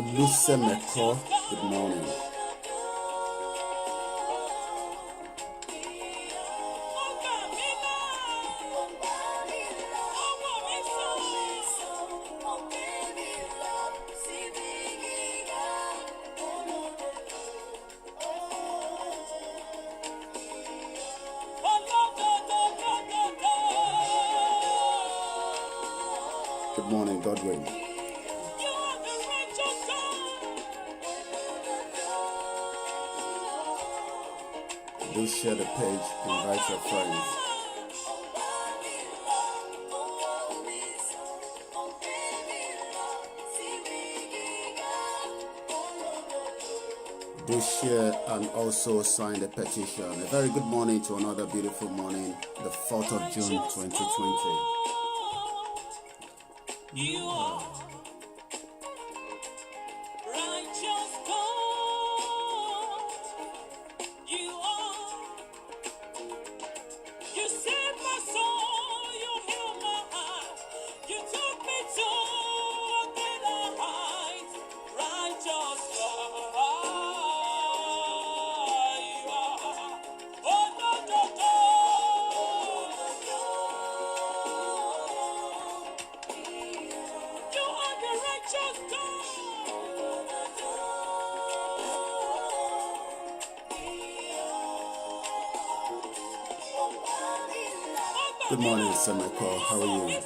Olusemeko, good morning. Good morning, Godwin. Do share the page, invite your friends. Do share and also sign the petition. A very good morning to another beautiful morning, the 4th of June 2020. You are righteous God. You are. You saved my soul. You healed my heart. You took me to a greater height. Righteous God. You are. Oh, no, no, no. You are the righteous God. Good morning, Semeko. How are you?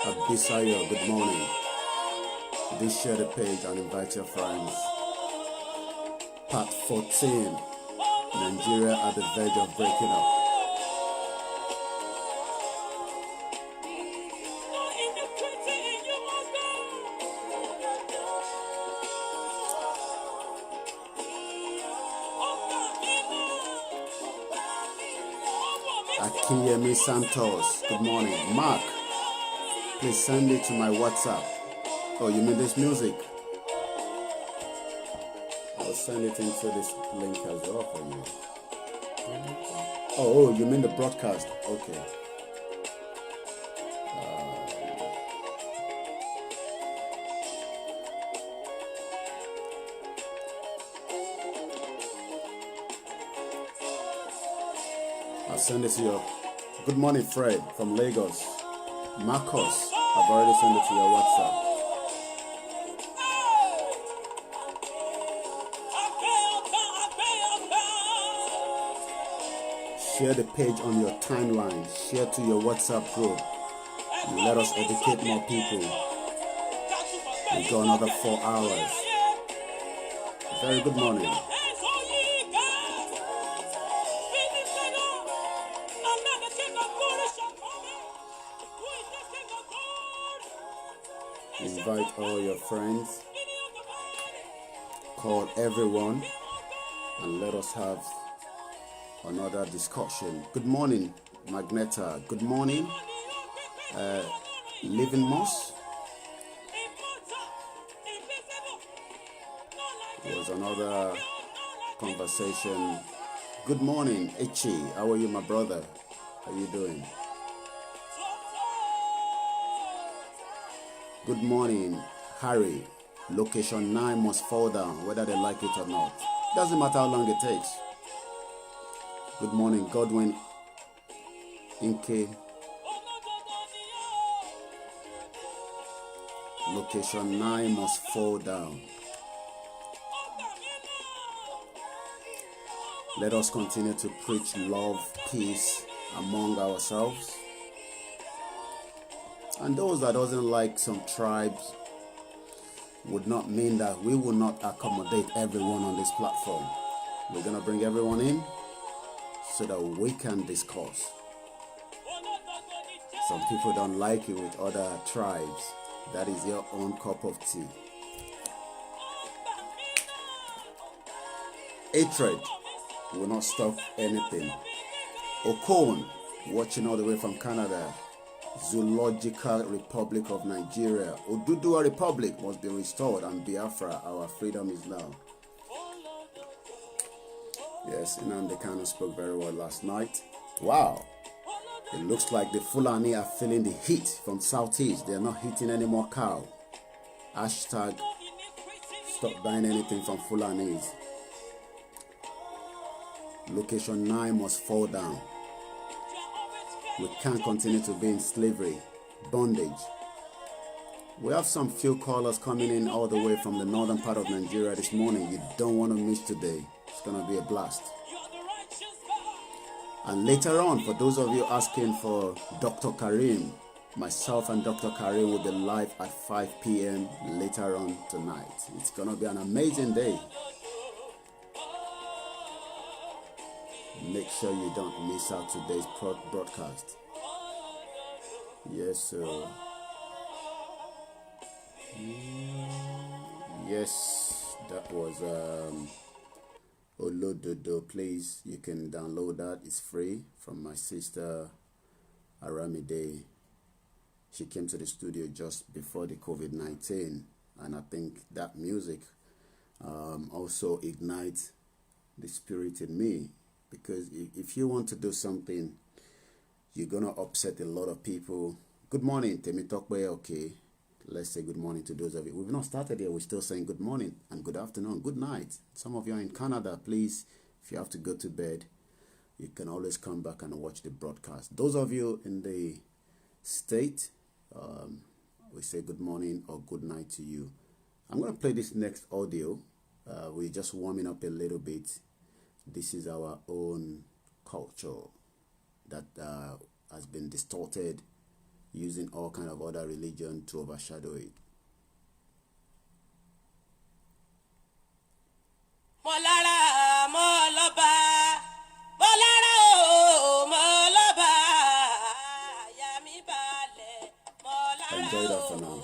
Abisayo, good morning. Do share the page and invite your friends. Part 14. Nigeria at the verge of breaking up. Akiyemi Santos, good morning. Mark, please send it to my WhatsApp. Oh, you mean this music? I'll send it into this link as well for you. Oh, you mean the broadcast? Okay. I'll send it to you. Good morning, Fred from Lagos. Marcos, I've already sent it to your WhatsApp. Share the page on your timeline. Share to your WhatsApp group. Let us educate more people. We've got another 4 hours. Very good morning. Invite all your friends. Call everyone and let us have another discussion. Good morning, Magneta. Good morning, Living Moss. There's another conversation. Good morning, Echi. How are you, my brother? How are you doing? Good morning, Harry. Location 9 must fall down, whether they like it or not. Doesn't matter how long it takes. Good morning, Godwin Inke. Location 9 must fall down. Let us continue to preach love, peace among ourselves. And those that doesn't like some tribes would not mean that we will not accommodate everyone on this platform. We're going to bring everyone in so that we can discuss. Some people don't like it with other tribes. That is your own cup of tea. Hatred will not stop anything. Okon, watching all the way from Canada. Zoological Republic of Nigeria. ODUDUWA Republic must be restored, and Biafra, our freedom is now. Yes, Nnamdi Kanu spoke very well last night. Wow. It looks like the Fulani are feeling the heat from southeast. They are not hitting any more cow. Hashtag stop buying anything from Fulanis. Location 9 must fall down. We can't continue to be in slavery, bondage. We have some few callers coming in all the way from the northern part of Nigeria this morning. You don't want to miss today. It's going to be a blast. And later on, for those of you asking for Dr. Karim, myself and Dr. Karim will be live at 5 p.m. later on tonight. It's going to be an amazing day. Make sure you don't miss out today's broadcast. Yes, sir. Yes, that was ODUDUWA. Please, you can download that. It's free from my sister Aramide. She came to the studio just before the COVID-19, and I think that music also ignites the spirit in me, because if you want to do something, you're gonna upset a lot of people. Good morning, Temitokwe. Okay, let's say good morning to those of you. We've not started yet. We're still saying good morning and good afternoon, good night. Some of you are in Canada. Please, if you have to go to bed, you can always come back and watch the broadcast. Those of you in the state, we say good morning or good night to you. I'm going to play this next audio. We're just warming up a little bit. This is our own culture that has been distorted using all kind of other religion to overshadow it. Enjoy that for now.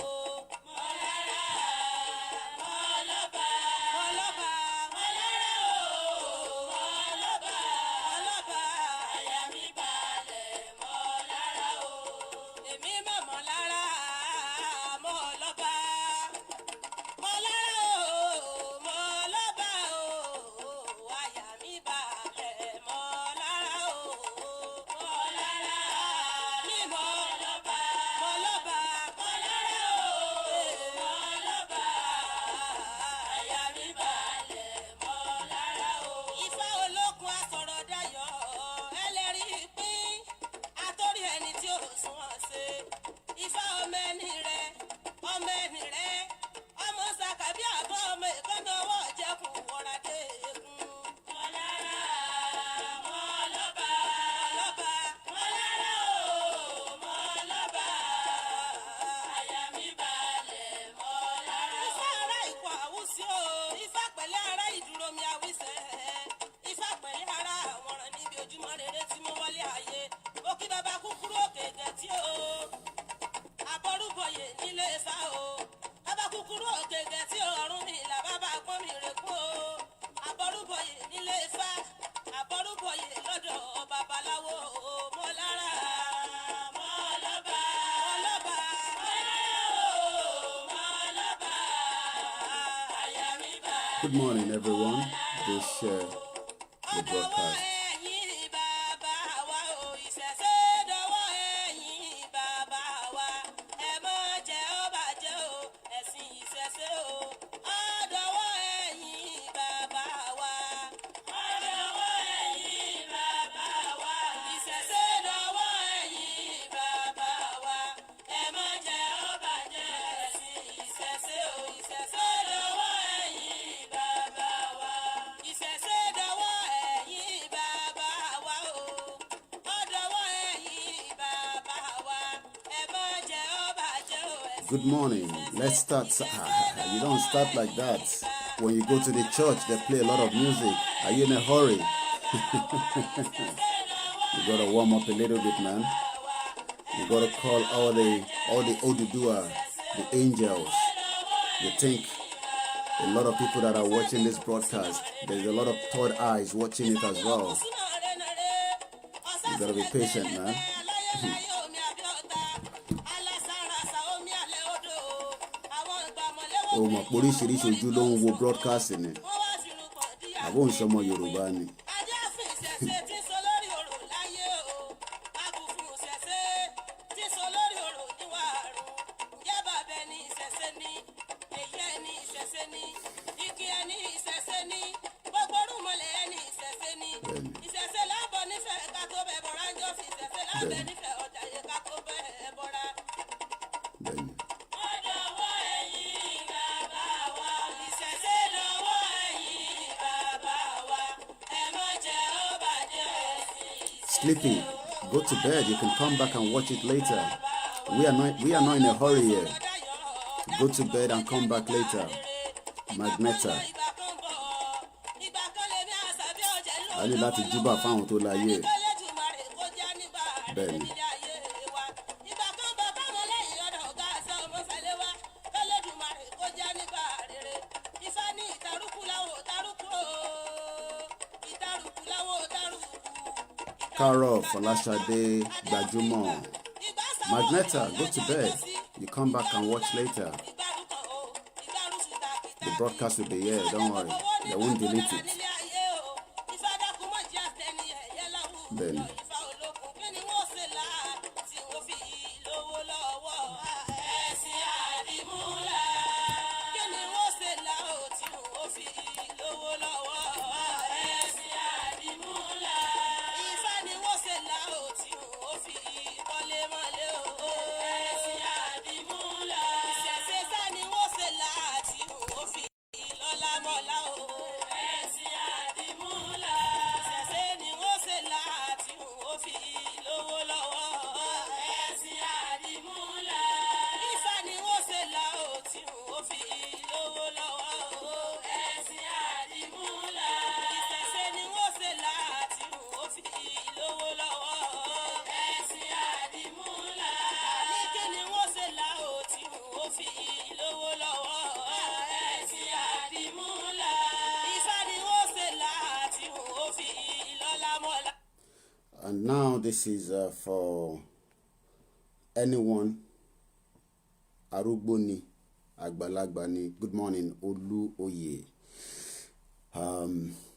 Good morning, everyone. Please share the broadcast. Good morning. Let's start. You don't start like that. When you go to the church, they play a lot of music. Are you in a hurry? You gotta warm up a little bit, man. You gotta call all the ODUDUWA, the angels. You think a lot of people that are watching this broadcast, there's a lot of third eyes watching it as well. You gotta be patient, man. O mọ̀ pé oríṣiríṣi ojú ló ń wo broadcast ni àbó ń sọmọ Yorùbá ni. Bẹ́ẹ̀ni. Bẹ́ẹ̀ni. Sleeping, go to bed. You can come back and watch it later. We are not in a hurry here. Go to bed and come back later. Magneta. A ní láti júbà fáwọn tó láyé. Bẹ́ẹ̀ni. Carol, Folashade, Gbajúmọ̀. Magneta, go to bed. You come back and watch later. The broadcast will be here, don't worry. They won't delete it. Then. And now this is for anyone. Arúgbó ni, àgbàlagbà ni. Good morning, Olu Oye.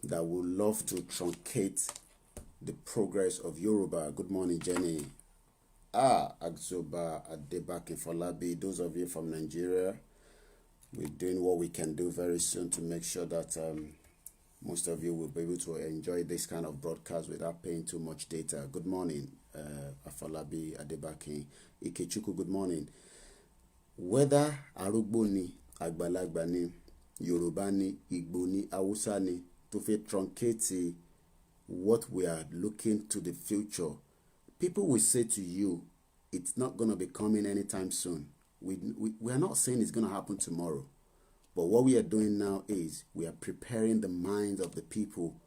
That would love to truncate the progress of Yoruba. Good morning, Jenny. Agzoba Adebaki Folabi. Those of you from Nigeria, we're doing what we can do very soon to make sure that most of you will be able to enjoy this kind of broadcast without paying too much data. Good morning, Afolabi Adebaki. Ikechuku, good morning. Whether Arugbo ni, Agbalagba ni, Yoruba ni, Igbo ni, Hausa ni, to fit truncate what we are looking to the future, people will say to you, it's not going to be coming anytime soon. We are not saying it's going to happen tomorrow. But what we are doing now is we are preparing the minds of the people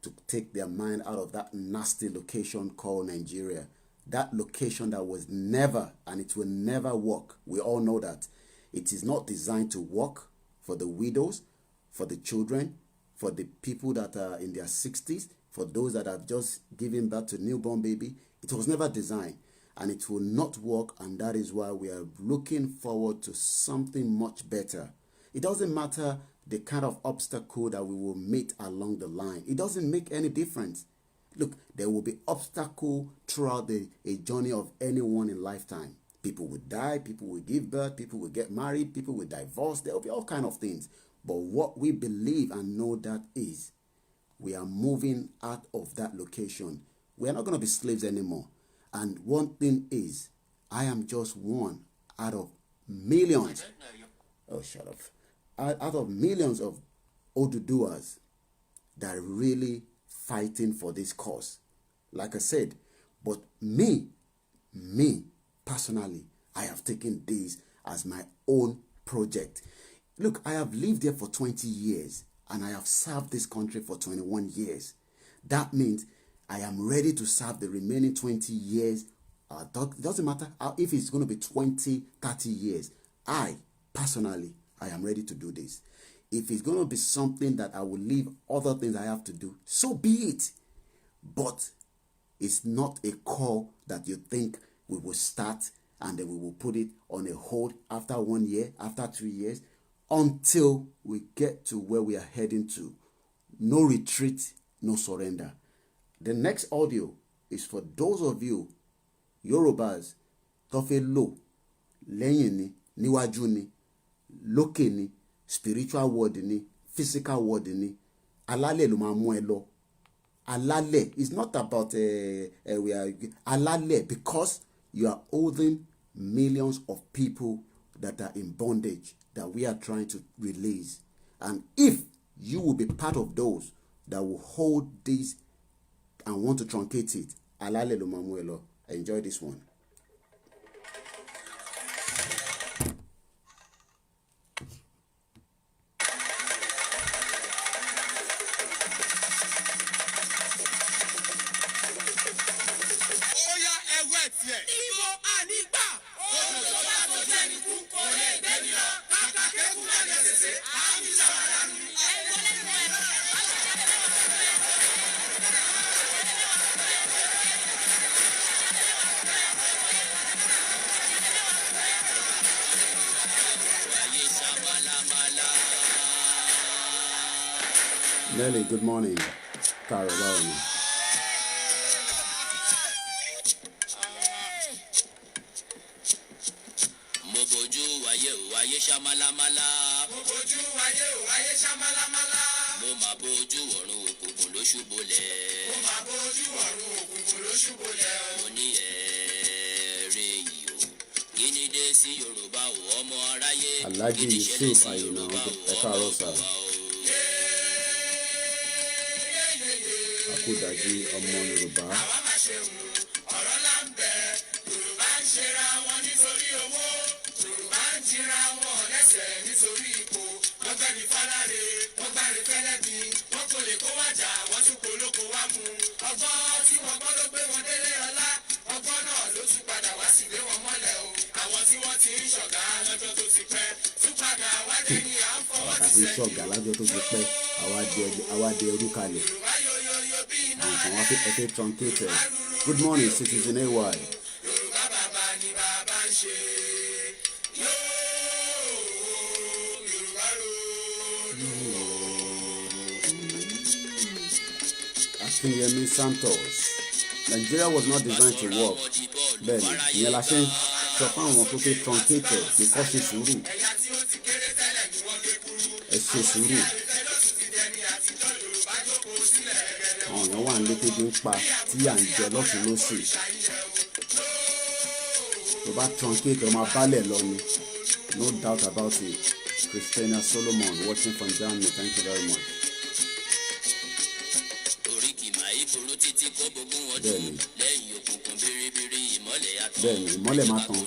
to take their mind out of that nasty location called Nigeria. That location that was never, and it will never work. We all know that. It is not designed to work for the widows, for the children, for the people that are in their 60s, for those that have just given birth to newborn baby. It was never designed, and it will not work, and that is why we are looking forward to something much better. It doesn't matter the kind of obstacle that we will meet along the line. It doesn't make any difference. Look, there will be obstacle throughout a journey of anyone in lifetime. People will die, people will give birth, people will get married, people will divorce. There will be all kinds of things. But what we believe and know that is, we are moving out of that location. We are not going to be slaves anymore. And one thing is, I am just one out of millions. Oh, shut up. Out of millions of Oduduwas that are really fighting for this cause. Like I said, but me personally, I have taken this as my own project. Look, I have lived here for 20 years and I have served this country for 21 years. That means I am ready to serve the remaining 20 years. It doesn't matter if it's going to be 20, 30 years. Personally, I am ready to do this. If it's going to be something that I will leave other things I have to do, so be it. But it's not a call that you think we will start and then we will put it on a hold after 1 year, after 2 years, until we get to where we are heading to. No retreat, no surrender. The next audio is for those of you, Yorubas, Tofe Lo, Lẹ́yìn ni, Níwájú ni, Lókè ni, spiritual word ni, physical word ni, alálẹ̀ ló máa mú ẹ lọ. Alale. It's not about we are alale, because you are holding millions of people that are in bondage that we are trying to release. And if you will be part of those that will hold this and want to truncate it, alale lo mamuelo. Enjoy this one. Nelly, good morning. Carol, Alhaji Yusuf Ayina, Carol, sir. Akudaji ọmọ Yorùbá. Àti ṣọ̀gá lájọ́ tó ti pẹ́, àwa di ẹrú kalẹ̀. Truncated. Good morning, Citizen AY. Akinyemi Santos. Nigeria was not designed to work. Then, Nyelashen Chopin won to be truncated because it's sùúrù. It's sùúrù. Àwọn wà nílé tó dín pa tí à ń jẹ lọ́tún lósì. Tó bá truncate ọmọ abálẹ̀ lọ ni. No doubt about it. Christina Solomon watching from Germany. Thank you very much. Bẹ́ẹ̀ni, ìmọ́lẹ̀ máa tàn.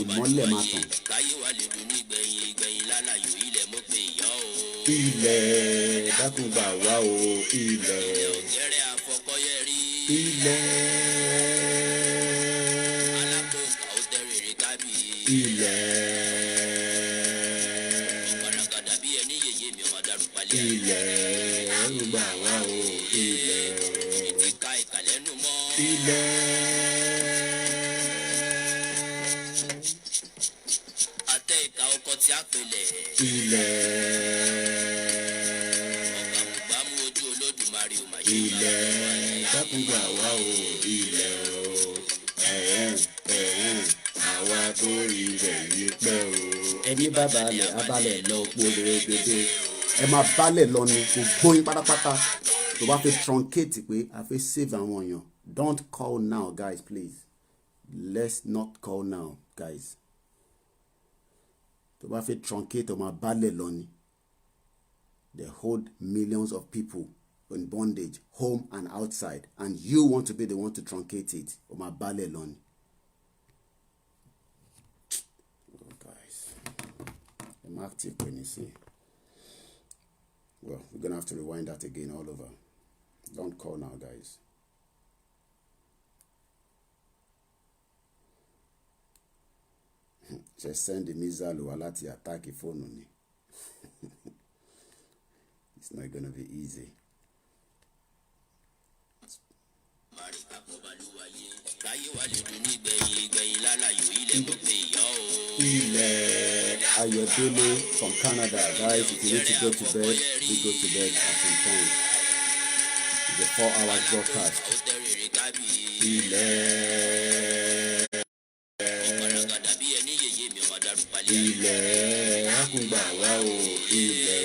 Ìmọ́lẹ̀ máa tàn. Ilẹ̀ dákúngbà wá o, ilẹ̀. Ilẹ̀. Ilẹ̀. Ilẹ̀ dákúngbà wá o, ilẹ̀. Ilẹ̀. Àtẹ ìka ọkọ̀ tí a pèlè. Ilẹ̀. Ilẹ̀ dákúngbà wá o, ilẹ̀ o. Àwa tó ilẹ̀ yìí pẹ́ o. Ẹni bá balẹ̀ abalẹ̀ lọ polówó gbèdé. Ẹ máa balẹ̀ lọ ni gbogbo yín pátápátá. Tó bá fẹ́ truncate pé a fẹ́ save àwọn èèyàn. Don't call now, guys, please. Let's not call now, guys. Tó bá fẹ́ truncate ó máa balẹ̀ lọ ni. They hold millions of people in bondage, home and outside, and you want to be the one to truncate it. Ó máa balẹ̀ lọ ni. Oh, guys. I'm active when you see. Well, we're going to have to rewind that again all over. Don't call now, guys. Just send the missile láti attack phone. It's not going to be easy. Ayodele from Canada, guys. If you need to go to bed, you go to bed at some point. It's a 4-hour broadcast. Ilẹ̀ àkùngbà wá o, ilẹ̀.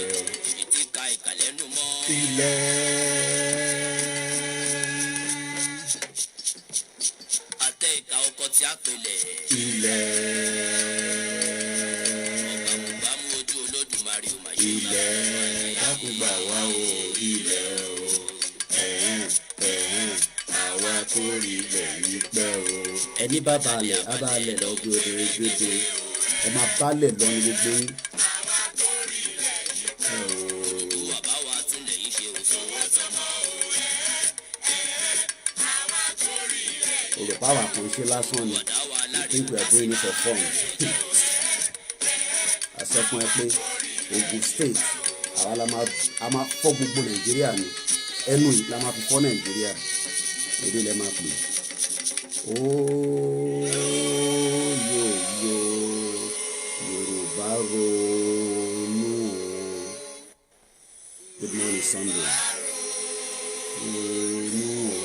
ìka ọkọ tí a pèlè. ilẹ̀. Ọ̀gbàmùgbàmù ojú Olódùmarè ò máa yẹ. ilẹ̀ dákun gbà wá o ilẹ̀ o àwa kò rí ilẹ̀ yìí pẹ́ o. ẹni bá balẹ̀ á balẹ̀ lọ gbòdògbòdò ẹ máa balẹ̀ lọ ní gbogbo yín. Olúwa bá wa túnlẹ̀ yìí ṣe òṣòwò tọmọ òwe. olùpàwà kò ṣe lásán ni I think we are doing it for fun. a sọ fún ẹ pé Ogun State àwa la máa fọ́ gbogbo Nàìjíríà ni ẹnu yìí la máa fi fọ́ Nàìjíríà èdè lẹ máa pè yóò Yorùbá ronú o. Good morning Sunday. Ronú o.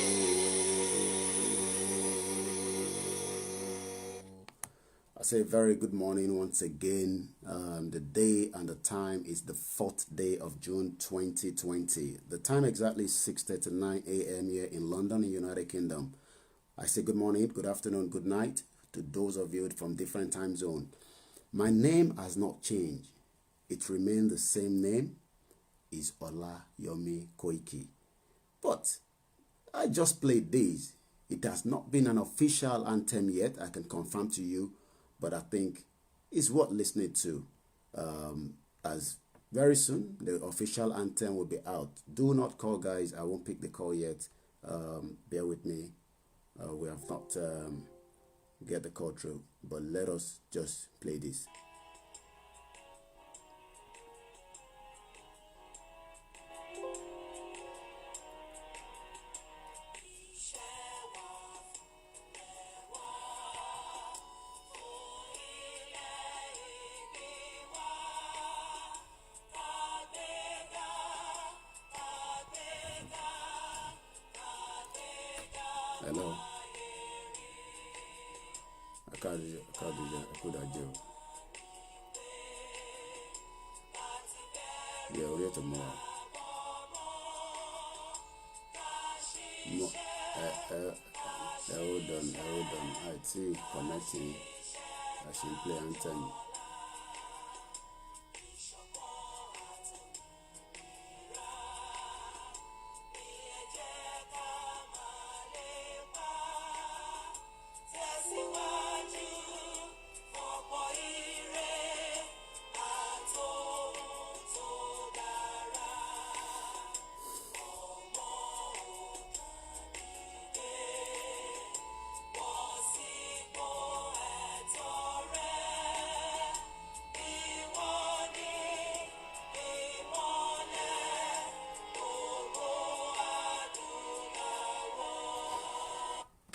I say very good morning once again. The day and the time is the 4th day of June 2020. The time exactly is 6:39 a.m. here in London, in the United Kingdom. I say good morning, good afternoon, good night to those of you from different time zones. My name has not changed. It remains the same name. Is Olayomi Koiki. But I just played this. It has not been an official anthem yet, I can confirm to you. But I think it's worth listening to. As very soon, the official anthem will be out. Do not call, guys. I won't pick the call yet. Bear with me. We have not get the call through. But let us just play this. Hello. I can't do that. I could have do. Yeah, we'll get tomorrow. No, hold on. I see connecting. I should play anthem.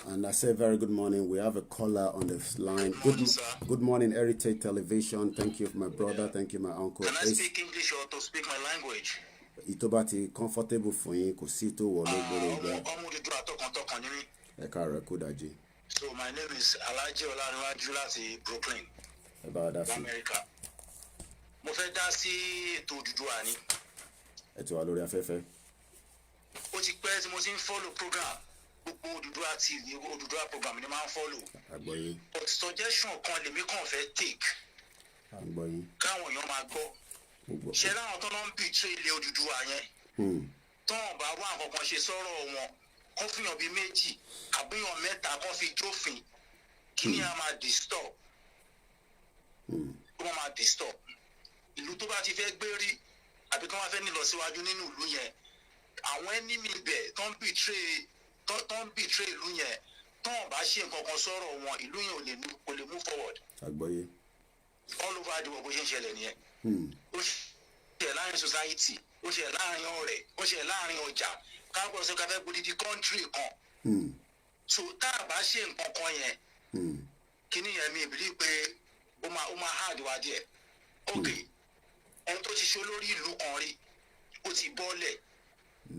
And I say very good morning. We have a caller on this line. Good morning, Heritage Television. Thank you, my brother. Thank you, my uncle. Can I speak English or to speak my language? Itoba ti comfortable for you. Kò sí tó wọ lógbòrò. Ẹ káàárọ̀ kú dájí. So my name is Alhaji Olaniwaju láti Brooklyn, America. Mo fẹ́ dá sí ètò Odùduwà ni. Ẹ ti wà lórí afẹ́fẹ́. Ó ti pẹ́ tí mo ti ń follow program. Gbogbo Odùduwà TV, Odùduwà program ni máa ń follow. Àgbọ́yé. But suggestion kan lèmi kàn fẹ́ take. Àgbọ́yé. Káwọn èèyàn máa gbọ́. Ṣé láwọn tó lọ ń betray ilé Odùduwà yẹn? Tọ́wọ̀n bá wá àkọ́kọ́ ṣe sọ̀rọ̀ wọn, kó fìyàn bíi méjì, àbíyàn mẹ́ta kó fi jófin. Kí ni a máa disturb? Ó máa disturb. Ìlú tó bá ti fẹ́ gbé rí, àbí kí wọ́n fẹ́ ní lọ síwájú nínú ìlú yẹn. Àwọn enemy ibẹ̀ tó ń betray ìlú yẹn, tọ́wọ̀n bá ṣe nǹkan kan sọ̀rọ̀ wọn, ìlú yẹn ò lè move forward. Àgbọ́yé. All over the world bó ṣe ń ṣẹlẹ̀ nìyẹn. Ó ṣe láàrin society, ó ṣe láàrin ọ̀rẹ́, ó ṣe láàrin ọjà, káàpọ̀ sọ ká fẹ́ gbòdìdí country kan. So tá a bá ṣe nǹkan kan yẹn, kí ni yẹn mi ìbílí pé ó máa hard wá díẹ̀. Ok, ẹni tó ti ṣe olórí ìlú kan rí, ó ti bọ́lẹ̀,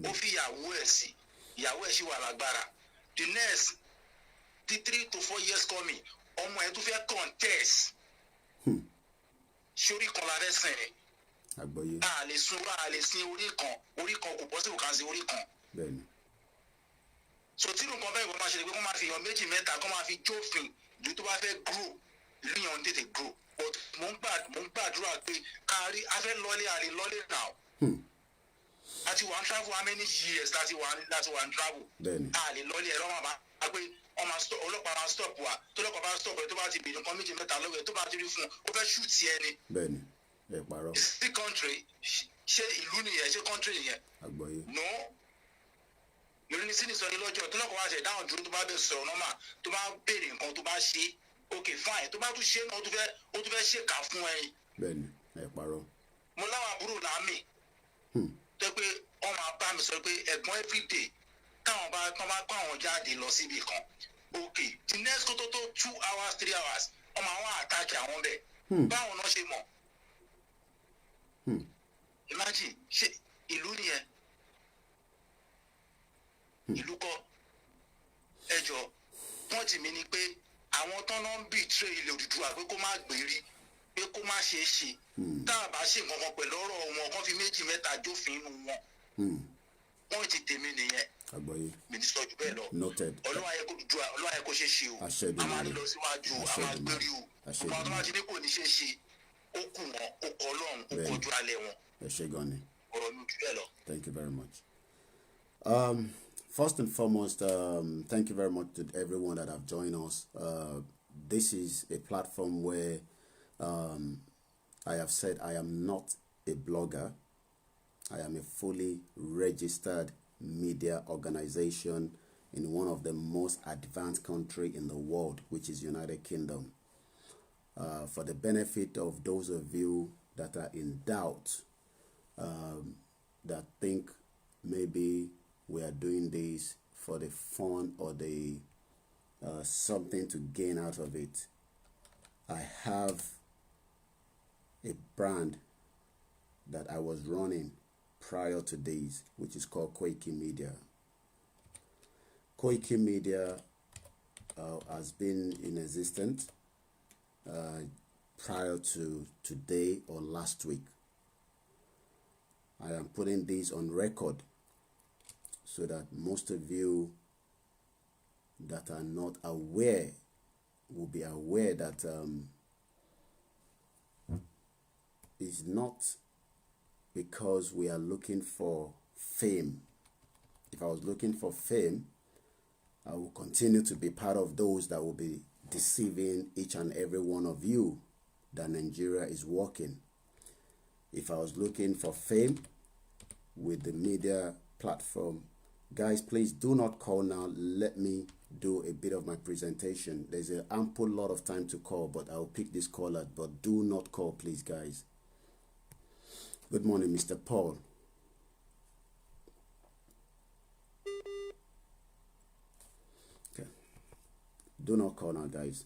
ó fi ìyàwó ẹ̀ sí, ìyàwó ẹ̀ sì wà lágbára. The next 3 to 4 years coming, ọmọ ẹ̀ tó fẹ́ contest. Sórí kan la fẹ́ sìn ni. Àgbọ́yé. A lè sin orí kan kò bọ́ sí òkà sí orí kan. Bẹ́ẹ̀ni. So tí nǹkan bẹ́ẹ̀ kò máa ṣẹlẹ̀ pé kó máa fi èèyàn méjì mẹ́ta kó máa fi jófin ìlú tó bá fẹ́ grow ìlú yẹn ń tètè grow but mo ń gbàdúrà pé kárí afẹ́ lọ́lé àlè lọ́lé now àti wà ń travel how many years láti wà ń travel àlè lọ́lé ẹ̀rọ máa bá pé ọlọ́pàá máa stop wa tó lọ́pàá bá stop ẹ̀ tó bá ti bèèrè nǹkan méjì mẹ́ta lọ́wọ́ ẹ̀ tó bá ti rí fún un ó fẹ́ shoot ẹ ni. bẹ́ẹ̀ni ẹ parọ́. sí country ṣé ìlú nìyẹn ṣé country nìyẹn. àgbọ̀yé. no ìlú ní sínú ìsọ̀rí lọ́jọ́ tó lọ́kọ̀ wá ṣe dáhùn dúró tó bá bẹ̀ sọ̀rọ̀ nọ́mà tó bá béèrè nǹkan tó bá ṣe ok fine tó bá tún ṣe náà ó tún fẹ́ ṣèkà fún ẹyin. bẹ́ẹ̀ni ẹ parọ́. mo láwọn àbúrò láàmì tó pé wọ́n máa bá mi sọ pé ẹ̀gbọ́n everyday táwọn bá kó àwọn jáde lọ síbi kan ok the next kó tó 2 hours 3 hours wọ́n máa wá àtàkì àwọn bẹ́ẹ̀ báwọn náà ṣe mọ̀ imagine ṣe ìlú nìyẹn ìlú kọ́ ẹjọ́ wọ́n ti mi ni pé àwọn tán náà ń betray ilẹ̀ Odùduwà pé kó má gbèrí pé kó má ṣeé ṣe tá a bá ṣe nǹkan kan pẹ̀lú ọ̀rọ̀ wọn kán fi méjì mẹ́ta jófin inú wọn wọ́n ti tèmi nìyẹn mi ní sọ jù bẹ́ẹ̀ lọ Ọlọ́run ayé kó Odùduwà Ọlọ́run ayé kó ṣe ṣe o a máa lọ síwájú a máa gbérí o ọmọ tó bá ti ní kò ní ṣe ṣe ó kù wọn ó kọ Ọlọ́run ó kọjú alẹ́ wọn ọ̀rọ̀ mi jù bẹ́ẹ̀ lọ. Thank you very much. First and foremost, thank you very much to everyone that have joined us. This is a platform where I have said I am not a blogger. I am a fully registered media organization in one of the most advanced country in the world, which is United Kingdom. For the benefit of those of you that are in doubt, that think maybe we are doing this for the fun or the something to gain out of it, I have a brand that I was running prior to this, which is called KOIKIMEDIA. KOIKIMEDIA has been in existence prior to today or last week. I am putting this on record so that most of you that are not aware will be aware that it's not because we are looking for fame. If I was looking for fame, I will continue to be part of those that will be deceiving each and every one of you that Nigeria is working. If I was looking for fame with the media platform, guys, please do not call now. Let me do a bit of my presentation. There's an ample lot of time to call, but I'll pick this call out. But do not call, please, guys. Good morning, Mr. Paul. Okay. Do not call now, guys.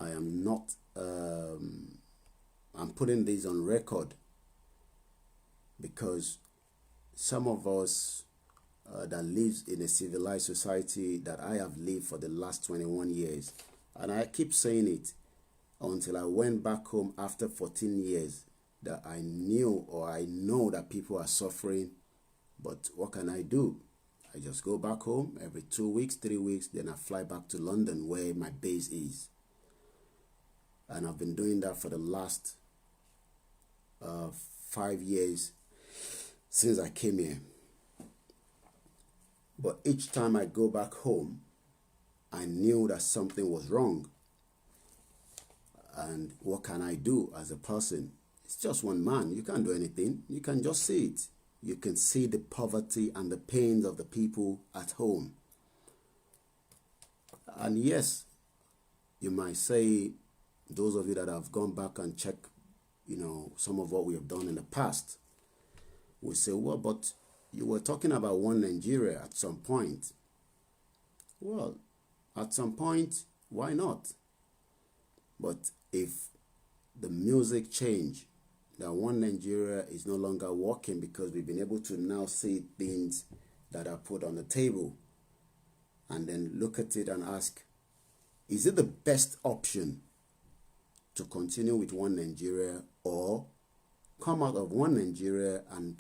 I am not, I'm putting this on record because some of us that lives in a civilized society that I have lived for the last 21 years, and I keep saying it until I went back home after 14 years, that I knew or I know that people are suffering, but what can I do? I just go back home every 2 weeks, 3 weeks, then I fly back to London where my base is. And I've been doing that for the last 5 years since I came here. But each time I go back home, I knew that something was wrong. And what can I do as a person? It's just one man. You can't do anything. You can just see it. You can see the poverty and the pains of the people at home. And yes, you might say, those of you that have gone back and checked, you know, some of what we have done in the past, will say, well, but you were talking about one Nigeria at some point. Well, at some point, why not? But if the music change, that one Nigeria is no longer working because we've been able to now see things that are put on the table and then look at it and ask, is it the best option to continue with one Nigeria or come out of one Nigeria and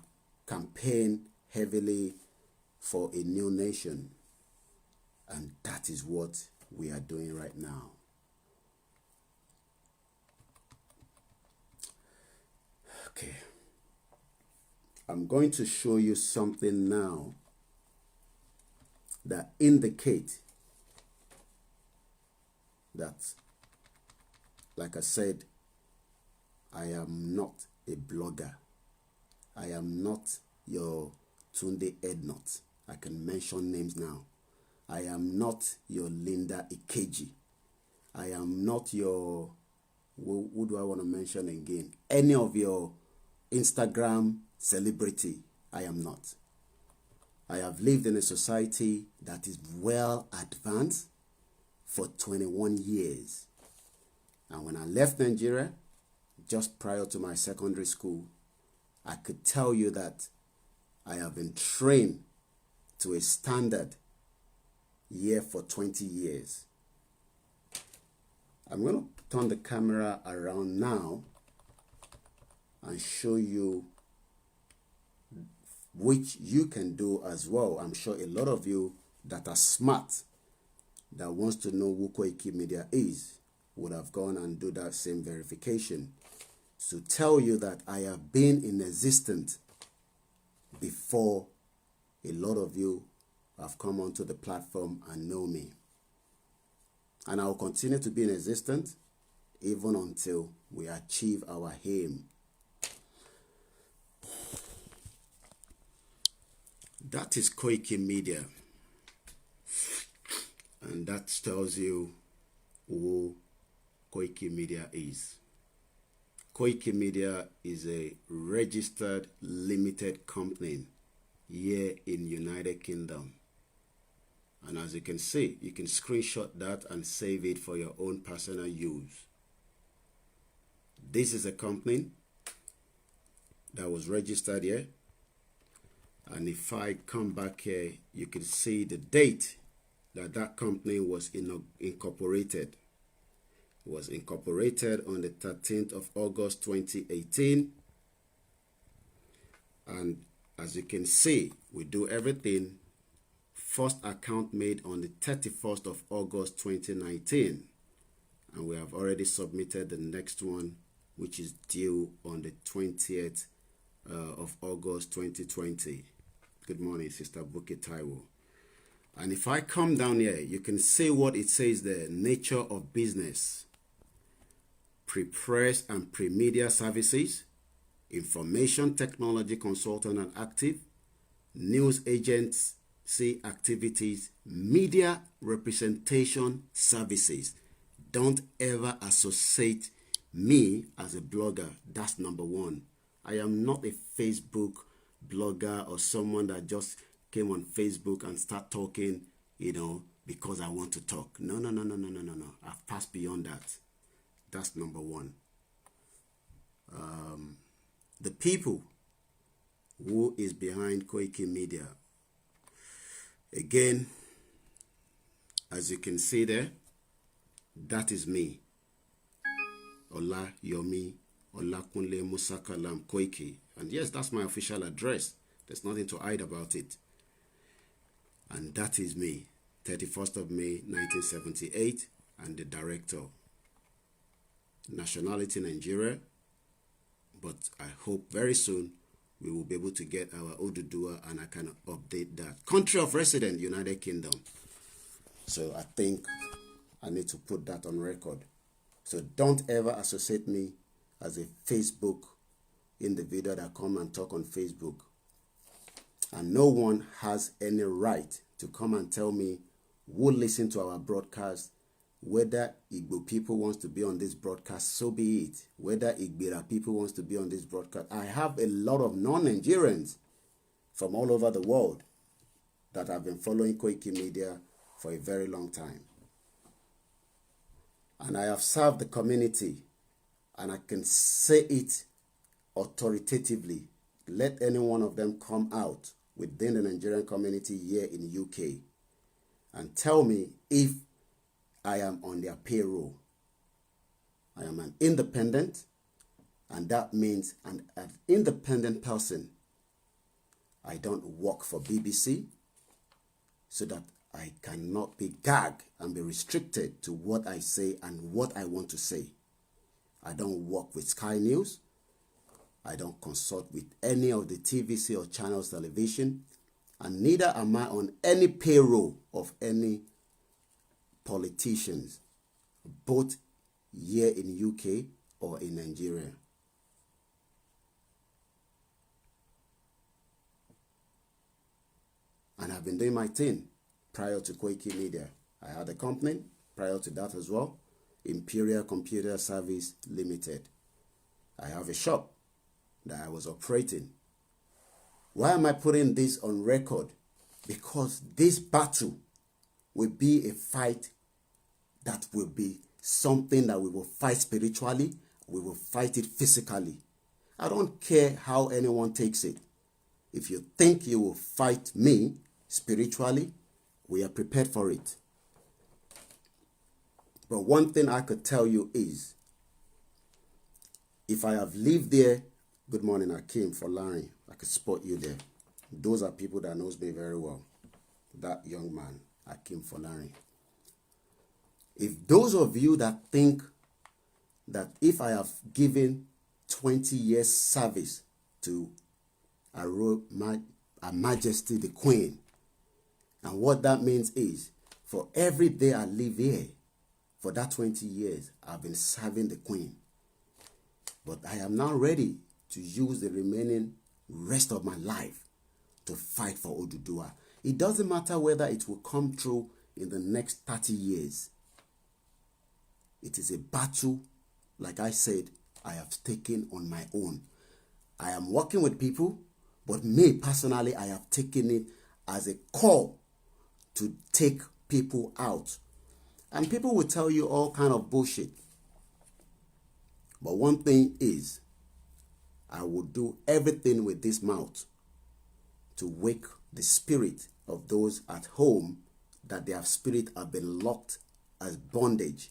campaign heavily for a new nation? And that is what we are doing right now. Okay. I'm going to show you something now that indicates that, like I said, I am not a blogger. I am not your Tunde Ednot. I can mention names now. I am not your Linda Ikeji. I am not your, who do I want to mention again? Any of your Instagram celebrity. I am not. I have lived in a society that is well advanced for 21 years. And when I left Nigeria, just prior to my secondary school, I could tell you that I have been trained to a standard here for 20 years. I'm going to turn the camera around now and show you, which you can do as well. I'm sure a lot of you that are smart, that wants to know who KOIKIMEDIA is, would have gone and do that same verification. To tell you that I have been in existence before a lot of you have come onto the platform and know me. And I will continue to be in existence even until we achieve our aim. That is KOIKIMEDIA. And that tells you who KOIKIMEDIA is. KOIKIMEDIA is a registered limited company here in United Kingdom. And as you can see, you can screenshot that and save it for your own personal use. This is a company that was registered here. And if I come back here, you can see the date that that company was incorporated. It was incorporated on the 13th of August 2018. And as you can see, we do everything. First account made on the 31st of August 2019. And we have already submitted the next one, which is due on the 20th of August 2020. Good morning, Sister Buki Taiwo. And if I come down here, you can see what it says there. Nature of business. Pre-press and pre-media services. Information technology consultant and active. News agency activities. Media representation services. Don't ever associate me as a blogger. That's number one. I am not a Facebook blogger or someone that just came on Facebook and start talking, because I want to talk. No. I've passed beyond that. That's number one. The people who is behind KOIKIMEDIA. Again, as you can see there, that is me. Ola Yomi Olakunle Musakalam Koiki. And yes, that's my official address. There's nothing to hide about it. And that is me, 31st of May, 1978, and the director. Nationality Nigeria, but I hope very soon we will be able to get our ODUDUWA and I can update that. Country of resident, United Kingdom. So I think I need to put that on record. So don't ever associate me as a Facebook individual that come and talk on Facebook. And no one has any right to come and tell me who listen to our broadcast, whether Igbo people wants to be on this broadcast, so be it. Whether Igbira people wants to be on this broadcast. I have a lot of non-Nigerians from all over the world that have been following KOIKIMEDIA for a very long time. And I have served the community, and I can say it authoritatively. Let any one of them come out within the Nigerian community here in the UK and tell me if I am on their payroll. I am an independent, and that means an independent person. I don't work for BBC so that I cannot be gagged and be restricted to what I say and what I want to say. I don't work with Sky News. I don't consult with any of the TVC or channels television. And neither am I on any payroll of any politicians, both here in UK or in Nigeria. And I've been doing my thing prior to KOIKIMEDIA. I had a company prior to that as well, Imperial Computer Service Limited. I have a shop that I was operating. Why am I putting this on record? Because this battle will be a fight that will be something that we will fight spiritually, we will fight it physically. I don't care how anyone takes it. If you think you will fight me spiritually, we are prepared for it. But one thing I could tell you is, if I have lived there, good morning, Akim for Larry. I could spot you there. Those are people that knows me very well. That young man, Akim for Larry. If those of you that think that if I have given 20 years service to Her Majesty the Queen, and what that means is, for every day I live here, for that 20 years, I've been serving the Queen. But I am now ready to use the remaining rest of my life to fight for ODUDUWA. It doesn't matter whether it will come true in the next 30 years. It is a battle, like I said, I have taken on my own. I am working with people, but me personally, I have taken it as a call to take people out. And people will tell you all kind of bullshit. But one thing is, I will do everything with this mouth to wake the spirit of those at home that their spirit have been locked as bondage.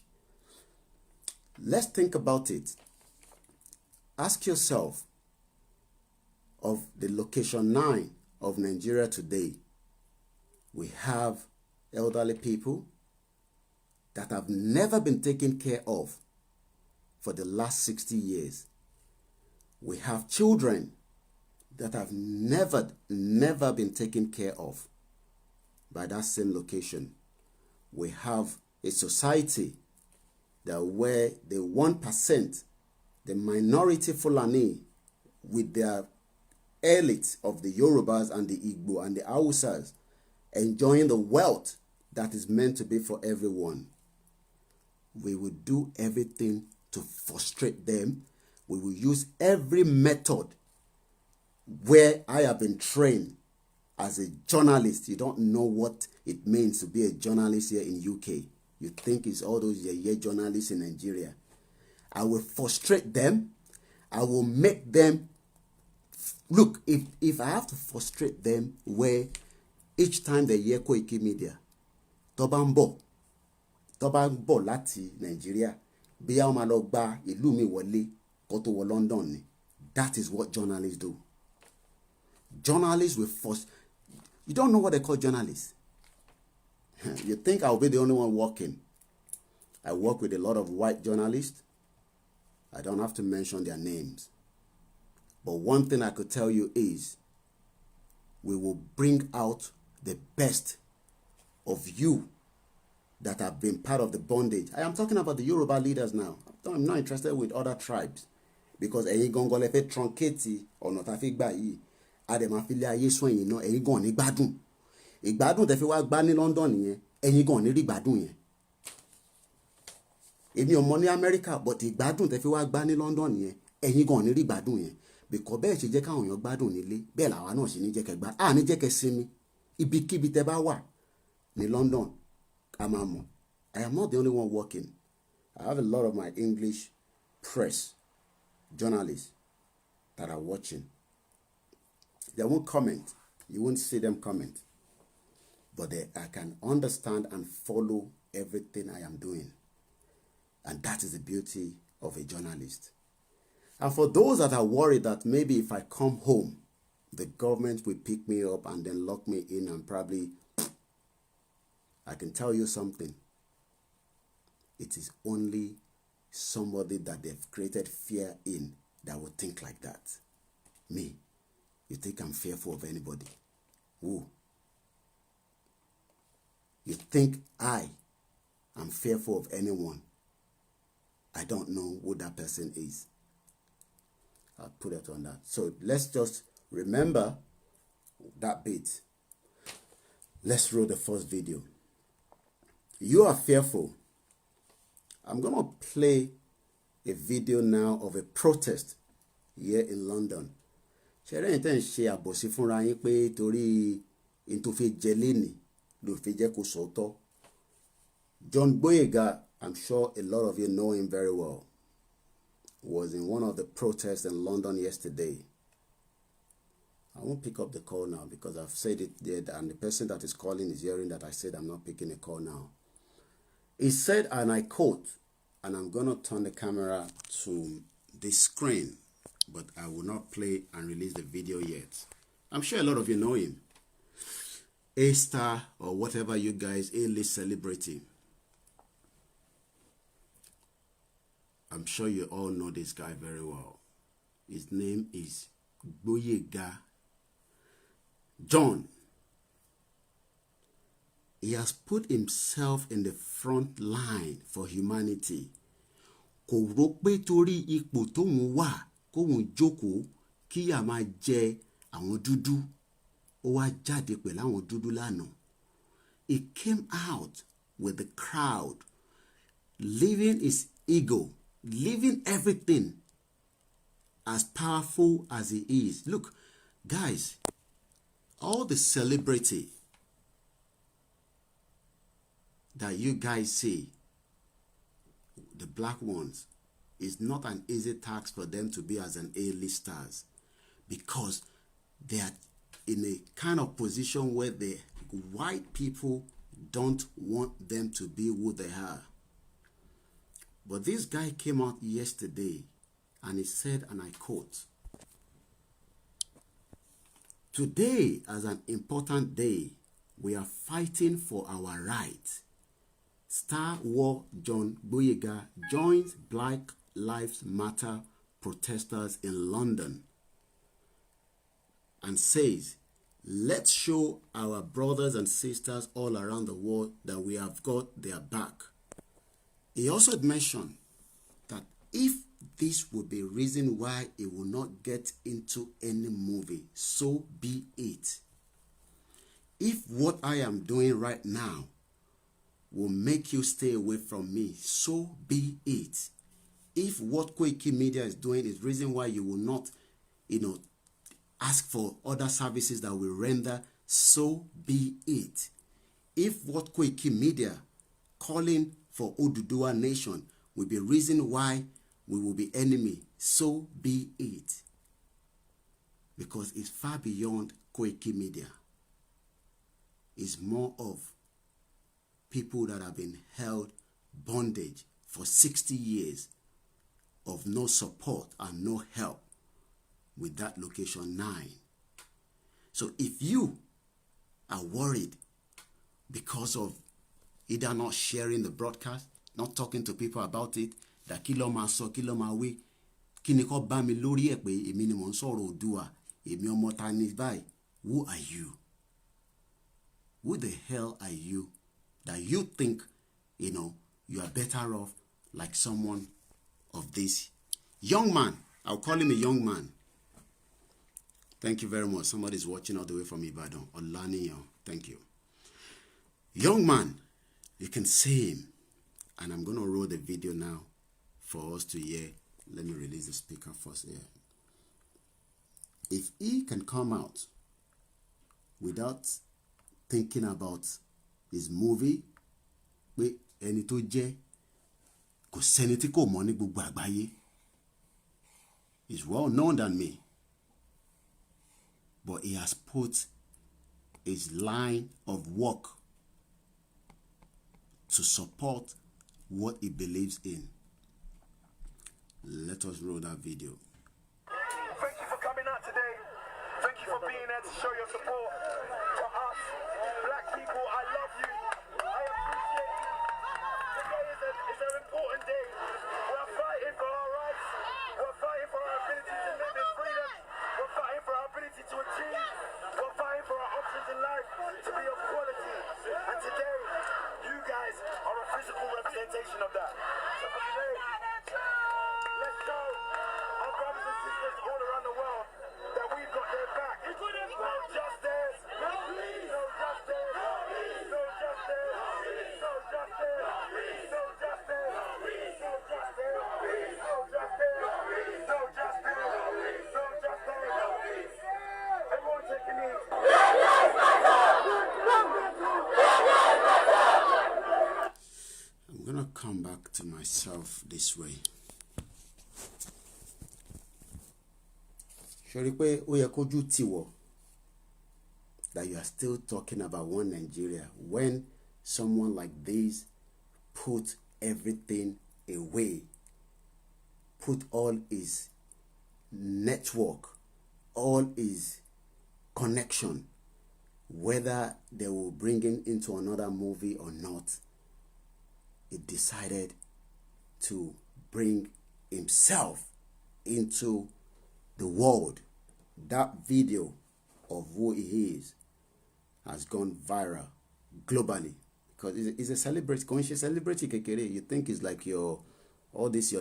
Let's think about it. Ask yourself, of the location 9 of Nigeria today, we have elderly people that have never been taken care of for the last 60 years. We have children that have never been taken care of by that same location. We have a society that where the 1%, the minority Fulani, with their elite of the Yorubas and the Igbo and the Hausas, enjoying the wealth that is meant to be for everyone. We will do everything to frustrate them. We will use every method where I have been trained as a journalist. You don't know what it means to be a journalist here in UK. You think it's all those journalists in Nigeria. I will frustrate them. I will make them look. If I have to frustrate them, where each time they hear KOIKIMEDIA, tó bá ń bọ̀ láti Nigeria, bí a máa lọ gba ìlú mi wọlé kó tó wọ London ni. That is what journalists do. Journalists will force. You don't know what they call journalists. You think I'll be the only one working. I work with a lot of white journalists. I don't have to mention their names. But one thing I could tell you is, we will bring out the best of you that have been part of the bondage. I am talking about the Yoruba leaders now. I'm not interested with other tribes. Because ẹ̀yin gangan lẹ fẹ́ truncate ọ̀nà tá fi gbà yìí. Àdèmà fi lé ayé sún ẹ̀yin náà, ẹ̀yin gan ní gbádùn. Ìgbádùn tẹ́ fi wá gbá ní London yẹn, ẹ̀yin gan ní rí gbádùn yẹn. Èmi ò mọ̀ ní America, but ìgbádùn tẹ́ fi wá gbá ní London yẹn, ẹ̀yin gan ní rí gbádùn yẹn. Because bẹ́ẹ̀ ṣe jẹ́ káwọn èèyàn gbádùn nílé, bẹ́ẹ̀ làwa náà ṣe ní jẹ́ kẹ́ gbá. Ní jẹ́ kẹ́ sinmi. Ibikíbi tẹ́ bá wà ní London, a máa mọ̀. I am not the only one working. I have a lot of my English press journalists that are watching. They won't comment. You won't see them comment. But I can understand and follow everything I am doing. And that is the beauty of a journalist. And for those that are worried that maybe if I come home, the government will pick me up and then lock me in and probably I can tell you something. It is only somebody that they've created fear in that would think like that. Me, you think I'm fearful of anybody? Who? You think I am fearful of anyone? I don't know who that person is. I'll put it on that. So let's just remember that bit. Let's roll the first video. You are fearful. I'm going to play a video now of a protest here in London. Ṣẹ̀rẹ́ yìí tẹ́ ń ṣe àbòsí fúnra yín pé torí in tó fi jẹ lénìí ló fi jẹ́ kó sọ̀tọ̀. John Boyega, I'm sure a lot of you know him very well, was in one of the protests in London yesterday. I won't pick up the call now because I've said it there, and the person that is calling is hearing that I said I'm not picking a call now. He said, and I quote, and I'm going to turn the camera to the screen, but I will not play and release the video yet. I'm sure a lot of you know him. A-star or whatever you guys, A-list celebrity. I'm sure you all know this guy very well. His name is Boyega John. He has put himself in the front line for humanity. Kò rò pé torí ipò tóun wà kóun jókòó kíyà máa jẹ àwọn dúdú. Ó wá jáde pẹ̀lú àwọn dúdú lánàá. He came out with the crowd, leaving his ego, leaving everything as powerful as he is. Look, guys, all the celebrity that you guys see, the black ones, is not an easy task for them to be as an A-listers, because they are in a kind of position where the white people don't want them to be who they are. But this guy came out yesterday and he said, and I quote, "Today, as an important day, we are fighting for our rights." Star War John Boyega joins Black Lives Matter protesters in London and says, "Let's show our brothers and sisters all around the world that we have got their back." He also mentioned that if this would be a reason why he will not get into any movie, so be it. If what I am doing right now will make you stay away from me, so be it. If what KOIKIMEDIA is doing is reason why you will not, ask for other services that will render, so be it. If what KOIKIMEDIA calling for ODUDUWA nation will be reason why we will be enemy, so be it. Because it's far beyond KOIKIMEDIA. It's more of people that have been held bondage for 60 years of no support and no help with that location 9. So if you are worried because of either not sharing the broadcast, not talking to people about it, that kí ló máa sọ, kí ló máa wí, kí ni kó bá mi lórí ẹ̀ pé èmi ni mò ń sọ̀rọ̀ Oòduà, èmi ọmọ ta ni báyìí. Who are you? Who the hell are you that you think, you are better off like someone of this young man? I'll call him a young man. Thank you very much. Somebody's watching all the way from Ibadan. Olaniyan, thank you. Young man, you can see him. And I'm going to roll the video now for us to hear. Let me release the speaker first here. If he can come out without thinking about his movie, pé ẹni tó jẹ́ kò sẹ́ni tí kò mọ̀ ní gbogbo àgbáyé. He's well known than me. But he has put his line of work to support what he believes in. Let us roll that video. Thank you for coming out today. Thank you for being there to show your support to us. Black people, I love you. I are a physical representation of that. So for today, let's show our brothers and sisters all around the world that we've got their back. No justice, no peace, no justice, no peace, no justice, no justice, no justice, no justice, no justice, no justice, no justice. Everyone take a knee. I'm gonna come back to myself this way. Ṣorí pé ó yẹ kójú tì wọ́ that you are still talking about one Nigeria when someone like this put everything away, put all his network, all his connection, whether they will bring him into another movie or not. He decided to bring himself into the world. That video of who he is has gone viral globally because it's a celebrity. Conscious celebrity kekere. You think it's like your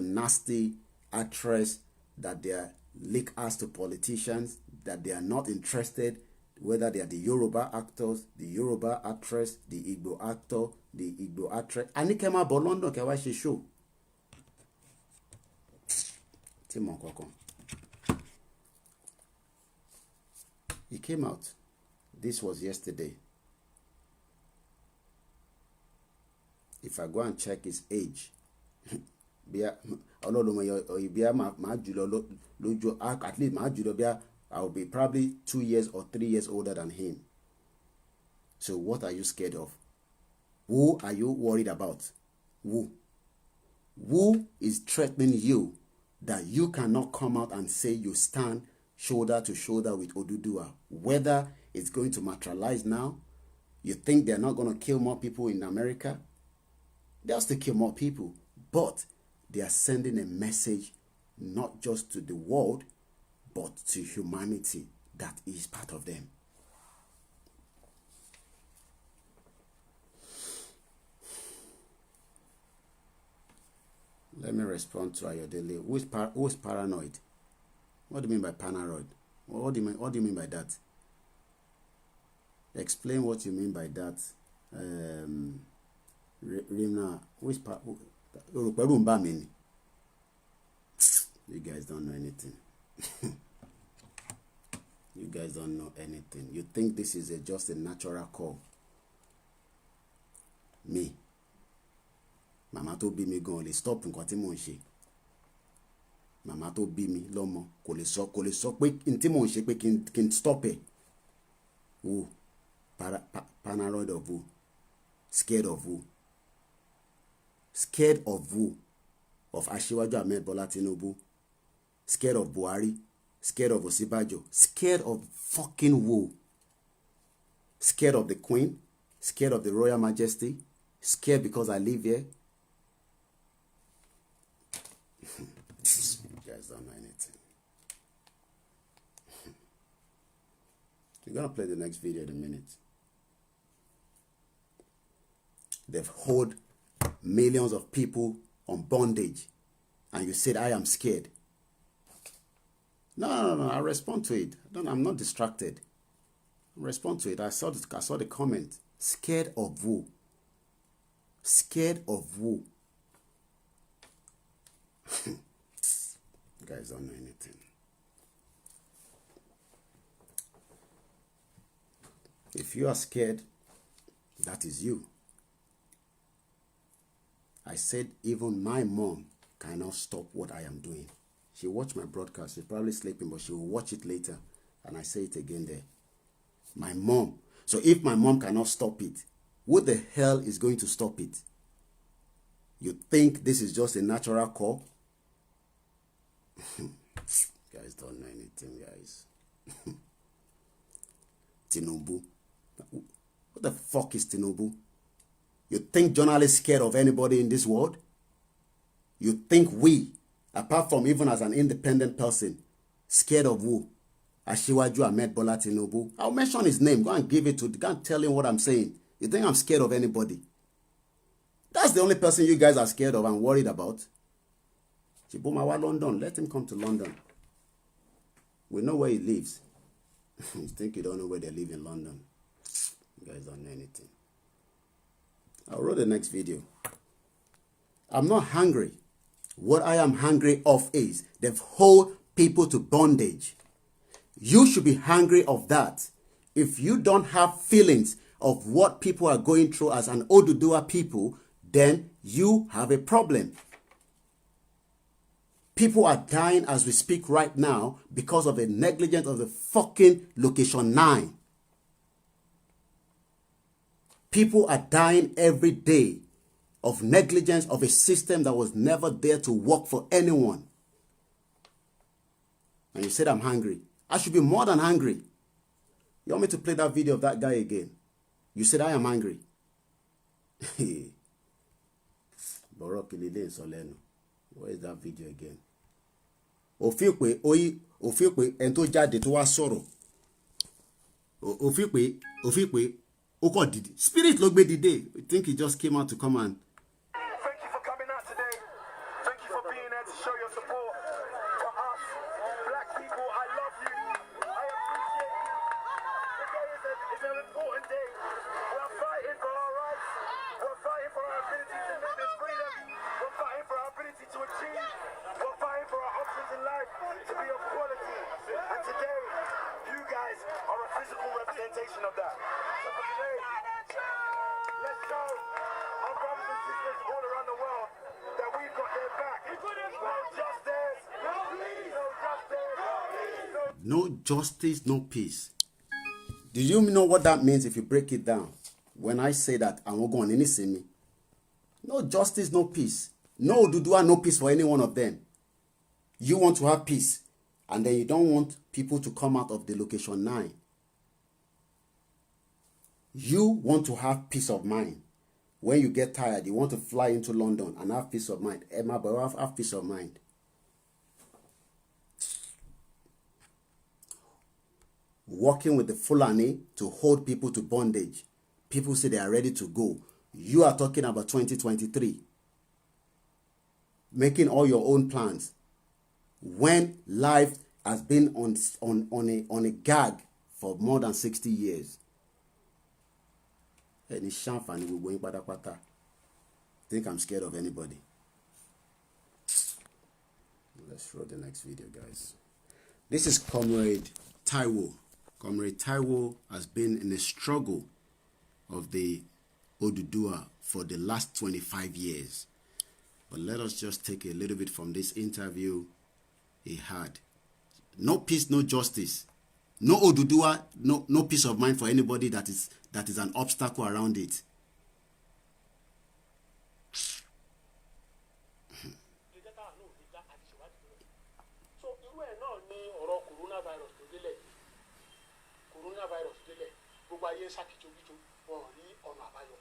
nasty actress that they are leak us to politicians, that they are not interested whether they are the Yoruba actors, the Yoruba actress, the Igbo actor, the Igbo actress. Ani kema bo London ke wa ṣe show. Timon kokon. He came out. This was yesterday. If I go and check his age, at least I'll be probably 2 years or 3 years older than him. So what are you scared of? Who are you worried about? Who? Who is threatening you that you cannot come out and say you stand shoulder to shoulder with ODUDUWA? Whether it's going to materialize now, you think they're not going to kill more people in America? They'll still kill more people. But they are sending a message not just to the world, but to humanity that is part of them. Let me respond to Ayodele. Who is paranoid? What do you mean by paranoid? What do you mean by that? Explain what you mean by that. Rimna, who is paranoid? You guys don't know anything. You guys don't know anything. You think this is just a natural call. Me. Mama tó bí mi gan lè stop nǹkan tí mò ń ṣe. Mama tó bí mi lọ́mọ kò lè sọ pé n tí mò ń ṣe pé kí n stop ẹ̀. Who? Paranoid of who? Scared of who? Scared of who? Of Aṣíwájú Ahmed Bola Tinubu? Scared of Buhari? Scared of Osibajo? Scared of fucking who? Scared of the Queen? Scared of the Royal Majesty? Scared because I live here? You guys don't know anything. You're gonna play the next video in a minute. They've held millions of people on bondage, and you said I am scared. No. I respond to it. I'm not distracted. I respond to it. I saw the comment. Scared of who? Scared of who? You guys don't know anything. If you are scared, that is you. I said even my mom cannot stop what I am doing. She watched my broadcast. She's probably sleeping, but she will watch it later. And I say it again there. My mom. So if my mom cannot stop it, who the hell is going to stop it? You think this is just a natural call? Guys don't know anything, guys. Tinubu. What the fuck is Tinubu? You think journalists scared of anybody in this world? You think we, apart from even as an independent person, scared of who? Aṣíwájú Ahmed Bola Tinubu. I'll mention his name. Go and give it to. Go and tell him what I'm saying. You think I'm scared of anybody? That's the only person you guys are scared of and worried about. Chibumawa London, let him come to London. We know where he lives. You think you don't know where they live in London? You guys don't know anything. I'll roll the next video. I'm not hungry. What I am hungry of is they've hold people to bondage. You should be hungry of that. If you don't have feelings of what people are going through as an ODUDUWA people, then you have a problem. People are dying as we speak right now because of the negligence of the fucking Location 9. People are dying every day of negligence of a system that was never there to work for anyone. And you said I'm hungry. I should be more than hungry. You want me to play that video of that guy again? You said I am hungry. Where is that video again? Ofiekwe ento jáde tó wá sọ̀rọ̀. Ofiekwe ó kò dìde. Spirit ló gbé dìde. I think he just came out to come and. Thank you for coming out today. Thank you for being there to show your support for us, black people. I love you. I appreciate you. Today is an important day. We're fighting for our rights. We're fighting for our ability to live in freedom. We're fighting for our ability to achieve. We're fighting for our options in life to be of quality. And today, you guys are a physical representation of that. So for today, let's show our brothers and sisters all around the world that we've got their back. No justice, no peace, no justice, No justice, no peace. Do you know what that means if you break it down? When I say that, I'm going to see me. No justice, no peace. No ODUDUWA, no peace for any one of them. You want to have peace, and then you don't want people to come out of the Location 9. You want to have peace of mind. When you get tired, you want to fly into London and have peace of mind. Emma, but have peace of mind. Working with the Fulani to hold people to bondage. People say they are ready to go. You are talking about 2023. Making all your own plans. When life has been on a gag for more than 60 years. Any shamfani will going pata. Think I'm scared of anybody. Let's roll the next video, guys. This is Comrade Taiwo. Comrade Taiwo has been in a struggle of the ODUDUWA for the last 25 years. But let us just take a little bit from this interview he had. No peace, no justice. No ODUDUWA, no peace of mind for anybody that is an obstacle around it. So irú ẹ̀ náà ní ọ̀rọ̀ coronavirus tó délẹ̀ coronavirus délẹ̀ gbogbo ayé ń ṣàkìtòbítò wọn ò rí ọ̀nà àbáyọ.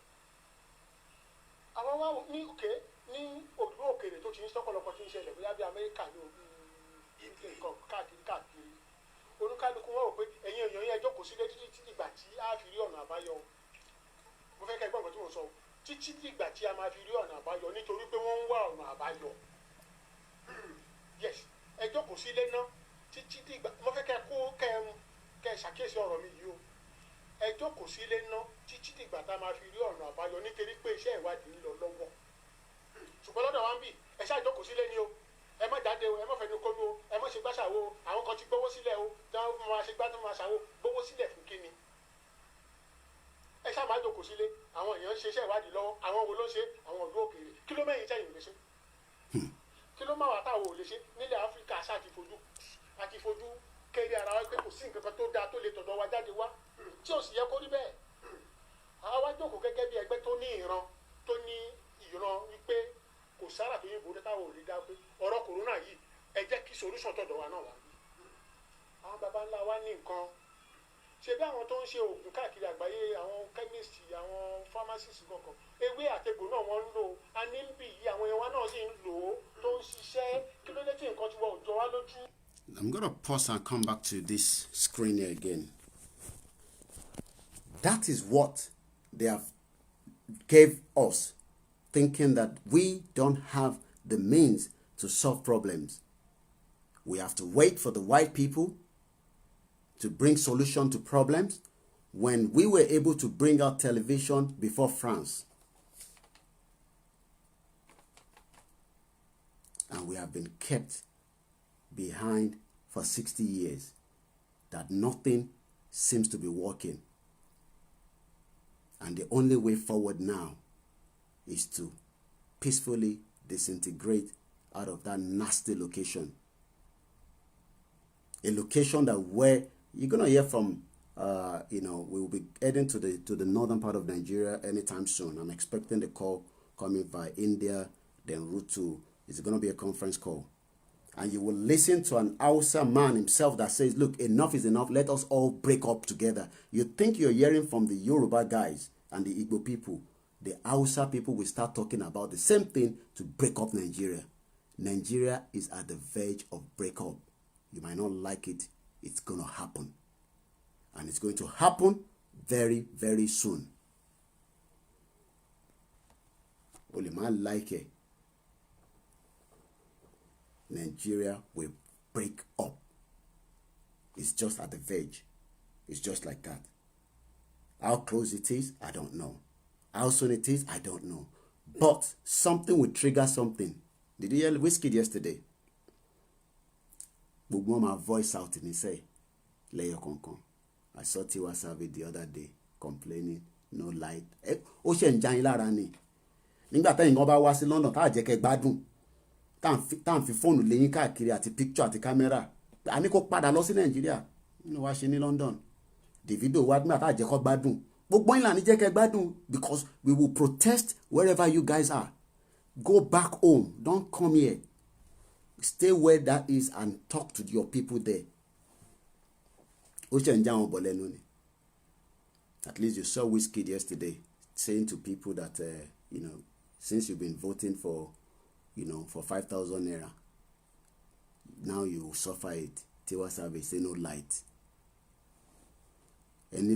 Àwọn wá ní òkè ní òdúró òkèèrè tó ti ń sọ́kọ̀lọ́kọ̀ tí ń ṣẹlẹ̀ bóyá bí Amẹ́ríkà ní òbí nǹkan káàkiri olúkálukú wọn ò pé ẹ̀yin èèyàn yẹn jókòó sílé títí dìgbà tí a fi rí ọ̀nà àbáyọ. Mo fẹ́ kẹ́ gbọ́ nǹkan tí mo sọ títí dìgbà tí a máa fi rí ọ̀nà àbáyọ nítorí pé wọ́n ń wá ọ̀nà àbáyọ. Yes, ẹ jókòó sílé náà títí dìgbà mo fẹ́ kẹ́ ṣàkíyèsí ọ̀rọ̀ mi yìí o. Ẹ jókòó sílé náà títí dìgbà tá a máa fi rí ọ̀nà àbáyọ nítorí pé iṣẹ́ ìwádìí ń lọ lọ́wọ́. Ṣùgbọ́n lọ́dọ̀ wa ń bì ẹ ṣáà jókòó sílé ni o. Ẹ má jáde o, ẹ má fẹnu kólu o, ẹ má ṣe gbàṣàwó o, àwọn kan ti gbówó sílẹ̀ o, tí wọ́n máa ṣe gbá tó máa ṣàwó gbówó sílẹ̀ fún kíni. Ẹ ṣáà má jókòó sílé, àwọn èèyàn ń ṣe iṣẹ́ ìwádìí lọ́wọ́, àwọn wo ló ń ṣe, àwọn ìlú òkèèrè, kí ló mẹ́yìn sẹ́yìn ò lè ṣe? Kí ló má wà táwọn ò lè ṣe? Nílẹ̀ Áfíríkà ṣáà ti fojú kéré ara wa pé kò sí nǹkan kan tó dáa tó lè tọ̀dọ̀ wa jáde wá, tí ò sì yẹ kó rí bẹ́ẹ̀. Àwa wá jókòó gẹ́gẹ́ bí ẹgbẹ́ tó ní ìran wípé kò sára tó yìnbó táwọn ò lè dá pé ọ̀rọ̀ kòrónà yìí ẹ jẹ́ kí solution tọ̀dọ̀ wa náà wá. Àwọn baba ńlá wa ní nǹkan ṣe bí àwọn tó ń ṣe oògùn káàkiri àgbáyé àwọn chemist àwọn pharmacist kankan ewé àtegbò náà wọ́n ń lò a ní bí yìí àwọn ẹwà náà sì ń lò ó tó ń ṣiṣẹ́ kí ló dé tí nǹkan ti wọ òjò wa lójú. I'm going to pause and come back to this screen here again. That is what they have gave us thinking that we don't have the means to solve problems. We have to wait for the white people to bring solution to problems when we were able to bring out television before France. And we have been kept behind for 60 years, that nothing seems to be working. And the only way forward now is to peacefully disintegrate out of that nasty location. A location that where you're gonna hear from, we will be heading to the northern part of Nigeria anytime soon. I'm expecting the call coming via India, then route to. It's gonna be a conference call, and you will listen to an Hausa man himself that says, "Look, enough is enough. Let us all break up together." You think you're hearing from the Yoruba guys and the Igbo people? The Hausa people will start talking about the same thing to break up Nigeria. Nigeria is at the verge of breakup. You might not like it. It's going to happen. And it's going to happen very, very soon. Only man like it. Nigeria will break up. It's just at the verge. It's just like that. How close it is, I don't know. How soon it is, I don't know. But something will trigger something. Did you hear Whiskey yesterday? Gbogbo my voice out and he say, Leyo Konkon. I saw Tiwa Savage the other day complaining, no light. Ó ṣe ń jan lára ni. Nígbà tẹ́yin kan bá wá sí London tá jẹ́ kẹ́ gbádùn. Tá ń fi fóònù lẹ́yìn káàkiri àti picture àti camera. A ní kó padà lọ sí Nigeria. Nínú wá ṣe ní London. Davido wá nígbà tá jẹ́ kó gbádùn. Gbogbo yín là ní jẹ́ kẹ́ gbádùn, because we will protest wherever you guys are. Go back home. Don't come here. Stay where that is and talk to your people there. At least you saw Whiskey yesterday saying to people that, since you've been voting for 5,000 naira, now you suffer it. Tiwa Savage say no light. And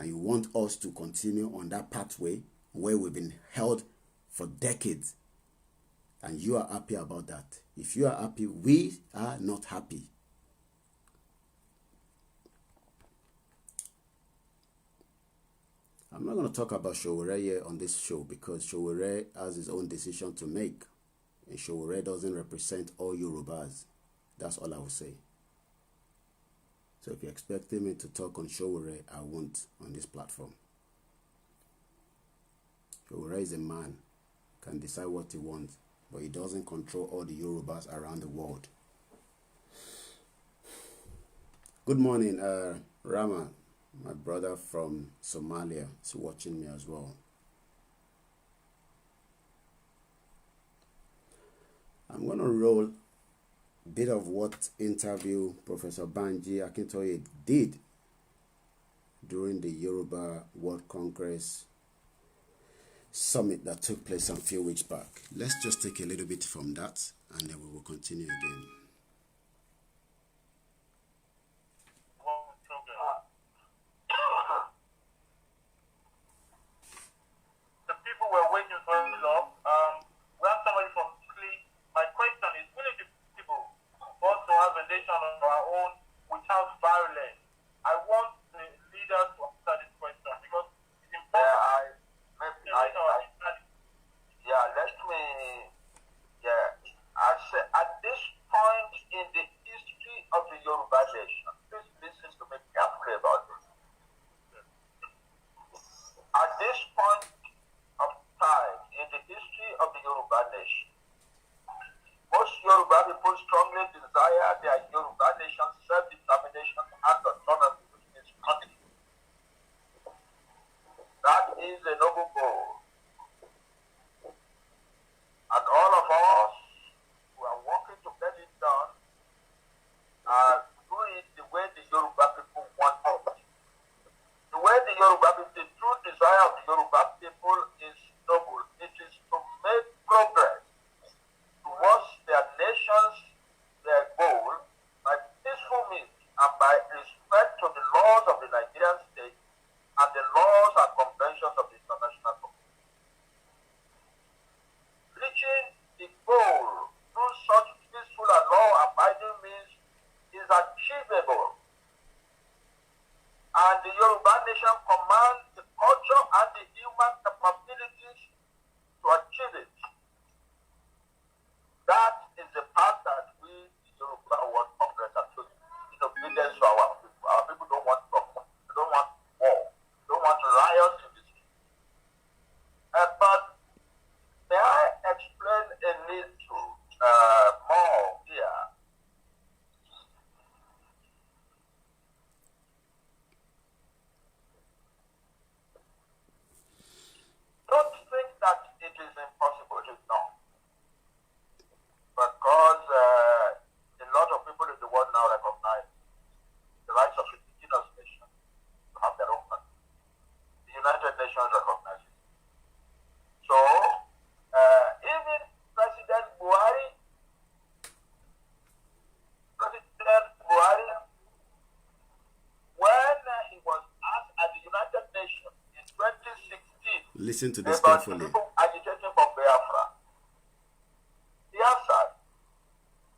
you want us to continue on that pathway where we've been held for decades, and you are happy about that. If you are happy, we are not happy. I'm not going to talk about Sowore here on this show, because Sowore has his own decision to make, and Sowore doesn't represent all Yorubas. That's all I will say. So if you're expecting me to talk on Sowore, I won't on this platform. Sowore is a man, can decide what he wants, but he doesn't control all the Yorubas around the world. Good morning, Rama, my brother from Somalia, is watching me as well. I'm going to roll a bit of what interview Professor Banji Akintoye did during the Yoruba World Congress Summit that took place a few weeks back. Let's just take a little bit from that, and then we will continue again. The people were waiting for us. We have somebody from Italy. My question is, will the people want to have a nation of our own without violence? I want the leaders to answer this question, because it's important. At this point in the history of the Yoruba nation, please listen to me carefully about this. At this point of time in the history of the Yoruba nation, most Yoruba people strongly desire their Yoruba nation self-determination and autonomy within this country. That is a noble goal. And all of us who are working to get it done do it the way the Yoruba people want it. The way the Yoruba people, the true desire of the Yoruba people is noble. It is to make progress towards their nations, their goal, by peaceful means and by respect to the laws of the Nigerian state and the laws and conventions human capabilities to achieve it. That is the path that we, the Yoruba, want to operate to in obedience to our people. Our people don't want trouble. They don't want war. They don't want riots in the street. But may I explain a little more here? Don't think that it is impossible. It is not. Because a lot of people in the world now recognize the rights of indigenous nations to have their own country. The United Nations recognizes it. So, even President Buhari, when he was asked at the United Nations in 2016, listen to this about carefully. people agitating for Biafra, he answered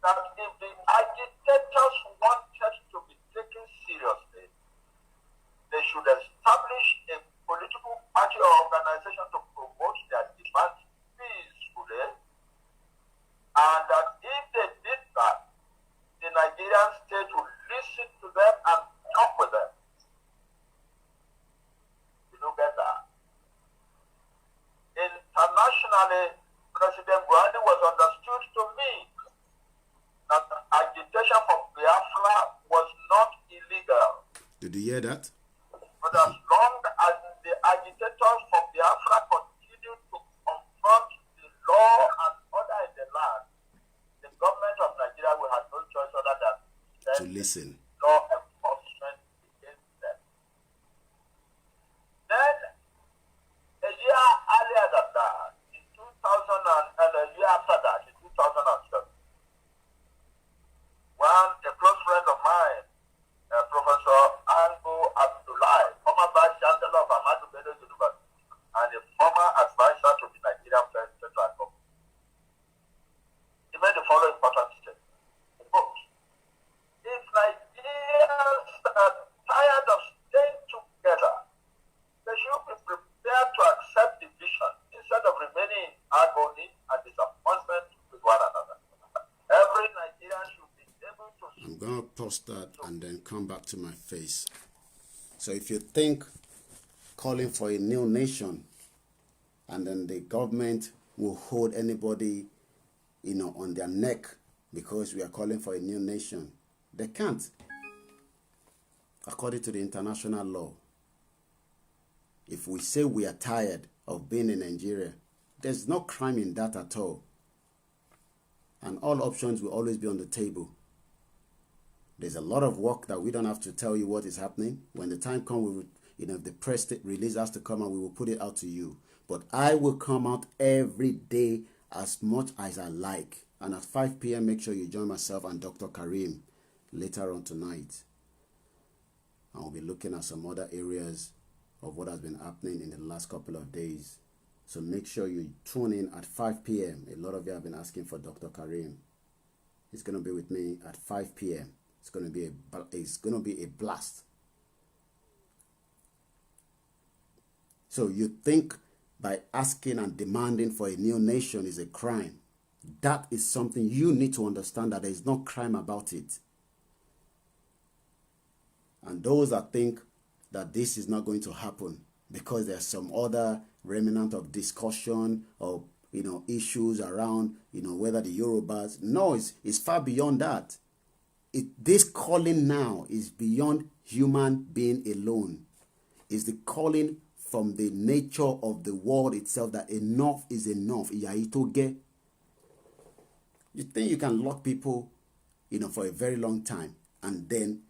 that if the agitators wanted to be taken seriously, they should establish a political party or organization to promote their demands peacefully, and that if they did that, the Nigerian state would listen to them and talk with them. You don't get that. Internationally, President Buhari was understood to mean that agitation for Biafra was not illegal. Did you hear that? But as long as the agitators for Biafra continue to confront the law and order in the land, the government of Nigeria will have no choice other than To listen. law enforcement against them. Then, a year earlier than that, in 2000 and a year after that, in 2007, when a close friend of mine, Professor Ango Abdullahi, former Vice Chancellor of Ahmadu Bello University, and a former advisor to the Nigerian Federal Government, he made the following important statement. Quote, if Nigerians are tired of staying together, they should be prepared to accept division instead of remaining in agony and disappointment with one another. Every Nigerian should be able to... I'm going to pause that and then come back to my face. So if you think calling for a new nation and then the government will hold anybody, on their neck because we are calling for a new nation, they can't. According to the international law, if we say we are tired of being in Nigeria, there's no crime in that at all. And all options will always be on the table. There's a lot of work that we don't have to tell you what is happening. When the time comes, we will, if the press release has to come out, we will put it out to you. But I will come out every day as much as I like. And at 5 p.m., make sure you join myself and Dr. Karim later on tonight. And we'll be looking at some other areas of what has been happening in the last couple of days. So make sure you tune in at 5 p.m. A lot of you have been asking for Dr. Karim. He's going to be with me at 5 p.m. It's going to be a blast. So you think by asking and demanding for a new nation is a crime? That is something you need to understand, that there is no crime about it. And those that think that this is not going to happen because there's some other remnant of discussion or issues around whether the Yorubas, no, it's far beyond that. This calling now is beyond human being alone. It's the calling from the nature of the world itself that enough is enough. You think you can lock people for a very long time and then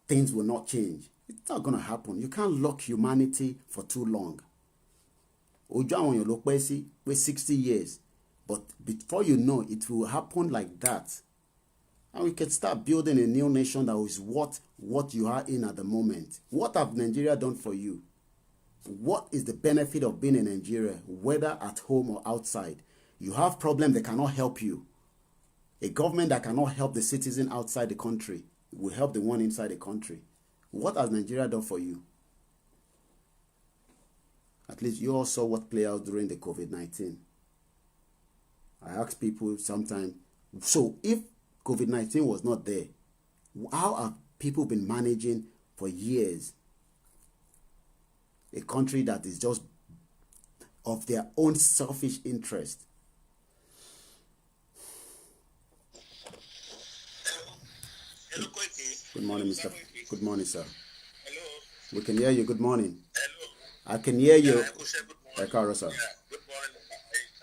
things will not change? It's not going to happen. You can't lock humanity for too long. Ojo àwọn èèyàn ló pẹ́ sí pé 60 years, but before you know, it will happen like that. And we can start building a new nation that is what you are in at the moment. What have Nigeria done for you? What is the benefit of being in Nigeria, whether at home or outside? You have problems, they cannot help you. A government that cannot help the citizen outside the country will help the one inside the country. What has Nigeria done for you? At least you all saw what played out during the COVID-19. I ask people sometimes, so if COVID-19 was not there, how have people been managing for years a country that is just of their own selfish interest? Hello, Koiki. Good morning, Mr. Good morning, sir. Hello. We can hear you. Good morning. Hello. I can hear you. Yeah, good morning. Ekaaro, sir. Yeah, good morning.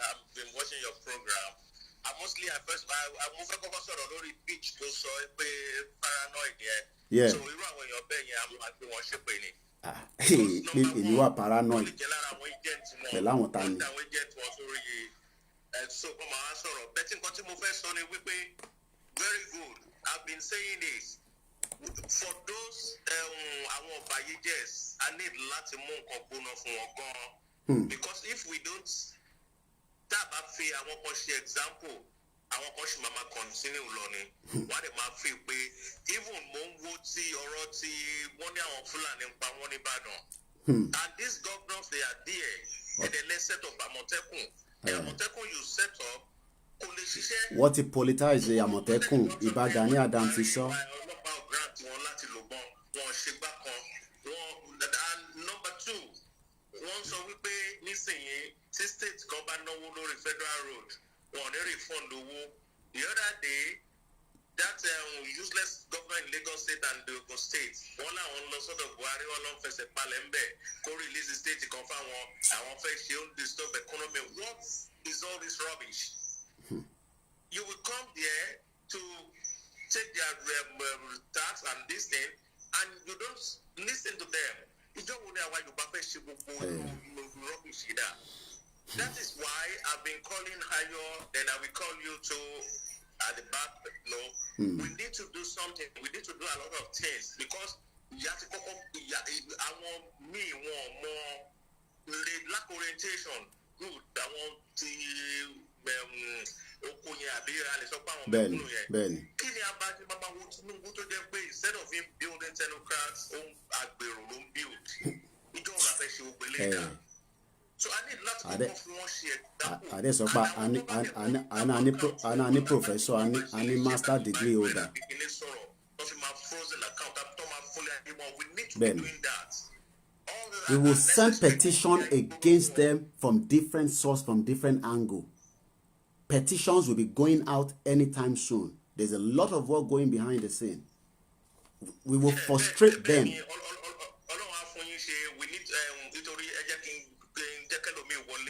I've been watching your program. I move a couple sort of lórí pitch tó sọ pé paranoid yẹn. Yeah. So irú àwọn èèyàn bẹ́ẹ̀ yẹn a máa gbé wọn ṣépè ni. Èmi wà paranoid. Pẹ̀lú àwọn ta ni. So kò máa sọ̀rọ̀. Bẹ́ẹ̀ tí nǹkan tí mo fẹ́ sọ ni wípé very good. I've been saying this. For those àwọn ọ̀bàyéjẹ́, I need láti mú nǹkan gbóná fún wọn gan. Because if we don't dábàá fi àwọn kan ṣe example, àwọn kan ṣì máa continue lọ ni. Wọ́n á dẹ̀ máa fi pé even mo ń wo tí ọ̀rọ̀ tí wọ́n ní àwọn Fúlàní ń pa wọ́n ní Ìbàdàn. And these governors they are there. Ẹ̀dẹ̀ lẹ́ set up Àmọ̀tẹ́kùn. Àmọ̀tẹ́kùn you set up kò lè ṣiṣẹ́. Wọ́n ti politize Àmọ̀tẹ́kùn. Ìbá Gani Adams ti sọ. Ọlọ́pàá grant wọn láti lò bọ́n. Wọ́n ṣe gbá kan. And number two, wọ́n sọ wípé nísìnyí tí state kan bá náwó lórí federal road wọn ò ní refund owó. The other day that useless government in Lagos state and the Ogun state wọ́n láwọn lọ sọ́dọ̀ Buhari wọ́n lọ ń fẹsẹ̀ palẹ̀ ń bẹ̀ kó release the state kan fáwọn àwọn fẹ́ ṣe ó ń disturb economy. What is all this rubbish? You will come there to take their tax and this thing and you don't listen to them. Ìjọba ni àwa Yorùbá fẹ́ ṣe gbogbo rubbish yìí dà. That is why I've been calling Ayo, then I will call you to at the back. No, we need to do something. We need to do a lot of things because àwọn míì wọn mọ they lack orientation. Good, àwọn ti oko yẹn àbí alẹ́ sọ pé àwọn mẹ́kúnnù yẹn. Kí ni abájú bàbá wo Tinubu tó jẹ́ pé instead of him building technocrats, àgbèrò ló ń build. Ìjọba la fẹ́ ṣe ògbélé dà. So I need lots of people from one share. Ade sọ pé ana ní professor ani master degree holder. Ben, we will send petition against them from different source, from different angle. Petitions will be going out anytime soon. There's a lot of work going behind the scene. We will frustrate them. I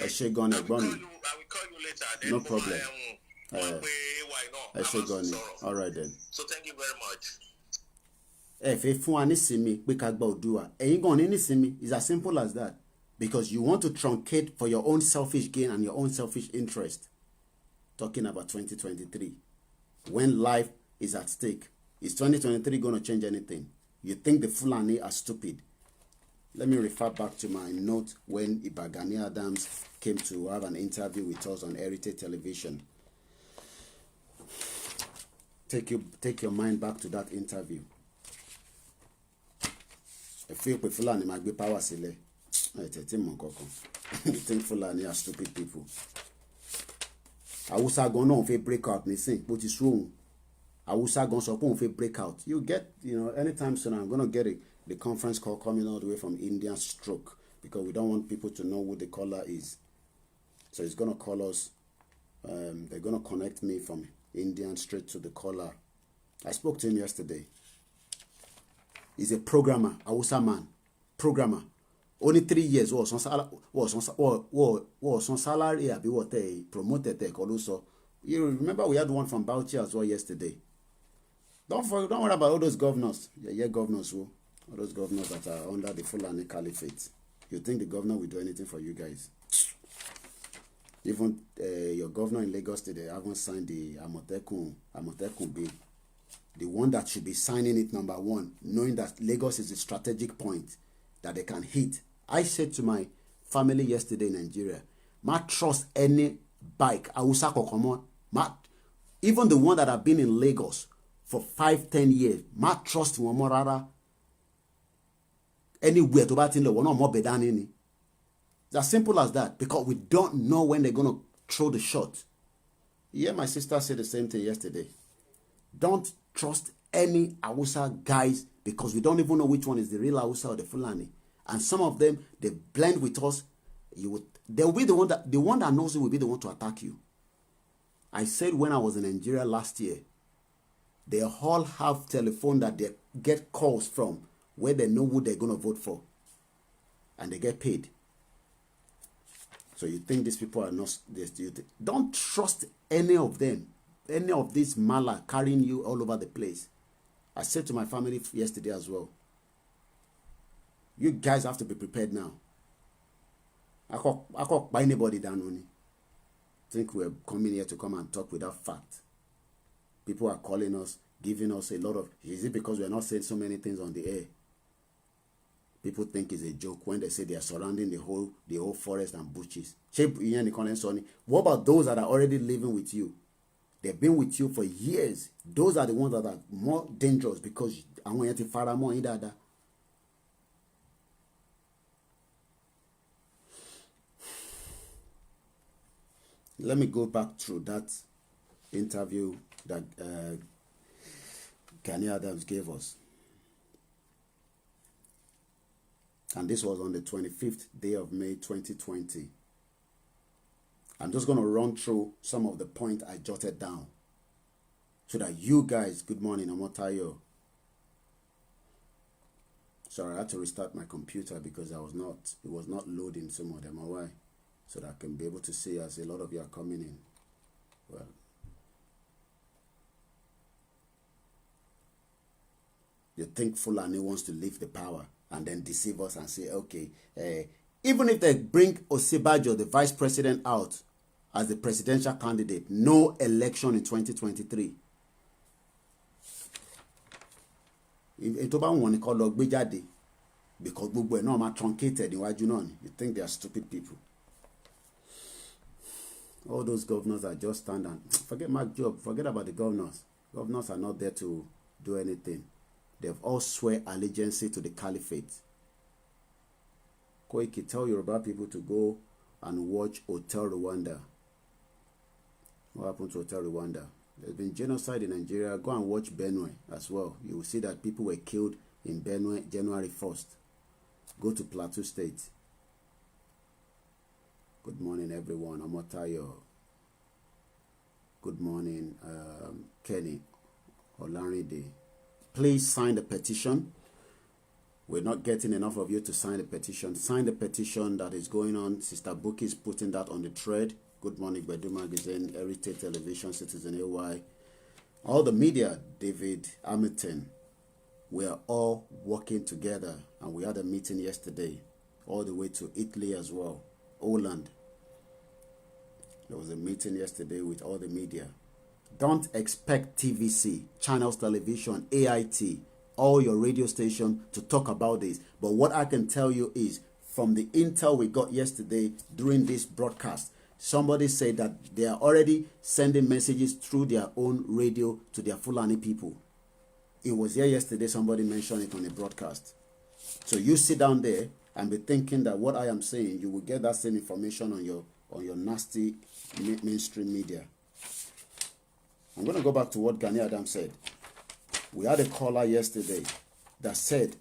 will call you later. No problem. All right then. So thank you very much. Fẹ́ fún wa nísinmi pé ká gba Oòduà. Ẹ̀yin gan ní nísinmi. It's as simple as that. Because you want to truncate for your own selfish gain and your own selfish interest. Talking about 2023. When life is at stake. Is 2023 going to change anything? You think the Fulani are stupid? Let me refer back to my note when Ìbà Gani Adams came to have an interview with us on Heritage Television. Take your mind back to that interview. I feel pé Fulani máa gbé power sílẹ̀. You think Fulani are stupid people? Hausa gan náà fẹ́ break out nísìn bó ti sú òun. Hausa gan sọ pé òun fẹ́ break out. You get, anytime soon I'm gonna get the conference call coming all the way from Indian Stroke because we don't want people to know who the caller is. So he's gonna call us. They're gonna connect me from Indian straight to the caller. I spoke to him yesterday. He's a programmer, Hausa man, programmer. Only 3 years was on salary. Abi what they promoted also. You remember we had one from Bauchi as well yesterday. Don't worry about all those governors. Yeah, governors who. All those governors that are under the Fulani Caliphate. You think the governor will do anything for you guys? Even your governor in Lagos State, they haven't signed the Àmọ̀tẹ́kùn bill. The one that should be signing it, number one, knowing that Lagos is a strategic point that they can hit. I said to my family yesterday in Nigeria, ma trust any bike, even the one that have been in Lagos for 5-10 years, ma trust wọn mọ́ rárá. Anywhere to bá ti ń lọ wọ́n náà mọ́ bẹ̀ dání ni. It's as simple as that, because we don't know when they're going to throw the shot. Yeah, my sister said the same thing yesterday. Don't trust any Hausa guys, because we don't even know which one is the real Hausa or the Fulani. And some of them, they blend with us. They'll be the one that knows you will be the one to attack you. I said when I was in Nigeria last year, they all have telephone that they get calls from where they know who they're going to vote for. And they get paid. So you think these people are not... Don't trust any of them. Any of this mala carrying you all over the place. I said to my family yesterday as well. You guys have to be prepared now. I can't buy anybody down on it. Think we're coming here to come and talk without fact. People are calling us, giving us a lot of... Is it because we're not saying so many things on the air? People think it's a joke when they say they are surrounding the whole forest and bushes. What about those that are already living with you? They've been with you for years. Those are the ones that are more dangerous, because I want you to fara more in that. Let me go back through that interview that Gani Adams gave us. And this was on the 25th day of May 2020. I'm just going to run through some of the points I jotted down, so that you guys... Good morning, Omotayo. Sorry, I had to restart my computer because it was not loading some of them. Why? So that I can be able to see as a lot of you are coming in. Well, you think Fulani wants to leave the power and then deceive us and say, okay, even if they bring Osibajo, the vice president, out as the presidential candidate, no election in 2023. Because gbogbo ẹ̀ náà máa truncated níwájú náà ni. You think they are stupid people. All those governors are just standing. Forget my job. Forget about the governors. Governors are not there to do anything. They've all swear allegiance to the caliphate. Koiki, tell Yoruba people to go and watch Hotel Rwanda. What happened to Hotel Rwanda? There's been genocide in Nigeria. Go and watch Benue as well. You will see that people were killed in Benue January 1st. Go to Plateau State. Good morning, everyone. Omotayo. Good morning, Kenny Olarinde. Please sign the petition. We're not getting enough of you to sign the petition. Sign the petition that is going on. Sister Buki is putting that on the thread. Good morning, Bedu Magazine, Heritage Television, Citizen AY. All the media, David Hamilton. We are all working together, and we had a meeting yesterday, all the way to Italy as well, Holland. There was a meeting yesterday with all the media. Don't expect TVC, Channels Television, AIT, all your radio station to talk about this. But what I can tell you is, from the intel we got yesterday during this broadcast, somebody said that they are already sending messages through their own radio to their Fulani people. It was here yesterday, somebody mentioned it on a broadcast. So you sit down there and be thinking that what I am saying, you will get that same information on your nasty mainstream media. I'm going to go back to what Gani Adams said. We had a caller yesterday that said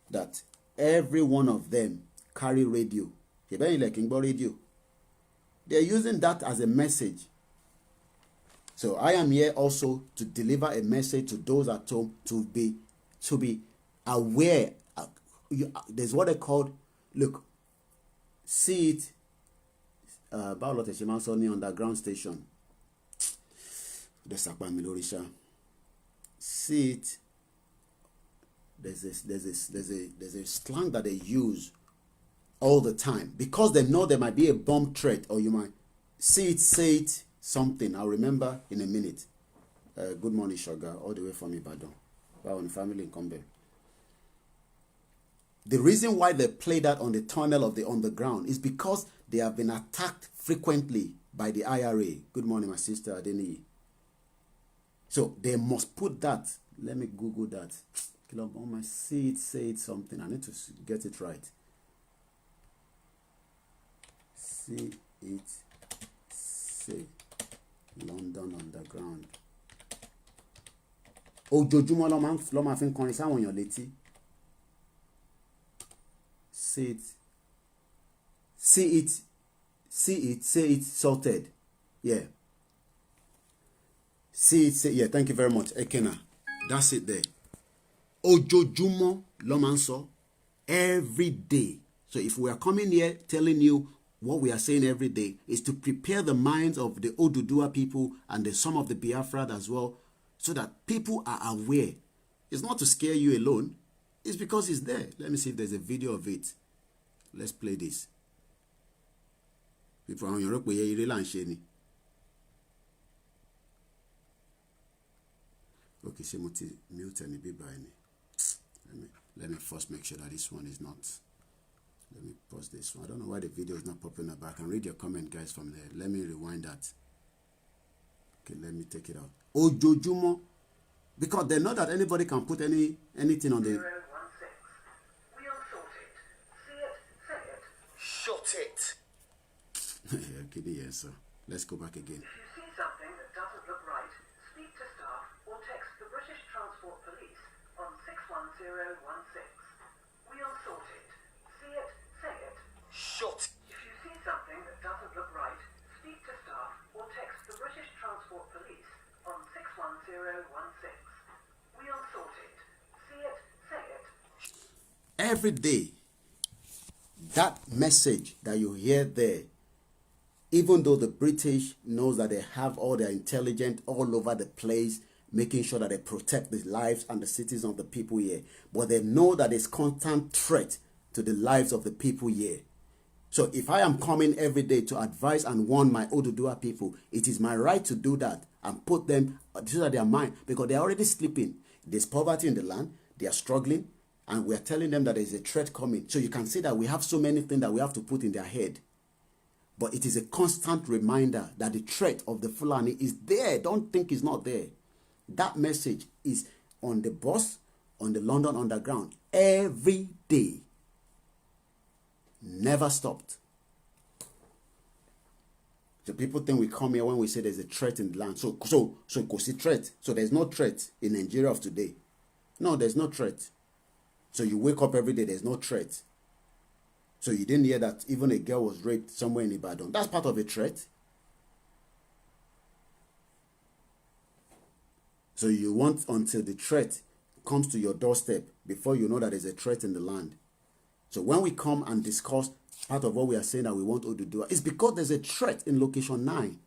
that every one of them carry radio. They're using that as a message. So I am here also to deliver a message to those at home to be aware. There's what they call, look, see it. Underground station. See it. There's a slang that they use all the time because they know there might be a bomb threat, or you might see it, say it, something. I'll remember in a minute. Good morning, Sugar, all the way from Ibadan. Wow, family in Combe. The reason why they play that on the tunnel of the underground is because they have been attacked frequently by the IRA. Good morning, my sister Adeni. So they must put that. Let me Google that. See it, say it, something. I need to get it right. See it, say London Underground. Ojoojúmọ́ ló máa fi ń kọrin sáwọn èèyàn létí. See it, say it sorted. Yeah. See it, say, yeah, thank you very much, Ekena. That's it there. Ojoojúmọ́ ló máa ń sọ. Every day. So if we are coming here telling you what we are saying every day is to prepare the minds of the ODUDUWA people and some of the Biafra as well, so that people are aware. It's not to scare you alone. It's because it's there. Let me see if there's a video of it. Let's play this. People are on your okay, ṣé mo ti mute any bíbá ẹni. Let me first make sure that this one is not. Let me pause this one. I don't know why the video is not popping up, but I can read your comment, guys, from there. Let me rewind that. Okay, let me take it out. Ojoojúmọ́, because they know that anybody can put anything on the. 016. We'll sort it. See it, say it. Shut it. Okay, yes, sir. Let's go back again. If you see something that doesn't look right, speak to staff or text the British Transport Police on 61016. We'll sort it. See it, say it. Shut. If you see something that doesn't look right, speak to staff or text the British Transport Police on 61016. We'll sort it. See it, say it. Every day, that message that you hear there, even though the British knows that they have all their intelligence all over the place, making sure that they protect the lives and the citizens of the people here, but they know that there's constant threat to the lives of the people here. So if I am coming every day to advise and warn my ODUDUWA people, it is my right to do that and put them so that their mind, because they're already sleeping. There's poverty in the land, they are struggling, and we're telling them that there's a threat coming. So you can see that we have so many things that we have to put in their head. But it is a constant reminder that the threat of the Fulani is there. Don't think it's not there. That message is on the bus, on the London Underground, every day. Never stopped. So people think we come here when we say there's a threat in the land. So because it's threat. So there's no threat in Nigeria of today. No, there's no threat. So you wake up every day, there's no threat. So you didn't hear that even a girl was raped somewhere in Ibadan. That's part of a threat. So you want until the threat comes to your doorstep before you know that there's a threat in the land. So when we come and discuss part of what we are saying that we want ODUDUWA, it's because there's a threat in location 9.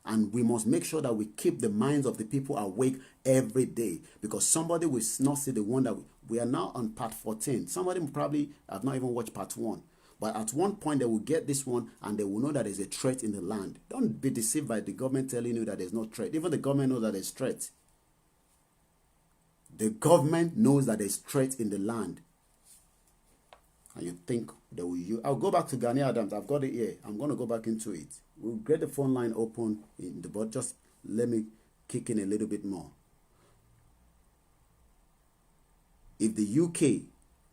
And we must make sure that we keep the minds of the people awake every day. Because somebody will not see the one that we are now on part 14. Somebody will probably have not even watched part 1. But at one point they will get this one and they will know that there's a threat in the land. Don't be deceived by the government telling you that there's no threat. Even the government knows that there's threat. The government knows that there's threat in the land. And you think they will use. I'll go back to Gani Adams. I've got it here. I'm going to go back into it. We'll get the phone line open in the but just let me kick in a little bit more. If the UK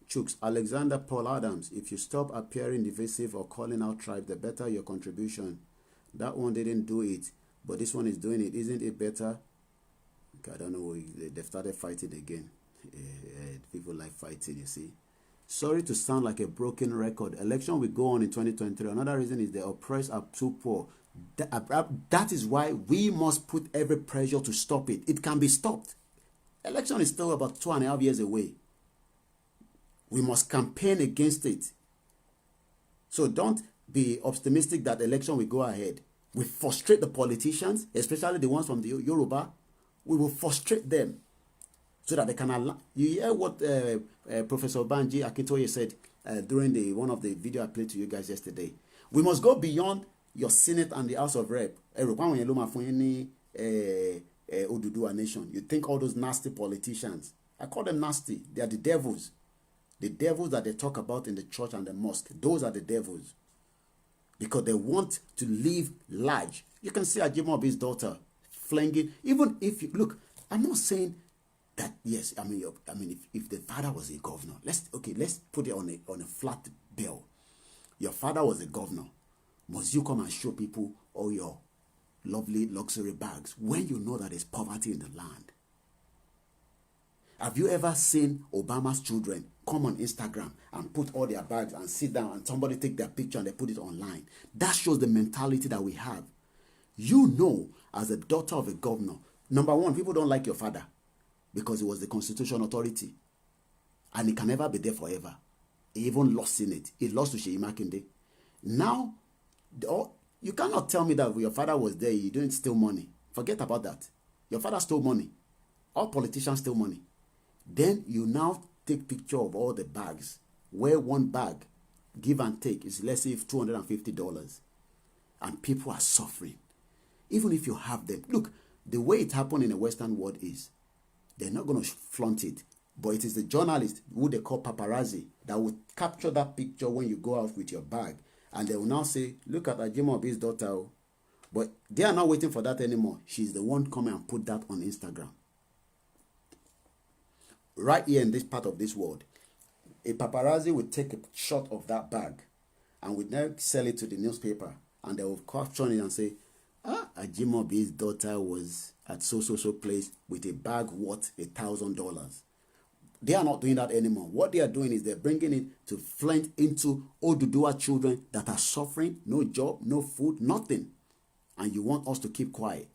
chooks Alexander Paul Adams, if you stop appearing divisive or calling out tribes, the better your contribution. That one didn't do it, but this one is doing it. Isn't it better? I don't know. They've started fighting again. People like fighting, you see. Sorry to sound like a broken record. Election will go on in 2023. Another reason is the oppressed are too poor. That is why we must put every pressure to stop it. It can be stopped. Election is still about 2.5 years away. We must campaign against it. So don't be optimistic that the election will go ahead. We frustrate the politicians, especially the ones from the Yoruba. We will frustrate them so that they can allow. You hear what Professor Banji Akintoye said during one of the video I played to you guys yesterday. We must go beyond your Senate and the House of Rep. Oduduwa nation. You think all those nasty politicians, I call them nasty. They are the devils. The devils that they talk about in the church and the mosque. Those are the devils. Because they want to live large. You can see Ajimobi's daughter flinging. Even if you look, I'm not saying that yes. I mean, if the father was a governor, let's put it on a flat bill. Your father was a governor, Must you come and show people all your lovely luxury bags when you know that there's poverty in the land? Have you ever seen Obama's children come on Instagram and put all their bags and sit down and somebody take their picture and they put it online? That shows the mentality that we have. You know, as a daughter of a governor, number one, people don't like your father because he was the constitutional authority and he can never be there forever. He even lost in it. He lost to Sheyi Makinde. Now, you cannot tell me that your father was there, you didn't steal money. Forget about that. Your father stole money. All politicians steal money. Then you now take picture of all the bags, where one bag, give and take, is let's say $250. And people are suffering. Even if you have them. Look, the way it happened in the Western world is, they're not going to flaunt it. But it is the journalist, who they call paparazzi, that will capture that picture when you go out with your bag. And they will now say, look at Ajimobi's daughter. But they are not waiting for that anymore. She's the one coming and put that on Instagram. Right here in this part of this world, a paparazzi will take a shot of that bag and will now sell it to the newspaper. And they will caption it and say, Ajimobi's daughter was at so place with a bag worth $1,000. They are not doing that anymore. What they are doing is they're bringing it to flint into ODUDUWA children that are suffering, no job, no food, nothing. And you want us to keep quiet.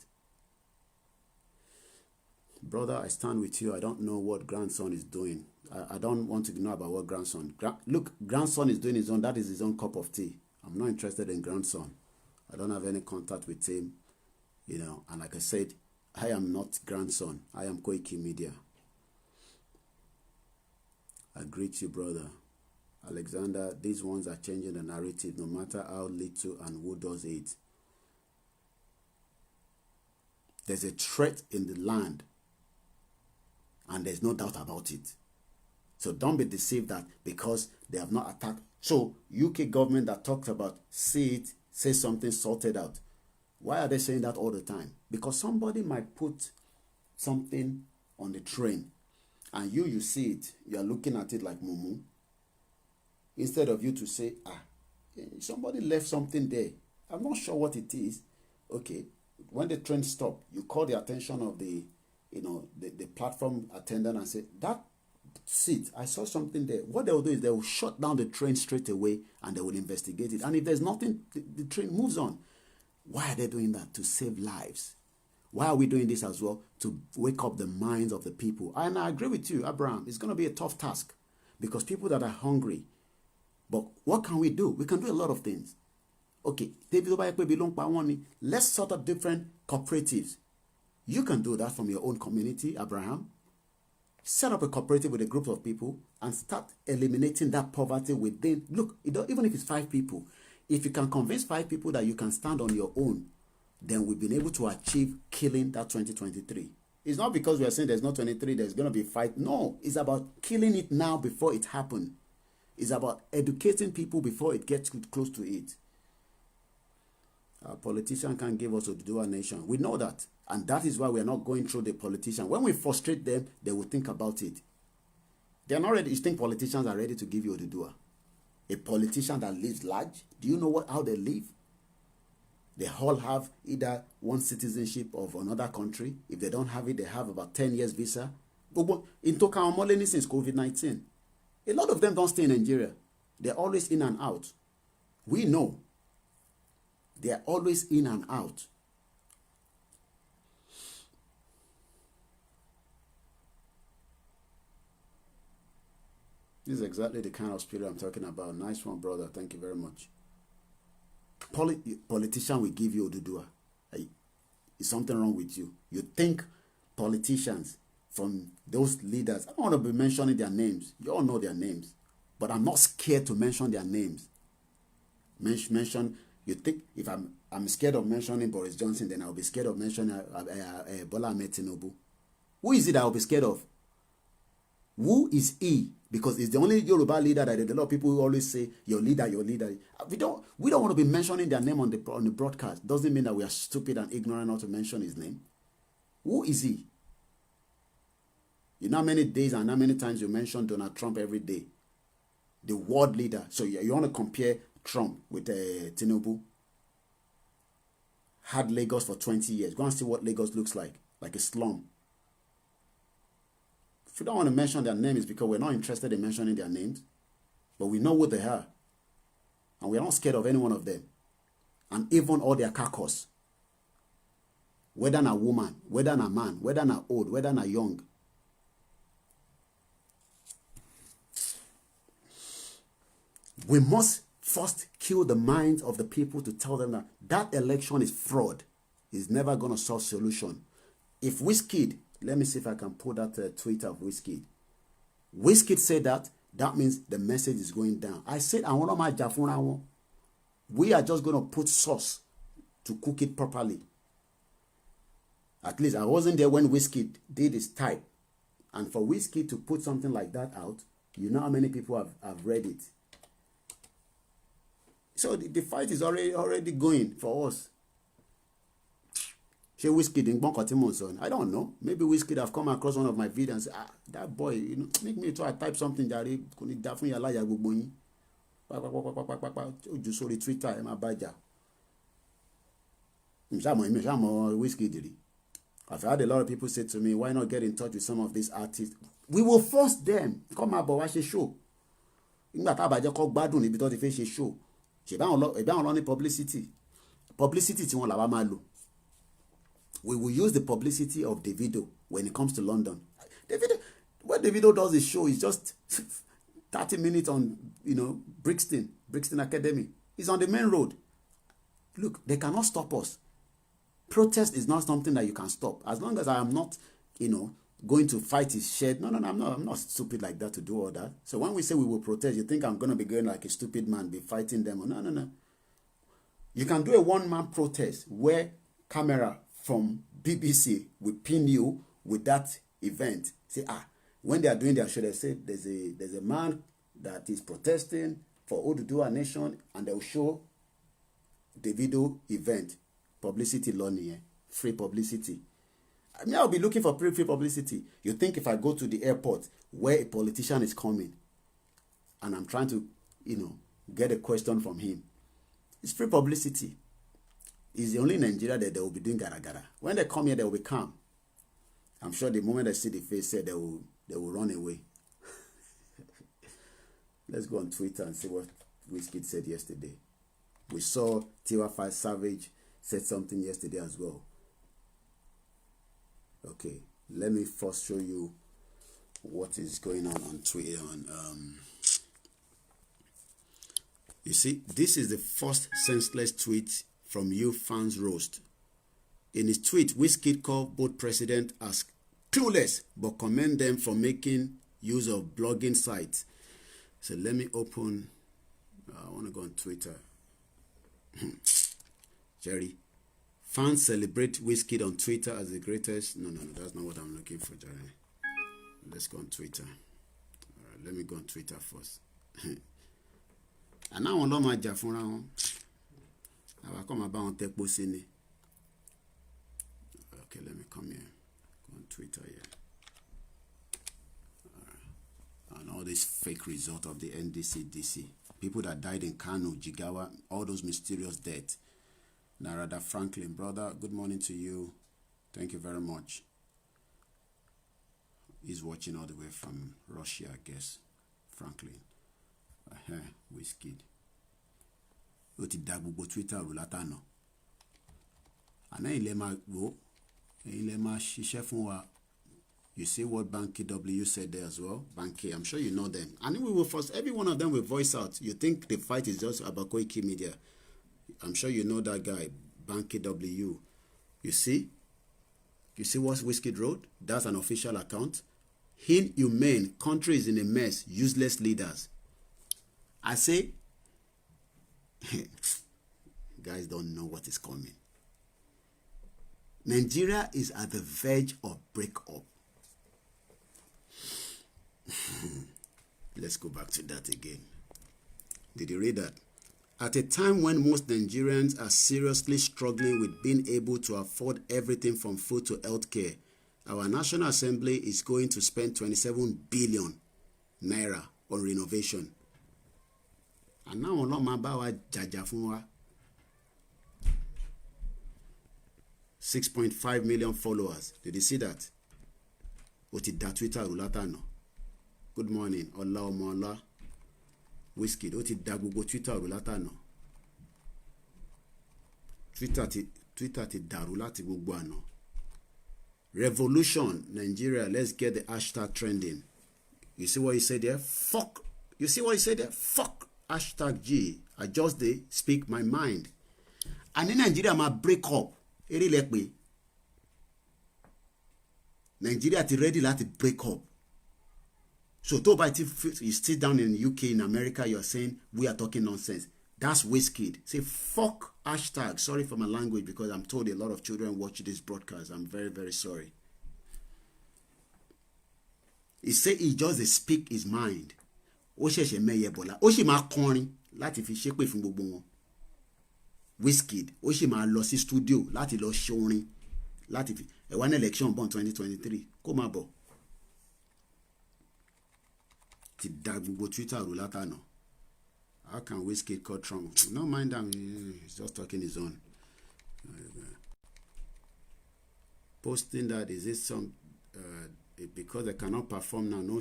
Brother, I stand with you. I don't know what grandson is doing. I don't want to know about what grandson. Look, grandson is doing his own. That is his own cup of tea. I'm not interested in grandson. I don't have any contact with him. You know, and like I said, I am not grandson. I am KOIKIMEDIA. I greet you, brother. Alexander, these ones are changing the narrative no matter how little and who does it. There's a threat in the land and there's no doubt about it. So don't be deceived that because they have not attacked. So UK government that talks about see it, say something sorted out. Why are they saying that all the time? Because somebody might put something on the train and you see it, you are looking at it like mumu. Instead of you to say, somebody left something there. I'm not sure what it is. Okay, when the train stops, you call the attention of the platform attendant and say, that seat, I saw something there. What they will do is they will shut down the train straight away and they will investigate it. And if there's nothing, the train moves on. Why are they doing that? To save lives. Why are we doing this as well? To wake up the minds of the people. And I agree with you, Abraham. It's going to be a tough task because people that are hungry. But what can we do? We can do a lot of things. Okay, let's sort of different cooperatives. You can do that from your own community, Abraham. Set up a cooperative with a group of people and start eliminating that poverty within. Look, even if it's 5 people, if you can convince 5 people that you can stand on your own, then we've been able to achieve killing that 2023. It's not because we are saying there's no 23, there's going to be fight. No, it's about killing it now before it happens. It's about educating people before it gets close to it. Our politician can't give us ODUDUWA nation. We know that. And that is why we are not going through the politician. When we frustrate them, they will think about it. They are not ready. You think politicians are ready to give you ODUDUWA? A politician that lives large, do you know how they live? They all have either one citizenship of another country. If they don't have it, they have about 10 years visa. In Tokamoleni since COVID-19, a lot of them don't stay in Nigeria. They're always in and out. We know. They're always in and out. This is exactly the kind of spirit I'm talking about. Nice one, brother. Thank you very much. Politician will give you ODUDUWA. Is something wrong with you? You think politicians from those leaders, I don't want to be mentioning their names. You all know their names. But I'm not scared to mention their names. Mention, you think if I'm scared of mentioning Boris Johnson, then I'll be scared of mentioning Bola Ahmed Tinubu. Who is it that I'll be scared of? Who is he? Because it's the only Yoruba leader that a lot of people always say, your leader, your leader. We don't want to be mentioning their name on the broadcast. Doesn't mean that we are stupid and ignorant not to mention his name. Who is he? You know how many days and how many times you mention Donald Trump every day? The world leader. So you want to compare Trump with Tinubu? had Lagos for 20 years. Go and see what Lagos looks like a slum. If you don't want to mention their names, it's because we're not interested in mentioning their names, but we know what they are. And we're not scared of any one of them. And even all their carcass. Whether a woman, whether a man, whether a old, whether a young. We must first kill the minds of the people to tell them that that election is fraud. It's never going to solve solution. If WizKid, let me see if I can pull that tweet of WizKid. WizKid said that means the message is going down. I said, I want my Jafuna. We are just going to put sauce to cook it properly. At least I wasn't there when WizKid did his type. And for WizKid to put something like that out, you know how many people have read it. So the fight is already going for us. She WizKid in Bonkotimonson. I don't know. Maybe WizKid have come across one of my videos and say, that boy, make me try to type something that could definitely allow you to go. Just sorry Twitter, I'm a badger. WizKid. I've had a lot of people say to me, why not get in touch with some of these artists? We will force them. Come out, but watch a show. Show. Publicity. We will use the publicity of Davido when it comes to London. What Davido does his show is just 30 minutes on, Brixton Academy. He's on the main road. Look, they cannot stop us. Protest is not something that you can stop. As long as I am not, going to fight his shed. No, I'm not stupid like that to do all that. So when we say we will protest, you think I'm going to be going like a stupid man, be fighting them? No. You can do a one-man protest where camera from BBC will pin you with that event. Say, when they are doing their show, they say there's a man that is protesting for ODUDUWA nation, and they'll show the video event. Publicity learning, free publicity. I'll be looking for free publicity. You think if I go to the airport where a politician is coming and I'm trying to, get a question from him, it's free publicity. It's the only Nigeria that they will be doing gara. When they come here, they will be calm. I'm sure the moment they see the face, they will run away. Let's go on Twitter and see what WizKid said yesterday. We saw Tiwa Savage said something yesterday as well. Okay, let me first show you what is going on Twitter. You see, this is the first senseless tweet from You Fans Roast. In his tweet, WizKid called both presidents as clueless, but commend them for making use of blogging sites. So let me open. I want to go on Twitter. Jerry. Fans celebrate WizKid on Twitter as the greatest. No, that's not what I'm looking for, Jerry. Let's go on Twitter. All right, let me go on Twitter first. And now on my Jafuna. I will come about on Tekbo Sini. Okay, let me come here. Go on Twitter here. All right. And all this fake result of the NDC-DC. People that died in Kano, Jigawa, all those mysterious deaths. Narada Franklin, brother, good morning to you. Thank you very much. He's watching all the way from Russia, I guess. Franklin. WizKid. Oti dagbo Twitter rulatano. Ana ilema go. Ilema shishe funwa. You see what Banky W said there as well? Banky, I'm sure you know them. And we will first, every one of them will voice out. You think the fight is just about KOIKIMEDIA. I'm sure you know that guy, Banky W. You see? You see what WizKid wrote? That's an official account. Inhumane, country is in a mess, useless leaders. I say, guys don't know what is coming. Nigeria is at the verge of breakup. Let's go back to that again. Did you read that? At a time when most Nigerians are seriously struggling with being able to afford everything from food to healthcare, our National Assembly is going to spend 27 billion naira on renovation. And now on my bawa jaja funwa. 6.5 million followers. Did you see that? Ó ti da Twitter rú látàná. Good morning, Ọlá ọmọ Ọlá. Whiskey, ó ti da gbogbo Twitter rú látàná. Twitter ti dàrú láti gbogbo àná. Revolution, Nigeria, let's get the hashtag trending. You see what he said there? Fuck. You see what he said there? Fuck. Hashtag G. I just speak my mind. And in Nigeria, ma break up. Eri lekpe. Nigeria ti ready láti break up. So to by you sit down in the UK, in America, you're saying we are talking nonsense. That's Wizkid. Say fuck hashtag. Sorry for my language because I'm told a lot of children watch this broadcast. I'm very, very sorry. He say he just speak his mind. Ó ṣẹ̀ṣẹ̀ mẹ́yẹ bọ̀lá. Ó sì máa kọrin láti fi ṣépè fún gbogbo wọn. Wizkid ó sì máa lọ sí studio láti lọ ṣorin láti fi one election born 2023 kó máa bọ̀. Ti da gbogbo Twitter rú látàná. How can Wizkid call Trump? No mind him, he's just talking his own. Posting that, is it some because they cannot perform now? No,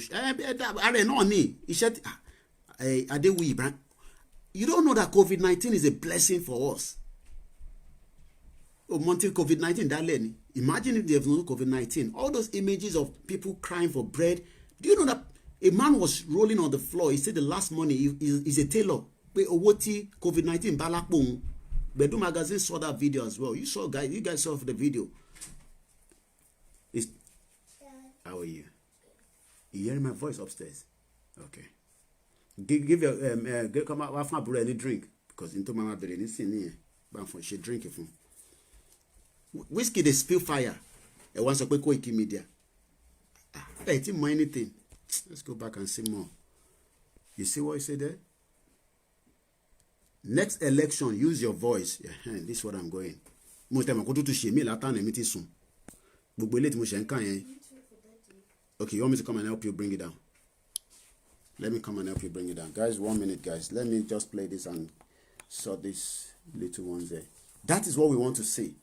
you don't know that COVID-19 is a blessing for us. Oh, until COVID-19, that lady. Imagine if there's no COVID-19. All those images of people crying for bread. Do you know that a man was rolling on the floor? He said the last money is a tailor. COVID-19 balakbong. Bedu magazine saw that video as well. You guys saw the video. How are you? You hearing my voice upstairs? Okay. Give your come out after my any drink because into mama bere ni sin here. But for she drink it from. Whiskey they spill fire. I want to KOIKIMEDIA. I didn't mind anything. Let's go back and see more. You see what I said there? Next election, use your voice. Yeah, this is what I'm going. Most time I go to shame me latan and meet soon. Okay, you want me to come and help you bring it down? Let me come and help you bring it down. Guys, 1 minute, guys. Let me just play this and sort these little ones there. That is what we want to see.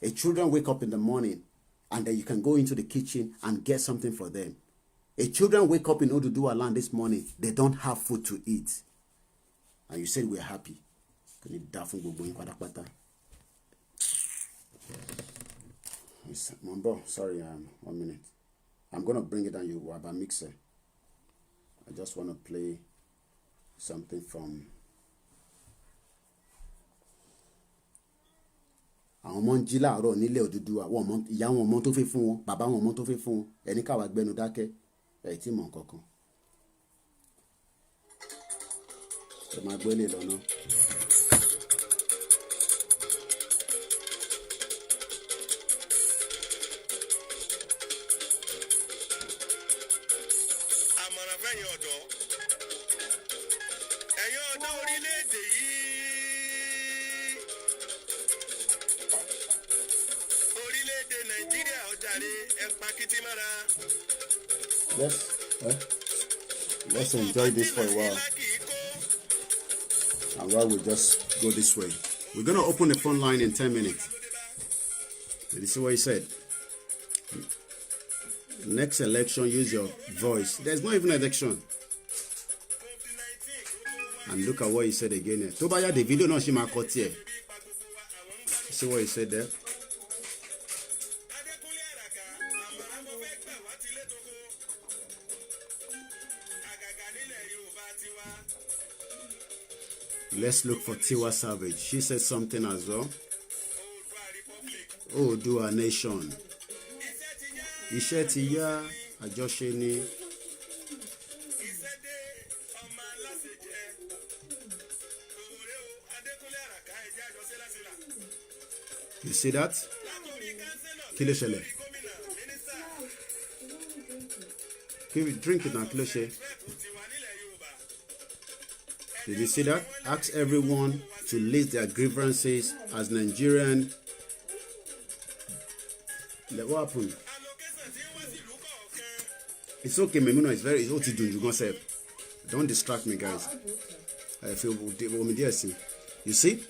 A children wake up in the morning and then you can go into the kitchen and get something for them. A children wake up in ODUDUWA land this morning, they don't have food to eat. And you said we're happy. Sorry, 1 minute. I'm going to bring it down, you have a mixer. I just want to play something from àwọn ọmọ ń jí láàárọ̀ nílé Odùduwà ìyá wọn ọmọ tó fẹ́ fún wọn bàbá wọn ọmọ tó fẹ́ fún wọn ẹni káwa gbẹnu dákẹ́ ẹ̀ tí mọ̀ nǹkan kan ẹ máa gbé lè lọ́nà. àmọ̀ràn fẹ́yìn ọ̀dọ́ ẹ̀yin ọ̀dọ́ orílẹ̀-èdè yìí orílẹ̀-èdè Nàìjíríà ọ̀jàre ẹ̀pà kìtìmára. Let's enjoy this for a while. And while we just go this way, we're going to open the phone line in 10 minutes. Did you see what he said? Next election, use your voice. There's not even an election. And look at what he said again here. Tobaya, the video no shima kotie. See what he said there? Let's look for Tiwa Savage. She said something as well. Oduduwa nation. Iṣẹ́ ti yá àjọṣe ni. You see that? Kí ló ṣẹlẹ̀? Drink it now, kí ló ṣe? Did you see that? Ask everyone to list their grievances as Nigerian. What happened? It's okay, Memuno. It's what you do. You gonna say, don't distract me, guys. I feel you see.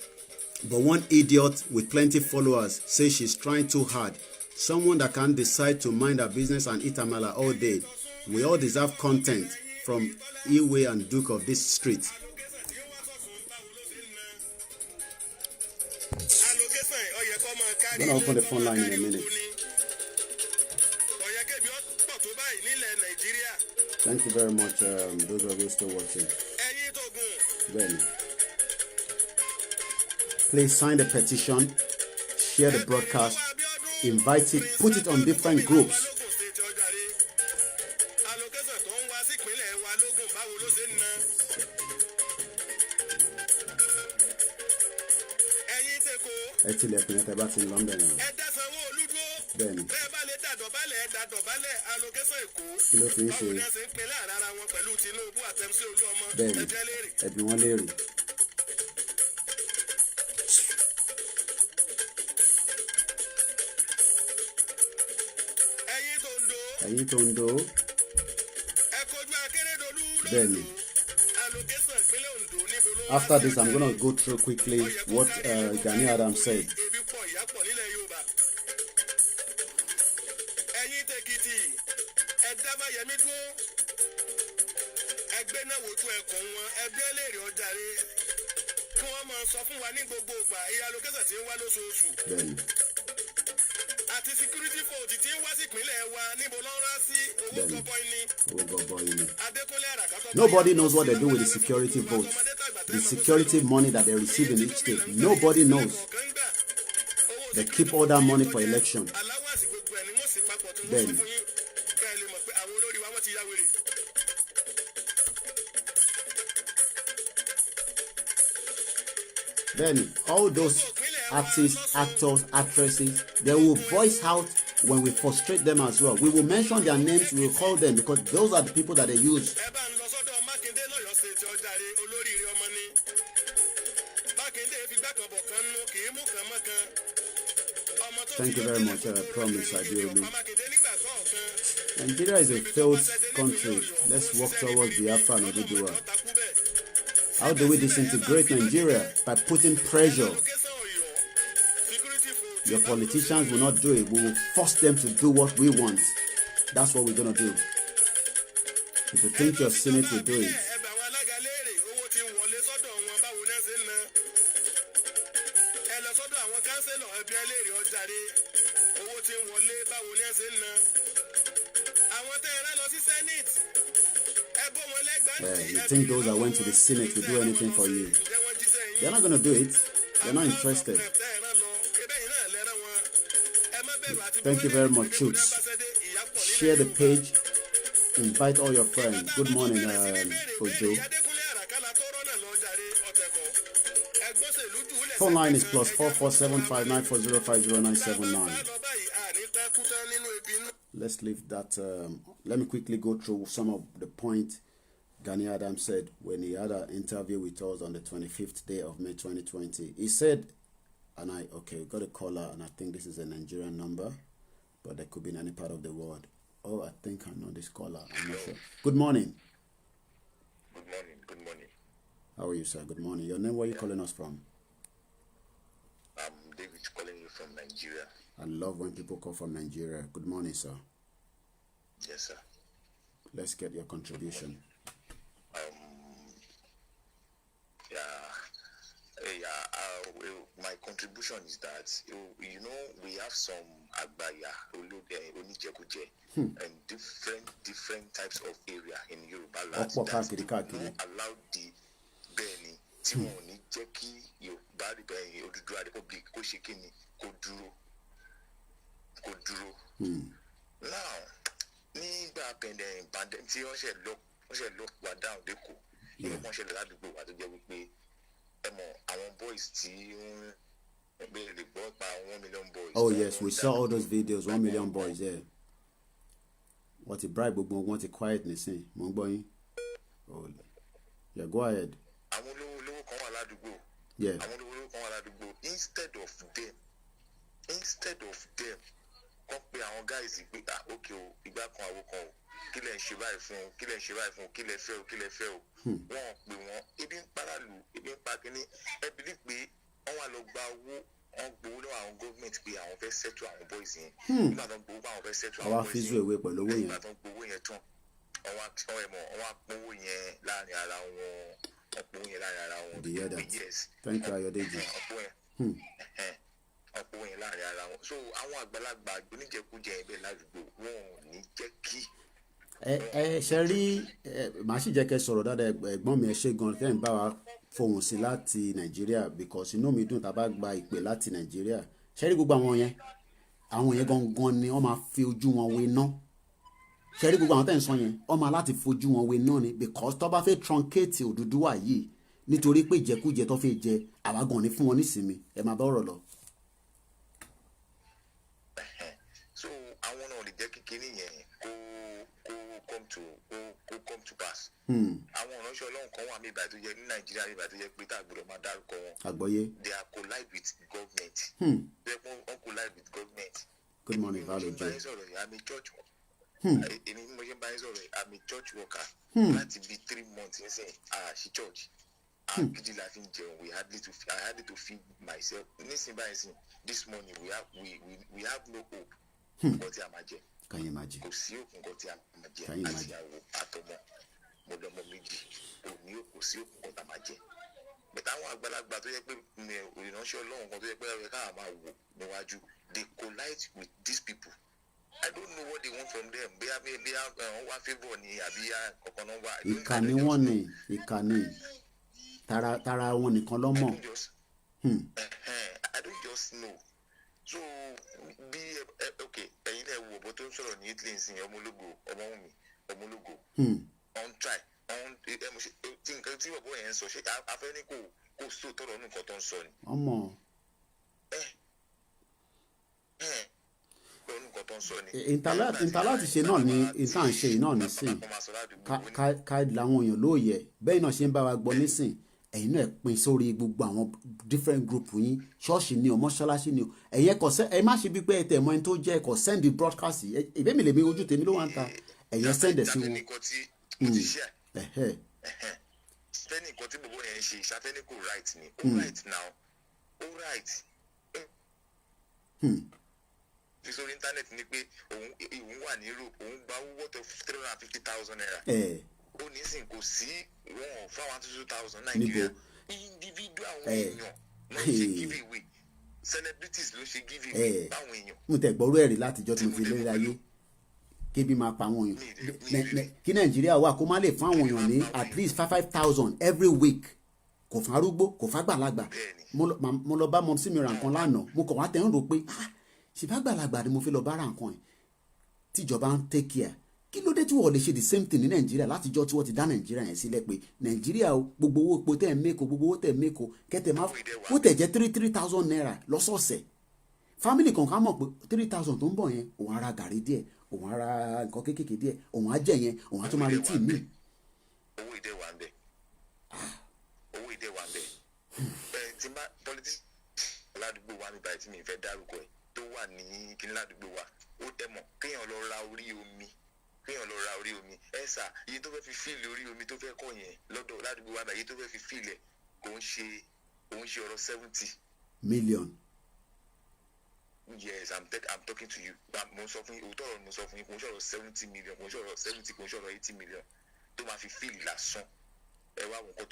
But one idiot with plenty followers says she's trying too hard. Someone that can decide to mind her business and eat amala all day. We all deserve content from Iwe and Duke of this street. I'm going to open the phone line in a minute. Thank you very much, those of you still watching. Then, please sign the petition, share the broadcast, invite it, put it on different groups. Then, kí ló fi ń ṣe bẹ́ẹ̀ni ẹ̀bí wọn léèrè. ẹ̀yin tó ń do bẹ́ẹ̀ni. After this, I'm gonna go through quickly what Gani Adams said. Nobody knows what they do with the security vote, the security money that they receive in each state. Nobody knows. They keep all that money for election. Then all those artists, actors, actresses, they will voice out when we frustrate them as well. We will mention their names, we will call them, because those are the people that they use. Thank you very much, Promise, I do. Nigeria is a failed country. Let's work towards Biafra and ODUDUWA. How do we disintegrate Nigeria? By putting pressure. Your politicians will not do it. We will force them to do what we want. That's what we're going to do. If you think your Senate will do it. You think those that went to the Senate will do anything for you? They're not going to do it. They're not interested. Thank you very much, Chooks. Share the page. Invite all your friends. Good morning, Ojo. Phone line is +447594050979. Let's leave that. Let me quickly go through some of the points Gani Adams said when he had an interview with us on the 25th day of May 2020. He said, and we got a caller, and I think this is a Nigerian number, but they could be in any part of the world. Oh, I think I know this caller. I'm not sure. Good morning. Good morning. Good morning. How are you, sir? Good morning. Your name, where are you calling us from? I'm David calling you from Nigeria. I love when people call from Nigeria. Good morning, sir. Yes, sir. Let's get your contribution. My contribution is that we have some agbaya, and different types of area in Yoruba land that do not allow the Beni Timoni Jeki Yoruba Oduduwa Republic Koshikini Koduro. Now, nígbà pandemic tí wọ́n ṣe lock wa down leko wọ́n ṣe ládùúgbò wa tó jẹ́ wípé àwọn boys tí lè gbọ́ pa 1 million boys. Oh yes, we saw all those videos. 1 million boys, yeah. What a bribe, but want a quiet nisin. Mo gbọ́ yín. Oh, yeah, go ahead. Àwọn olówó kan wà ládùúgbò. Yeah. Àwọn olówó kan wà ládùúgbò. Instead of them, kàn pé àwọn guys pé okay o, ìgbà kan àwo kan o. Kí lẹ ń ṣe báyìí fún o, kí lẹ ń ṣe báyìí fún o, kí lẹ fẹ́ o, kí lẹ fẹ́ o. Wọ́n pè wọ́n, ebi ń paralu, ebi ń pa kíní. Ẹ believe pé wọ́n wá lọ gba owó wọ́n gbowó lọ́wọ́ àwọn gọ́ọ̀mẹ̀ntì pé àwọn fẹ́ sẹ́tù àwọn boys yẹn nígbà tó ń gbowó pé àwọn fẹ́ sẹ́tù àwọn boys yẹn ìwé pẹ̀lú owó yẹn nígbà tó ń gbowó yẹn tán wọ́n wá pínwó yẹn láàrin ara wọn wọ́n pínwó yẹn láàrin ara wọn the year that yes thank you Ayodeji ọ̀pọ̀ yẹn láàrin ara wọn so àwọn àgbàlagbà oníjẹkújẹ ẹ̀bẹ̀ ládùúgbò wọn ò ní jẹ́ kí. ṣe rí màá sì jẹ́ kẹ́ sọ̀rọ̀ dáadáa ẹ̀gbọ́n mi ẹ ṣé gan tẹ́ ń bá wa fohùn sí láti Nàìjíríà because inú mi dùn tá a bá gba ìpè láti Nàìjíríà ṣe rí gbogbo àwọn yẹn gangan ni wọ́n máa fi ojú wọn wé ná ṣe rí gbogbo àwọn tẹ́ ń sọ yẹn wọ́n máa láti fojú wọn wé ná ni because tó bá fẹ́ truncate Odùduwà yìí nítorí pé ìjẹkújẹ tó fẹ́ jẹ àwa gan ni fún wọn nísìnyí ẹ máa bá ọ̀rọ̀ lọ. so àwọn náà lè jẹ́ kékeré yẹn kó come to pass. àwọn ìránṣẹ́ Ọlọ́run kan wà mí ìbàdí tó yẹ ní Nàìjíríà ìbàdí tó yẹ pé tá a gbọ́dọ̀ máa dárúkọ wọn. àgbọ́yé. they are collide with government. they are collide with government. good morning Verge. I'm a church worker. èmi mo ṣe ń bá yín sọ̀rọ̀ I'm a church worker. láti bí 3 months nísìnyí ṣí church. gidi la fi ń jẹun I had to feed myself nísìnyí báyìí sìn this morning we have no hope. nǹkan tí a máa jẹ. Can you imagine? Kò sí òkun kan tí a máa jẹ Can you imagine? àti àwọ̀ àtọmọ mo lọmọ méjì kò sí òkun kan tá a máa jẹ. bẹ̀tẹ̀ àwọn àgbàlagbà tó yẹ pé ìránṣẹ́ Ọlọ́run kan tó yẹ pé ẹ̀rọ káà máa wò níwájú they collide with these people. I don't know what they want from them. bí wọ́n wá favour ni àbí kankan náà wá. ìkànnì wọn ni ìkànnì tara wọn nìkan ló mọ̀. I don't just know. So bí ẹ̀yin náà wo ọ̀bọ tó ń sọ̀rọ̀ ní Italy nsìn ọmọlógo on try tí nǹkan tí ọ̀bọ yẹn ń sọ ṣe afẹ́ ní kò sọ tọrọ nǹkan tó ń sọ ni. ọmọ. nǹkan tó ń sọ ni. ìta láti ṣe náà ni ìta ń ṣe náà nísìn ká làwọn èèyàn lóye bẹ́ẹ̀ náà ṣe ń bá wa gbọ́ nísìn ẹ̀yin náà pín sórí gbogbo àwọn different group yín ṣọ́ọ̀ṣì ni o mọ́ṣáláṣí ni o ẹ̀yin ẹ má ṣe bí pé ẹ tẹ̀ mọ́ ẹni tó jẹ́ ẹ̀kọ́ send the broadcast ìbẹ́ mi lè mi ojú tèmi ló wà ń ta ẹ̀yin send ẹ̀ sí wọn. fẹ́ni nǹkan tí gbogbo yẹn ń ṣe ìṣàfẹ́ni kò right ni ó right now ó right. fi sórí íńtánẹ́ẹ̀tì ni pé òun wà ní Europe òun gba owó worth of 350,000 naira. ó ní sìn kò sí wọn fáwọn 2,000 Nàìjíríà individual àwọn èèyàn ló ṣe give away celebrities ló ṣe give away báwọn èèyàn. mo tẹ̀ gbọ́rọ̀ ẹ̀rí látijọ́ tí mo fi lé ayé kébi máa pa àwọn èèyàn kí Nàìjíríà wà kó má lè fún àwọn èèyàn ní at least 5,000 every week kò fún arúgbó kò fún àgbàlagbà mo lọ bá mọ sí mi ra nǹkan lánàá mo kàn wá tẹ̀ ń rò pé ṣèbá àgbàlagbà ni mo fi lọ bá ra nǹkan ẹ̀ tíjọba ń take care kí ló dé tí wọ́n lè ṣe the same thing ní Nàìjíríà látijọ́ tí wọ́n ti dá Nàìjíríà yẹn sílẹ̀ pé Nàìjíríà gbogbo owó epo tẹ̀ ń mẹ́kọ̀ gbogbo owó tẹ̀ ń mẹ́kọ̀ kẹ́tẹ̀ máa kó tẹ̀ jẹ́ 3,000 naira lọ́sọ̀ọ̀sẹ̀ family kankan mọ̀ pé 3,000 tó ń bọ̀ yẹn òun ara gàrí díẹ̀ òun ara nǹkan kéékèèké díẹ̀ òun á jẹ yẹn òun á tún máa retí mi. owó ìdẹ wà ń bẹ bẹ́ẹ̀ tí bá politics ládùúgbò wa mi báyìí tí mi fẹ́ dárúkọ ẹ̀ tó wà ní kíní ládùúgbò wa ó tẹ̀ mọ̀ kéèyàn lọ ra orí omi ẹ sà iye tó fẹ́ fi fíìlì orí omi tó fẹ́ kọ́ yẹn lọ́dọ̀ ládùúgbò wa iye tó fẹ́ fi fíìlì ẹ̀ kò ń ṣe ọ̀rọ̀ 70 million. Yes, I'm talking to you. Mo sọ fún yín òótọ́ ọ̀rọ̀ mo sọ fún yín kò ń ṣọ̀rọ̀ 70 million kò ń ṣọ̀rọ̀ 70 kò ń ṣọ̀rọ̀ 80 million tó máa fi fíìlì lásán ẹ wá nǹkan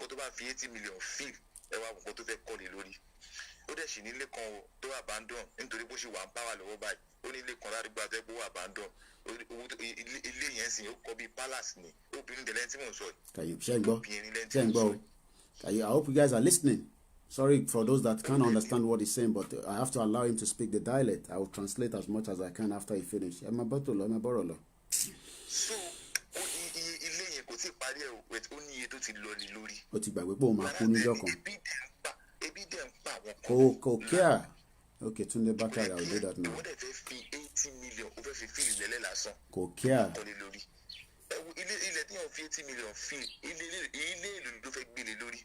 tó bá fi 80 million fíìlì ẹ wá nǹkan tó fẹ́ kọ́lé lórí. Ó dẹ̀ sì nílé kan tó abandon nítorí bó ṣe wà ń pàwà lọ́wọ́ báyìí ó nílé kan ládùúgbò àtẹ́gbó abandon ilé yẹn sì ó kọ́ bíi palace ni obìnrin tẹ̀lé tí mò ń sọ yìí. ṣe ń gbọ́ o I hope you guys are listening. Sorry for those that can't understand what he's saying, but I have to allow him to speak the dialect. I will translate as much as I can after he finish. Ẹ máa bọ́tò lọ, ẹ máa bọ́rọ̀ lọ. So ilé yẹn kò tí ì parí ẹ̀ ó ní iye tó ti lọ ní lórí. Ó ti gbàgbé pé òun máa kú níjọ́ kan. Ebi dẹ̀ ń pa àwọn kan. Kò kíá. Okay, Tunde Bakari, I will do that now. Wọ́n dẹ̀ fẹ́ fi 80 million ó fẹ́ fi fíìlì lẹ́lẹ́ lásán. Kò kíá. Ilẹ̀ tí wọ́n fi 80 million fíìlì ilé ìlú ló fẹ́ gbélé lórí.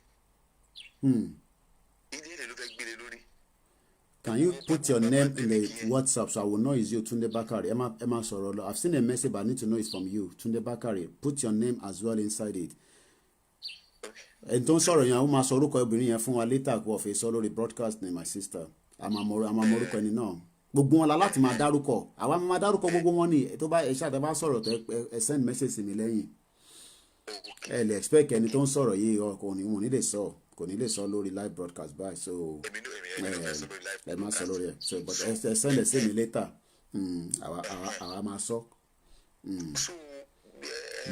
Ilé ìlú ló fẹ́ gbélé lórí. Can you put your name in the WhatsApp so I will know it's you, Tunde Bakari? Emma Sorolo. I've seen a message, but I need to know it's from you, Tunde Bakari. Put your name as well inside it. Okay. ẹni tó ń sọ̀rọ̀ yẹn àwọn máa sọ orúkọ obìnrin yẹn fún wa later kó ọ̀fẹ́ sọ lórí broadcast ní my sister àmọ́ orúkọ ẹni náà gbogbo wọn la láti máa dárúkọ àwa máa dárúkọ gbogbo wọn ni tó bá ẹṣẹ àtẹ bá sọ̀rọ̀ tó ẹ send message sí mi lẹ́yìn ẹ lè expect ẹni tó ń sọ̀rọ̀ yìí kò ní lè sọ lórí live broadcast báyìí so ẹ má sọ lórí ẹ so but ẹ send ẹ sí mi later àwa máa sọ.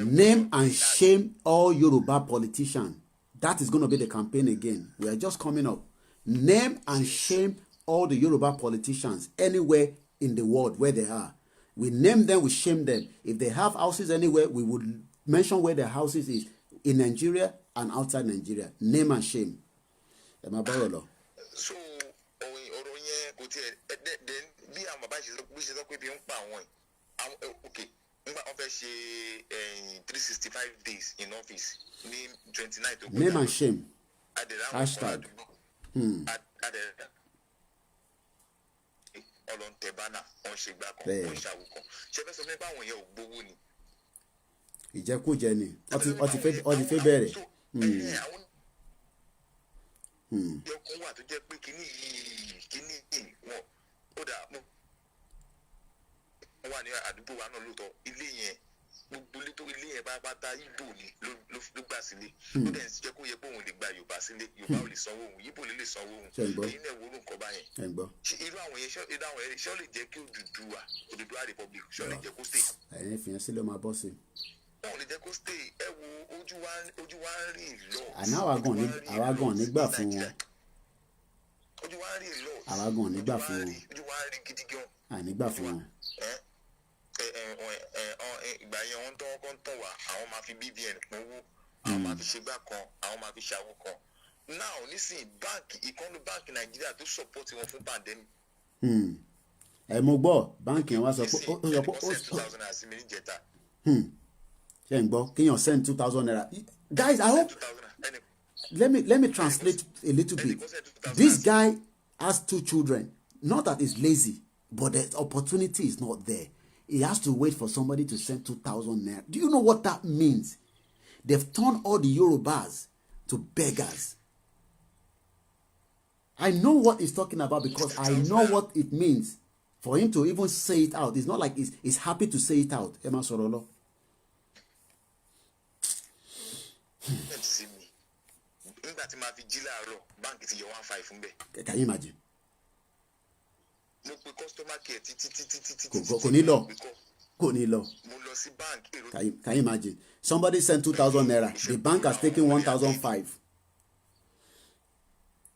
Name and shame all Yoruba politicians. That is going to be the campaign again. We are just coming up. Name and shame all the Yoruba politicians anywhere in the world where they are. We name them, we shame them. If they have houses anywhere, we would mention where their houses is in Nigeria and outside Nigeria. Name and shame. Am I borrow? So, okay. Wọ́n fẹ́ ṣe 365 days in office ní 29 name and shame hashtag ọlọ́ntẹ̀bánà wọ́n ṣe gbà kan wọ́n ṣàwùkọ́ ṣe fẹ́ sọ fún mi báwọn yẹn ò gbowó ni. ìjẹkújẹ ni ọtí fẹ́ bẹ̀rẹ̀. àwọn yọkùn wà tó jẹ́ pé kíní yìí wọ́n ó dà mọ́ wà ní àdúgbò wa náà lóòótọ́ ilé yẹn gbogbo ilé yẹn pátápátá Ìgbò ni ló gbà sílé ó dẹ̀ ń jẹ́ kó yẹ pé òun lè gba Yorùbá sílé Yorùbá ò lè sanwó òun Ìgbò lè sanwó òun èyí náà wo ló ń kọ́ báyẹn irú àwọn yẹn ṣọ́ lè jẹ́ kí Odùduwà Republic ṣọ́ lè jẹ́ kó stay. ẹ̀yin fìyàn sílẹ̀ máa bọ́ sí. wọn ò lè jẹ́ kó stay ẹ wo ojú wa ń rí lọ. àná àwa gan nígbà fún wọn. ojú wa ń rí lọ. àwa gan nígbà fún wọn. ojú wa ń rí gidi gan. ànígbà fún wọn. ìgbà yẹn wọn tọ́ ọkọ ń tàn wá àwọn máa fi BVN pínwó àwọn máa fi ṣègbà kan àwọn máa fi ṣàwó kan now nísìnyí ìkànnì báńkì Nàìjíríà tó support wọn fún pandemic. ẹ mo gbọ́ báńkì yẹn wá sọ pé ó sọ pé ó ṣe ń gbọ́ kéèyàn send 2,000 naira guys I hope let me translate a little bit. This guy has 2 children, not that he's lazy but the opportunity is not there. He has to wait for somebody to send 2,000 naira. Do you know what that means? They've turned all the Yorubas to beggars. I know what he's talking about because I know what it means for him to even say it out. It's not like he's happy to say it out. Emma Sorolo. Can you imagine? Kò ní lọ. Can you imagine? Somebody sent 2,000 naira. The bank has taken 1,500.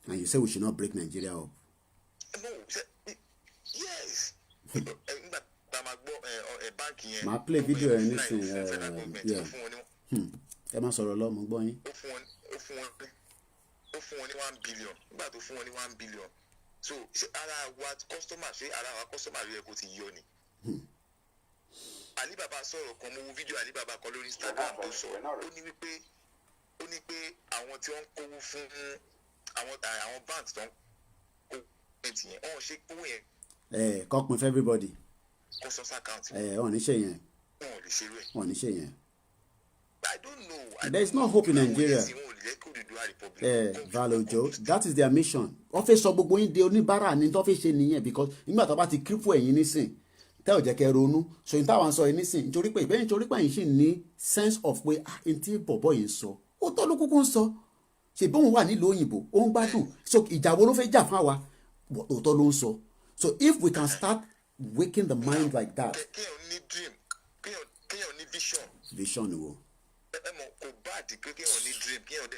And you say we should not break Nigeria up. Yes. Ma play video anything. Yeah. Ẹ má sọ̀rọ̀ lọ mo gbọ́ yín. Ó fún wọn ní 1 billion. Nígbà tó fún wọn ní 1 billion. So ara wa customer rẹ kò ti yọ ni. Alibaba sọ̀rọ̀ kan mo wo fídíò Alibaba kan lórí Instagram tó sọ ó ní pé àwọn tí wọ́n ń kówó fún àwọn banks tó ń kó ẹ̀ǹtì yẹn wọ́n ṣe kówó yẹn. Kọ́ pin for everybody. Customs account. Wọ́n ní ṣe yẹn. Wọ́n lè ṣe rẹ̀. Wọ́n ní ṣe yẹn. I don't know. There is no hope in Nigeria. Valojo, that is their mission. Wọ́n fẹ́ sọ gbogbo yín di oníbàárà ní tó fẹ́ ṣe nìyẹn because nígbà tó bá ti kírípù ẹ̀yin nísìn tẹ́ ò jẹ́ kẹ́ ronú so ní táwọn sọ yìí nísìn nítorí pé ẹ̀yin sì ní sense of pé n tí bọ̀bọ̀ yìí ń sọ ó tọ́ ló kúkú ń sọ ṣe bí òun wà nílùú òyìnbó ó ń gbádùn so ìjà wo ló fẹ́ jà fún àwa òótọ́ ló ń sọ so if we can start waking the mind like that. kéèyàn ní dream kéèyàn ní vision. Vision wo. ẹ mọ̀ kò bá àdì pé kéèyàn ní dream kéèyàn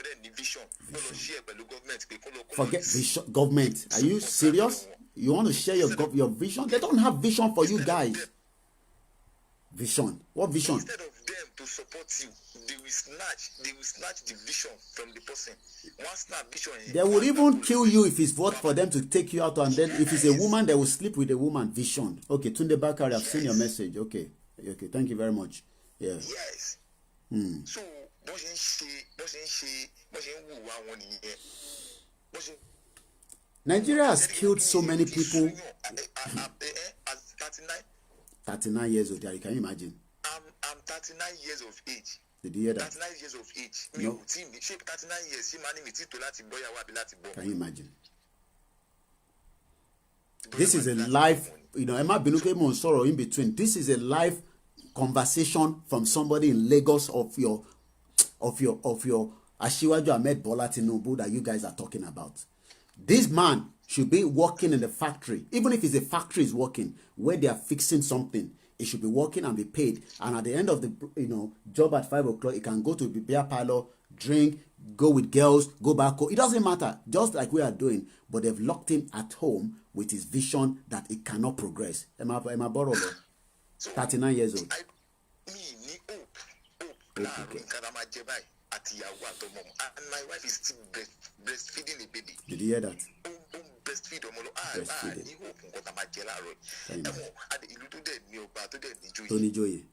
dẹ̀ ní vision kó lọ share pẹ̀lú government pé kó lọ. Forget vision government. Are you serious? You want to share your vision? They don't have vision for you guys. Vision. What vision? Instead of them to support you, they will snatch the vision from the person. One snap vision. They will even kill you if it's worth for them to take you out, and then if it's a woman, they will sleep with a woman. Vision. Okay, Tunde Bakari, I've seen your message. Okay, thank you very much. Yeah. Yes. So, Nigeria has killed so many people. 39 years old, can you imagine? I'm 39 years of age. Did you hear that? 39 years of age. No. 39 years. She money me to lati boya wa bi lati bo. Can you imagine? This is a live, Emma Binuke Monsoro in between. This is a live conversation from somebody in Lagos of your Asiwaju Ahmed Bola Tinubu that you guys are talking about. This man should be working in the factory, even if it's a factory is working where they are fixing something. He should be working and be paid. And at the end of the job at 5 o'clock, he can go to the beer parlor, drink, go with girls, go back home. It doesn't matter, just like we are doing. But they've locked him at home with his vision that it cannot progress. Emma Borolo, 39 years old. Okay. And my wife is still breastfeeding the baby. Did you hear that? Breastfeed Tony Joye.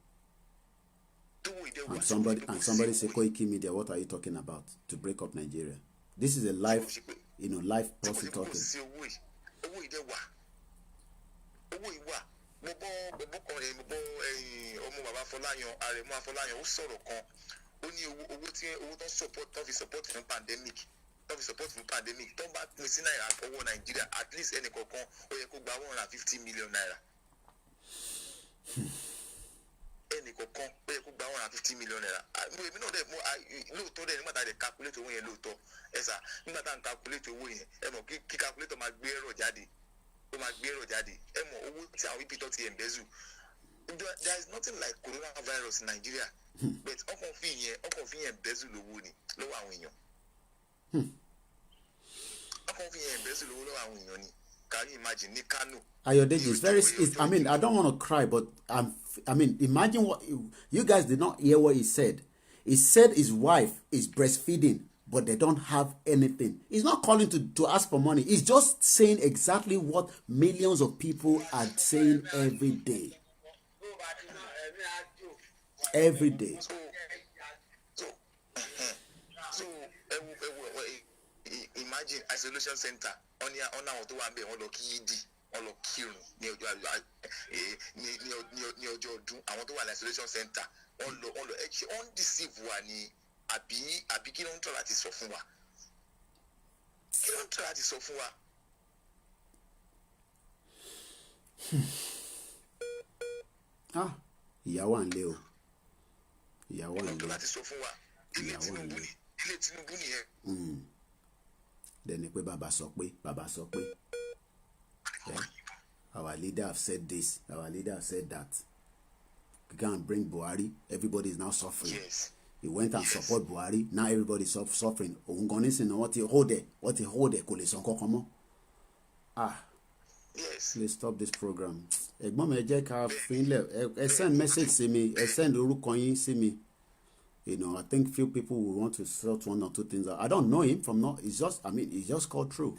And somebody say KOIKIMEDIA, what are you talking about? To break up Nigeria. This is a live, live person talking. Support from pandemic. Don't back missing Nigeria. At least any kokon or you could buy 150 million naira. Any kokon or you could buy 150 million naira. We know that low to the matter they calculate away low to as a matter calculate away. Calculate my beer or daddy. My beer or daddy. There is nothing like coronavirus in Nigeria. But okonfinye bezu lo woni lo wa awon eyan. Okonfinye bezu lo awon eyan ni. Can you imagine ni Kano? Ayodeji is very I don't want to cry, but imagine what you guys did not hear what he said. He said his wife is breastfeeding, but they don't have anything. He's not calling to ask for money. He's just saying exactly what millions of people are saying every day. Every day. So imagine isolation center on our to one be on Lokidi on Lokirun near your do. I want to an isolation center on the undeceive one. Abi kilon try to sofua. Kilon try to sofua. Ìyàwó à ń lé o. Ìyàwó à ń lé. Then pé bàbá sọ pé. Our leader have said this. Our leader have said that. We can't bring Buhari. Everybody is now suffering. Yes. He went and support Buhari. Now everybody is suffering. Òun gan nísìnyí what he hold there kò lè san kankan mọ́. Yes. Please stop this program. Ẹ̀gbọ́n mi ẹ jẹ́ ká fínlẹ̀ ẹ send message sí mi ẹ send orúkọ yín sí mi. I think few people will want to sort one or two things out. I don't know him from not. It's just called through.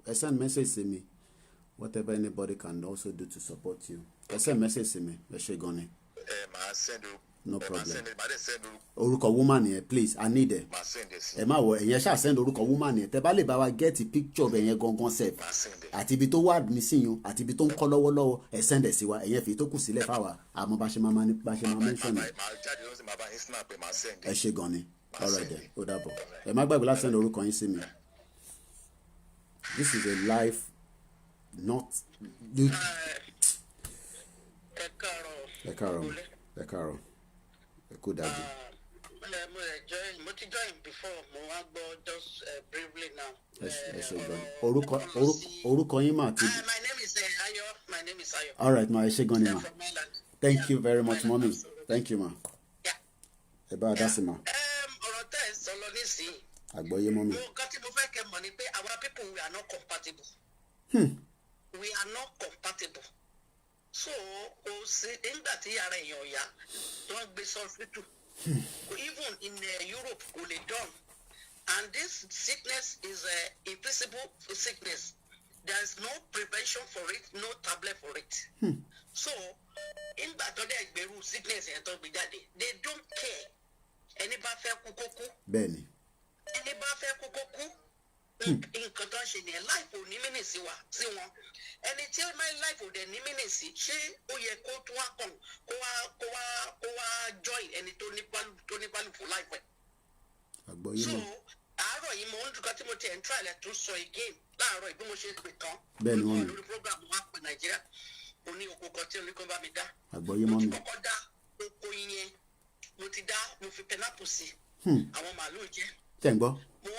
Ẹ send message sí mi. Whatever anybody can also do to support you. Ẹ send message sí mi. Ẹ ṣé gan ni. No problem. Orúkọ woman yẹn please I need it. Ẹ má wọ ẹ̀yẹn ṣáà send orúkọ woman yẹn tẹ bá lè bá wa get picture ọbẹ̀ yẹn gangan sef àti ibi tó wà nísìnyí àti ibi tó ń kọ́ lọ́wọ́lọ́wọ́ ẹ send ẹ̀ sí wa ẹ̀yẹn fi tó kù sílẹ̀ fáwa àmọ́ bá ṣe máa mention ẹ̀. Ẹ ṣé gan ni alright then ó dàbọ̀ ẹ má gbàgbé láti send orúkọ yín sí mi. This is a live not. Ẹ káàárọ̀. Good idea. Mo ti join before, mo wá gbọ́ just briefly now. Yes, orúkọ yín mà ti. My name is Ayo. All right, ma, ẹ ṣé gan ni ma. Thank you very much, mommy. Thank you, ma. Ẹ bá a dá sí ma. Ọ̀rọ̀ tẹ́ ẹ sọ lọ nísìnyí. Àgbọ́yé mommy. Nǹkan tí mo fẹ́ kẹ́ mọ̀ ni pé our people we are not compatible. We are not compatible. So o ṣe nígbà tí ara èèyàn yá wọ́n gbé hospital even in Europe kò lè done and this sickness is a invisible sickness. There is no prevention for it, no tablet for it. So nígbà tó dé ìgbèrú sickness yẹn tó gbé jáde they don't care. Ẹni bá fẹ́ kú kó kú. Bẹ́ẹ̀ni. Ẹni bá fẹ́ kú kó kú. nǹkan tó ń ṣe nìyẹn láìpò ní mínìsì wa sí wọn ẹni tí máa ń láìpò dẹ̀ ní mínìsì ṣé ó yẹ kó tún wá kàn kó wá join ẹni tó ní bálù fún láìpẹ́. àgbọ̀yé so mọ́. àárọ̀ yìí mo ń dùkọ́ tí mo ti ẹ̀ ń try lẹ̀ tó sọ again láàárọ̀ ìbí mo ṣe pè tán Bẹ́ẹ̀ ni wọ́n ní. lórí program wa pè Nàìjíríà mo ní oko kan tí oníkan bá mi dá àgbọ̀yé mo mọ́ ti mi. kọ́kọ́ dá oko yẹn mo ti dá mo fi pineapple sí àwọn màálù jẹ tẹ̀ ń gbọ́. mo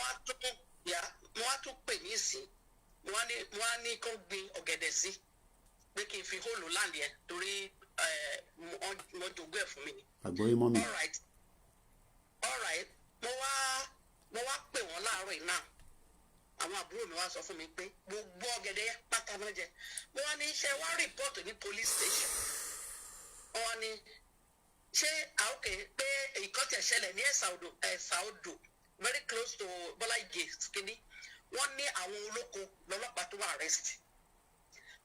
wá tún pè ní ìsìn mo wá ní kó gbin ọ̀gẹ̀dẹ̀ sí pé kí n fi hóòlù láàlì ẹ̀ torí mo jogún ẹ̀ fún mi ni. àgbọ̀yé mọ́ mi. all right mo wá pè wọ́n láàárọ̀ yìí náà àwọn àbúrò mi wá sọ fún mi pé gbogbo ọ̀gẹ̀dẹ̀ yẹn pátá náà jẹ mo wá ní ṣe wá rìpọ́ọ̀tù ní police station wọ́n wá ní ṣé àókè pé ìkọ́ tẹ̀ ṣẹlẹ̀ ní ẹ̀sà odò very close to Bọ́lá Ìgè kínní wọ́n ní àwọn olóko lọ́lọ́pàá tó wà arrest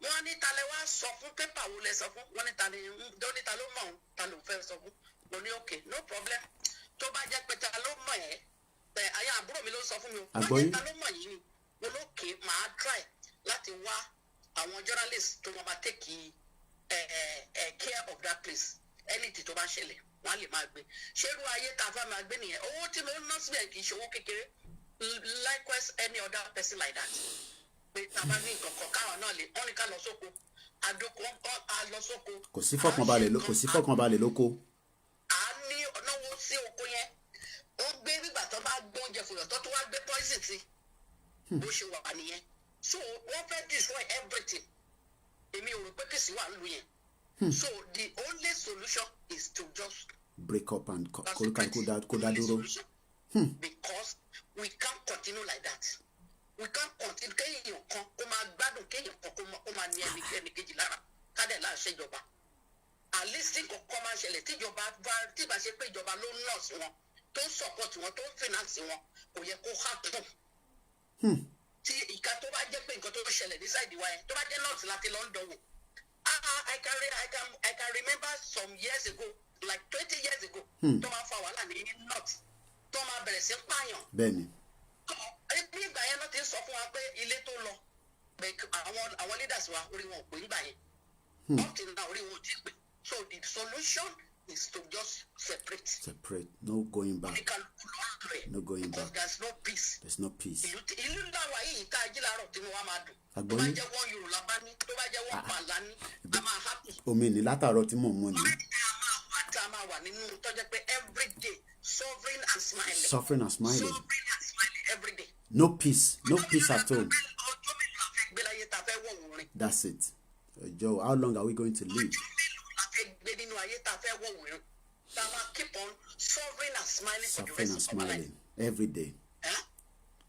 wọ́n ní talẹ̀ wá sọ fún pépà wo lẹ sọ fún wọ́n ní ta ló mọ̀ ọ́n ta ló fẹ́ sọ fún mo ní okay no problem tó bá jẹ́ pé ta ló mọ̀ ẹ́ ayé àbúrò mi ló sọ fún mi o bá jẹ́ ta ló mọ̀ yìí ni mo lókè máa try láti wá àwọn journalist tó máa take care of that place anything tó bá ṣẹlẹ̀ wọ́n á lè máa gbé ṣerú ayé tá a fẹ́ máa gbé nìyẹn owó tí mo ń ná síbẹ̀ kì í ṣe owó kékeré likewise any other person like that pé tá a bá ní nǹkan kan káwọn náà lè wọ́n ní ká lọ sóko àdókò á lọ sóko. kò sí fọkànbalẹ̀ lóko. à á ní náwó sí oko yẹn ó gbé nígbà tó bá gbóúnjẹ fún yàn tó wá gbé poison sí bó ṣe wà nìyẹn so wọ́n fẹ́ destroy everything èmi ò rò pé kìsì wà lù yẹn. So the only solution is to just break up and kó dá dúró. Because we can't continue like that. We can't continue kéèyàn kan kó máa gbádùn kéèyàn kan kó máa ní ẹni kejì lára kádẹ̀ láà ṣèjọba. At least tí kòkó máa ṣẹlẹ̀ tíjọba tí bá ṣe pé ìjọba ló ń nọ́ọ̀sì wọn tó ń support wọn tó ń finance wọn kò yẹ kó happen. Tí ìka tó bá jẹ́ pé nǹkan tó ṣẹlẹ̀ ní sáìdì wa yẹn tó bá jẹ́ nọ́ọ̀sì láti London wò. I can remember some years ago, like 20 years ago, tó máa fa wàhálà ní north, tó máa bẹ̀rẹ̀ sí pààyàn. Bẹ́ẹ̀ni. Ní ìgbà yẹn náà ti ń sọ fún wa pé ilé tó lọ, àwọn leaders wa orí wọn ò pè nígbà yẹn. Up till now orí wọn ò ti pè. So the solution is to just separate. Separate, no going back. No going back. Because there's no peace. Ìlú ńlá wa yìí tá a jí láàárọ̀ tí mo wá máa dùn. Tó bá jẹ́ wọ́n Yorùbá bá ní, tó bá jẹ́ wọ́n Pàlá ní, a máa happy. Omi ní látàárọ̀ tí mò ń mú ni. A máa wà nínú tó jẹ́ pé every day suffering and smiling. Suffering and smiling. Suffering and smiling every day. No peace at all. Ọjọ́ mélòó la fẹ́ gbé láyé tá a fẹ́ wọ̀ wòrin? That's it. Joe, how long are we going to live? Ọjọ́ mélòó la fẹ́ gbé nínú ayé tá a fẹ́ wọ̀ wòrin? Tá a máa keep on suffering and smiling for the rest of our life. Every day.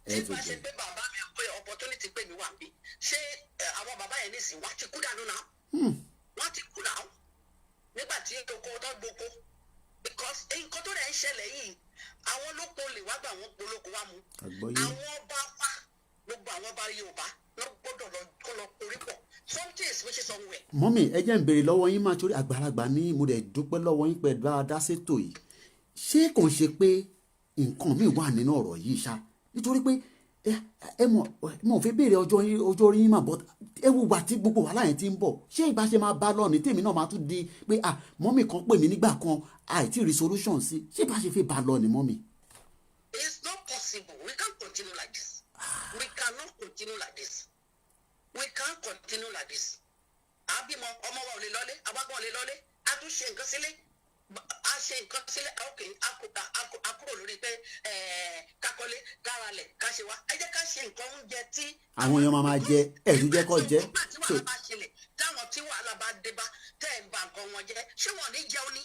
Every day. Ṣé pé bàbá mi pé opportunity pé mi wà bí? Ṣé àwọn bàbá yẹn nísìnyí wá ti kú dànù náà? Wọ́n ti kú náà. Nígbà tí oko tó gboko. Because nǹkan tó rẹ̀ ń ṣẹlẹ̀ yìí, àwọn olóko lè wá gbà wọ́n polóko wá mu. Àwọn ọba wa, gbogbo àwọn ọba Yorùbá ló gbọ́dọ̀ kó lọ orí pọ̀. Something is which is somewhere. Mọ́mì, ẹ jẹ́ ń béèrè lọ́wọ́ yín máa torí àgbàlagbà ní mo dẹ̀ dúpẹ́ lọ́wọ́ yín pẹ̀lú dáadáa ṣètò yìí. Ṣé kò ń ṣe pé nǹkan mi wà nínú ọ̀rọ̀ yìí ṣá? Nítorí pé ẹ mọ̀ fẹ́ béèrè ọjọ́ orí yín mà bọ́ ẹ wù wá tí gbogbo wàhálà yẹn ti ń bọ̀. Ṣé ìbá ṣe máa bá lọ ní tèmi náà máa tún di pé mọ́mì kan pè mí nígbà kan àìtí rí solution sí. Ṣé ìbá ṣe fẹ́ bá lọ ní mọ́mì? It's not possible. We can't continue like this. We cannot continue like this. We can't continue like this. Àbímọ ọmọ wa ò lè lọlé, àbágbọ́n ò lè lọlé, a tún ṣe nǹkan sílé, a ṣe nǹkan sílé, ok, a kúrò lórí pé kakọ́lé, káralẹ̀, káṣe wa. Ẹ jẹ́ ká ṣe nǹkan oúnjẹ tí. Àwọn èèyàn máa jẹ, ẹ̀rù jẹ́ kó jẹ́. Nígbà tí wàhálà bá ṣẹlẹ̀, táwọn tí wàhálà bá dé bá tẹ́ ẹ̀ ń ba nǹkan wọn jẹ́, ṣé wọn ò ní jẹun ni?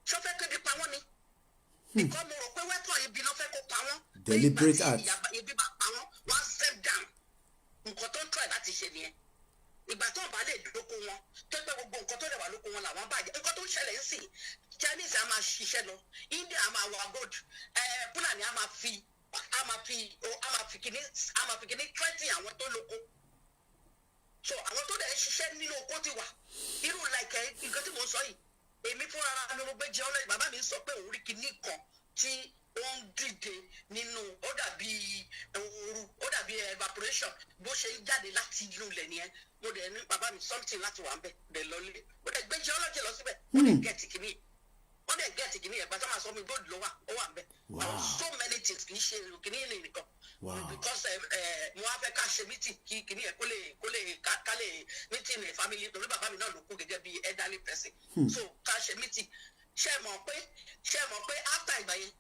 Ṣé ó fẹ́ kéde pa wọ́n ni? Nǹkan mo rò pé wẹ́tọ̀ ibi ló fẹ́ kó pa wọ́n. Deliberate act. Ibi bá pa wọ́n, wọ́n á step down. Nǹkan tó ń try láti ṣe nìyẹn. Ìgbà tó ń bá lè dóko wọn tó pé gbogbo nǹkan tó lè wà lóko wọn làwọn bàjẹ́ nǹkan tó ń ṣẹlẹ̀ ń sìn Chinese a máa ṣiṣẹ́ lọ India a máa wà gold Fulani a máa fi kíní threaten àwọn tó lóko so àwọn tó dẹ̀ ń ṣiṣẹ́ nínú oko ti wà irú like nǹkan tí mo sọ yìí èmi fúnra mi mo gbé jẹun lẹ́yìn bàbá mi sọ pé òun rí kíní kan tí ó ń dìde nínú ó dàbí ooru ó dàbí evaporation bó ṣe ń jáde láti inú ilẹ̀ nìyẹn mo dẹ̀ ní bàbá mi something láti wà ń bẹ̀ dẹ̀ lọlé mo dẹ̀ gbé geology lọ síbẹ̀ wọ́n dẹ̀ gẹ̀ẹ́tì kìíní wọ́n dẹ̀ gẹ̀ẹ́tì kìíní ẹ̀gbá tó máa sọ mi gold ló wà ó wà ń bẹ̀ so many things kì í ṣe kìíní ilé nìkan because mo wá fẹ́ ká ṣe meeting kí kìíní ẹ̀ kó lè ká lè meeting ní family torí bàbá mi náà ló kú gẹ́gẹ́ bí elderly person so ká ṣe meeting ṣe mọ̀ pé after ìgbà yẹn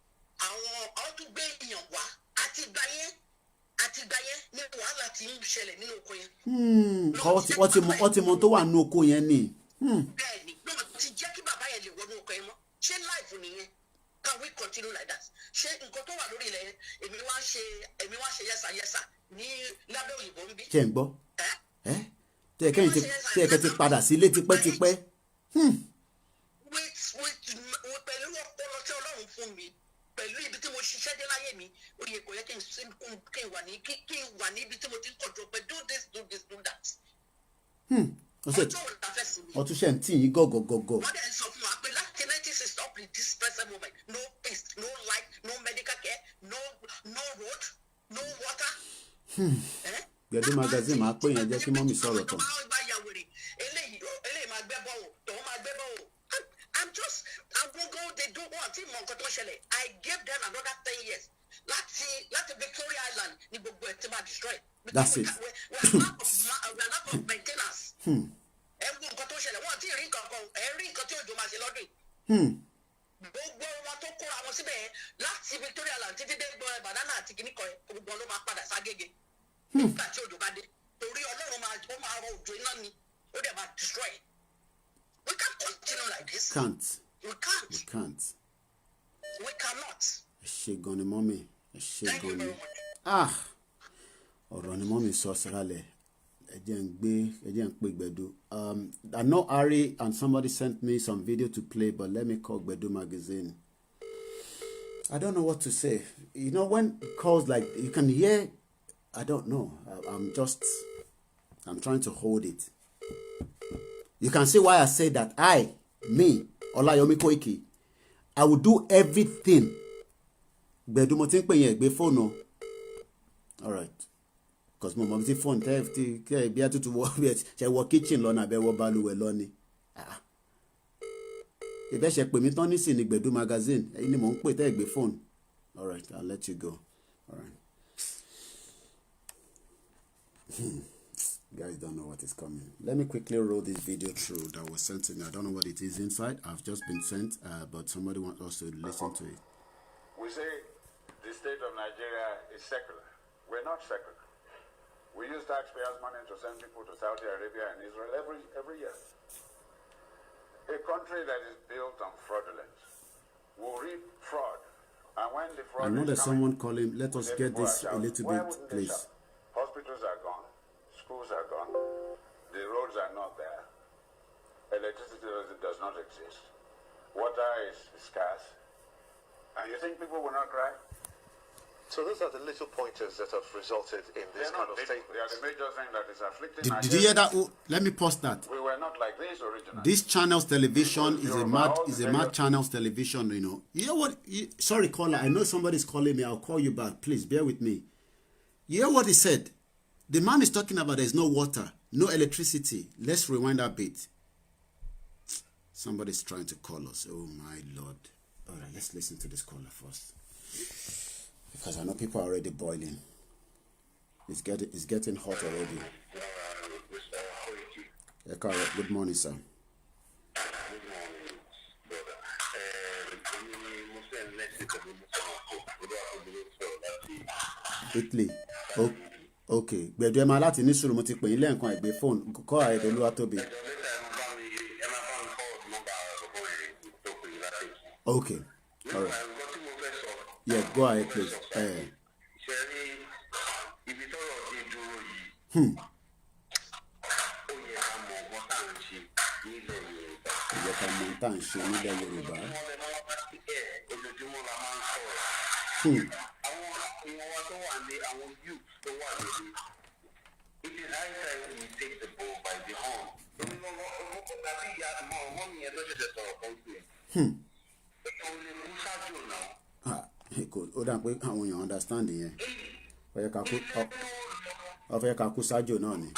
àwọn ọdún gbé èèyàn wá àti ìgbà yẹn ní wàhálà tí ń ṣẹlẹ̀ nínú oko yẹn. wọ́n ti mọ tó wà nínú oko yẹn ni. bẹ́ẹ̀ni lọ́wọ́ ti jẹ́ kí bàbá yẹn lè wọnú oko yẹn mọ́ ṣé láìfù nìyẹn can we continue like that ṣé nǹkan tó wà lórí ilẹ̀ yẹn èmi wá ṣe yẹ́sà ní lábẹ́ òyìnbó ń bí. ṣe ń gbọ́ tí ẹ̀kẹ́ ti padà sílé tipẹ́tipẹ́. pẹ̀lú ọpọlọ tí Ọlọ́run fún mi pẹ̀lú ibi tí mo ṣiṣẹ́ dé láyé mi ó yẹ kó yẹ kí n wà ní ibi tí mo ti ń kọ̀jọ pé do this do that. ọtún ṣe ń tì yín gọ́gọ́gọ́gọ́. wọ́n dẹ̀ ń sọ fún wa pé láti 1960 up to this present moment no peace no light no medical care no road no water. Gbẹ̀du magazine máa pè yẹn jẹ́ kí mọ́mí sọ̀rọ̀ tán. eléyìí máa gbẹ́ bọ́wọ̀ tòun máa gbẹ́ bọ́wọ̀. I'm gonna go they do one thing more nǹkan tó ṣẹlẹ̀ I gave them another 10 years láti Victoria Island ní gbogbo ẹ̀ tí máa destroy. That's it. we are lack of maintenance. ẹ̀gbọ́n nǹkan tó ṣẹlẹ̀ wọ́n ti rí nǹkan kan rí nǹkan tí òjò máa ṣe lọ́dún yìí. gbogbo wọn tó kóra wọn síbẹ̀ yẹn láti Victoria Island títí dé gbọ́ banana àti kìnnìkan yẹn gbogbo ló máa padà ságége. nígbà tí òjò bá dé torí Ọlọ́run máa rọ òjò iná ni ó dẹ̀ máa destroy. We can't continue like this. We can't. We cannot. Ẹ ṣé gan ni mọ́mí. Ẹ ṣé Thank you gan ni. very much. Ọ̀rọ̀ ni mọ́mí sọ síralẹ̀. Ẹ jẹ́ ń pè Gbẹ̀du. I know Ari and somebody sent me some video to play, but let me call Gbẹ̀du magazine. I don't know what to say. You know, when calls like you can hear, I don't know. I'm trying to hold it. You can see why I say that me, Olayomi Koiki, I will do everything. Gbẹ̀du mo ti ń pè yẹn gbé fóònù. All right. Because mo mọ̀ tí fóònù tẹ́ bí a tútù wọ kitchen lọ́nà àbẹ̀wọ̀ balùwẹ̀ lọ́ni. Ìbẹ́ ṣe pè mí tán nísìn ní Gbẹ̀du magazine. Ẹ̀yin ni mò ń pè tẹ́ gbé fóònù. All right, I'll let you go. All right. Guys don't know what is coming. Let me quickly roll this video through that was sent to me. I don't know what it is inside. I've just been sent, but somebody wants us to listen to it. We say the state of Nigeria is secular. We're not secular. We use taxpayers' money to send people to Saudi Arabia and Israel every year. A country that is built on fraudulence will reap fraud. And when the fraud I know there's someone calling. Let us get people this are a little Why bit, wouldn't they please. shout? Hospitals are gone. Schools are gone. The roads are not there. Electricity does not exist. Water is scarce. And you think people will not cry? So those are the little pointers that have resulted in this kind of statement. They are the major thing that is afflicting Did you hear that? Oh, let me pause that. We were not like this originally. This channel's television is a mad channel's television, you know. You know what? Sorry, caller. I know somebody's calling me. I'll call you back. Please bear with me. You hear what he said? The man is talking about there's no water, no electricity. Let's rewind a bit. Somebody's trying to call us. Oh my Lord. All right, let's listen to this caller first. Because I know people are already boiling. It's getting hot already. Good morning, sir. Italy. Okay. Gbẹ̀du ẹ máa láti ní sùúrù mo ti pè yín lẹ́ẹ̀kan ẹ̀gbẹ́ fóònù kọ́ ààrẹ Olúwatóbi. Okay. All right. Yeah, go ahead, please. Ìyẹ́ ká mọ̀ tá à ń ṣe nílẹ̀ Yorùbá. ó dà pé àwọn èèyàn understand yẹn ó fẹ́ ká kú sájò náà ni.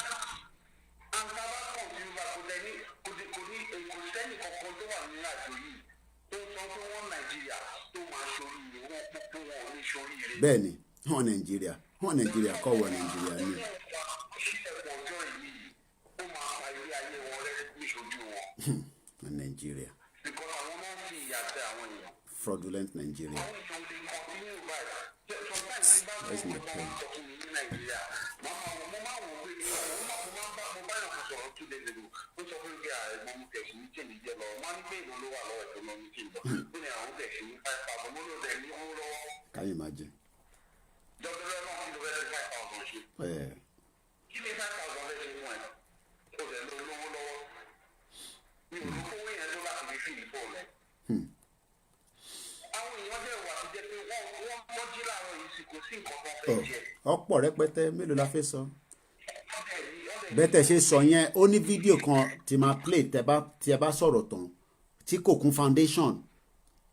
bẹ́ẹ̀ ni wọ́n nàìjíríà kọ́ wọ nàìjíríà ni. Nigeria. Fraudulent Nigeria. That's my point. Can you imagine? Yeah. ọ̀pọ̀ rẹpẹtẹ mélòó la fẹ́ sọ bẹ́tẹ̀ ṣe sọ yẹn ó ní fídíò kan tí máa play tí ẹ bá sọ̀rọ̀ tán tí Kokun Foundation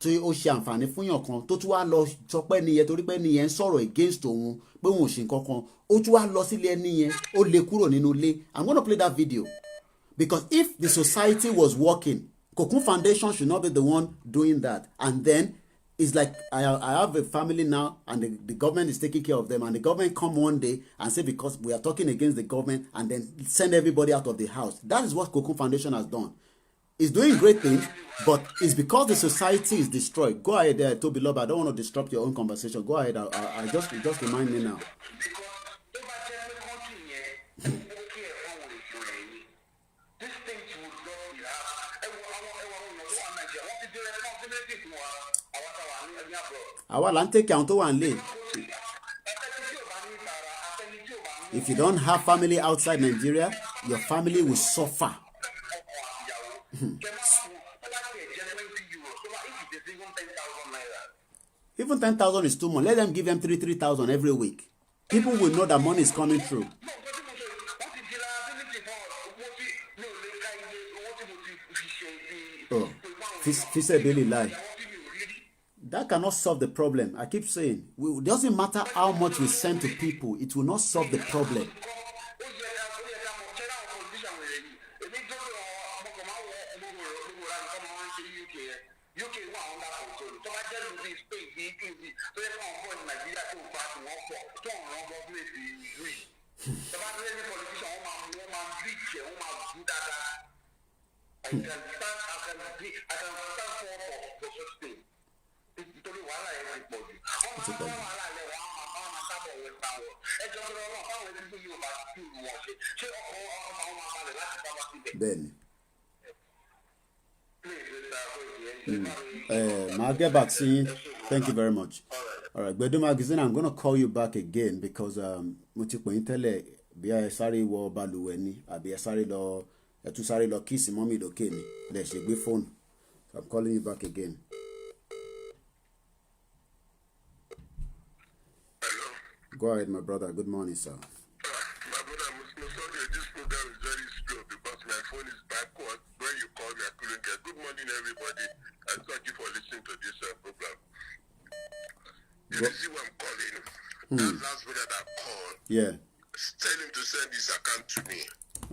tí ó ṣe àǹfààní fúnyàn kan tó tún wá lọ sọ pé nìyẹn torí pé nìyẹn ń sọ̀rọ̀ against òun pé òun ò ṣe nǹkan kan ó tún wá lọ sílé ẹni yẹn ó lè kúrò nínú ilé. I'm gonna play that video because if the society was working, Kokun Foundation should not be the one doing that. And then it's like I have a family now and the government is taking care of them, and the government come one day and say because we are talking against the government and then send everybody out of the house. That is what Kokun Foundation has done. It's doing great things, but it's because the society is destroyed. Go ahead there, Toby Loba. I don't want to disrupt your own conversation. Go ahead. I just remind me now. Àwa là ń take àwọn tó wà nílé. If you don't have family outside Nigeria, your family will suffer. Even 10,000 is too much. Let them give them 3,000 every week. People will know that money is coming through. Oh, feasibility lie. That cannot solve the problem. I keep saying, it doesn't matter how much we send to people, it will not solve the problem. Ben. I'll get back to you. Thank you very much. All right, Gbedu Magazine, I'm going to call you back again because mo ti pè yín tẹ́lẹ̀ bí ẹ sáré wọ balùwẹ̀ ni àbí ẹ tún sáré lọ kiss mommy lókè ni lẹ ṣe gbé phone. So I'm calling you back again. Hello. Go ahead, my brother. Good morning, sir. My brother, this program is very slow because my phone is backward. When you call me, I couldn't get. Good morning, everybody, and thank you for listening to this program. You see what I'm calling? That last brother that called. Yeah. Tell him to send his account to me.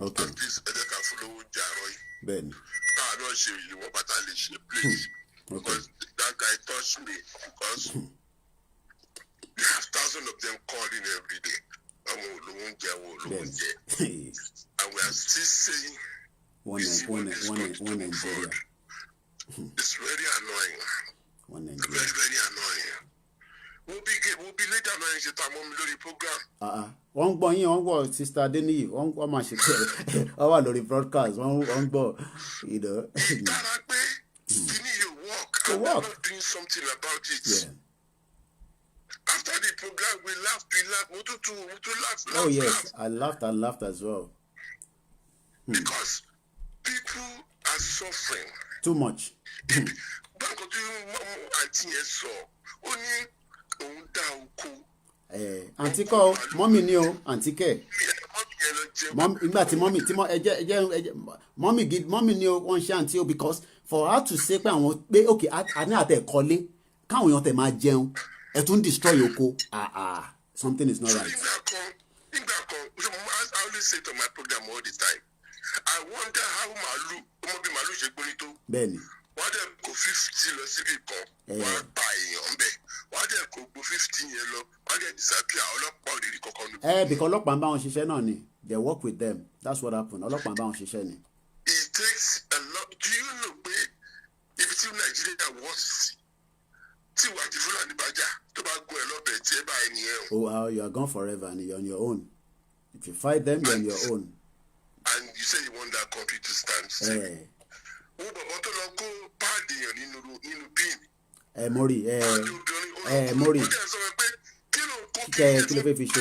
Okay. And please, I can follow Jaroy. Ben. I'm not sure you want battalion, please. Okay. Because that guy touched me. Because we have thousands of them calling every day. And we are still saying one Nigeria. It's very annoying. One Nigeria. Very, very annoying. We'll be later annoying the time on the program. Wọ́n gbọ́ yín, wọ́n gbọ́ Sister Adeniyi, wọ́n máa ṣe pé wọ́n wà lórí broadcast, wọ́n gbọ́, you know. You need your work. And we're not doing something about it. Yeah. After the program, we laughed. We laughed. Oh yes, I laughed as well. Because people are suffering. Too much. Àǹtí kọ́ mọ́mì ni o àǹtí kẹ́ ìgbà tí mọ́mì ni o wọ́n ṣe àǹtí o because for her to say pé àwọn pé okay àní àtẹ̀kọ́lé káwọn èèyàn tẹ̀ máa jẹun ẹ tún destroy oko. Something is not right. I always say to my program all the time, I wonder how Malu ṣe gbóni tó. Bẹ́ẹ̀ni. Wọ́n dẹ̀ kó 50 lọ síbi kan, wọ́n pa èèyàn bẹ́ẹ̀. Wọ́n dẹ̀ kó gbó 15 yẹn lọ, wọ́n dẹ̀ disappear, ọlọ́pàá ò lè rí kankan nù. Because ọlọ́pàá ń bá wọn ṣiṣẹ́ náà ni. They work with them. That's what happened. Ọlọ́pàá ń bá wọn ṣiṣẹ́ ni. It takes a lot. Do you know pé ibi tí Nàìjíríà wọ́ sí tí wàá di Fúlàní bàjá tó bá gún ẹ lọ́bẹ̀ tí ẹ bá ẹ nìyẹn o. Oh, you are gone forever and you're on your own. If you fight them, you're on your own. And you say you want that country to stand still. Bàbá tó lọ kó páàdì yàn nínú bin. Mori. Mori. Ó dẹ̀ sọ pé kí ló kó kí ló fẹ́ fi ṣe.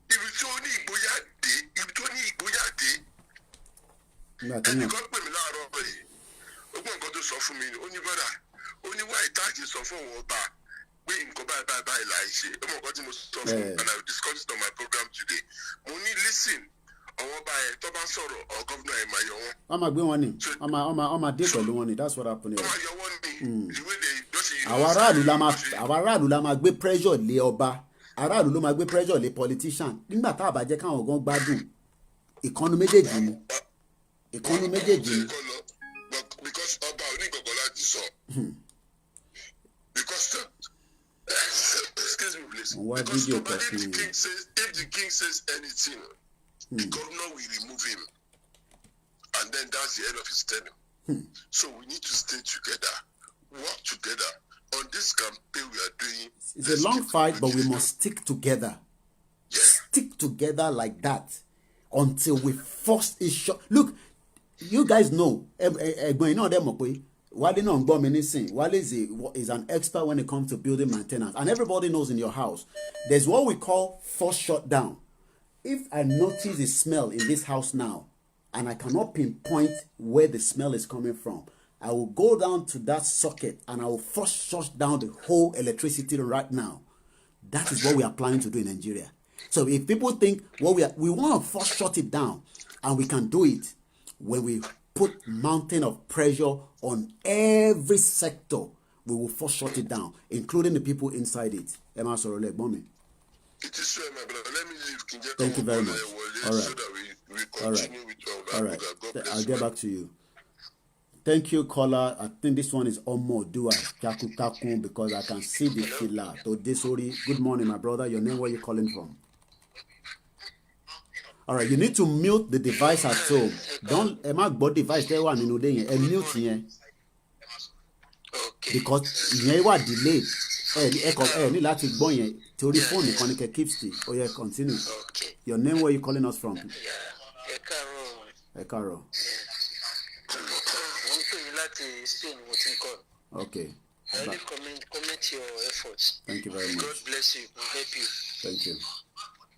Ibi tó ní ìgboyà dé. Ẹnìkan pè mí láàárọ̀ yìí. Ó gbọ́ nǹkan tó sọ fún mi. Ó ní bọ́dà. Ó ní wá ìtajì sọ fún òun ọba pé nǹkan báyìí là ń ṣe. Ó mọ̀ nǹkan tí mo sọ fún and I will discuss it on my program today. Mo ní listen. Àwọn ọba ẹ̀ tó bá sọ̀rọ̀ ọ̀ gọ́vnà ẹ̀ máa yọ wọ́n. Wọ́n máa gbé wọn ni. Wọ́n máa dé pẹ̀lú wọn ni. That's what happened here. Wọ́n máa yọ wọ́n ni. Ìwé de ìjọsìn. Àwọn aráàlú la máa gbé pressure lé ọba. Aráàlú ló máa gbé pressure lé politician. Nígbà tá a bá jẹ́ káwọn gan gbádùn. Ìkànnì méjèèjì ni. Because ọba onígbọ̀gbọ̀ láti sọ. Because excuse me please. Because if the king says anything, the governor will remove him, and then that's the end of his tenure. So we need to stay together, work together on this campaign we are doing. It's a long fight, but we must stick together. Yeah. Stick together like that until we force a shot. Look, you guys know. Ẹ̀gbọ́n iná ọdẹ mọ̀ pé Wale náà ń gbọ́ mi nísìn. Wale is an expert when it comes to building maintenance, and everybody knows in your house there's what we call force shutdown. If I notice a smell in this house now, and I cannot pinpoint where the smell is coming from, I will go down to that socket and I will force shut down the whole electricity right now. That is what we are planning to do in Nigeria. So if people think we want to force shut it down, and we can do it when we put mountain of pressure on every sector, we will force shut it down, including the people inside it. Emma Sorole, Bomi. It is well, my brother. Let me leave. Thank you very much. All right. So that we continue with all right. I'll get back to you. Thank you, caller. I think this one is ODUDUWA Kaku because I can see the filler. Todesori. Good morning, my brother. Your name, where you calling from? All right, you need to mute the device at home. Don't device there one in day and mute here. Because you were delayed. Ní láti gbọ́ yẹn torí fóònù kan ní kẹ́ keep still. Oh yeah, continue. Your name, where you calling us from? Ẹ káàárọ̀. Okay. Really comment your efforts. Thank you very much. God bless you and help you. Thank you.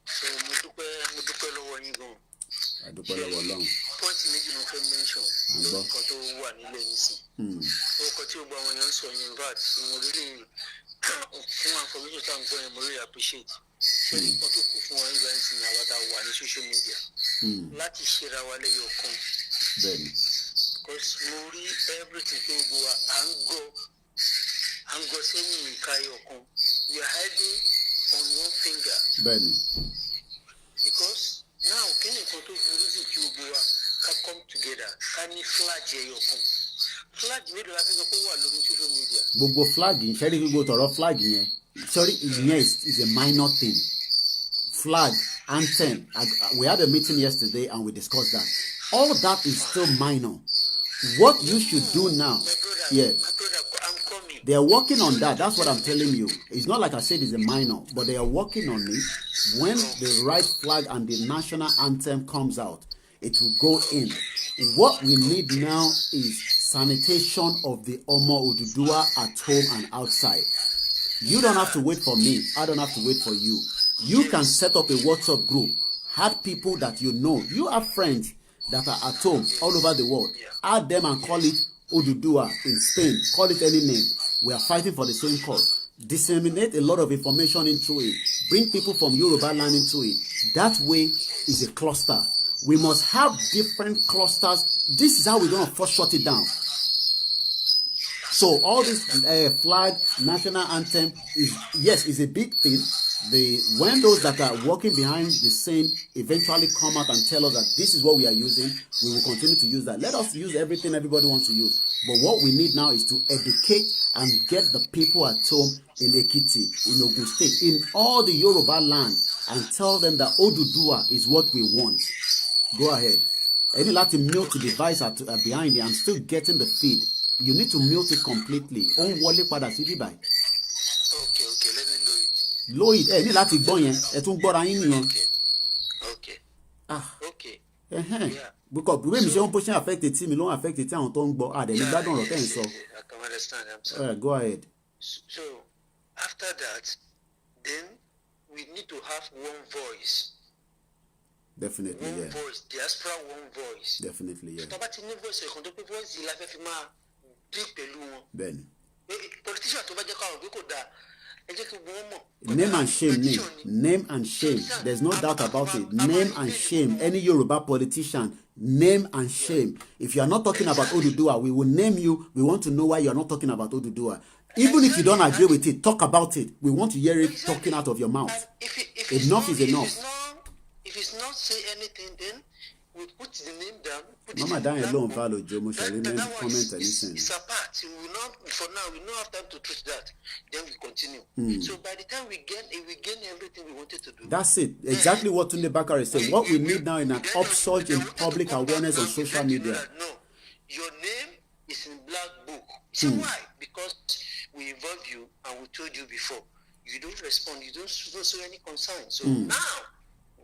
So mo dúpẹ́ lọ́wọ́ yín gan. A dúpẹ́ lọ́wọ́ Ọlọ́run. Point méjì mo fẹ́ mention lórúkọ tó wà nílẹ̀ nísìn. Orúkọ tí ó gba àwọn èèyàn ń sọ yẹn VAT mo really fún information tá à ń gbọ́ yẹn mo really appreciate. Ṣé nǹkan tó kù fún wa nígbà yẹn sì ni àwa tá a wà ní social media láti ṣera wa lẹ́yọ̀ kan. Bẹ́ẹ̀ni. Because mo rí everything tó gbọ́ wa à ń gọ sẹ́yìn ìka ẹyọ kan. We are hiding on one finger. Bẹ́ẹ̀ni. Because now kí ni nǹkan tó burú jù kí gbogbo wa ká come together ká ní flag ẹyọ kan. Flag mélòó la fi sọ pé ó wà lórí social media. Gbogbo flag yìí ṣẹ́rí gbogbo tọ̀rọ̀ flag yẹn sorry ìyẹn is a minor thing. Flag, anthem, we had a meeting yesterday and we discussed that. All that is still minor. What you should do now, they are working on that. That's what I'm telling you. It's not like I said it's a minor, but they are working on it. When the right flag and the national anthem comes out, it will go in. What we need now is sanitation of the ODUDUWA at home and outside. You don't have to wait for me. I don't have to wait for you. You can set up a WhatsApp group. Have people that you know. You have friends that are at home all over the world. Add them and call it ODUDUWA in Spain. Call it any name. We are fighting for the same cause. Disseminate a lot of information into it. Bring people from Yoruba land into it. That way is a cluster. We must have different clusters. This is how we're going to first shut it down. So all this flag, national anthem is a big thing. When those that are working behind the scene eventually come out and tell us that this is what we are using, we will continue to use that. Let us use everything everybody wants to use. But what we need now is to educate and get the people at home in Ekiti, in Ogun State, in all the Yoruba land, and tell them that Oduduwa is what we want. Go ahead. Any Latin mute the device behind me. I'm still getting the feed. You need to mute it completely. On wọlé padà sí bíbá. Okay, let me load it. Load it. Ní láti gbọ́ yẹn. Ẹ tún gbọ́ra yín nìyẹn. Okay. Okay. Yeah. Because the way mi ṣe ń push affect the team, ló ń affect the team àwọn tó ń gbọ́. Àdẹ̀ ní gbádùn ọ̀rọ̀ tẹ́ ń sọ. I can understand. I'm sorry. Go ahead. So, after that, then we need to have one voice. Definitely, one voice, diaspora, one voice. Definitely, yeah. Tọ́ba ti ní voice ẹ̀kan tó pé voice yìí la fẹ́ fi máa dín pẹ̀lú wọn. Bẹ́ẹ̀ni. Politician tó bá jẹ́ káwọn òbí kò dáa, ẹ jẹ́ kí wọ́n mọ̀. Name and shame, name and shame. There's no doubt about it. Name and shame. Any Yoruba politician, name and shame. If you are not talking about Oduduwa, we will name you. We want to know why you are not talking about Oduduwa. Even if you don't agree with it, talk about it. We want to hear it talking out of your mouth. Enough is enough. If it's not say anything, then we put the name down. Mama down alone, Valo Jomo Shali, comment anything. It's apart. For now, we don't have time to treat that. Then we continue. So by the time we gain everything we wanted to do. That's it. Exactly what Tunde Bakare said. What we need now is an upsurge in public awareness on social media. No, your name is in black book. So why? Because we involved you and we told you before. You don't respond. You don't show any concern. So now.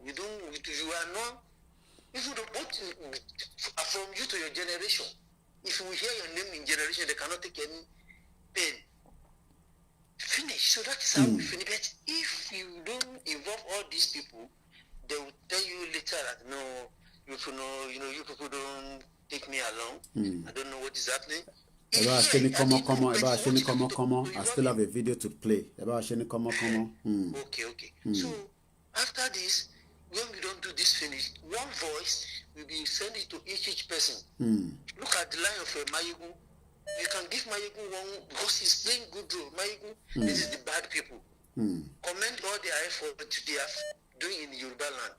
You are not, if you don't put from you to your generation, if we hear your name in generation, they cannot take any pain. Finish. So that is how we finish. But if you don't involve all these people, they will tell you later that no, you people don't take me along. I don't know what is happening. I still have a video to play. Okay. So after this, when we don't do this finish, one voice will be sent it to each person. Look at the line of Mayigu. You can give Mayigu one because he's playing good role. Mayigu, this is the bad people. Comment all their effort that they are doing in the Yoruba land.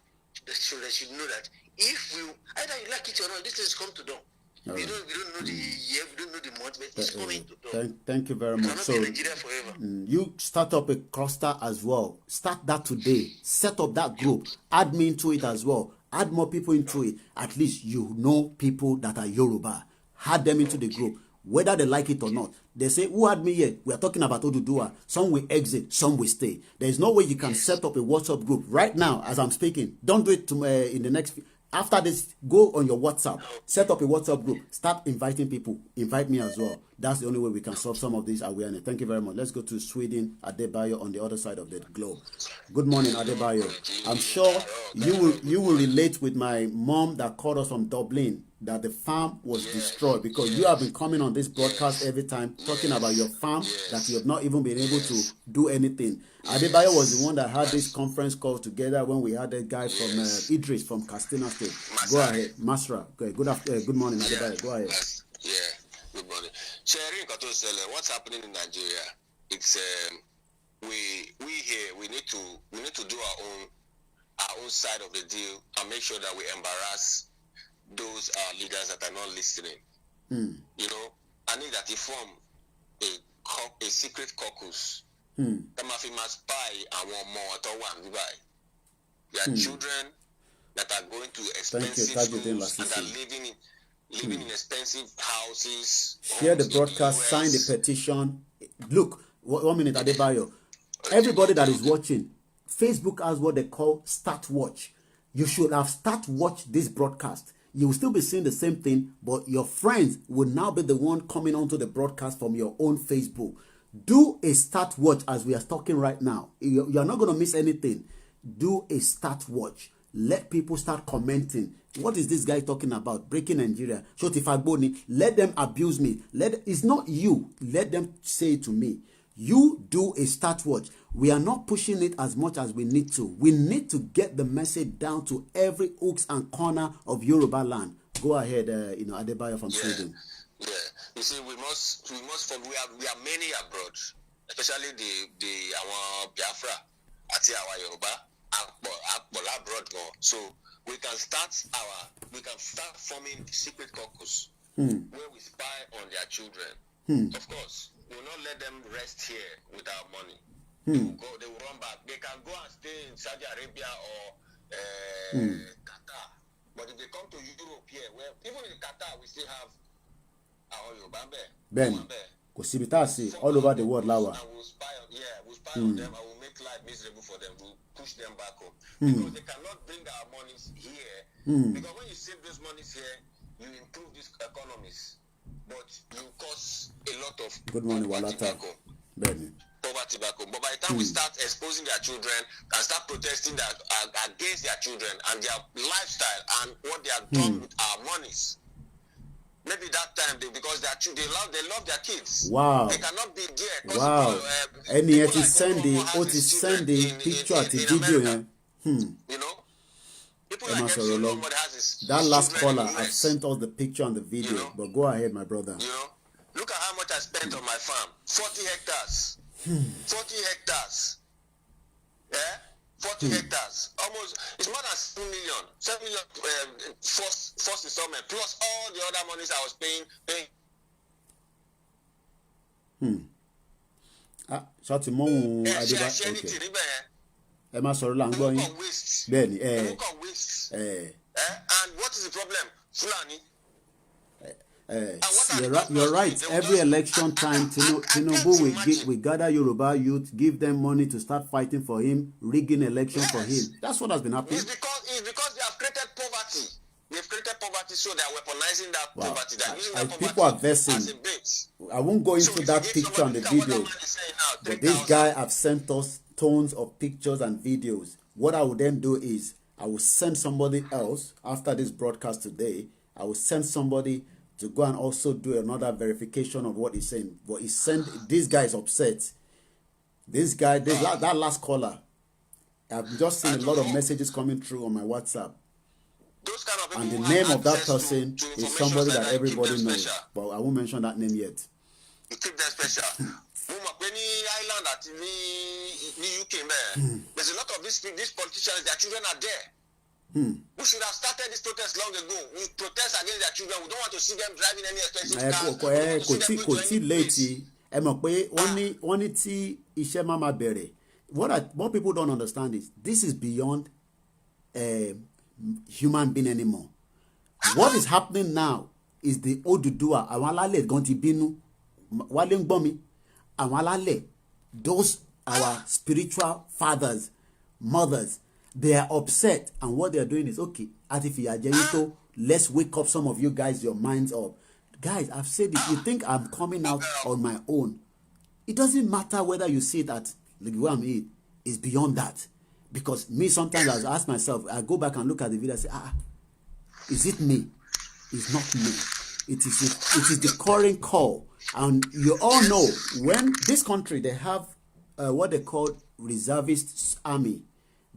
So they should know that if we either you like it or not, this has come to them. We don't know the year, we don't know the month, but it's coming to them. Thank you very much. So Nigeria forever. You start up a cluster as well. Start that today. Set up that group. Add me into it as well. Add more people into it. At least you know people that are Yoruba. Add them into the group. Whether they like it or not. They say, who had me here? We are talking about Oduduwa. Some will exit, some will stay. There is no way you can set up a WhatsApp group right now as I'm speaking. Don't do it in the next. After this, go on your WhatsApp. Set up a WhatsApp group. Start inviting people. Invite me as well. That's the only way we can solve some of this awareness. Thank you very much. Let's go to Sweden. Adebayo on the other side of the globe. Good morning, Adebayo. I'm sure you will relate with my mom that called us from Dublin that the farm was destroyed because you have been coming on this broadcast every time talking about your farm that you have not even been able to do anything. Adebayo was the one that had this conference call together when we had a guy from Idris from Castina State. Go ahead, Masra. Good morning, Adebayo. Go ahead. Good morning. Sharing what's happening in Nigeria? It's we here we need to do our own side of the deal and make sure that we embarrass those leaders that are not listening. You know, I need that they form a secret caucus. That must spy and one more to one. There are children that are going to expensive schools and are living in expensive houses. Share the broadcast, sign the petition. Look, 1 minute, Adebayo. Everybody that is watching, Facebook has what they call Start Watch. You should have Start Watch this broadcast. You will still be seeing the same thing, but your friends will now be the one coming onto the broadcast from your own Facebook. Do a Start Watch as we are talking right now. You are not going to miss anything. Do a Start Watch. Let people start commenting. What is this guy talking about? Breaking Nigeria. Shotifagboni. Let them abuse me. It's not you. Let them say it to me. You do a Start Watch. We are not pushing it as much as we need to. We need to get the message down to every hooks and corner of Yoruba land. Go ahead, Adebayo from Sweden. Yeah. You see, we must we are many abroad, especially the our Biafra, àti our Yoruba, abroad more. So we can start forming secret caucus where we spy on their children. Of course, we will not let them rest here with our money. They will run back. They can go and stay in Saudi Arabia or Qatar. But if they come to Europe here, where even in Qatar we still have our Yoruba. Ben, all over the world, Lawa. We'll spy on them. I will make life miserable for them. We'll push them back home because they cannot bring our monies here. Because when you save those monies here, you improve these economies, but you cause a lot of poverty back home. Poverty back home. But by the time we start exposing their children and start protesting that against their children and their lifestyle and what they have done with our monies, maybe that time because they love their kids. Wow. They cannot be there. Wow. And yet it's sending picture to video. You know? People like that last caller, I've sent us the picture and the video. You know? But go ahead, my brother. You know? Look at how much I spent on my farm. 40 hectares. 40 hectares. Yeah? 40 hectares. Almost, it's more than 7 million. 7 million first installment, plus all the other monies I was paying. Short mo ẹ má sọ̀rọ̀ là ń gbọ́ yín. Bẹ́ẹ̀ni and what is the problem? Fulani. You're right. Every election time, Tinubu we gather Yoruba youth, give them money to start fighting for him, rigging election for him. That's what has been happening. It's because they have created poverty. They've created poverty, so they are weaponizing that poverty. They're using that poverty people are versing. As a bait. I won't go into that picture and the video, but this guy have sent us tons of pictures and videos. What I will then do is I will send somebody else after this broadcast today. I will send somebody to go and also do another verification of what he's saying. But he sent, this guy is upset. This guy, that last caller, I've just seen a lot of messages coming through on my WhatsApp. Those kind of people and the name of that person is somebody that everybody knows. But I won't mention that name yet. You keep that special. Any island at the UK, there's a lot of these politicians, their children are there. We should have started this protest long ago. We protest against their children. We don't want to see them driving any expensive cars. Kò tí late. Ẹ mọ̀ pé wọ́n ní tí iṣẹ́ máa ma bẹ̀rẹ̀. What people don't understand is this is beyond human being anymore. What is happening now is the ODUDUWA. Àwọn alálẹ̀ gan ti bínú. Wálé ń gbọ́ mi. Àwọn alálẹ̀, those our spiritual fathers, mothers, they are upset, and what they are doing is okay. Let's wake up some of you guys, your minds up. Guys, I've said it. You think I'm coming out on my own? It doesn't matter whether you see that the way I'm in is beyond that. Because me, sometimes I ask myself, I go back and look at the video and say, is it me? It's not me. It is the current call. And you all know when this country, they have what they call reservist army.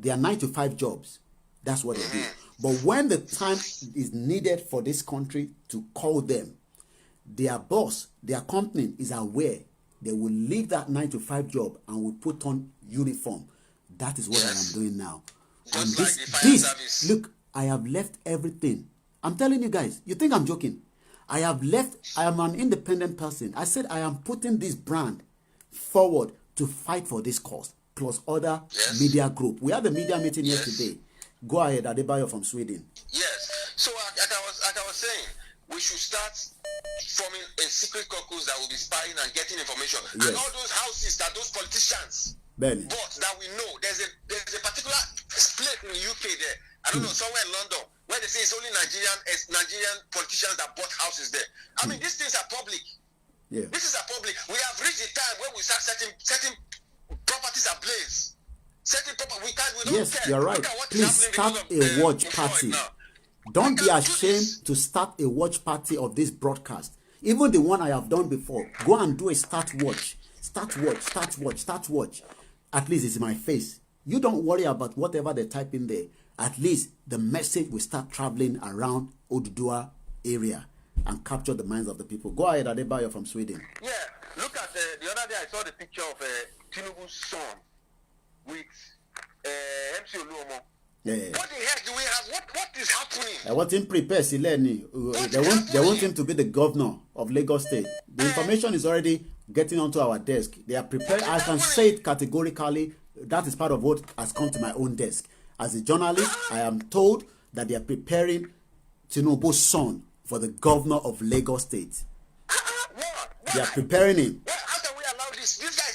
They are 9-to-5 jobs. That's what they do. But when the time is needed for this country to call them, their boss, their company is aware. They will leave that 9-to-5 job and will put on uniform. That is what I am doing now. And this, look, I have left everything. I'm telling you guys, you think I'm joking? I have left, I am an independent person. I said I am putting this brand forward to fight for this cause, plus other media group. We had a media meeting yesterday. Go ahead, Adebayo from Sweden. Yes. So like I was saying, we should start forming a secret caucus that will be spying and getting information. Yes. And all those houses that those politicians bought that we know, there's a particular split in the UK there. I don't know, somewhere in London, where they say it's only Nigerian politicians that bought houses there. I mean, these things are public. Yeah. This is a public. We have reached the time where we start setting properties ablaze. We don't care. You're right. Please start a watch party. Don't be ashamed to start a watch party of this broadcast. Even the one I have done before. Go and do a start watch. Start watch. At least it's my face. You don't worry about whatever they type in there. At least the message will start traveling around ODUDUWA area. and capture the minds of the people. Go ahead, Adebayo from Sweden. Yeah, look at the other day I saw the picture of Tinubu's son with MC Oluomo. Yeah. What the heck do we have? What is happening? I want him prepared, Sileni. They want him to be the governor of Lagos State. The information is already getting onto our desk. They are prepared. I can say it categorically. That is part of what has come to my own desk. As a journalist, I am told that they are preparing Tinubu's son for the governor of Lagos State. They are preparing him. How can we allow this? This guy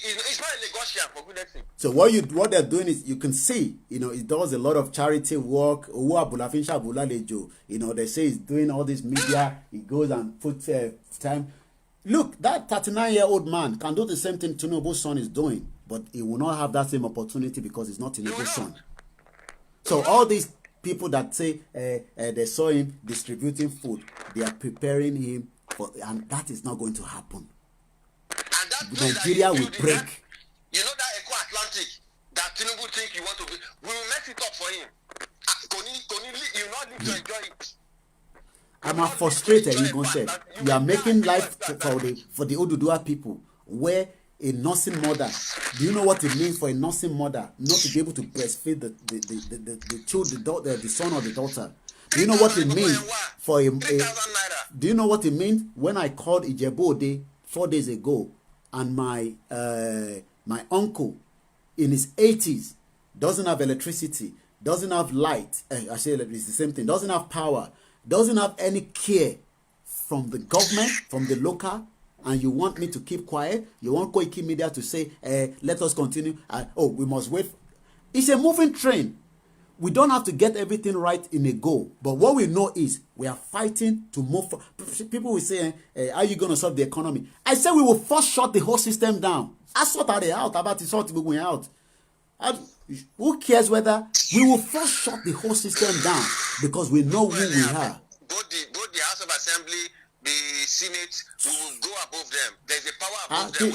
is not a Lagosian, for goodness sake. So what they're doing is, you can see, it does a lot of charity work. They say he's doing all this media. He goes and puts time. Look, that 39-year-old man can do the same thing Tinubu's son is doing, but he will not have that same opportunity because he's not Tinubu's son. So all these people that say they saw him distributing food, they are preparing him for, and that is not going to happen. Nigeria will break. You know that Eco Atlantic that Tinubu think you want to be, we will mess it up for him. You will not need to enjoy it. I'm frustrated, Igon said. You are making life for the ODUDUWA people, where a nursing mother, do you know what it means for a nursing mother not to be able to breastfeed the child, the son or the daughter? Do you know what it means for do you know what it means when I called Ijebu 4 days ago, and my uncle in his 80s doesn't have electricity, doesn't have light, I say it's the same thing, doesn't have power, doesn't have any care from the government, from the local, and you want me to keep quiet? You want KOIKIMEDIA to say, let us continue? We must wait. It's a moving train. We don't have to get everything right in a go. But what we know is we are fighting to move. People will say, are you going to solve the economy? I say we will first shut the whole system down. I sort it out about to sort it going out. Who cares whether we will first shut the whole system down, because we know who we are. Both the House of Assembly, the Senate, we will go above them. There's a power above them.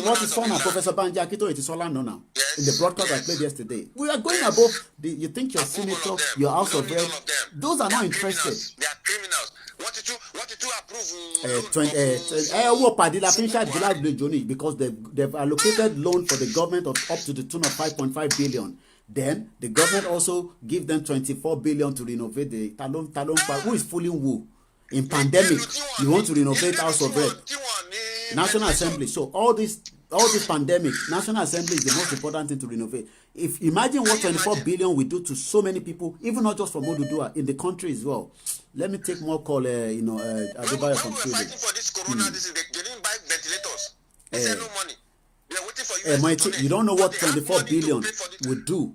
What is on Professor Banji Akito? It is all I know now. Yes, in the broadcast I played yesterday, we are going above. You think your senator, your House of Reps, those are not interested. They are criminals. What did you approve? Because they've allocated loan for the government of up to the tune of 5.5 billion. Then the government also give them 24 billion to renovate the Talon Park. Who is fooling who? In pandemic, you want to renovate House of Rep, National Assembly. So all this pandemic, National Assembly is the most important thing to renovate. If imagine what 24 billion we do to so many people, even not just from ODUDUWA, in the country as well. Let me take more call. Adebayo from Sweden. Fighting for this corona, they didn't buy ventilators. They said no money. We are waiting for you. You don't know what 24 billion will do.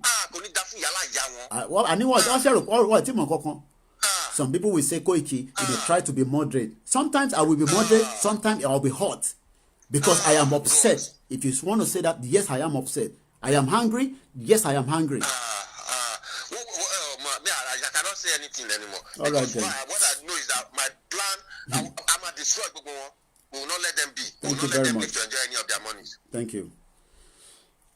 Some people will say, Koiki, try to be moderate. Sometimes I will be moderate, sometimes I will be hot. Because I am upset. If you want to say that, yes, I am upset. I am hungry, yes, I am hungry. I cannot say anything anymore. All right, then. What I know is that my plan, I'm going to destroy people. We will not let them be. We will Thank you not let very them much. live to enjoy any of their monies. Thank you.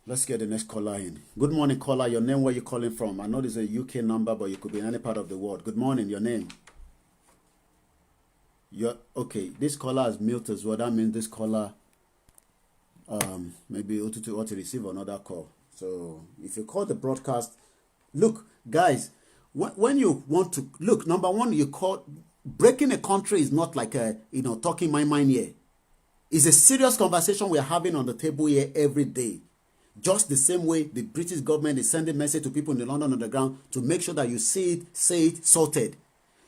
Let's get the next caller in. Good morning, caller. Your name, where you calling from? I know this is a UK number, but you could be in any part of the world. Good morning, your name. Okay, this caller has mute as well. That means this caller maybe ought to receive another call. So if you call the broadcast, look, guys, when you want to look, number one, you call breaking a country is not like talking my mind here. It's a serious conversation we're having on the table here every day. Just the same way the British government is sending message to people in the London Underground to make sure that you see it, say it, sorted.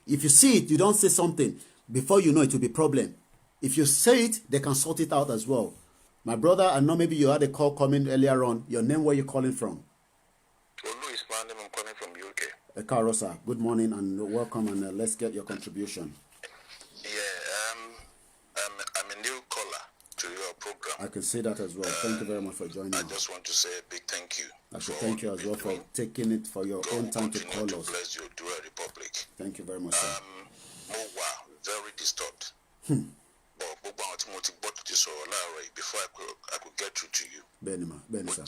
If you see it, you don't say something, before you know it will be a problem. If you say it, they can sort it out as well. My brother, I know maybe you had a call coming earlier on. Your name, where you calling from? Olu is my name. I'm calling from UK. Karosa, good morning and welcome, and let's get your contribution. I'm a new caller to your program. I can say that as well. Thank you very much for joining us. I just want to say a big thank you. I should thank you as well for taking it for your own time to call us. Bless you, ODUDUWA Republic. Thank you very much, sir. Very disturbed. But before I could get through to you. Benima, sir.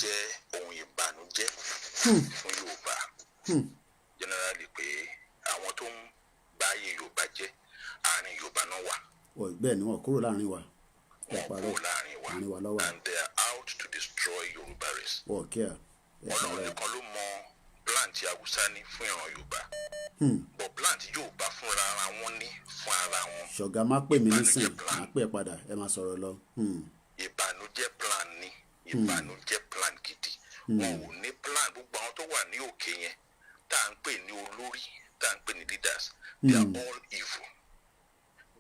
Generally, I want to buy you budget. àárín Yorùbá náà wà. Bẹ́ẹ̀ ni wọ́n kúrò láàrin wa. Wọ́n kúrò láàrin wa and they are out to destroy Yorùbá race. Okay. Ọlọ́run nìkan ló mọ plan tí Haúsá ní fún ìran Yorùbá. But plan tí Yorùbá fúnra ara wọn ní fún ara wọn. Ṣọ̀gá má pè mí nísìn, má pè padà, ẹ máa sọ̀rọ̀ lọ. Ìbànújẹ́ plan ni, ìbànújẹ́ plan gidi. Wọn ò ní plan gbogbo àwọn tó wà ní òkè yẹn tá à ń pè ní olórí, tá à ń pè ní leaders. They are all evil.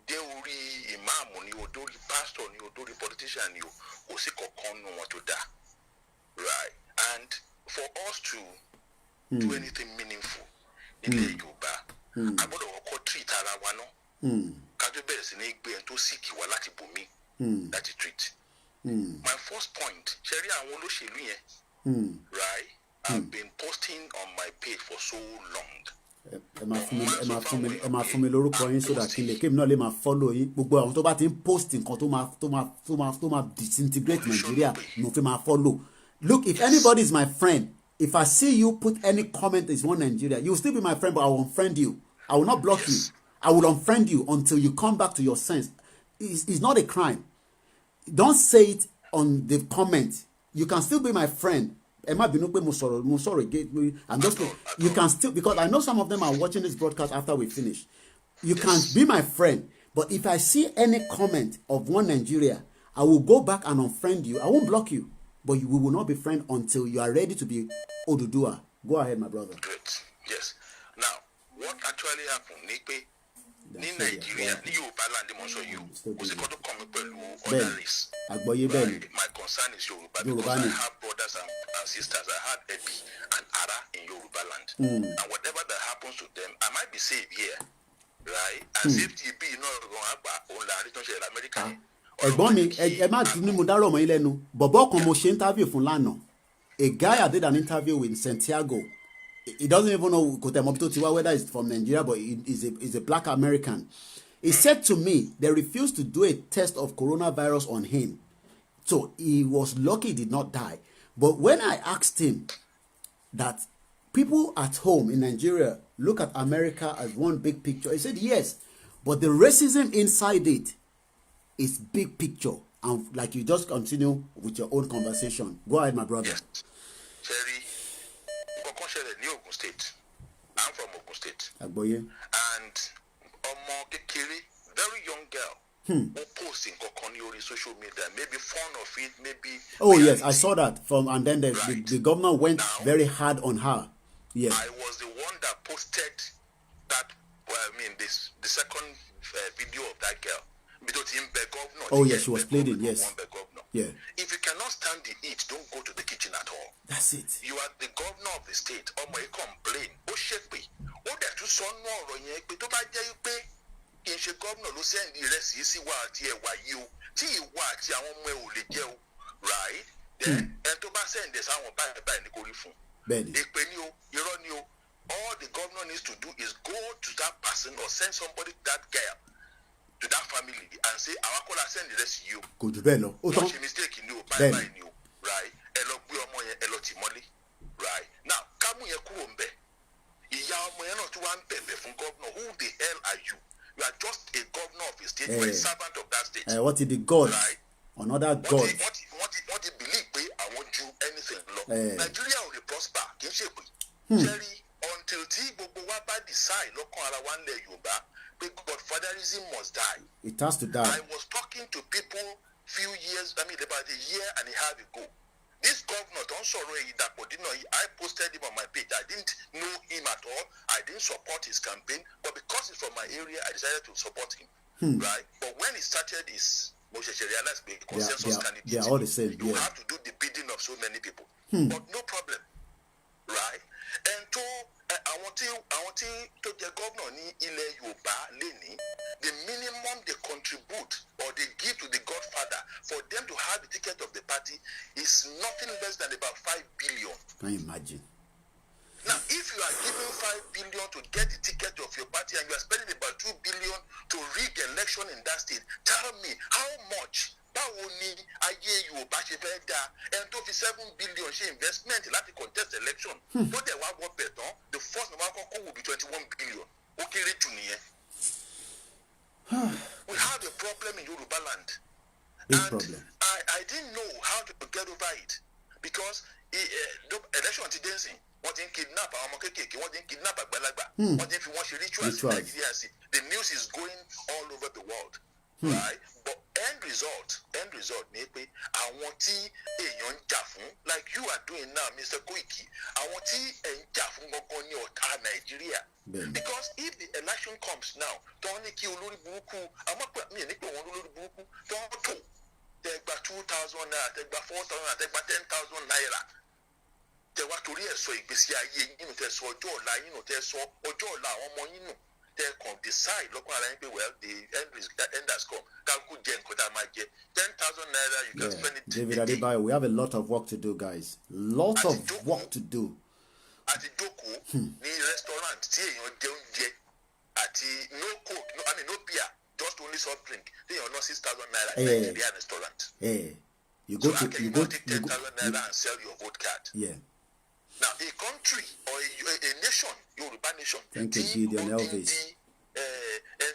Dé orí ìmáàmù ni o, dórí pastor ni o, dórí politician ni o, kò sí kankan nù wọn tó dáa. Right? And for us to do anything meaningful nílẹ̀ Yorùbá, a gbọ́dọ̀ kọ́kọ́ treat ara wa náà. Ká tó bẹ̀rẹ̀ sí ní gbé ẹni tó sick wá láti bòmí láti treat. My first point, ṣe rí àwọn olóṣèlú yẹn, right? I've been posting on my page for so long. Ẹ máa fún mi lórúkọ yín so that kí n náà lè máa follow yín. Gbogbo àwọn tó bá ti ń post nǹkan tó máa disintegrate Nigeria ni mo fi máa follow. Look, if anybody is my friend, if I see you put any comment is one Nigeria, you will still be my friend, but I will unfriend you. I will not block you. I will unfriend you until you come back to your sense. It's not a crime. Don't say it on the comment. You can still be my friend. I'm just you can still, because I know some of them are watching this broadcast after we finish. You can be my friend, but if I see any comment of one Nigeria, I will go back and unfriend you. I won't block you. But we will not be friends until you are ready to be ODUDUWA. Go ahead, my brother. Great. Yes. Now, what actually happened? Ní Nigeria, ní Yorùbá land, mo sọ you. Kò sí kó tó kàn mí pẹ̀lú other race. My concern is Yorùbá because I have brothers and sisters. I have Ebi and Ara in Yorùbá land. And whatever that happens to them, I might be safe here, right? And safety be not going to happen on the return to America. Ẹ̀gbọ́n mi, ẹ má dùn ní mo dárò ọmọ yín lẹ́nu. Bọ̀bọ́ kan mo ṣe interview fún lánàá. A guy I did an interview with Santiago. He doesn't even know whether he's from Nigeria, but he's a black American. He said to me, they refused to do a test of coronavirus on him. So he was lucky he did not die. But when I asked him that people at home in Nigeria look at America as one big picture, he said yes. But the racism inside it is big picture. And like you just continue with your own conversation. Go ahead, my brother. Yes. Jerry, Ogun State. I'm from Ogun State. Agboye. And Omo Kekere, very young girl, who posting on social media, maybe fun of it, maybe. Oh yes, I saw that and then the governor went now, very hard on her. Yes. I was the one that posted that. Well, I mean, the second video of that girl. Oh yes, she was pleading. Yes. Yeah. If you cannot stand the heat, don't go to the kitchen at all. That's it. You are the governor of the state. Ọmọ yìí complain. Ó ṣépè. Ó dẹ̀ tún sọ nú ọ̀rọ̀ yẹn pé tó bá jẹ́ pé kì í ṣe gómìnà ló send ìrẹsì sí wa àti ẹ̀wà yìí o. Tí ìwà àti àwọn ọmọ ẹ̀ ò lè jẹ́ o. Right? Then ẹ̀ tó bá send ẹ̀ sáwọn báyìí ní kò rí fún. Bẹ́ẹ̀ni. Èpè ni o, irọ́ ni o. All the governor needs to do is go to that person or send somebody to that girl, to that family, and say, "Our caller send the rest to you." Kò jù bẹ́ẹ̀ lọ. Ó tán. Wọ́n ṣe mistake ni o, báyìí ni o, right? Ẹ lọ gbé ọmọ yẹn, ẹ lọ tì mọ́lé, right? Now, kámú yẹn kúrò ń bẹ̀. Ìyá ọmọ yẹn náà tún wá ń bẹ̀bẹ̀ fún governor. Who the hell are you? You are just a governor of a state. You are a servant of that state. What is the God? Right? Another God. What he believe pé àwọn ju anything lọ. Nigeria ò lè prosper, kì í ṣe pé. Jerry, until tí gbogbo wa bá decide lọ́kàn ara wa ńlẹ̀ Yorùbá pé godfatherism must die. It has to die. I was talking to people about a year and a half ago. This governor, don't sorry, I posted him on my page. I didn't know him at all. I didn't support his campaign, but because he's from my area, I decided to support him. Right? But when he started his realized the consensus candidate, they are all the same. You have to do the bidding of so many people. But no problem. Right? And to I want to the governor ní ilẹ̀ Yorùbá lẹ́ni, the minimum they contribute or they give to the godfather for them to have the ticket of the party is nothing less than about 5 billion. Can you imagine? Now, if you are giving 5 billion to get the ticket of your party and you are spending about 2 billion to rig election in that state, tell me how much? Báwo ni ayé Yorùbá ṣe fẹ́ dáa ẹni tó fi 7 billion ṣe investment láti contest election tó dẹ̀ wá wọ bẹ̀ tán the first number kọ́kọ́ will be 21 billion ó kéré jù nìyẹn. We have a problem in Yoruba land. Big And problem. I didn't know how to get over it because election ti dancing, wọ́n ti ń kidnap àwọn ọmọ kéékèèké, wọ́n ti ń kidnap àgbàlagbà, wọ́n ti ń fi wọ́n ṣe rituals in Nigeria. The news is going all over the world, right? But end result ni pé àwọn tí èèyàn ń jà fún, like you are doing now, Mr. Koiki, àwọn tí ẹ̀ ń jà fún gangan ní ọ̀tá Nàìjíríà. Because if the election comes now, tó ní kí olórí burúkú, àmọ́ pé mi ò ní pé wọ́n olórí burúkú tó ń tò tẹgbà 2,000 naira, tẹgbà 4,000 naira, tẹgbà 10,000 naira. Tẹwà torí ẹ̀ sọ ìgbésí ayé yín nù, tẹ sọ ọjọ́ ọ̀la yín nù, tẹ sọ ọjọ́ ọ̀la àwọn ọmọ yín nù. They can decide lọ́kàn ara yín pé well the end has come. Kálukú jẹ nǹkan tá a máa jẹ. 10,000 naira you can spend it. David Adebayo, we have a lot of work to do, guys. Lot of work to do. Àti jókòó ní restaurant tí èèyàn jẹ oúnjẹ àti no coke, no beer, just only soft drink. Tí èèyàn ná 6,000 naira in Nigerian restaurant. You go so to take 10,000 naira and sell your vote card. Yeah. Now, a country or a nation, Yoruba nation, thank you, Gideon Elvis.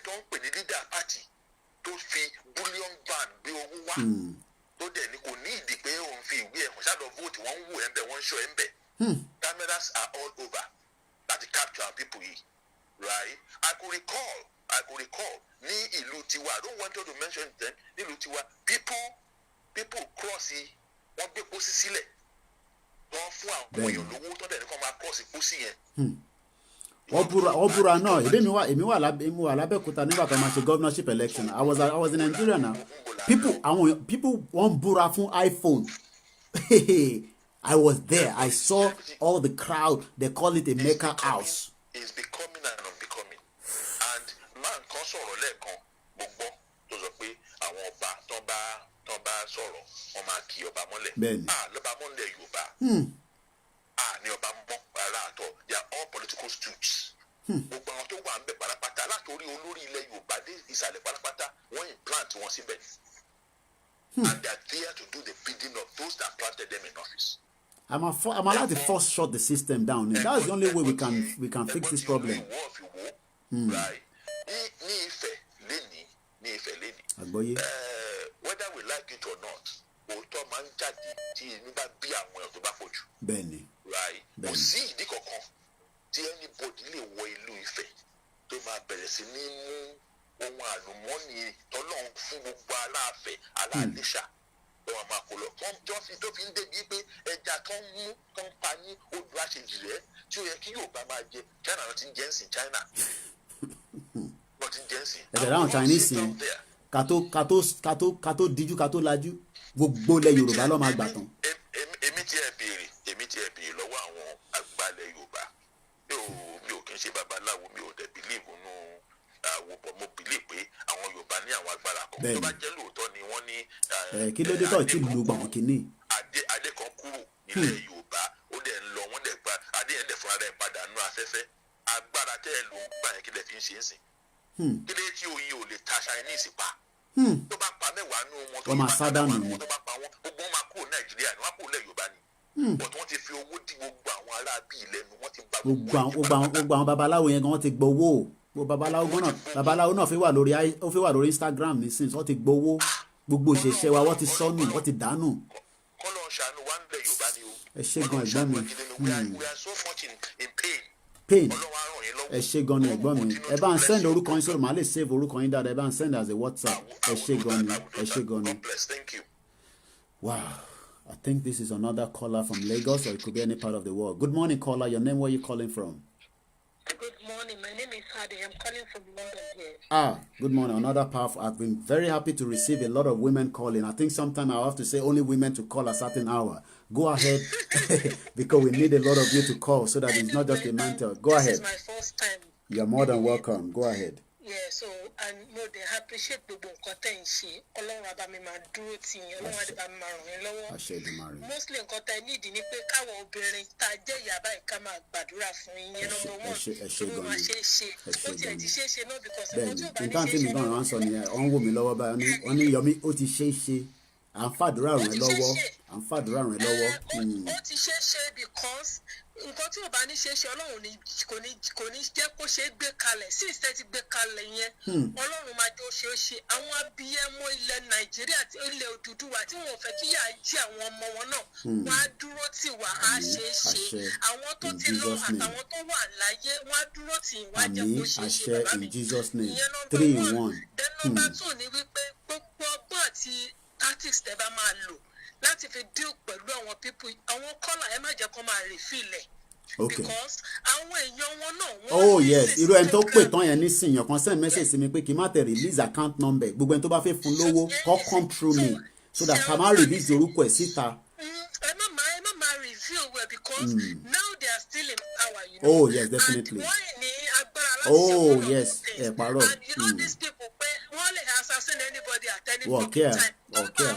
Don't put the leader party to fi bullion ban be owó wá. To then kò ní ìdí pé òun fi ìwé ẹ̀ ṣáàdọ̀ vote wọ́n wù ẹ̀ ń bẹ̀ wọ́n ṣọ́ ẹ̀ ń bẹ̀. Cameras are all over láti capture people yìí, right? I could recall ní ìlú tiwa, I don't want you to mention them, ní ìlú tiwa, people cross yìí, wọ́n gbé pósí sílẹ̀. Obura no, èmi wà lábẹ́òkúta nígbà tó máa ṣe governorship election. I was in Nigeria now. People wọ́n búra fún iPhone. I was there. I saw all the crowd. They call it a maker house. It's becoming and unbecoming. And man kan sọ̀rọ̀ lẹ́ẹ̀kan gbogbo tó sọ pé àwọn ọba tó bá sọ̀rọ̀ wọ́n máa kí ọba mọ́lẹ̀. Lọ́ba mọ́lẹ̀ Yorùbá. Ní ọba mọ́ ara àtọ̀. They are all political stooges. Gbogbo àwọn tó wà ń bẹ̀ pátápátá látòrí olórí ilẹ̀ Yorùbá dé ìsàlẹ̀ pátápátá wọ́n implant wọn síbẹ̀. And they are there to do the bidding of those that planted them in office. I'm allowed to first shut the system down. That's the only way we can fix this problem. Right? Ní Ifẹ̀ lénìí. Whether we like it or not, òótọ́ máa ń jáde tí inú bá bí àwọn èèyàn tó bá pọ̀ jù. Bẹ́ẹ̀ni. Right? Kò sí ìdí kankan tí anybody lè wọ ìlú Ifẹ̀ tó máa bẹ̀rẹ̀ sí ní mú ohun àlùmọ́ọ́nì tọ́lọ́run fún gbogbo Aláàfẹ̀ Aláàlẹ́ṣà lọ́wọ́ máa kó lọ. Tó fi ń débi pé ẹja tó ń mú tó ń pa ní odò àṣejì rẹ̀ tí ó yẹ kí Yorùbá máa jẹ China ló ti ń jẹ́ ń sìn China. Wọ́n ti ń jẹ́ ń sìn. Ẹ̀sẹ̀ dáhùn Chinese yẹn ká tó díjú ká tó lajú gbogbo ilẹ̀ Yorùbá ló máa gbà tán. Èmi tí ẹ béèrè lọ́wọ́ àwọn àgbàlẹ̀ Yorùbá mi ò kí ń ṣe babaláwo, mi ò dẹ̀ bìlíìfù nù àwòbọ̀, mo bìlíì pé àwọn Yorùbá ní àwọn agbára kan tó bá jẹ́ lóòótọ́ ni wọ́n ní. Kí ló dé tó ti lu gbọ̀ngàn kínní. Adé kan kúrò nílẹ̀ Yorùbá ó dẹ̀ ń lọ wọ́n dẹ̀ gba adé yẹn dẹ̀ fúnra rẹ̀ padà nú afẹ́fẹ́. Agbára tẹ́ ẹ lò ń gbà yẹn kí lẹ fi ń ṣe é sìn. Kí lè tí oyin ò lè ta Chinese pa. Tó bá pa mẹ́wàá nú wọn tó bá pa wọn tó bá pa wọn gbogbo wọn máa kúrò Nàìjíríà ni wọ́n kúrò lẹ̀ Yorùbá ni. But wọ́n ti fi owó dí gbogbo àwọn ará bí ilẹ̀ nu wọ́n ti gba gbogbo àwọn babaláwo yẹn gan wọ́n ti gbowó. Babaláwo náà fi wà lórí Instagram nísìnyí wọ́n ti gbowó. Gbogbo ìṣẹ̀ṣẹ̀ wa wọ́n ti sọnù wọ́n ti dànù. Kọ́lọ́ ṣàánú wa ń lẹ̀ Yorùbá ni o. Ẹ ṣé gan ẹ̀gbọ́n mi. We are so much in pain. Ẹ ṣé gan ni ẹ̀gbọ́n mi. Ẹ bá ń send orúkọ yín sọ̀rọ̀ màá lè save orúkọ yín dáadáa. Ẹ bá ń send as a WhatsApp. Ẹ ṣé gan ni. Wow. I think this is another caller from Lagos, or it could be any part of the world. Good morning, caller. Your name, where are you calling from? Good morning. My name is Hadi. I'm calling from London here. Good morning. Another powerful. I've been very happy to receive a lot of women calling. I think sometime I'll have to say only women to call a certain hour. Go ahead, because we need a lot of you to call so that it's not just a man talk. Go ahead. This is my first time. You're more than welcome. Go ahead. Yeah, so I know they appreciate gbogbo nǹkan tẹ́ ń ṣe. Ọlọ́run á bá mi máa dúró tì yín, Ọlọ́run á bá mi máa ràn yín lọ́wọ́. Mostly nǹkan tẹ́ nídìí ni pé káwọn obìnrin tá a jẹ́ ìyá báyìí ká máa gbàdúrà fún yín number one. Ó máa ṣe é ṣe. Ó tiẹ̀ ti ṣe é ṣe náà because nǹkan tí ò bá ní ṣe é ṣe náà. Nǹkan tí mi náà ń sọ nìyẹn, wọ́n ń wò mí lọ́wọ́ báyìí, wọ́n ní Yọmí ó ti ṣe é ṣe. à ń fàdúrà ràn ẹ́ lọ́wọ́ à ń fàdúrà ràn ẹ́ lọ́wọ́. Ó ti ṣe é ṣe because nǹkan tí ò bá ní ṣe é ṣe Ọlọ́run kò ní jẹ́ kó ṣe é gbé kalẹ̀ sí ìṣẹ́ ti gbé kalẹ̀ yẹn Ọlọ́run máa jẹ́ ó ṣe é ṣe àwọn abiyamọ ilẹ̀ Nàìjíríà àti ilẹ̀ Odùduwà tí wọn ò fẹ́ kí yà á jí àwọn ọmọ wọn náà wọn á dúró tì wá á ṣe é ṣe àwọn tó ti lọ àtàwọn tó wà láyé wọn á dúró tì wá jẹ́ kó ṣe é ṣe bàbá mi ìyẹn number 1 then number 2 ni wípé gbogbo ọgbọ́n àti tactics tẹ́ bá máa lò láti fi deal pẹ̀lú àwọn people àwọn kọ́là ẹ má jẹ́ kó máa refill ẹ̀. Because àwọn èèyàn wọn náà oh yes irú ẹni tó pè tán yẹn nísìnyí ọ̀kan send message sí mi pé kí n má tẹ̀ release account number gbogbo ẹni tó bá fẹ́ fún lówó kó come through me so that ká má release orúkọ ẹ̀ síta. ẹ má máa reveal well because now they are still in power you know. Oh yes definitely. and wọ́n ní agbára láti ṣe one of those things. Ẹ parọ́. And you know these people pé wọ́n lè assassinate anybody at any point in time. Okay.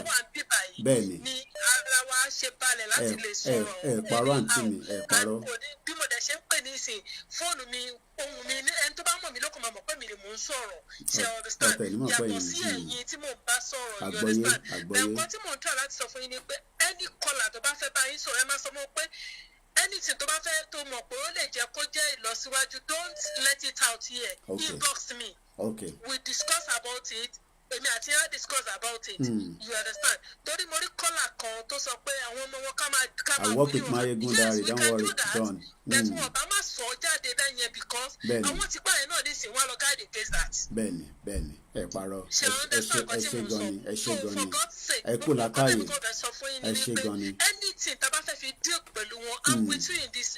Bẹ́ẹ̀ni. Ni ara wa ṣe balẹ̀ láti lè sọ̀rọ̀. Ẹ parọ́ àǹtí mi ẹ parọ́. Bí mo dẹ̀ ṣe ń pè ní ìsìn fóònù mi ohun mi ní ẹni tó bá mọ̀ mí lókun máa mọ̀ pé mi ni mò ń sọ̀rọ̀ ṣe understand yàtọ̀ sí ẹ̀yin tí mò ń bá sọ̀rọ̀ you understand ẹ̀kọ́ tí mò ń tọ́ láti sọ fún yín ni pé any caller tó bá fẹ́ bá yín sọ̀rọ̀ ẹ máa sọ mọ́ pé anything tó bá fẹ́ tó mọ̀ pé ó lè jẹ́ kó jẹ́ ìlọsíwájú don't let it out here inbox me we discuss about it èmi àti yẹn discuss about it you understand torí mo rí kọ́là kan tó sọ pé àwọn ọmọ wọn ká máa I work with Mayegun Dari don't worry done. bẹ́ẹ̀ wọn bá má sọ jáde bẹ́ẹ̀ yẹn because àwọn tipa yẹn náà nísìnyí wọn lọ guide against that. bẹ́ẹ̀ni ẹ parọ́ ẹ ṣe gan ni ẹ kú làkàyè ẹ ṣe gan ni. anything tá a bá fẹ́ fi deal pẹ̀lú wọn I'm with you in this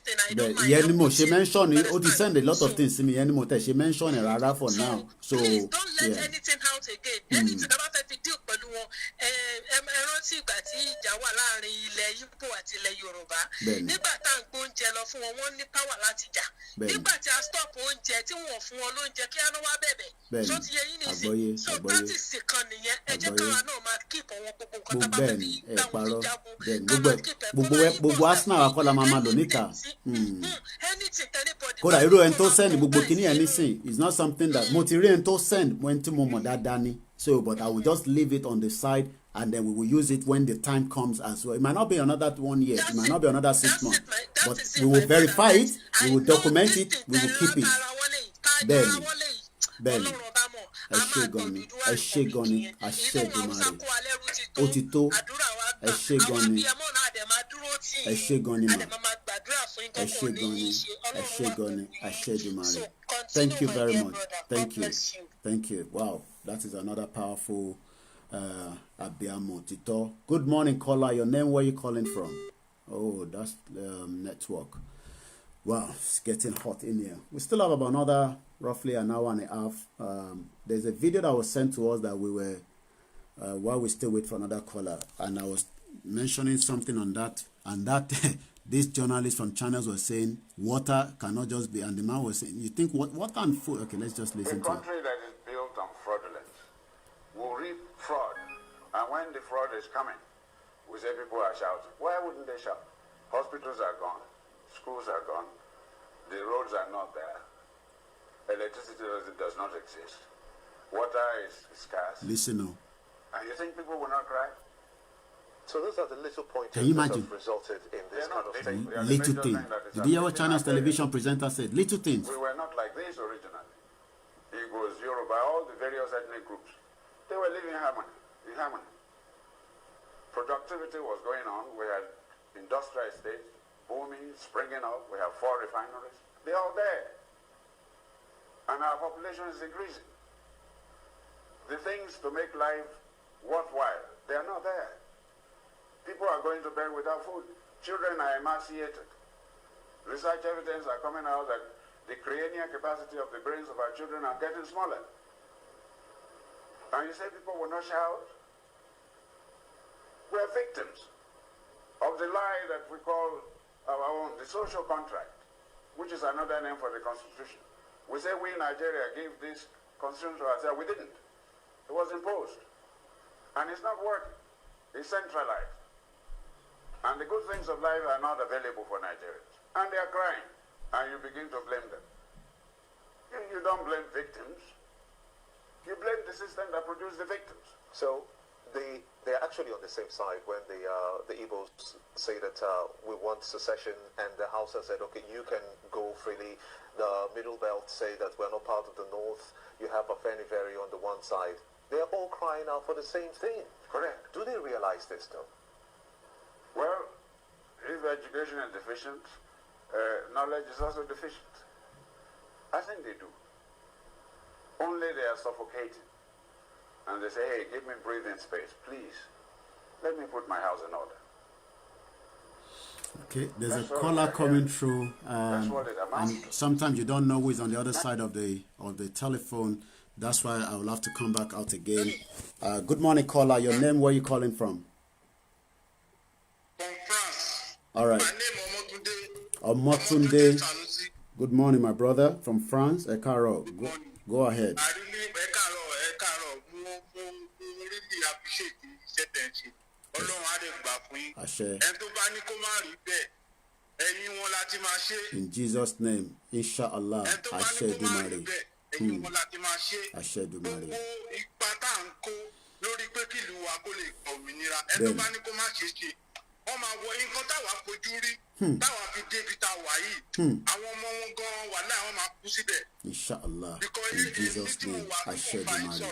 thing I don't mind. ìyẹn ni mo ṣe mention ni ó ti send a lot of things sí mi ìyẹn ni mo tẹ̀ ṣe mention ẹ̀ rárá for now so please don't let anything out again anything tá a bá fẹ́ fi deal pẹ̀lú wọn ẹ rántí ìgbà tí ìjà wà láàrin ilẹ̀ Ìgbò àti ilẹ̀ Yorùbá nígbà tá à ń gbóúnjẹ lọ fún wọn wọ́n ní power láti jà nígbà tí a stop oúnjẹ tí wọ́n fún wọn lóúnjẹ kí á lọ wá bẹ̀bẹ̀ tó ti yẹ yín nìsín so tactics kan nìyẹn ẹ jẹ́ káwa náà máa keep àwọn gbogbo nǹkan tá a bá fẹ́ fi gbà wọn fi jagun ká máa keep ẹ̀ gbogbo Arsenal akọ́lá máa lò níta kódà irú ẹni tó send gbogbo kìíní ẹ̀ nísìn is not something that mo ti rí ẹni tó send mo ẹni tí mo mọ̀ dáadáa ni so but I will just leave it on the side and then we will use it when the time comes as well. It might not be another 1 year, it might not be another 6 months, but we will verify it, we will document it, we will keep it. Bẹ́ẹ̀ni, ẹ ṣé gan ni, ẹ ṣé gan ni, àṣẹ Èdùmàrè, ó ti tó, ẹ ṣé gan ni, ẹ ṣé gan ni mà, ẹ ṣé gan ni, ẹ ṣé gan ni, àṣẹ Èdùmàrè. Thank you very much. Thank you. Wow, that is another powerful Abiamo Tito. Good morning, caller. Your name, where you calling from? Oh, that's network. Wow, it's getting hot in here. We still have about another roughly an hour and a half. There's a video that was sent to us that we were while we still wait for another caller, and I was mentioning something on that, and that this journalist from channels was saying water cannot just be, and the man was saying, you think water and food? Okay, let's just listen to it. A country that is built on fraudulence will reap fraud, and when the fraud is coming, we say people are shouting. Why wouldn't they shout? Hospitals are gone, schools are gone, the roads are not there, electricity does not exist, water is scarce. Listen now. And you think people will not cry? So those are the little pointers Can you that imagine? have resulted in this kind of thing. Little thing. Did you hear what China's television presenter said? Little things. We were not like this originally. Igbos, Yoruba, all the various ethnic groups, they were living in harmony. Productivity was going on. We had industrial estates booming, springing up. We have 4 refineries. They're all there. And our population is increasing. The things to make life worthwhile, they are not there. People are going to bed without food. Children are emaciated. Research evidence are coming out that the cranial capacity of the brains of our children are getting smaller. And you say people will not shout? We are victims of the lie that we call our own, the social contract, which is another name for the Constitution. We say we in Nigeria gave this Constitution to ourselves. We didn't. It was imposed. And it's not working. It's centralized. And the good things of life are not available for Nigerians. And they are crying. And you begin to blame them. You don't blame victims. You blame the system that produced the victims. So they're actually on the same side when the Igbos say that we want secession, and the Hausa said, okay, you can go freely. The Middle Belt say that we're not part of the North. You have Afenifere on the one side. They're all crying out for the same thing. Correct. Do they realize this, though? Well, if education is deficient, knowledge is also deficient. I think they do. Only they are suffocating. And they say, hey, give me breathing space, please. Let me put my house in order. Okay, there's a caller coming through, and sometimes you don't know who is on the other side of the telephone. That's why I will have to come back out again. Good morning, caller. Your name, where are you calling from? From France. All right. My name is Omotunde. Good morning, my brother, from France. Ekaro, go ahead. I really appreciate iṣẹ́ tẹ̀ ń ṣe. Ọlọ́run á lè gbà fún yín. Àṣẹ. Ẹni tó bá ní kó má rí bẹ́ẹ̀, ẹ̀yin wọn láti máa ṣe. In Jesus' name, inshallah, àṣẹ Èdùmàrè. Ẹ̀yin wọn láti máa ṣe. Àṣẹ Èdùmàrè. Gbogbo ipa tá à ń kó lórí pé kí ìlú wa kó lè gba òmìnira. Ẹni tó bá ní kó má ṣe ṣe. Wọ́n máa wọ nǹkan táwa fojú rí. Táwa fi débi tá a wà yìí. Àwọn ọmọ wọn gan wà láì wọ́n máa kú síbẹ̀. Inshallah, in Jesus' name, àṣẹ Èdùmàrè.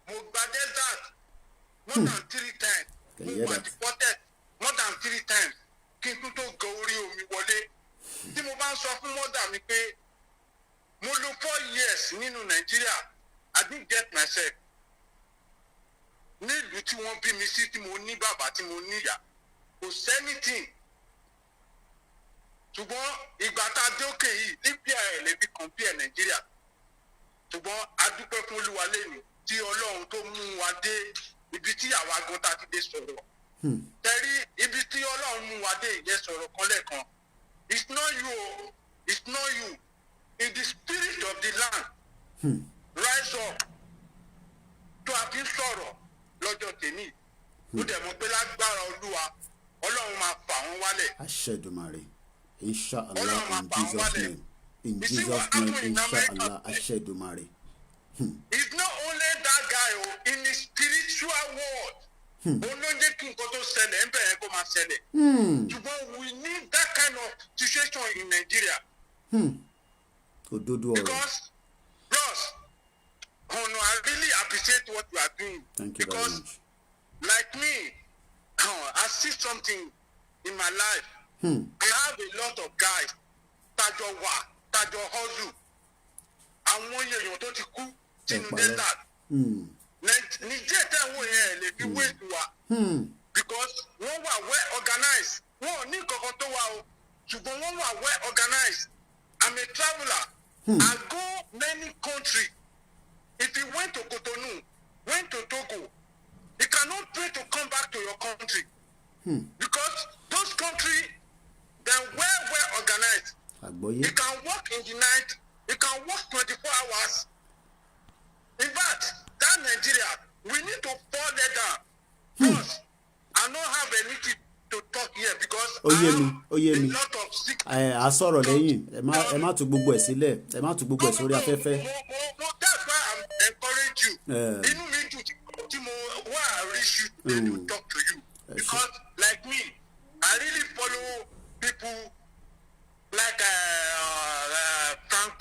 Mo gba desert more than 3 times. Mo gba deported more than 3 times. Kí n tún tó gan orí omi wọlé. Tí mo bá ń sọ fún mọ́dà mi pé mo lò 4 years nínú Nàìjíríà, I didn't get myself. Nílùú tí wọ́n bí mi sí, tí mo ní bàbá, tí mo ní ìyá, kò sẹ́nìtìn. Ṣùgbọ́n ìgbà tá a dé òkè yìí, Libya ẹ̀ lè fi compare Nàìjíríà. Ṣùgbọ́n a dúpẹ́ fún Olúwa lẹ́nu tí Ọlọ́run tó mú wa dé ibi tí àwa gan tá a ti dé sọ̀rọ̀. Tẹ̀rí ibi tí Ọlọ́run mú wa dé ìjẹ́ sọ̀rọ̀ kan lẹ́ẹ̀kan. It's not you o, it's not you. In the spirit of the land, rise up tó a fi ń sọ̀rọ̀ lọ́jọ́ tèmi. Ó dẹ̀ mọ̀ pé lágbára Olúwa, Ọlọ́run máa fà wọ́n wálẹ̀. Àṣẹ Èdùmàrè. Inshallah, in Jesus' name. In Jesus' name, inshallah, àṣẹ Èdùmàrè. It's not only that guy in the spiritual world. Olóńjẹ kí nǹkan tó ṣẹlẹ̀ ń bẹ̀rẹ̀ kó máa ṣẹlẹ̀. Ṣùgbọ́n we need that kind of situation in Nigeria. Òdodo ọ̀rọ̀. Because, bros, I really appreciate what you are doing. Thank you very much. Like me, I see something in my life. I have a lot of guys. Tajo hustle. Àwọn èèyàn tó ti kú sínú desert. Niger tẹ̀ wọ́n yẹn lè fi wé ìwà. Because wọ́n wà well organized. Wọ́n ò ní kankan tó wà o. Ṣùgbọ́n wọ́n wà well organized. I'm a traveller. I go many countries. If you went to Cotonou, went to Togo, you cannot pray to come back to your country. Because those countries, they're well organized. You can work in the night. You can work 24 hours. In fact, that Nigeria, we need to fall that down. First, I don't have anything to talk here because I have a lot of sick. A sọ̀rọ̀ lẹ́yìn, ẹ má tún gbogbo ẹ̀ sílẹ̀, ẹ má tún gbogbo ẹ̀ sórí afẹ́fẹ́. That's why I'm encouraging you. Inú mi dùn tí mo wá reach you to talk to you. Because like me, I really follow people like Frank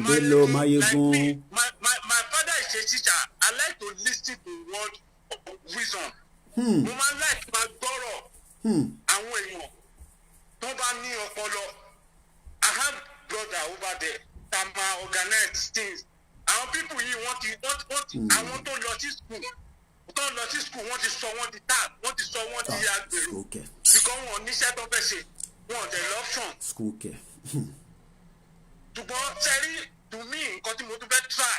Bello, Mayegun. Like my father is a teacher. I like to listen to words of wisdom. Mo máa like máa gbọ́rọ̀ àwọn èèyàn tó bá ní ọpọlọ. I have brother over there that ma organize things. Àwọn people yìí wọ́n ti àwọn tó lọ sí school wọ́n ti sọ wọ́n di tap wọ́n ti sọ wọ́n di agbèrò because wọn níṣẹ́ tó fẹ́ ṣe wọn dẹ̀ lọ́pṣọ̀n. Ṣùgbọ́n sẹ́rí to me nǹkan tí mo tún fẹ́ try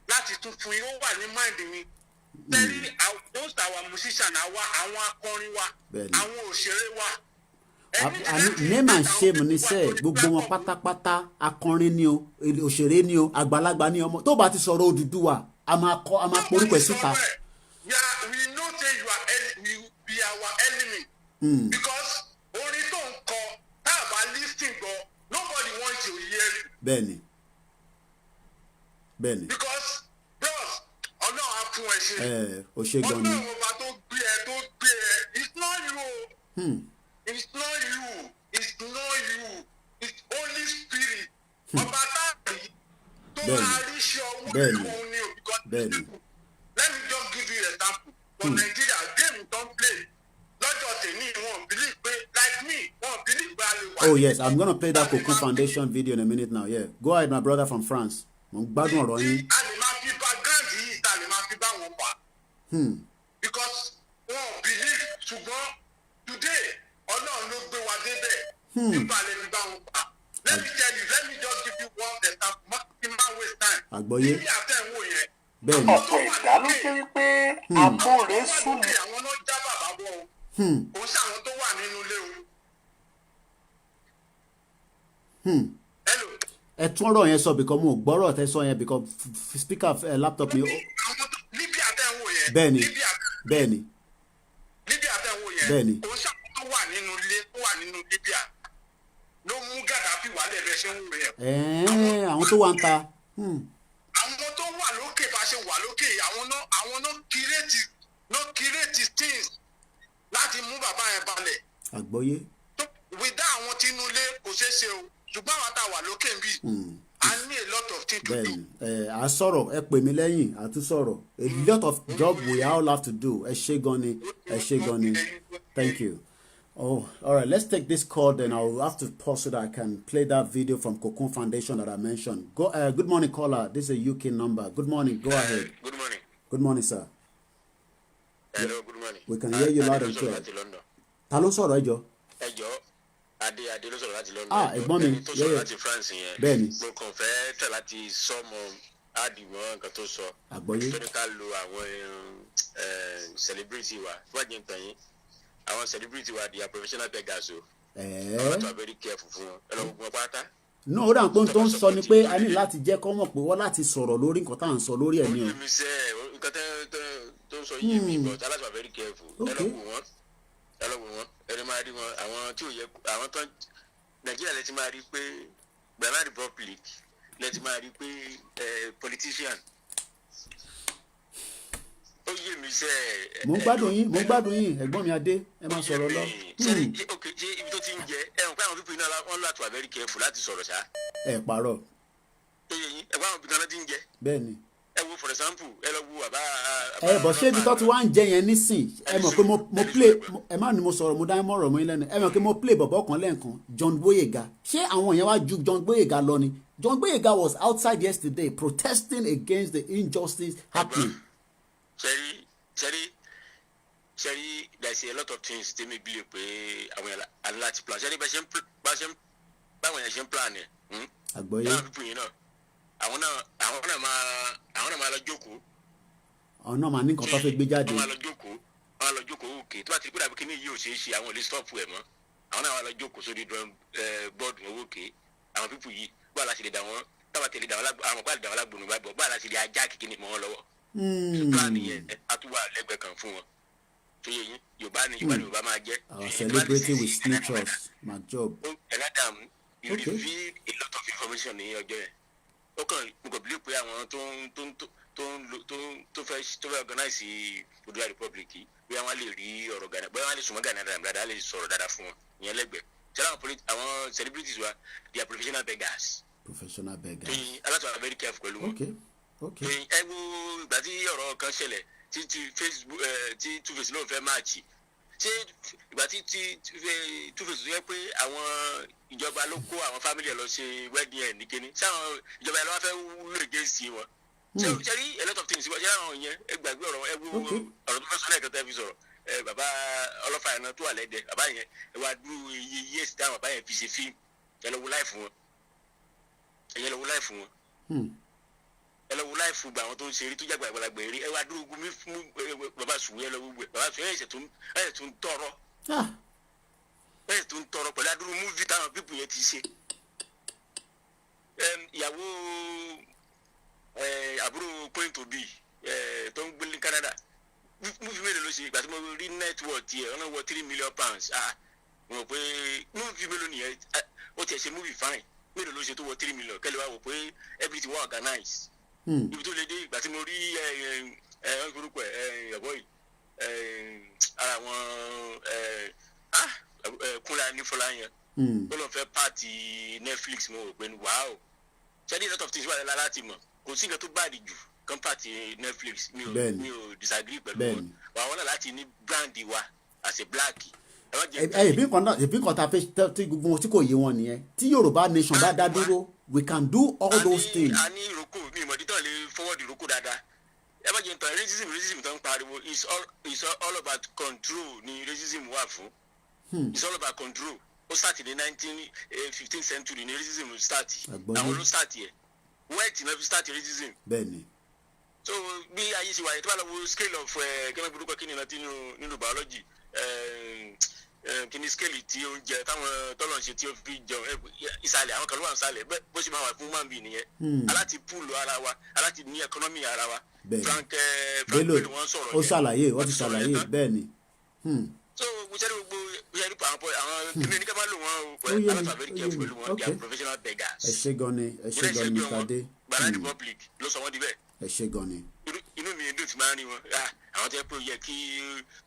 láti tún fún yín ó wà ní mind mi. Sẹ́rí most our musician àwọn akọrin wa àwọn òṣèré wa. Name and shame ní sẹ́ gbogbo wọn pátápátá akọrin ni o òṣèré ni o àgbàlagbà ni ọmọ tó bá ti sọ̀rọ̀ Odùduwà a máa porúkọ ẹ̀ síta. Yeah, we know say you be our enemy. Because orin tó ń kọ tá a bá listing gan nobody wants to hear you. Bẹ́ẹ̀ni. Because bros Ọlọ́run á fún ẹ ṣe. ó ṣe gan ni. ọlọ́run ọba tó gbé ẹ it's not you. It's not you. It's not you. It's Holy Spirit. Ọba táàbí tó máa rí ṣe ọwọ́ ìkóhun ni o. Because let me just give you an example. For Nigeria, game don play. Lọ́jọ́ tèmi wọn believe pé like me wọn believe pé a lè wà. Oh yes, I'm gonna play that Cocoon Foundation video in a minute now. Yeah, go ahead, my brother from France. Mo ń gbádùn ọ̀rọ̀ yín. A lè máa fi background yìí ta lè máa fi bá wọn fà. Because wọn believe ṣùgbọ́n today Ọlọ́run ló gbé wa débẹ̀. Nípa lè fi bá wọn fà. Let me tell you, let me just give you one example. Marketing man waste time. Àgbọ́yé. Níbi àtẹ̀wò yẹn. Bẹ́ẹ̀ni. ọ̀pọ̀ ẹ̀dá ló ṣe wípé àbúrò sùn ní. Àwọn náà já bàbá bọ̀ o. Kò sí àwọn tó wà nínú ilé o. Hello. Ẹ tún ọ̀rọ̀ yẹn sọ because mo gbọ́rọ̀ tẹ́ sọ yẹn because speaker laptop mi. Níbi àtẹ̀wò yẹn. Bẹ́ẹ̀ni. Bẹ́ẹ̀ni. Níbi àtẹ̀wò yẹn. Bẹ́ẹ̀ni. Kò sí àwọn tó wà nínú ilé tó wà nínú Libya. Ló mú Gaddafi wálé ẹ̀rẹ́ ṣe ń wò yẹn. Àwọn tó wà ń ta. Àwọn tó wà lókè bá ṣe wà lókè àwọn náà kírètì things láti mú bàbá yẹn balẹ̀. Àgbọ́yé. Without àwọn tinúlé kò ṣeé ṣe o ṣùgbọ́n àwọn tá a wà lókè ń bì. I need a lot of things to do. Bẹ́ẹ̀ni, à sọ̀rọ̀ ẹ pè mí lẹ́yìn à tún sọ̀rọ̀ a lot of job we all have to do. Ẹ ṣé gan ni, ẹ ṣé gan ni. Thank you. Oh, all right. Let's take this call. Then I'll have to pause so that I can play that video from Cocoon Foundation that I mentioned. Go. Good morning, caller. This is a UK number. Good morning. Go ahead. Good morning. Good morning, sir. Hello. Good morning. We can hear you loud and clear. Ta ló sọ̀rọ̀ ẹjọ́? Adé ló sọ̀rọ̀ láti London. Ẹ̀gbọ́n mi. Tó sọ̀rọ̀ láti France yẹn. Bẹ́ẹ̀ni. Mo kàn fẹ́ tẹ̀ láti sọ́mọ àdìmọ́ nǹkan tó sọ. Àgbọ́yé. Tó ní ká lo àwọn celebrity wa. Wọ́n jẹ́ nǹkan yín. Àwọn celebrity wa they are professional beggars o. Àwọn tó are very careful fún wọn. Ẹ lọ gbogbo pátá. No, ó dà pé tó ń sọ ni pé a ní láti jẹ́ kọ́ mọ̀ pé wọ́n láti sọ̀rọ̀ lórí nǹkan tá à ń sọ lórí ẹ̀ ni o. Ó yẹ mi sẹ́ nǹkan tó ń sọ yé mi but aláṣọ very careful. Ẹ lọ wò wọ́n. Ẹni máa rí wọn àwọn tí ò yẹ àwọn tó Nàìjíríà lẹ ti máa rí pé Benin Republic lẹ ti máa rí pé politician. Ó yé mi sẹ́. Mo ń gbádùn yín ẹ̀gbọ́n mi Adé ẹ máa sọ̀rọ̀ lọ. Ṣé ibi tó ti ń jẹ ẹ̀rùn pé àwọn pípọ̀ iná wọn lọ àtúwà very careful láti sọ̀rọ̀ ṣá. Ẹ parọ́. Ó yẹ yín ẹ̀gbọ́n àwọn pípọ̀ iná ti ń jẹ. Bẹ́ẹ̀ni. Ẹ wo for example ẹ lọ wo bàbá. Bọ̀ ṣé ibi tó ti wá ń jẹ yẹn nísìn ẹ mọ̀ pé mo play ẹ má ní mo sọ̀rọ̀ mo dá ẹ mọ̀rọ̀ mọ́ yín lẹ́nu ẹ mọ̀ pé mo play bọ̀bọ̀ kan lẹ́ẹ̀kan John Boyega ṣé àwọn yẹn wá ju John Boyega lọ ni John Boyega was outside yesterday protesting against the injustice happening. Sherry, there's a lot of things they may believe àwọn yẹn aláti plan Sherry báwọn yẹn ṣe ń plan ẹ̀. Àgbọ́yé. Báwọn pípọ̀ yẹn náà àwọn náà máa lọ jókòó. Àwọn náà máa ní nǹkan tó fẹ́ gbé jáde. Wọ́n máa lọ jókòó òkè tó bá ti pé dàbí kíní yìí ò ṣeé ṣe àwọn ò lè stop ẹ̀ mọ́. Àwọn náà máa lọ jókòó sórí bọ́ọ̀dù owó òkè àwọn pípọ̀ yìí báwa la ṣe lè dà wọ́n táwa tẹ̀lé dà wọ́n àwọn ọ̀pá lè dà wọ́n lágbónú báyìí báwa la ṣe lè ajá kìkìnì mọ́ wọn lọ́wọ́. Plan yẹn a tún wà lẹ́gbẹ̀ẹ́ kan fún wọn. tó yẹ yín Yorùbá ni Yorùbá máa jẹ́. Our celebrity will snitch us. My job. Ẹ̀gádàm you reveal a lot of information ní ọjọ́ yẹn. Ó kàn mo kàn believe pé àwọn tó fẹ́ organize Oduduwa Republic yìí bí wọ́n lè rí ọ̀rọ̀ Gánà bí wọ́n lè sùnmọ́ Gánà dáadáa lè sọ̀rọ̀ dáadáa fún wọn ìyẹn lẹ́gbẹ̀ẹ́. Ṣé àwọn celebrities wa they are professional beggars. Professional beggars. Aláṣọ are very careful pẹ̀lú wọn. Okay. Ẹ wo ìgbà tí ọ̀rọ̀ kan ṣẹlẹ̀ tí Facebook tí Two-Face ló ń fẹ́ máàcì ṣé ìgbà tí Two-Face yẹ pé àwọn ìjọba ló kó àwọn family ẹ̀ lọ ṣe wedding ẹ̀ ní kíní ṣé àwọn ìjọba ẹ̀ lọ́wọ́ fẹ́ wúlò against wọn. Ṣé rí a lot of things ṣé àwọn yẹn ẹ gbàgbé ọ̀rọ̀ ẹ wo ọ̀rọ̀ tó fẹ́ sọ lẹ́ẹ̀kan tẹ́ fi sọ̀rọ̀ bàbá ọlọ́fà ẹ̀ náà tó wà lẹ́dẹ̀ bàbá yẹn ẹ wá dúró iye years táwọn bàbá yẹn fi ṣe fíìmù ẹ lọ wo láìfù wọn ẹ lọ wo láìfù wọn ẹ lọ wo láìfù gba àwọn tó ń ṣe eré tó jágbá ìgbàlagbà eré ẹ wá dúró ogun mi fún bàbá sùn ẹ lọ gbogbo ẹ bàbá sùn ẹ tó ń tọrọ pẹ̀lú adúrú múvi táwọn pípù yẹn ti ṣe. Ìyàwó àbúrò Queen Tobi tó ń gbé ní Canada múvi mélòó ló ṣe ìgbà tí mo rí network tiẹ̀ ọ̀nà wọ £3 million mo rò pé múvi mélòó nìyẹn ó tiẹ̀ ṣe múvi fine mélòó ló ṣe tó wọ 3 million kẹ́lẹ́ wá wò pé everything were organized. Ibi tó lè dé ìgbà tí mo rí orúkọ ẹ̀bọ́ yìí ara wọn kúnra ní Fọláyàn ó lọ fẹ́ pààtì Netflix mo rò pé ní wàá o ṣẹ́ni lot of things wà lẹ́la láti mọ̀ kò sí nǹkan tó báàdì jù kan pààtì Netflix mi ò disagree pẹ̀lú wọn àwọn náà láti ní brand wa as a black. ìbí kan ta fẹ́ tí gbogbo wọn tí kò yé wọn nìyẹn tí Yorùbá nation bá dá dúró we can do all those things. a ní ìrókò mi ìmọ̀ títàn lè forward ìrókò dáadáa ẹ bá jẹ́ nǹkan racism tó ń pariwo it's all about control ni racism wà fún it's all about control ó start ní 15th century ní racism start àwọn ló start yẹ white náà fi start racism. bẹ́ẹ̀ni. so bí ayé ṣe wáyé tó bá lọ wo scale of kẹ́mẹ́ burúkú kí ni náà nínú biology kí ni scale tí oúnjẹ táwọn tọ́lọ̀ ń ṣe tí ó fi jẹun ìsàlẹ̀ àwọn kan ló wà nísàlẹ̀ bó ṣe máa wà fún man being nìyẹn aláti pool ara wa aláti ní economy ara wa. Frank Bello wọn sọ̀rọ̀ ó ṣàlàyé wọ́n ti ṣàlàyé bẹ́ẹ̀ ni. so gbèsè gbogbo gbèsè àwọn kìnìún ní ká bá lò wọn o pẹ̀lú aláta very careful pẹ̀lú wọn they are professional beggars. ẹ ṣé gan ni Mr. Ade. Ghana Republic ló sọ wọ́n di bẹ́ẹ̀. ẹ ṣé gan ni. inú mi dùn tí máa ń rí wọn àwọn tó yẹ pé ó yẹ kí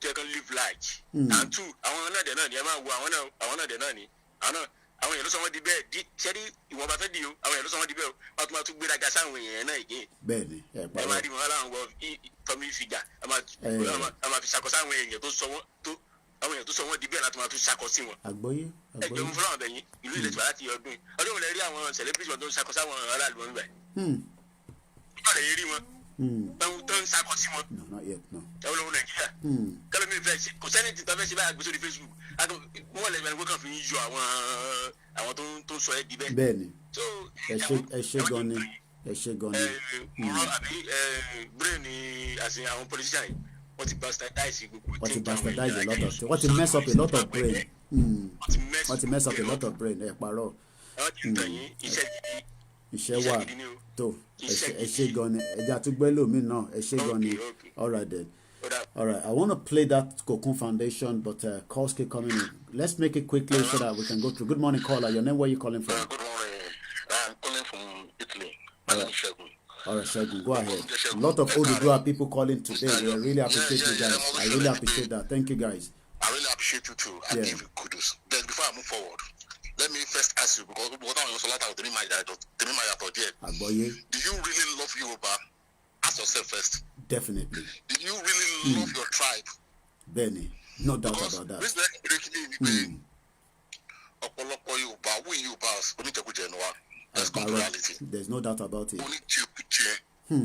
tó yẹ kán live large. and two àwọn náà dẹ̀ náà ni ẹ máa wo àwọn náà dẹ̀ náà ni àwọn èèyàn ló sọ wọ́n di bẹ́ẹ̀ ṣẹ́rí ìwọ̀n bá fẹ́ di o àwọn èèyàn ló sọ wọ́n di bẹ́ẹ̀ o wọ́n tún máa tún gbéraga sáwọn èèyàn náà again. bẹ́ẹ̀ni ẹ ẹ máa rí wọn láwọn wọ family figure ẹ máa fi ṣàkóso àwọn èèyàn tó sọ wọ́n di bẹ́ẹ̀ láti máa tún ṣàkóso wọn. àgbọ́yé. ẹ jẹun fúnra wọn bẹ̀yìn ìlú ilẹ̀ tí wàá láti ọdún wo lè rí àwọn celebrity wọn tó ń ṣàkóso àwọn aráàlú wọn bẹ̀. ìgbà lè rí wọn tó ń ṣàkóso wọn. ẹ wọ́n lọ́wọ́ Nàìjíríà kálọ̀ mi fẹ́ kò sẹ́ni tí tọ́fẹ́ ṣe báyà gbé sórí Facebook wọ́n lè fẹ́ni kókàn fi ń yọ àwọn tó ń sọ ẹ́ di bẹ́ẹ̀. bẹ́ẹ̀ni ẹ ṣé gan ni ẹ ṣé gan ni. ọ̀rọ̀ àbí brain ni àti àwọn politician yìí wọ́n ti bastardize gbogbo. wọ́n ti bastardize a lot of things wọ́n ti mess up a lot of brain. wọ́n ti mess up a lot of brain ẹ parọ́. iṣẹ́ wà tó ẹ ṣé gan ni ẹ jẹ́ àtúgbẹ́ lómi náà ẹ ṣé gan ni all right then. All right, I want to play that Cocoon Foundation, but calls keep coming in. Let's make it quickly so that we can go through. Good morning, caller. Your name, where are you calling from? Good morning. I'm calling from Italy. My name is Shegun. All right, Shegun, go ahead. A lot of ODUDUWA people calling today. We really appreciate you guys. I really appreciate that. Thank you, guys. I really appreciate you too. I give you kudos. Then before I move forward, let me first ask you, because what I was do you really love Yoruba? Ask yourself first. Definitely. Did you really love your tribe? Benny, no doubt about that. That's reality. There's no doubt about it. Who are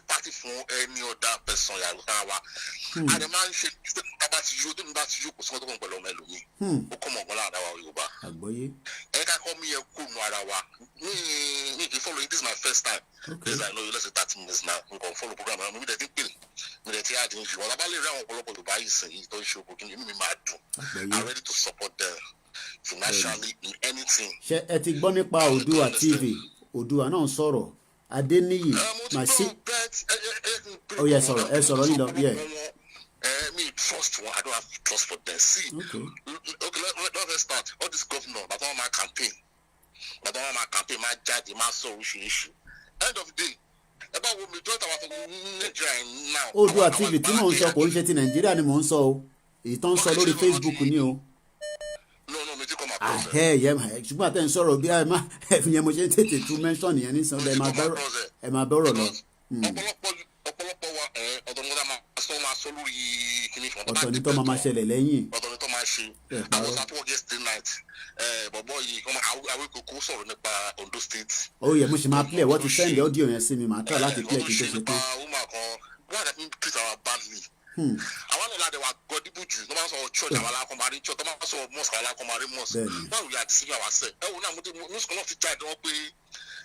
party for any other person? And the man said, about you, because what come below Melody. Come on, Yoruba. Following this is my first time. This I know you less than 30 minutes now. We can follow program. Maybe they think if you want to buy don't show booking, you I'm ready to support them financially in anything. Ṣé ẹ ti gbọ́ nípa Oòduà TV? Oòduà náà sọ̀rọ̀. Adéníyì, my seat. Oh yes, sọ̀rọ̀. Ẹ sọ̀rọ̀ yìí lọ. Yeah. Me trust one. I don't have trust for them. See. Okay. Let's start. All this governor, that's all my campaign. That's all my campaign. My judge, my soul issue. End of the day. About what we talk about Nigeria now. Oòduà TV tí mò ń sọ kò ń ṣe ti Nàìjíríà ni mò ń sọ o. Èyí tó ń sọ lórí Facebook ni o. Ṣùgbọ́n àtẹ̀ ń sọ̀rọ̀ bí ẹ̀fìn yẹn mo ṣe ń tètè tún mention yẹn ní sọ́dọ̀ ẹ̀ máa bẹ̀rọ̀ lọ. Ọ̀pọ̀lọpọ̀ wa ọ̀dọ̀ ní ọ̀dọ̀ máa sọ lórí kíní fún ọ̀tọ̀ ní tó máa ṣẹlẹ̀ lẹ́yìn. ọ̀tọ̀ ní tó máa ṣe. I was at work yesterday night. Bọ̀bọ̀ yìí àwọn ìkókó sọ̀rọ̀ nípa Ondo State. Ó yẹ mo ṣe máa play wọ́n ti send audio yẹn sí mi màá try láti play kí n tó ṣe tán. Why that mean treat our badly? Àwọn ọ̀la de wa gọdíbù jù ní wọ́n sọ church àwọn alákọ̀ọ́mọ́rí church wọ́n sọ mosque alákọ̀ọ́mọ́rí mosque. Báwo yà á deceiving ourselves? Ẹ wò náà mo sọ náà fi jáde wọn pé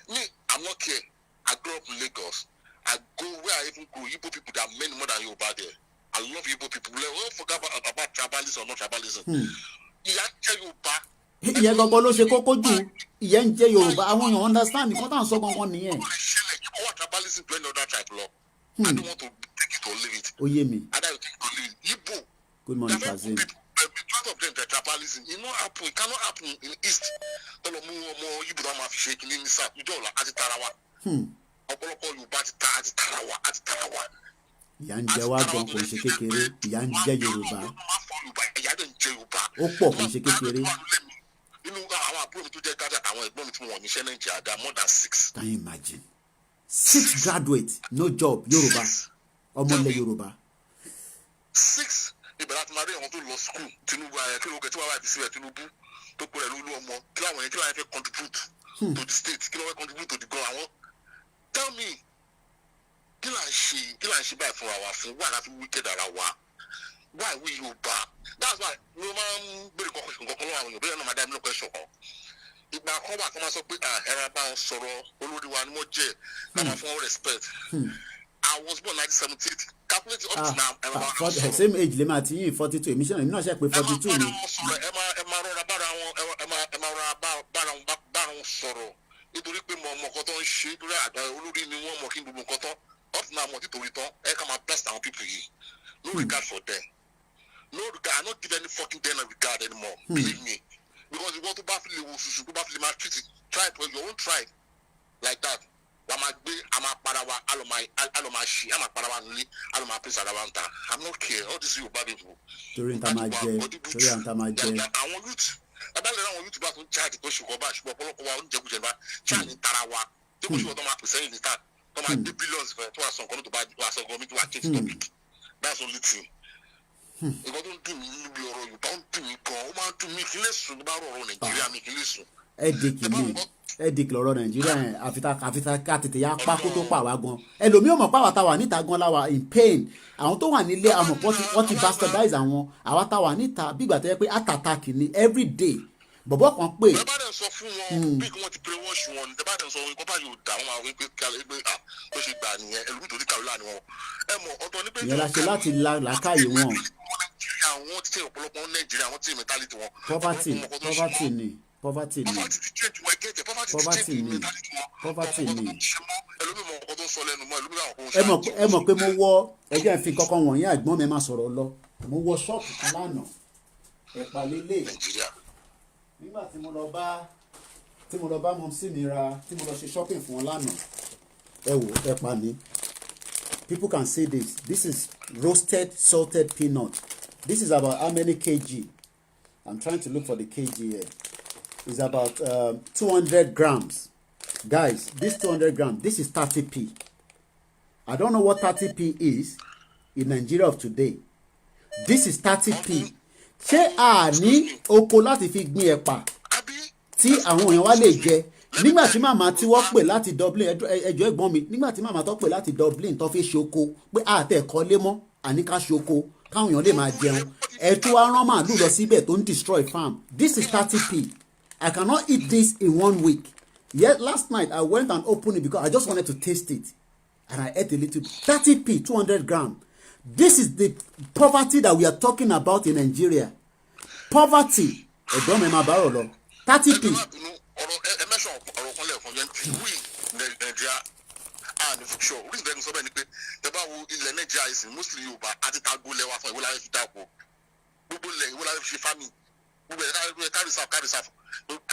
me I'm not care. I grew up in Lagos. I go where I even go. Igbo people that are many more than Yoruba there. I love Igbo people. We don't forget about tribalism or not tribalism. Ìyá jẹ́ Yorùbá. Ìyẹn gangan ló ṣe kókó jù. Ìyẹn ń jẹ́ Yorùbá. Àwọn èèyàn understand nǹkan tá à ń sọ gangan nìyẹn. Our tribalism to any other tribe law. I don't want to take it or leave it. Ó yé mi. I don't think to leave it. Igbo. Good morning, Kazim. Part of them, the tribalism. It cannot happen in East. All of more Igbo that have shaking in the South. You don't like Atitarawa. ọ̀pọ̀lọpọ̀ Yorùbá àti tara wa. Ìyà ń jẹ wá gan kò ń ṣe kékeré, ìyà ń jẹ Yorùbá. Ìyà dẹ̀ ń jẹ Yorùbá. Ó pọ̀ kò ń ṣe kékeré. Nínú àwọn àbúrò mi tó jẹ́ gájà àwọn ẹ̀gbọ́n mi tí wọ́n níṣẹ́ Nàìjíríà dá more than 6. Can you imagine? 6 graduates, no job, Yorùbá. Ọmọ ilẹ̀ Yorùbá. 6 ibẹ̀ láti máa rí àwọn tó lọ school Tinubu kí ló kẹ́ tí wọ́n wá ìbísí rẹ̀ Tinubu tó pọ̀ rẹ̀ lólú ọmọ kí láwọn yẹn fẹ́ contribute to the state kí ló fẹ́ contribute to the goal àwọn. Tell me kí là ń ṣe báyìí fúnra wa fún wà láti wicked ara wa why we Yorùbá. That's why ló máa ń béèrè kọ́kọ́ lọ́wọ́ àwọn Yorùbá yẹn náà máa dá mi lọ́kọ̀ ẹ̀ṣọ̀ kan. Ìgbà kan wà kí wọ́n máa sọ pé ẹ̀rọ bá wọn sọ̀rọ̀ olórí wa ni wọ́n jẹ́ ká máa fún wọn respect. I was born 1978. Calculate up to now. Same age lè máa ti yín 42 èmi náà ṣe pé 42 ni. Ẹ máa rọra bára wọn sọ̀rọ̀ nítorí pé mo mọ nǹkan tó ń ṣe nítorí àgbà olórí ni wọ́n mọ̀ kí n gbogbo nǹkan tán up to now mo ti torí tán ẹ ká máa bless àwọn people yìí. No regard for them. No regard. I don't give any fucking them regard anymore. Believe me. Because ìwọ tó bá fi lè wo ṣùṣù tó bá fi lè máa treat it try it for your own tribe like that. Wà máa gbé àmà para wa àlọ́ máa ṣí àmà para wa nílé àlọ́ máa pèsè ara wa ń ta. I'm not care all these Yorùbá people. Torí nta máa jẹ àwọn youth abalẹ̀ àwọn youth bá tún charge tó ṣùgbọ́n bá ṣùgbọ́n ọ̀pọ̀lọpọ̀ wa oúnjẹkùjẹ bá charge tara wa tó kó ṣùgbọ́n tó máa pèsè ẹ̀yìn níta tó máa dé billions fẹ́ tó wà sọ nǹkan tó bá wà sọ nǹkan mi tó wà change topic that's only thing. Nǹkan tó ń dùn mí níbi ọ̀rọ̀ Yorùbá ń dùn mí gan ó máa ń dùn mí kí lè sùn tó bá rọrùn Nàìjíríà mi kí lè sùn. Ẹ̀dìkì lọ́rọ̀ Nàìjíríà yẹn àfitá ká tètè yá pákó tó pa wá gan. Ẹlòmíì ò mọ̀ páwa táwa níta gan láwa in pain. Àwọn tó wà nílé àmọ̀ wọ́n ti bastardize àwọn àwa táwa níta bí ìgbà tó yẹ pé attack ni every day. Bọ̀bọ̀ kan pé. Ẹ bá dẹ̀ sọ fún wọn bí wọ́n ti brainwash wọn ẹ bá dẹ̀ sọ wọn bá yóò dá wọn àwọn wípé ó ṣe gbà nìyẹn ẹlòmíì tó ní kàwé ni wọn. Ẹ mọ̀ ọ̀tọ̀ ní pé. Ìyẹn la ṣe láti làákàyè wọn. Àwọn ti ọ̀pọ̀lọpọ̀ Nàìjíríà àwọn ti mentality wọn. Poverty ni. Poverty ni. Ẹ mọ̀ pé mo wọ ẹjẹ́ ń fi kankan wọ̀nyí àgbọ̀n mi máa sọ̀rọ̀ lọ. Mo wọ ṣọ́ọ̀pù kan lánàá. Ẹ̀pà lélẹ̀. Nígbà tí mo lọ bá mọ̀ sí mi ra tí mo lọ ṣe shopping fún wọn lánàá. Ẹ wò ẹ̀pà ni. People can say this. This is roasted salted peanut. This is about how many kg? I'm trying to look for the kg here. It's about 200 grams. Guys, this 200 grams, this is 30p. I don't know what 30p is in Nigeria of today. This is 30p. Ṣé a ní oko láti fi gbin ẹ̀pà tí àwọn èèyàn wá lè jẹ? Nígbà tí màmá tí wọ́n pè láti Dublin, ẹjọ́ ẹ̀gbọ́n mi, nígbà tí màmá tó pè láti Dublin tó fi ṣe oko pé àtẹ̀kọ́ lé mọ́ àní ká ṣe oko káwọn èèyàn lè máa jẹun. Ẹ tún wá rán màálù lọ síbẹ̀ tó ń destroy farm. This is 30p. I cannot eat this in 1 week. Yet last night I went and opened it because I just wanted to taste it. And I ate a little. 30p, 200 grams. This is the poverty that we are talking about in Nigeria. Poverty. 30p. Carry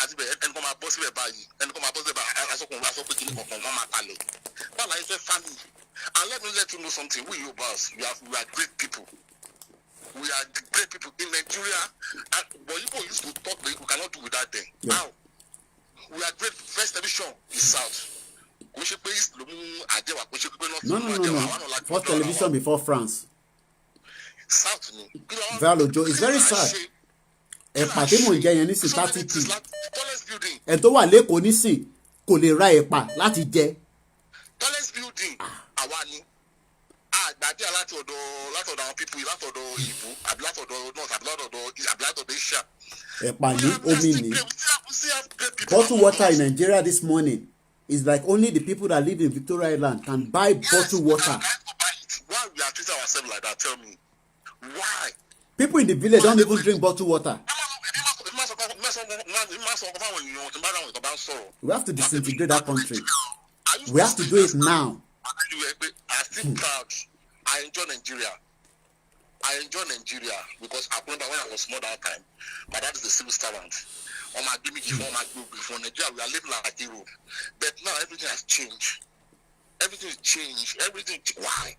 àti bẹ́ẹ̀ ẹni kan máa bọ́ síbẹ̀ báyìí ẹni kan máa bọ́ síbẹ̀ báyìí aṣọ pé kìnnìkan kan wọ́n máa kalẹ̀ báwo la yẹ fẹ́ family and let me let you know something we Yorubas we are great people we are the great people in Nigeria but Igbo used to talk but we cannot do without them now we are great. First television is South kò ṣe pé East ló mú àjẹwà kò ṣe pé North ló mú àjẹwà. First television before France. South ni. Valojo is very sad. Ẹ̀pà tí mò ń jẹ yẹn nísìn 30p. Ẹ̀ tó wà lẹ́kọ̀ọ́ nísìn kò lè ra ẹ̀pà láti jẹ. Tallest building àwa ni àgbàdì látọ̀dọ̀ àwọn people látọ̀dọ̀ ìbú àbí látọ̀dọ̀ north àbí látọ̀dọ̀ Asia. Ẹ̀pà ní omi ní. Bottled water in Nigeria this morning is like only the people that live in Victoria Island can buy bottled water. Why we are treating ourselves like that? Tell me. Why? People in the village don't even drink bottled water. We have to disintegrate that country. We have to do it now. I'm still proud. I enjoy Nigeria because I remember when I was small that time. My dad is a civil servant. On my before Nigeria, we are living like a hero. But now everything has changed. everything changed. Everything. Why?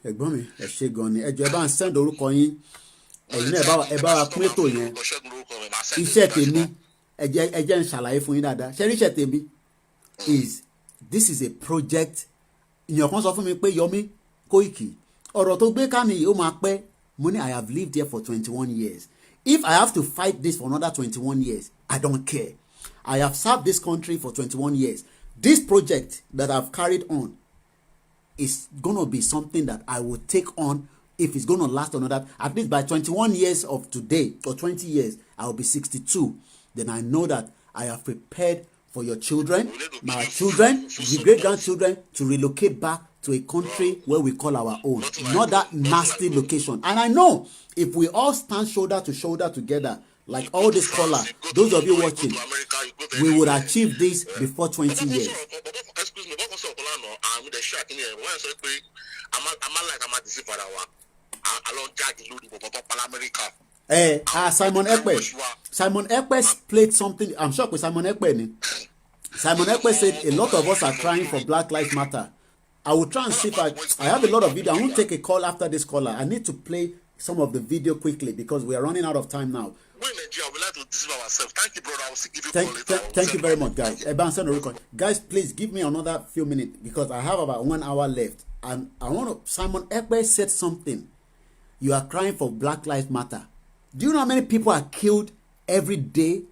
ẹ̀gbọ́n mi ẹ ṣe gan ni ẹ jọ̀ọ́ ẹ bá ń send orúkọ yín ẹ̀yin náà ẹ bá wa pín ètò yẹn iṣẹ́ tèmi ẹ jẹ́ ń ṣàlàyé fún yín dáadáa ṣé iṣẹ́ tèmi this is a project ìyàn kan sọ fún mi pé Yomi Koiki ọ̀rọ̀ tó gbé ká mi yìí ó máa pẹ́ mo ní I have lived here for 21 years if I have to fight this for another 21 years I don't care I have served this country for 21 years this project that I've carried on is gonna be something that I will take on if it's gonna last another at least by 21 years of today or 20 years I will be 62 then I know that I have prepared for your children my children the great-grandchildren to relocate back to a country where we call our own not that nasty location and I know if we all stand shoulder to shoulder together like all these callers those of you watching we would achieve this before 20 years. Simon Ekpe played something. I'm sure with Simon Ekpe. Simon Ekpe said a lot of us are crying for Black Lives Matter. I will try and see if I have a lot of video. I won't take a call after this caller. I need to play some of the video quickly because we are running out of time now. Thank you, brother. I will give you thank you very much, guys. Guys, please give me another few minutes because I have about 1 hour left. And I want to. Simon Ekpe said something. You are crying for Black Lives Matter. Do you know how many people are killed every day,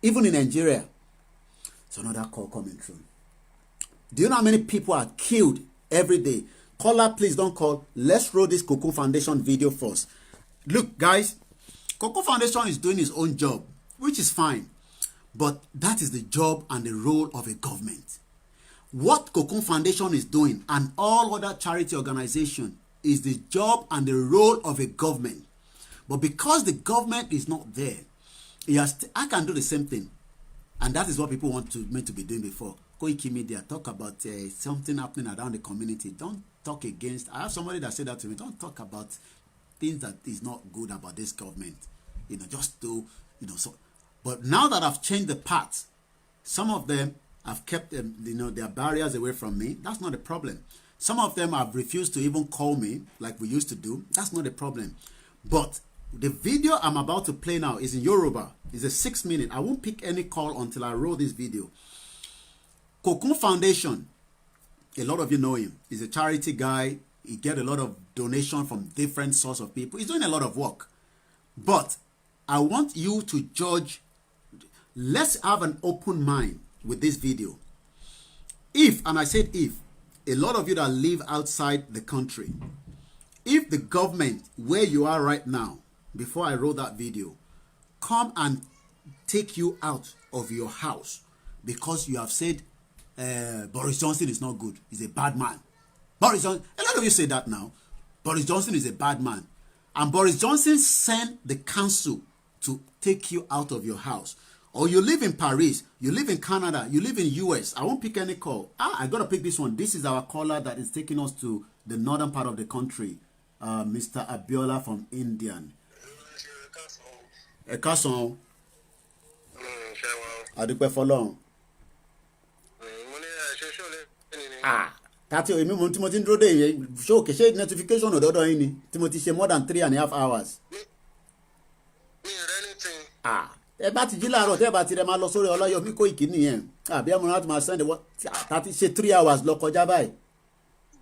even in Nigeria? It's another call coming through. Do you know how many people are killed every day? Caller, please don't call. Let's roll this Cocoa Foundation video first. Look, guys, Cocoa Foundation is doing its own job, which is fine. But that is the job and the role of a government. What Cocoa Foundation is doing and all other charity organizations is the job and the role of a government. But because the government is not there, I can do the same thing. And that is what people want me to be doing before. KOIKIMEDIA, talk about something happening around the community. Don't talk against. I have somebody that said that to me. Don't talk about things that is not good about this government. Just do, so. But now that I've changed the path, some of them have kept them, their barriers away from me. That's not a problem. Some of them have refused to even call me like we used to do. That's not a problem. But the video I'm about to play now is in Yoruba. It's a 6 minute. I won't pick any call until I roll this video. Cocoa Foundation, a lot of you know him. He's a charity guy. He gets a lot of donation from different sorts of people. He's doing a lot of work. But I want you to judge. Let's have an open mind with this video. If, and I said if, a lot of you that live outside the country, if the government where you are right now, before I roll that video, come and take you out of your house because you have said Boris Johnson is not good, he's a bad man. Boris Johnson, a lot of you say that now. Boris Johnson is a bad man. And Boris Johnson sent the council to take you out of your house. Or you live in Paris, you live in Canada, you live in US. I won't pick any call. I got to pick this one. This is our caller that is taking us to the northern part of the country. Mr. Abiola from Indian. Ekason. Adúpẹ́ fọ́lọ́run. Tati o mo tí mo ti ń dúró dé yẹn show ke ṣe notification ododo yín ni tí mo ti ṣe more than 3.5 hours. Ẹ bá ti jí láàárọ̀ tẹ́ bá ti rẹ máa lọ sórí Ọláyọmí Kóìkì nìyẹn. Àbí ẹ mo láti máa send what tati ṣe 3 hours lọ kọjá báyìí.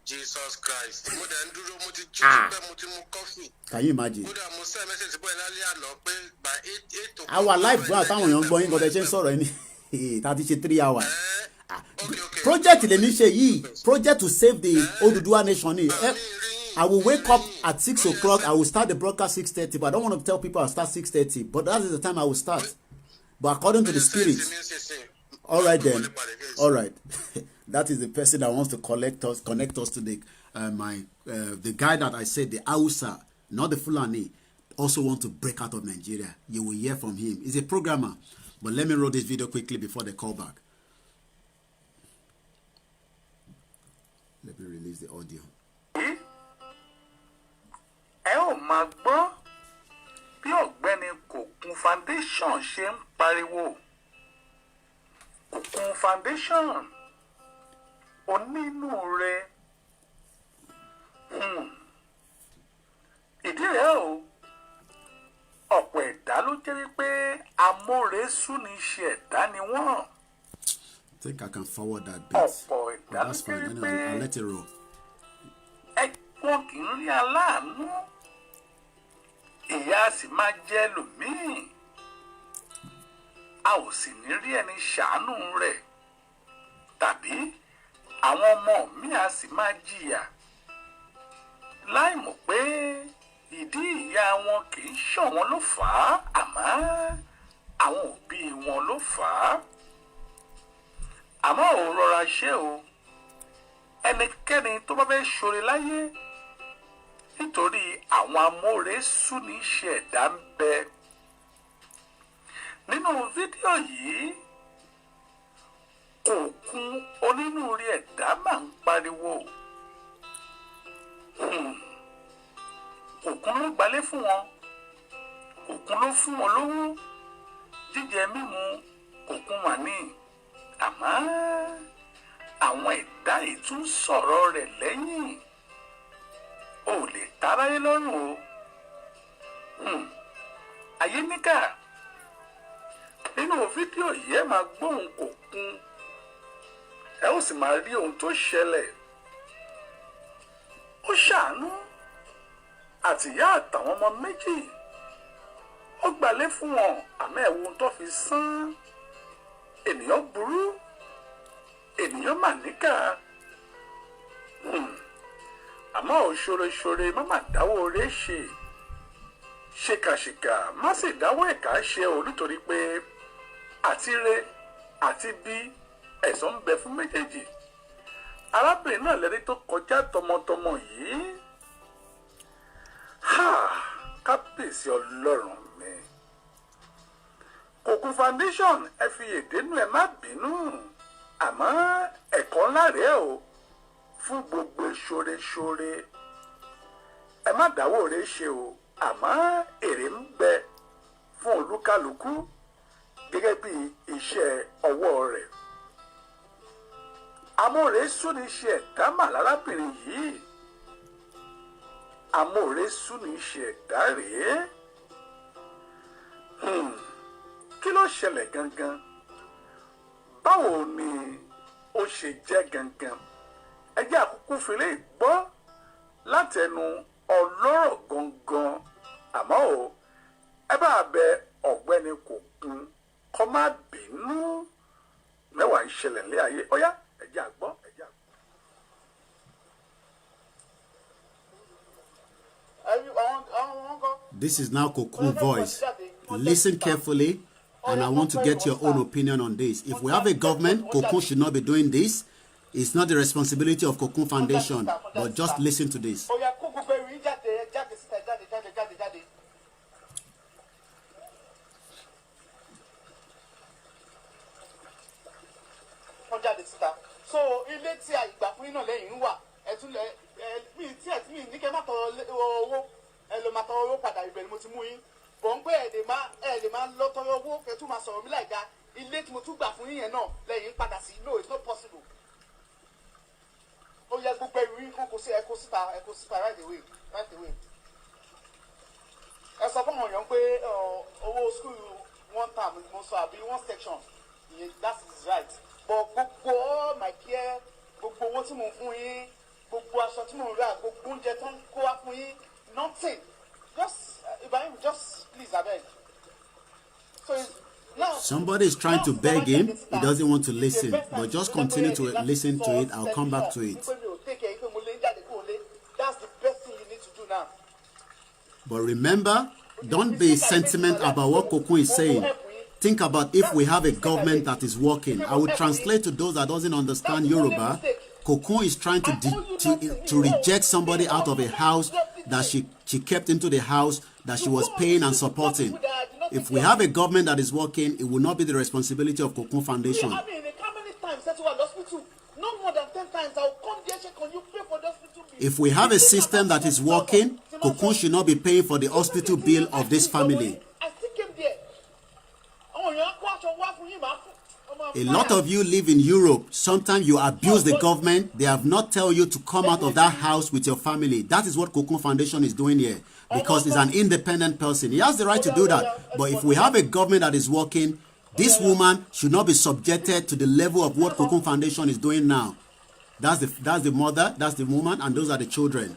Jesus Christ. Mo dẹ̀ ń dúró mo ti jí pé mo ti mu coffee. Can you imagine? Mo dẹ̀ mo send message boy lálẹ́ àná pé by 8 o'clock. Our life bro táwọn èèyàn gbọ́ yín gan bẹ ṣe ń sọ̀rọ̀ ẹni tati ṣe 3 hours. Project lè ní ṣe yìí project to save the Oduduwa nation ni. I will wake up at 6 o'clock. I will start the broadcast 6:30. But I don't want to tell people I'll start 6:30. But that is the time I will start. But according to the spirit. All right then. All right. That is the person that wants to connect us to the the guy that I said, the Hausa, not the Fulani, also want to break out of Nigeria. You will hear from him. He's a programmer. But let me roll this video quickly before they call back. Let me release the audio. Ẹ ò máa gbọ́ bí ọ̀gbẹ́ni Cocoa Foundation ṣe ń pariwo. Cocoa Foundation onínúure. Ìdí rẹ̀ o, ọ̀pọ̀ ẹ̀dá ló jẹ́ wípé amóresú ní ṣe ẹ̀dá ni wọ́n. I think I can forward that bit. Ọ̀pọ̀ ẹ̀dá ló That's jẹ́ fine. wípé Anyway, I'll let it roll. wọn kì í rí aláàánú. Ìyà sì máa jẹ lòmíì. A ò sì ní rí ẹni ṣàánú rẹ̀. Tàbí àwọn ọmọ mi a sì máa jìyà. Láì mọ̀ pé ìdí ìyà wọn kì í ṣọ̀wọ́n ló fà á, àmọ́ àwọn òbí wọn ló fà á. Àmọ́ ò rọra ṣe o. Ẹnikẹ́ni tó bá fẹ́ ṣoore láyé nítorí àwọn amóresú ní ṣe ẹ̀dá ń bẹ. Nínú fídíò yìí, Òkun onínúure ẹ̀dá máa ń pariwo. Òkun ló gbalé fún wọn. Òkun ló fún wọn lówó. Jíjẹ mímu Òkun wà ní. Àmọ́ àwọn ẹ̀dá yìí tún sọ̀rọ̀ rẹ̀ lẹ́yìn. O lè taráyé lọ́rùn o. Ayé níkà. Nínú fídíò yìí ẹ máa gbóhùn Òkun. Ẹ ó sì máa rí ohun tó ṣẹlẹ̀. Ó ṣàánú. Àtìyá àtàwọn ọmọ méjì. Ó gbalé fún wọn, àmọ́ ẹ wo ohun tó fi san. Ènìyàn burú. Ènìyàn mà níkà. Àmọ́ ò ṣoore má má dáwọ́ oore ṣe. Ṣèkàṣèkà má sì dáwọ́ ẹ̀ka ṣe o, nítorí pé àti re àti bí ẹ̀san ń bẹ fún méjèèjì. Arábìnrin náà lẹ́rí tó kọjá tọmọtọmọ yìí. Kábíyèsí Ọlọ́run mi. Òkun foundation ẹ fi èdénú ẹ má bínú. Àmọ́ ẹ̀kọ́ ńlá rèé o fún gbogbo ṣoore. Ẹ má dáwọ́ oore ṣe o, àmọ́ èrè ń bẹ fún olúkálùkù gẹ́gẹ́ bí iṣẹ́ ọwọ́ rẹ̀. Amóresú ní ṣe ẹ̀dá mà lárábìnrin yìí. Amóresú ní ṣe ẹ̀dá rèé. Kí ló ṣẹlẹ̀ gangan? Báwo ni ó ṣe jẹ́ gangan? Ẹ jẹ́ àkókò fèrè gbọ́ látẹnu ọlọ́rọ̀ gangan. Àmọ́ o, ẹ bá bẹ ọ̀gbẹ́ni Kòkun kó má bínú. Mẹ́wàá ń ṣẹlẹ̀ ní ayé. Ó yá, ẹ jẹ́ àgbọ́. This is now Kokun voice. Listen carefully, and I want to get your own opinion on this. If we have a government, Kokun should not be doing this. It's not the responsibility of Kokun Foundation, but just listen to this. So ilé tí a ìgbà fún iná lẹ́yìn ń wà ẹ̀tún mi tí ẹ̀ tí mi ní kẹ́ má tọrọ owó ẹ lọ máa tọrọ owó padà ibẹ̀ ni mo ti mú yín bọ̀ ń pé ẹ̀ lè máa lọ tọrọ owó kẹ́ tún máa sọ̀rọ̀ mí láì ga ilé tí mo tún gbà fún yín yẹn náà lẹ́yìn padà sí no it's not possible. Ó yẹ gbogbo ẹrù yín kó sí ẹ kó síta right away. Ẹ sọ fún ọ̀yàn pé owó school one term mo sọ àbí one section ìyẹn that is right. But gbogbo all my care gbogbo owó tí mo fún yín gbogbo aṣọ tí mo rà gbogbo oúnjẹ tó ń kó wá fún yín nothing just please abeg. So now somebody is trying to beg him. He doesn't want to listen, but just continue to listen to it. I'll come back to it. That's the best thing you need to do now. But remember, don't be sentimental about what Kokun is saying. Think about if we have a government that is working. I will translate to those that doesn't understand Yoruba. Kokun is trying to reject somebody out of a house that she kept into the house that she was paying and supporting. If we have a government that is working, it will not be the responsibility of Kokun Foundation. How many times that you are hospital? No more than 10 times. I'll come there, check on you, pay for the hospital bill. If we have a system that is working, Kokun should not be paying for the hospital bill of this family. I still came there. A lot of you live in Europe. Sometimes you abuse the government. They have not tell you to come out of that house with your family. That is what Cocoon Foundation is doing here, because he's an independent person. He has the right to do that. But if we have a government that is working, this woman should not be subjected to the level of what Cocoon Foundation is doing now. That's the mother, that's the woman, and those are the children.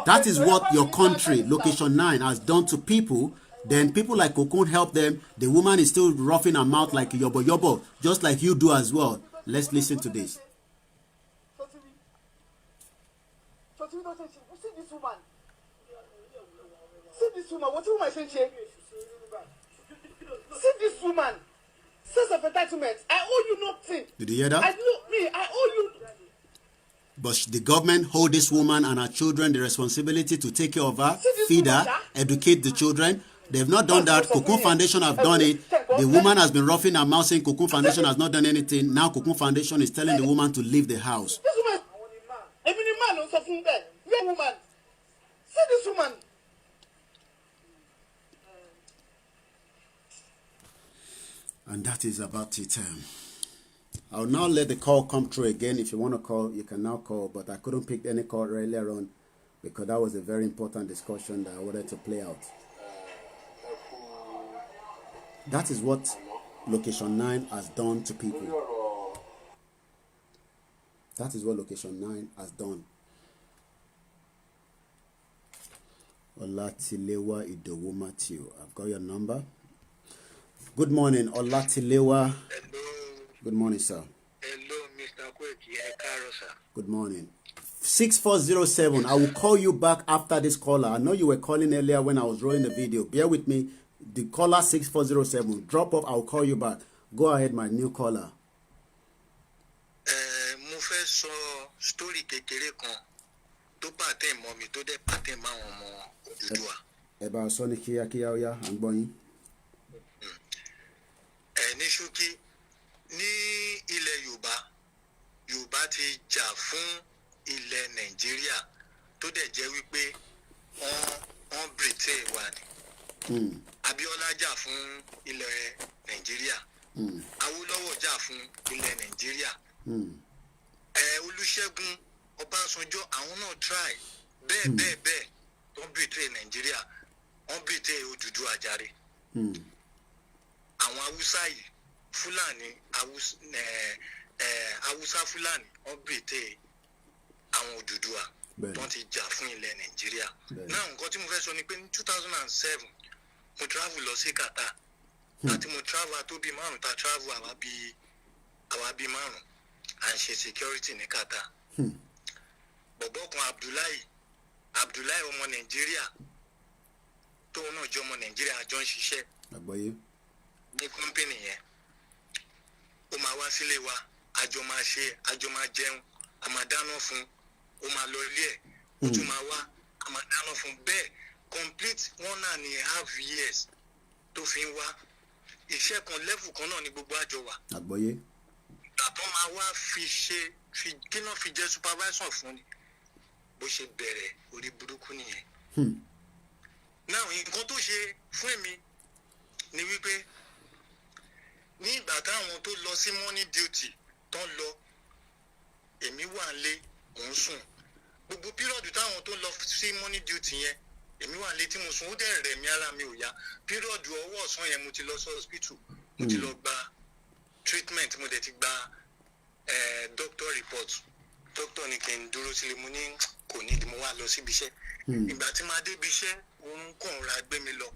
That is what your country, Location 9, has done to people. Then people like Cocoon help them. The woman is still roughing her mouth like yobo yobo, just like you do as well. Let's listen to this. See this woman. See this woman. What woman saying? See this woman. Sense of entitlement. I owe you nothing. Did you hear that? I owe you. But the government hold this woman and her children the responsibility to take care of her, feed her, educate the children. They've not done that. Cocoon Foundation have done it. The woman has been roughing her mouth saying Cocoon Foundation has not done anything. Now Cocoon Foundation is telling the woman to leave the house. This woman, even man also from there. Young woman. See this woman. And that is about it. I'll now let the call come through again. If you want to call, you can now call. But I couldn't pick any call earlier on because that was a very important discussion that I wanted to play out. That is what Location 9 has done to people. That is what Location 9 has done. Olatilewa Idowu Matthew. I've got your number. Good morning, Olatilewa. Hello. Good morning, sir. Hello, Mr. Kweki. Sir. Good morning. 6407. I will call you back after this caller. I know you were calling earlier when I was rolling the video. Bear with me. The caller 6407. Drop off. I'll call you back. Go ahead, my new caller. Mo fẹ́ sọ story kékeré kan tó pàtẹ́ mọ́ mi tó dẹ̀ pàtẹ́ mọ́ àwọn ọmọ Odùduwà. Ẹ bá sọ ní kíákíá ó yá, à ń gbọ́ yín. Ní ṣókí ní ilẹ̀ Yorùbá ti jà fún ilẹ̀ Nàìjíríà tó dẹ̀ jẹ́ wípé wọ́n Britain wà ní. Abíọ́lá jà fún ilẹ̀ Nàìjíríà. Awólọ́wọ̀ jà fún ilẹ̀ Nàìjíríà. Olúṣẹ́gun Ọbásanjọ́ àwọn náà try bẹ́ẹ̀ wọ́n Britain Nàìjíríà wọ́n Britain Odùduwà jàre. Àwọn Haúsá yìí Fúlàní Haúsá Fúlàní wọ́n Britain àwọn Odùduwà wọ́n ti jà fún ilẹ̀ Nàìjíríà. Náà nǹkan tí mo fẹ́ sọ ni pé ní 2007 mo travel lọ sí Qatar. Àti mo travel tó bí márùn ta travel àwa bí márùn à ń ṣe security ní Qatar. Bọ̀bọ́ kan Abdullahi ọmọ Nàìjíríà tóun náà jẹ́ ọmọ Nàìjíríà àjọ ń ṣiṣẹ́ ní company yẹn. Ó máa wá sílé wa àjọ máa jẹun a máa dáná fún ó máa lọ ilé ẹ̀ ó tún máa wá a máa dáná fún bẹ́ẹ̀ complete 1.5 years tó fi ń wá iṣẹ́ kan level kan náà ni gbogbo àjọ wà. Àgbọ́yé. Àtọ́ máa wá kí náà fi jẹ́ supervisor fún ni bó ṣe bẹ̀rẹ̀ orí burúkú nìyẹn. Now nǹkan tó ṣe fún èmi ni wípé ní ìgbà táwọn tó lọ sí morning duty tán lọ èmi wà nílé mò ń sùn gbogbo pírọ̀dù táwọn tó lọ sí morning duty yẹn èmi wà nílé tí mo sùn ó dẹ̀ rẹ̀ mí ara mi ò yá pírọ̀dù ọwọ́ ọ̀sán yẹn mo ti lọ sí hospital mo ti lọ gba treatment mo dẹ̀ ti gba doctor report doctor ní kí n dúró sílé mo ní kò ní mo wá lọ síbi iṣẹ́ ìgbà tí máa débi iṣẹ́ oorun kàn ra gbé mi lọ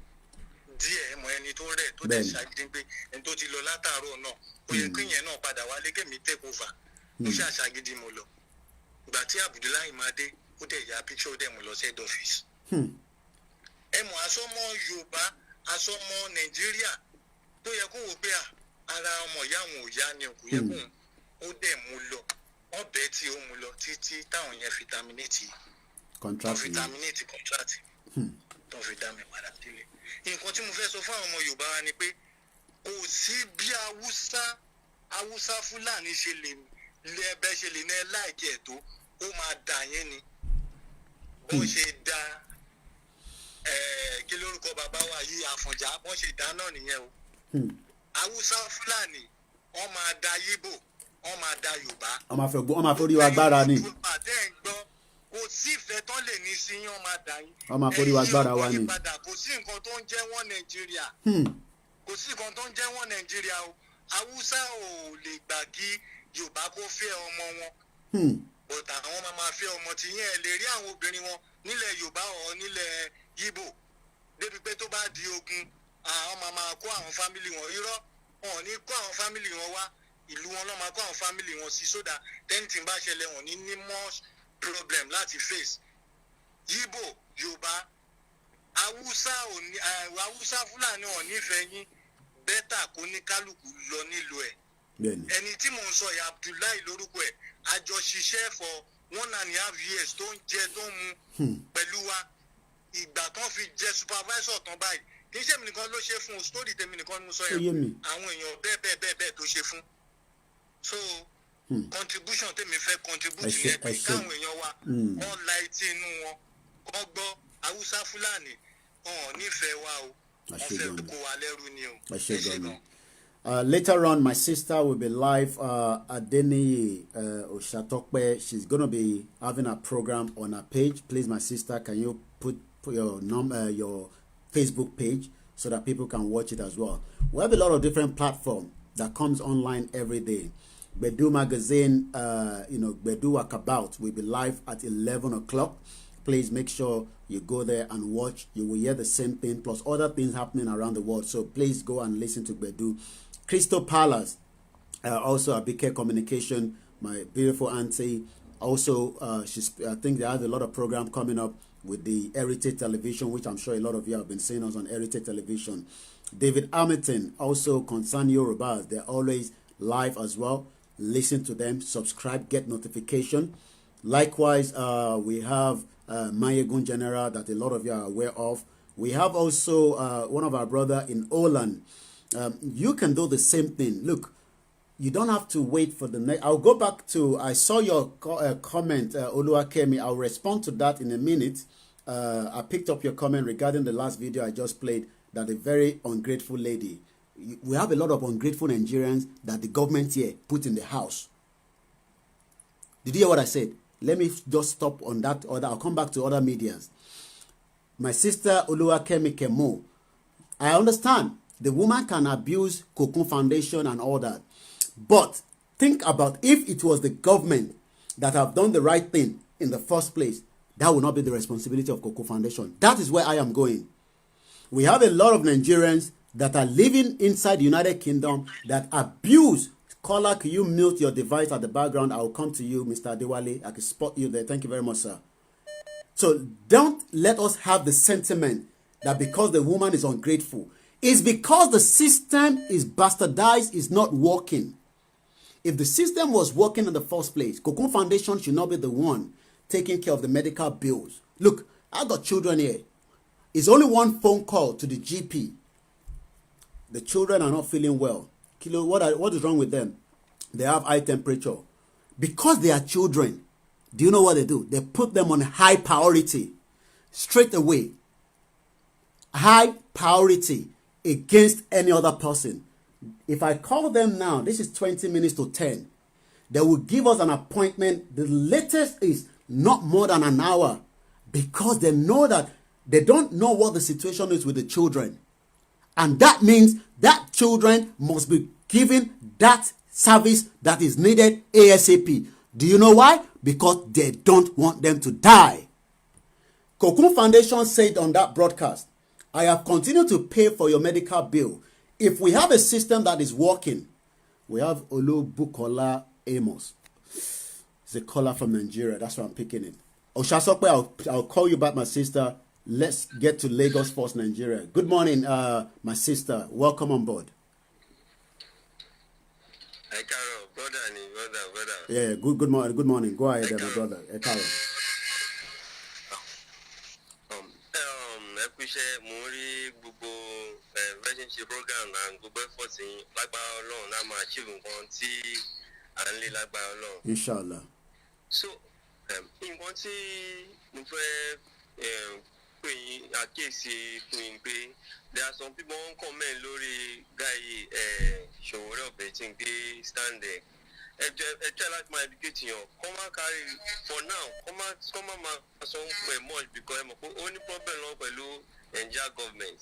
díẹ̀ mọ ẹni tó rẹ̀ tó dẹ̀ ṣàgídí pé ẹni tó ti lọ látàárọ̀ náà ó yẹ kí ìyẹn náà padà wálé kémi take over mo ṣàṣàgídí mo lọ ìgbà tí Abdullahi máa dé ó dẹ̀ ya picture ó dẹ̀ mo lọ sí head office. Ẹ mọ̀ asọ́mọ Yorùbá asọ́mọ Nàìjíríà tó yẹ kó wò pé ara ọmọ ìyá àwọn òyà ni kò yẹ kó ó dẹ̀ mú lọ wọ́n bẹ́ẹ̀ tí ó mú lọ títí táwọn yẹn fi terminate contract tó fi dá mi padà sílé. Nǹkan tí mo fẹ́ sọ fún àwọn ọmọ Yorùbá wa ni pé kò sí bí Haúsá Fúlàní ṣe lè lẹ́ẹ̀bẹ́ ṣe lè ní ẹ láìkí ẹ̀ tó ó máa dà yín ni bó ṣe dá kí lórúkọ bàbá wa yìí Àfọ̀njá bó ṣe dá náà nìyẹn o. Haúsá Fúlàní wọ́n máa da Yíbò wọ́n máa da Yorùbá. wọ́n máa forí wa gbára ni. kò sí ìfẹ́ tán lè ní sí yín wọ́n máa dà yín. wọ́n máa forí wa gbára wa ni. kò sí nǹkan tó ń jẹ́ wọ́n Nàìjíríà. kò sí nǹkan tó ń jẹ́ wọ́n Nàìjíríà o. Haúsá ò lè gbà kí Yorùbá kó fẹ́ ọmọ wọn. bọ̀tà àwọn máa fẹ́ ọmọ tí yẹn lè rí àwọn obìnrin wọn nílẹ̀ Yorùbá ọ̀ nílẹ̀ Yíbò débi pé tó bá di ogun àwọn máa kó àwọn fámìlì wọn irọ́ wọn ò ní kó àwọn fámìlì wọn wá ìlú wọn náà máa kó àwọn fámìlì wọn sí sódà tẹ́ǹtì bá ṣẹlẹ̀ wọn ní much problem láti face. Yíbò Yorùbá Haúsá Fúlàní wọn nífẹ̀ẹ́ yín bẹ́tà kó ní kálukú lọ nílùú ẹ̀. ẹni tí mò ń sọ yìí Abdullahi lórúkọ ẹ̀ àjọ ṣiṣẹ́ for 1.5 years tó ń jẹ tó ń mu pẹ̀lú wa ìgbà kan fi jẹ supervisor tán báyìí kì í ṣe mi nìkan ló ṣe fún story tèmi nìkan ni mo sọ yẹn àwọn èèyàn bẹ́ẹ̀ tó ṣe fún so contribution tèmi fẹ́ contribute yẹn pé káwọn èèyàn wa wọ́n la etí inú wọn wọ́n gbọ́ Haúsá Fúlàní wọn ò nífẹ̀ẹ́ wa o wọ́n fẹ́ kó wa lẹ́rú ni o ẹ ṣe gan. Later on, my sister will be live. Adeni Oshatope, she's going to be having a program on her page. Please, my sister, can you put your your Facebook page so that people can watch it as well? We have a lot of different platforms that comes online every day. Bedu Magazine, Bedu Walkabout will be live at 11 o'clock. Please make sure you go there and watch. You will hear the same thing plus other things happening around the world. So please go and listen to Bedu. Crystal Palace, also a BK Communication, my beautiful auntie. Also, I think they have a lot of program coming up with the Heritage Television, which I'm sure a lot of you have been seeing us on Heritage Television. David Hamilton, also Concern Yorubas, they're always live as well. Listen to them, subscribe, get notification. Likewise, we have Mayegun General that a lot of you are aware of. We have also one of our brother in Holland. You can do the same thing. Look, you don't have to wait for the next. I'll go back to, I saw your comment, Oluwakemi. I'll respond to that in a minute. I picked up your comment regarding the last video I just played, that a very ungrateful lady. We have a lot of ungrateful Nigerians that the government here put in the house. Did you hear what I said? Let me just stop on that order. I'll come back to other medias. My sister Oluwakemi Kemo, I understand the woman can abuse Cocoon Foundation and all that. But think about if it was the government that have done the right thing in the first place, that will not be the responsibility of Cocoon Foundation. That is where I am going. We have a lot of Nigerians that are living inside the United Kingdom that abuse. Caller, can you mute your device at the background? I will come to you, Mr. Adewale. I can spot you there. Thank you very much, sir. So don't let us have the sentiment that because the woman is ungrateful, it's because the system is bastardized, is not working. If the system was working in the first place, Cocoon Foundation should not be the one taking care of the medical bills. Look, I've got children here. It's only one phone call to the GP. The children are not feeling well. Kilo, what is wrong with them? They have high temperature. Because they are children, do you know what they do? They put them on high priority straight away. High priority against any other person. If I call them now, this is 20 minutes to 10. They will give us an appointment. The latest is not more than an hour because they know that they don't know what the situation is with the children. And that means that children must be given that service that is needed ASAP. Do you know why? Because they don't want them to die. Cocoon Foundation said on that broadcast, I have continued to pay for your medical bill. If we have a system that is working, we have Olubukola Amos. It's a caller from Nigeria. That's why I'm picking it. Oshasope, I'll call you back, my sister. Let's get to Lagos first, Nigeria. Good morning, my sister. Welcome on board. Hey, Carol, brother. Yeah, good morning. Good morning. Go ahead, my brother. Hey, Carol. Relationship program and go forcing lágbára Ọlọ́run náà máa achieve nǹkan tí à ń lé lágbára Ọlọ́run. Inshallah. So nǹkan tí mo fẹ́ pè yín àkíyèsí fún yín pé there are some people wọ́n comment lórí guy Ṣòwòrẹ́ ọ̀bẹ thing dey stand there. ẹ try láti máa educate yàn kọ́ máa carry for now kọ́ máa sọ pé much because ẹ mọ̀ pé ó ní problem lọ pẹ̀lú Nigeria government.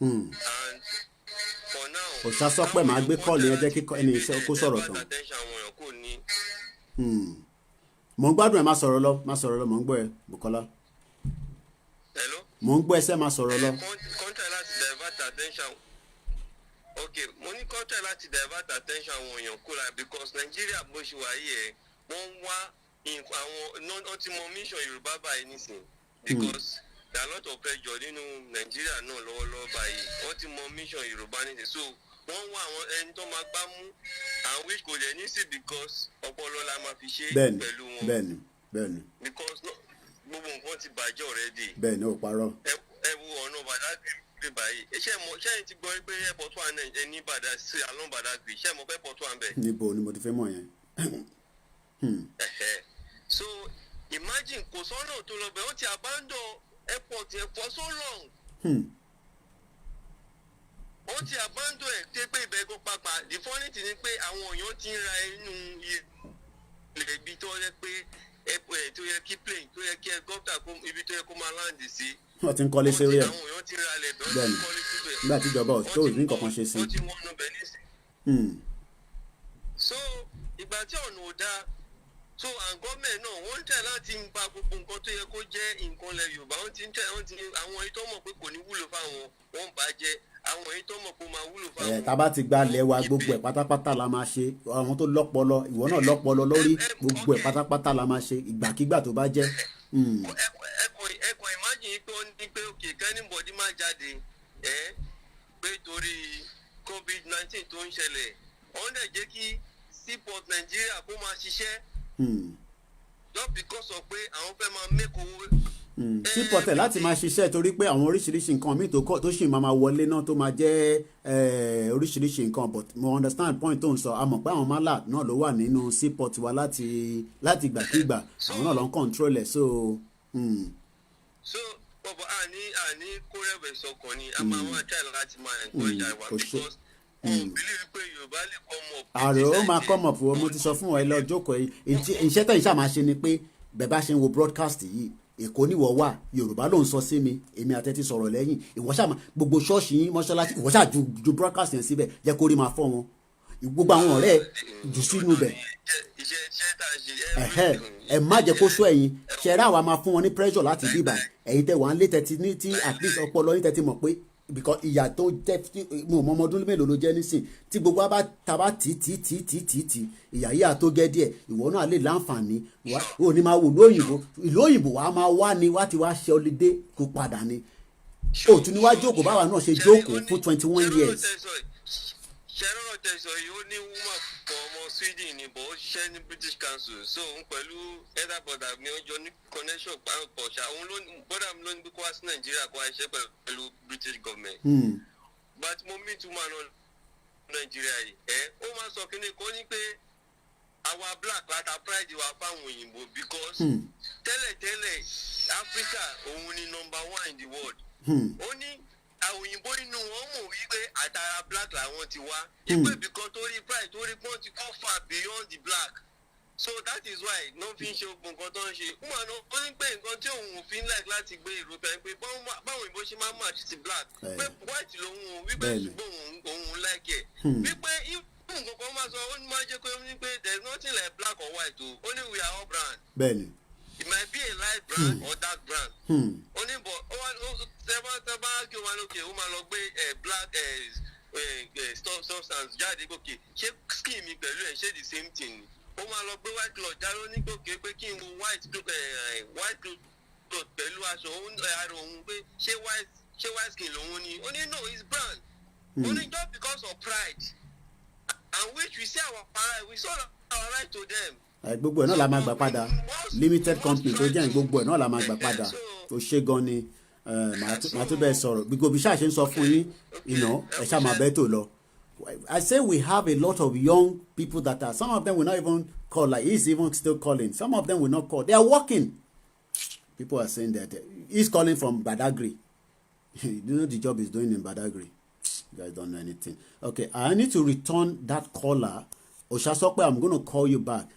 And for now. kò ṣàṣọ pé màá gbé kọ́ọ̀lù yẹn jẹ́ kí ẹni iṣẹ́ kó sọ̀rọ̀ tán. mò ń gbádùn ẹ máa sọ̀rọ̀ lọ mò ń gbọ́ ẹ Bukola. Hello. mò ń gbọ́ ẹsẹ̀ máa sọ̀rọ̀ lọ. Contrary láti divert attention. Okay, mo ní contrary láti divert attention àwọn èèyàn kó la because Nigeria bó ṣe wà yìí ẹ wọ́n wá àwọn wọ́n ti mọ mission Yorùbá báyìí nísìn because there are a lot of pressure nínú Nigeria náà lọ́wọ́lọ́wọ́ báyìí wọ́n ti mọ mission Yorùbá nísìn so wọ́n wá àwọn ẹni tó máa gbá mú and which kò lè ní sí because ọpọlọ la máa fi ṣe pẹ̀lú wọn. bẹ́ẹ̀ni. because gbogbo nǹkan ti bàjẹ́ already. bẹ́ẹ̀ni ó parọ́. ẹ wo ọ̀nà Badagry báyìí ṣé ti gbọ́ pé airport wà ní Badagry along Badagry ṣé mo fẹ́ port wà ń bẹ̀. níbo ni mo ti fẹ́ mọ̀ yẹn. so imagine kò sọ́nà tó lọ bẹ̀ wọ́n ti abandon airport yẹn for so long. wọ́n ti abandon ẹ̀ tẹ́ pé ibẹ̀ kó pápá the funny thing ni pé àwọn èèyàn ti ń ra inú ilẹ̀ ibi tó yẹ pé tó yẹ kí plane tó yẹ kí helicopter ibi tó yẹ kó máa land sí. wọ́n ti ń kọ́lé sí orí ẹ̀. àwọn èèyàn ti ra ilẹ̀ bẹ́ẹ̀ bẹ́ẹ̀ni nígbà tí ìjọba tó ní kankan ṣe sí. wọ́n ti wọ́n nù bẹ́ẹ̀ nísìn. so ìgbà tí ọ̀nà ò dáa so and government náà wọ́n ń tẹ̀ láti ń pa gbogbo nǹkan tó yẹ kó jẹ́ nǹkan ilẹ̀ Yorùbá wọ́n ti ń tẹ̀ àwọn èyí tó mọ̀ pé kò ní wúlò fáwọn wọ́n bàjẹ́ àwọn èyí tó mọ̀ pé ó máa wúlò fáwọn. tá bá ti gba ilẹ̀ wa gbogbo ẹ̀ pátápátá la máa ṣe àwọn tó lọ́pọlọ ìwọ náà lọ́pọlọ lórí gbogbo ẹ̀ pátápátá la máa ṣe ìgbàkigbà tó bá jẹ́. ẹkọ imagine pé ó ní pé òkè kẹ́nìbọ̀dì máa jáde pé torí COVID-19 tó ń ṣẹlẹ̀ wọ́n dẹ̀ jẹ́ kí seaport Nàìjíríà kó máa ṣiṣẹ́ just because of pé àwọn fẹ́ máa make owó. seaport ẹ̀ láti máa ṣiṣẹ́ torí pé àwọn oríṣiríṣi nǹkan míì tó sì máa wọlé náà tó máa jẹ́ oríṣiríṣi nǹkan but mo understand point tó ń sọ a mọ̀ pé àwọn málà náà ló wà nínú seaport wa láti ìgbàkigbà àwọn náà ló ń control ẹ̀ so. so bọ̀bọ̀ àní kórẹ́bẹ̀ sọkàn ni a máa wá try láti máa encourage àwa because believe pé Yorùbá lè come up. àrò ó máa come up mo ti sọ fún ọ ẹ lọ jókòó iṣẹ́ tẹ̀yìn ṣáà máa ṣe ni pé bẹ́ẹ̀ bá ṣe ń wo broadcast yìí Èkó níwọ̀ wà Yorùbá ló ń sọ sí mi èmi àtẹ́tí sọ̀rọ̀ lẹ́yìn ìwọ ṣáà gbogbo ṣọ́ọ̀ṣì yín mọ́ṣáláṣí ìwọ ṣáà ju broadcast yẹn síbẹ̀ jẹ́ kó rí máa fọ́ wọn gbogbo àwọn ọ̀rẹ́ jù sínú bẹ̀ ẹ má jẹ́ kó sọ ẹ̀yin ṣẹ̀rẹ́ àwa máa fún wọn ní pressure láti bíbà ẹ̀yin tẹ̀ wá ń lé tẹ́tí ní tí at least ọpọlọ yín tẹ́tí mọ̀ pé because ìyà tó jẹ́ mo mọ ọmọdún mélòó ló jẹ́ nísìn tí gbogbo wa bá taba tí ìyà yìí àtó gẹ́ díẹ̀ ìwọ náà lè láǹfààní ò ní máa wò ìlú òyìnbó wa máa wá ní wá ti wá ṣe ọlídé kó padà ni òtún ni wá jókòó báwa náà ṣe jókòó fún 21 years. ṣẹ́rọ̀ tẹ̀sán yìí ó ní woman kan ọmọ Sweden ni bọ̀ ó ṣiṣẹ́ ní British Council so òun pẹ̀lú elder brother mi ó jọ ní connection pàápọ̀ ṣá òun ló brother mi ló ní kó wá sí Nàìjíríà kó wá ṣiṣẹ́ pẹ̀lú British government. but mo meet woman on Nàìjíríà yìí ó máa sọ kí ni kò ní pé àwa black láta pride wa fáwọn òyìnbó because tẹ́lẹ̀tẹ́lẹ̀ Africa òun ni number 1 in the world. ó ní àwọn òyìnbó nínú wọn mọ̀ wípé àtàrà black làwọn ti wá ìpè bìkan torí pride torí pọ́n ti go far beyond the black so that is why no fi ń ṣe ogun nǹkan tó ń ṣe woman náà ó ní pé nǹkan tí òun fi ń like láti gbé ìlú pẹ́ pé báwọn òyìnbó ṣe máa ń match sí black pé white lòun ò wípé ṣùgbọ́n òun like ẹ̀ wípé nǹkan kan máa sọ ó ní máa jẹ́ pé ó ní pé there is nothing like black or white o only we are all brown. bẹ́ẹ̀ni. It might be a light brown or dark brown. Only but tẹ́bá kí o máa lókè o máa lọ gbé black substance jáde gòkè ṣé skin mi pẹ̀lú ẹ̀ ṣé the same thing ni o máa lọ gbé white cloth jáde ó ní gòkè pé kí n wo white cloth pẹ̀lú aṣọ ara òun pé ṣé white skin lòun ni ó ní no it's brown only just because of pride and which we say our right we saw our right to them. gbogbo ẹ̀ náà la máa gbà padà limited company tó jẹ́ gbogbo ẹ̀ náà la máa gbà padà tó ṣe gan ni màá tún bẹ́ẹ̀ sọ̀rọ̀ gbogbo bí ṣáà ṣe ń sọ fún yín ẹ ṣáà máa bẹ́ẹ̀ tó lọ. I say we have a lot of young people that are some of them will not even call like he's even still calling some of them will not call they are working. People are saying that he's calling from Badagry. You know the job he's doing in Badagry. You guys don't know anything. Okay, I need to return that caller. Oshasope, I'm going to call you back.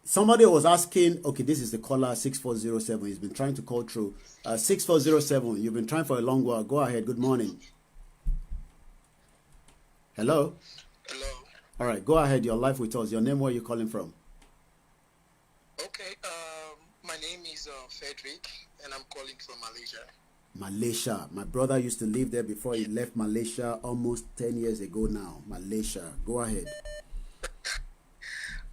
Somebody was asking, okay, this is the caller 6407. He's been trying to call through. 6407, you've been trying for a long while. Go ahead. Good morning. Hello? Hello. All right, go ahead. You're live with us. Your name, where are you calling from? Okay, my name is Frederick, and I'm calling from Malaysia. Malaysia. My brother used to live there before he left Malaysia almost 10 years ago now. Malaysia. Go ahead.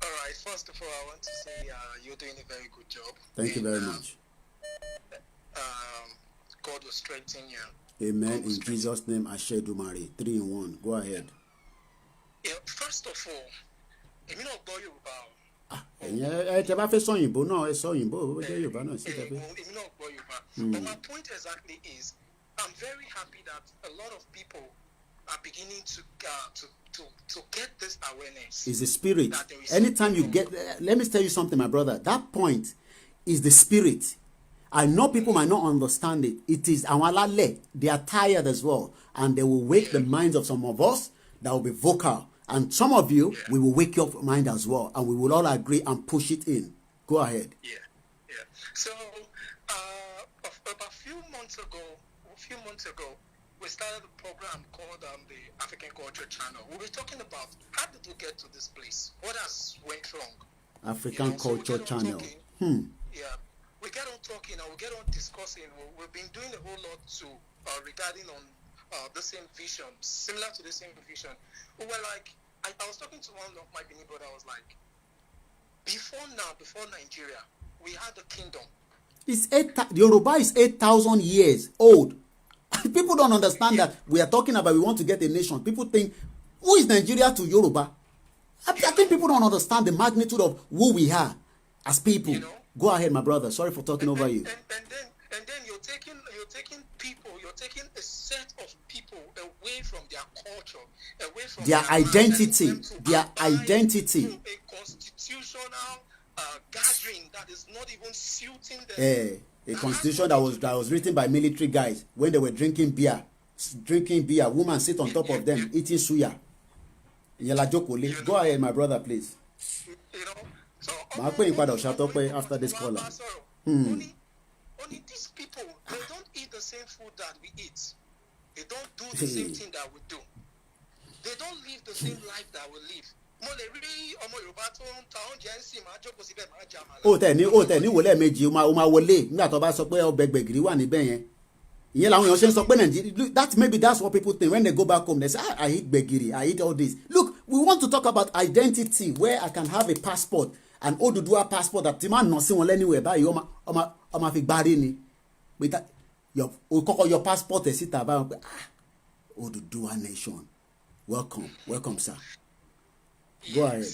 All right, first of all, I want to say you're doing a very good job. Thank you very much. God will strengthen you. Amen. In Jesus' name, Ashe Dumari. 3 in 1. Go ahead. Yeah, first of all, èmi náà gbọ́ Yorùbá o. Tẹ́ bá fẹ́ sọ òyìnbó náà, ẹ sọ òyìnbó, ó jẹ́ Yorùbá náà sí tẹ́ fẹ́. Èmi náà gbọ́ Yorùbá. But my point exactly is, I'm very happy that a lot of people are beginning to get this awareness. It's the spirit. Anytime you get, let me tell you something, my brother. That point is the spirit. I know people might not understand it. It is awalale. They are tired as well, and they will wake the minds of some of us that will be vocal, and some of you, we will wake your mind as well, and we will all agree and push it in. Go ahead. Yeah. So, about a few months ago, we started a program called the African Culture Channel. We were talking about how did we get to this place? What has went wrong? African Culture Channel. Yeah, we get on talking and we get on discussing. We've been doing a whole lot to regarding on the same vision, similar to the same vision. We were like, I was talking to one of my Benin brother. I was like, before Nigeria, we had a kingdom. Yoruba is 8,000 years old. People don't understand that we are talking about we want to get a nation. People think, who is Nigeria to Yoruba? I think people don't understand the magnitude of who we are as people. You know? Go ahead, my brother. Sorry for talking over you. And then you're taking people, you're taking a set of people away from their culture, away from their identity, a constitutional gathering that is not even suiting them. A constitution that was written by military guys when they were drinking beer. Women sit on top of them eating suya. Go ahead, my brother, please. You know, so after this caller. Only these people, they don't eat the same food that we eat. They don't do the same thing that we do. They don't live the same life that we live. Tẹ̀ ní wọlé méjì ó máa wọlé nígbà tó bá sọ pé ọbẹ̀ gbẹ̀gìrì wà níbẹ̀ yẹn. Ìyẹn làwọn èèyàn ṣe ń sọ pé Nàìjíríà, that's what people think when they go back home. They say, I eat gbẹ̀gìrì, I eat all this. Look, we want to talk about identity, where I can have a passport, an ODUDUWA passport that tí máa nà sí wọn anywhere báyìí ọmọ fi gbárí ni. Your passport ẹ̀ síta báyìí pé ODUDUWA nation. Welcome, sir. Go ahead.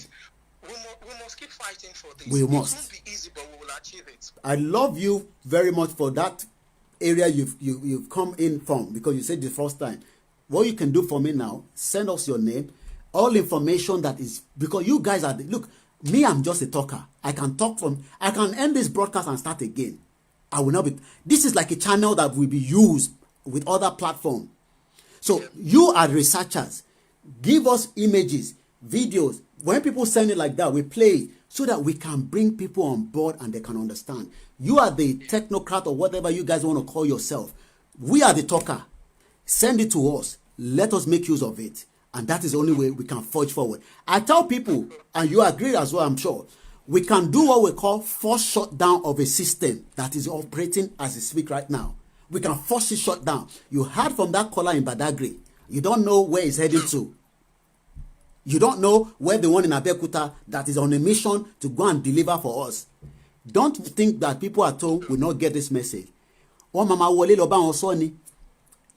We must keep fighting for this. We must. It won't be easy, but we will achieve it. I love you very much for that area you've come in from, because you said the first time. What you can do for me now, send us your name, all information that is, because you guys are, look, me, I'm just a talker. I can end this broadcast and start again. I will not be, this is like a channel that will be used with other platforms. So you are researchers. Give us images, videos. When people send it like that, we play it so that we can bring people on board and they can understand. You are the technocrat or whatever you guys want to call yourself. We are the talker. Send it to us. Let us make use of it. And that is the only way we can forge forward. I tell people, and you agree as well, I'm sure, we can do what we call forced shutdown of a system that is operating as we speak right now. We can force it shut down. You heard from that caller in Badagry. You don't know where it's heading to. You don't know where the one in Abeokuta that is on a mission to go and deliver for us. Don't think that people at home will not get this message. Wọ́n máa wọlé lọ bá wọn sọ ni.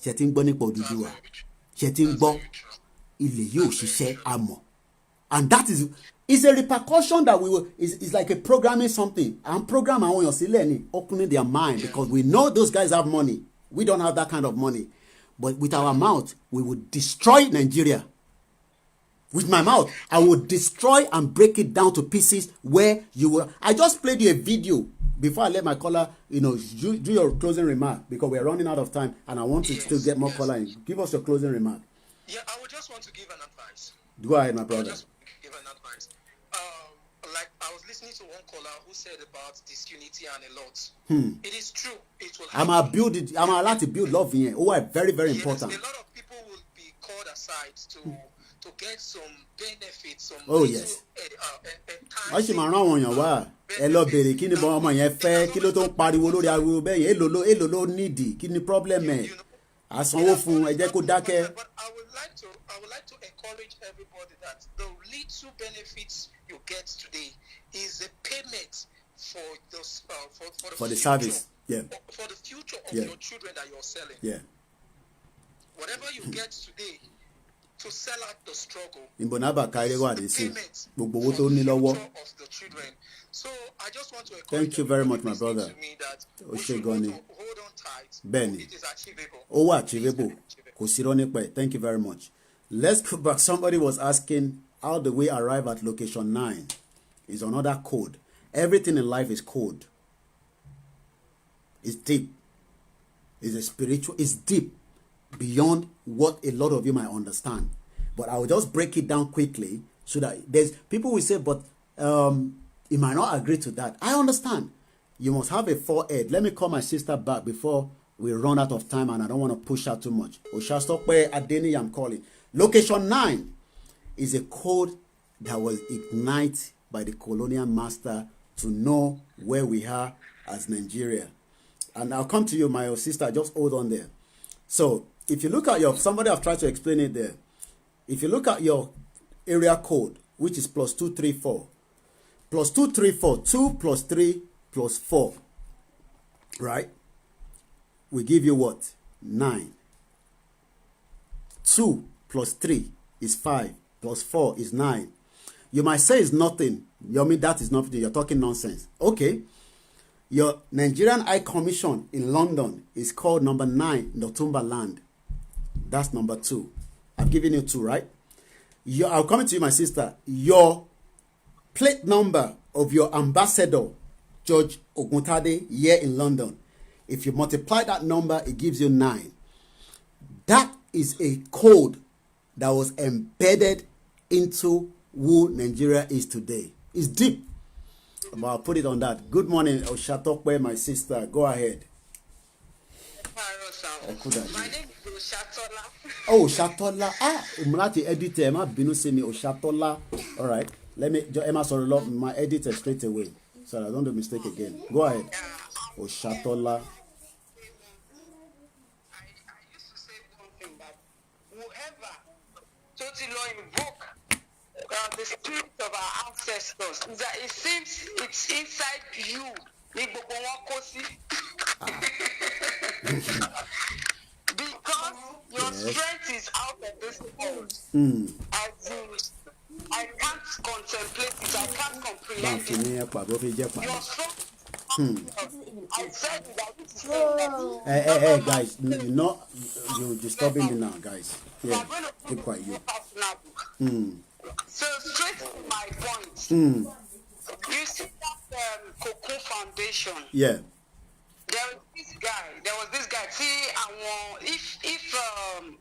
Ṣé tí ń gbọ́ nípa Odùduwà? Ṣé tí ń gbọ́ ilé yóò ṣiṣẹ́ àmọ́? And that is a repercussion that we will, is like a programming something. And program àwọn èèyàn sílẹ̀ ni, opening their mind, because we know those guys have money. We don't have that kind of money. But with our mouth, we will destroy Nigeria. With my mouth, I will destroy and break it down to pieces where you will. I just played you a video before I let my caller, do your closing remark, because we're running out of time and I want to still get more caller in. Give us your closing remark. Yeah, I would just want to give an advice. Go ahead, my I would brother. just give an advice. Like I was listening to one caller who said about disunity and a lot. It is true. It will happen. I'm allowed to build love here. Oh, very, very important. Yes, a lot of people will be called aside to get some benefits. Some oh yes. wọ́n sì máa rán àwọn èèyàn wá ẹ lọ bèrè kí ni bọ́n ọmọ yẹn fẹ́ kí ló tó ń pariwo lórí ariwo bẹ́ẹ̀ yẹn èlò ló nídìí kí ni problem ẹ̀ àsanwó fún ẹ jẹ́ kó dákẹ́. But I would like to encourage everybody that the little benefits you get today is a payment for those for the service. Yeah. For the future of your children that you're selling. Yeah. Whatever you get today to sell out the struggle. Ìbọnàbà kárí wà dé sí gbogbo owó tó ní lọ́wọ́. Of the children. So I just want to encourage thank you very much, my brother. O ṣe gan ni. Bẹ́ẹ̀ni, ó wà achievable. Kò sí irọ́ nípa ẹ̀. Thank you very much. Let's go back. Somebody was asking how do we arrive at location 9? Is another code. Everything in life is code. It's deep. It's a spiritual. It's deep beyond what a lot of you might understand. But I will just break it down quickly so that there's people will say, but you might not agree to that. I understand. You must have a forehead. Let me call my sister back before we run out of time, and I don't want to push her too much. Oshastokwe Adeni, I'm calling. Location 9 is a code that was ignited by the colonial master to know where we are as Nigeria. And I'll come to you, my sister. Just hold on there. So if you look at your, somebody have tried to explain it there. If you look at your area code, which is +234, +234, 2 + 3 + 4, right? We give you what? 9. 2 + 3 is 5, + 4 is 9. You might say it's nothing. You mean that is nothing. You're talking nonsense. Okay. Your Nigerian High Commission in London is called number 9, Northumberland. That's number 2. I've given you 2, right? I'll come to you, my sister. Your plate number of your ambassador, George Oguntade, here in London. If you multiply that number, it gives you 9. That is a code that was embedded into who Nigeria is today. It's deep. But I'll put it on that. Good morning, Oshatokwe, my sister. Go ahead. My name is Oshatola. Oh, Shatola. Umlati editor, Emma Binusi me Oshatola. All right. Let me, Emma, sorry, love my editor straight away. So I don't do mistake again. Go ahead. Oshatola. I used to say one thing, that whoever totally invoke the spirit of our ancestors, is that it seems it's inside you. Because your strength is out of this world. I can't contemplate it, I can't comprehend it. Your strength. I said that. Hey, guys, you're disturbing me now, guys. Yeah, keep quiet. So straight to my point. You see that Cocoon Foundation. Yeah. There was this guy. See, if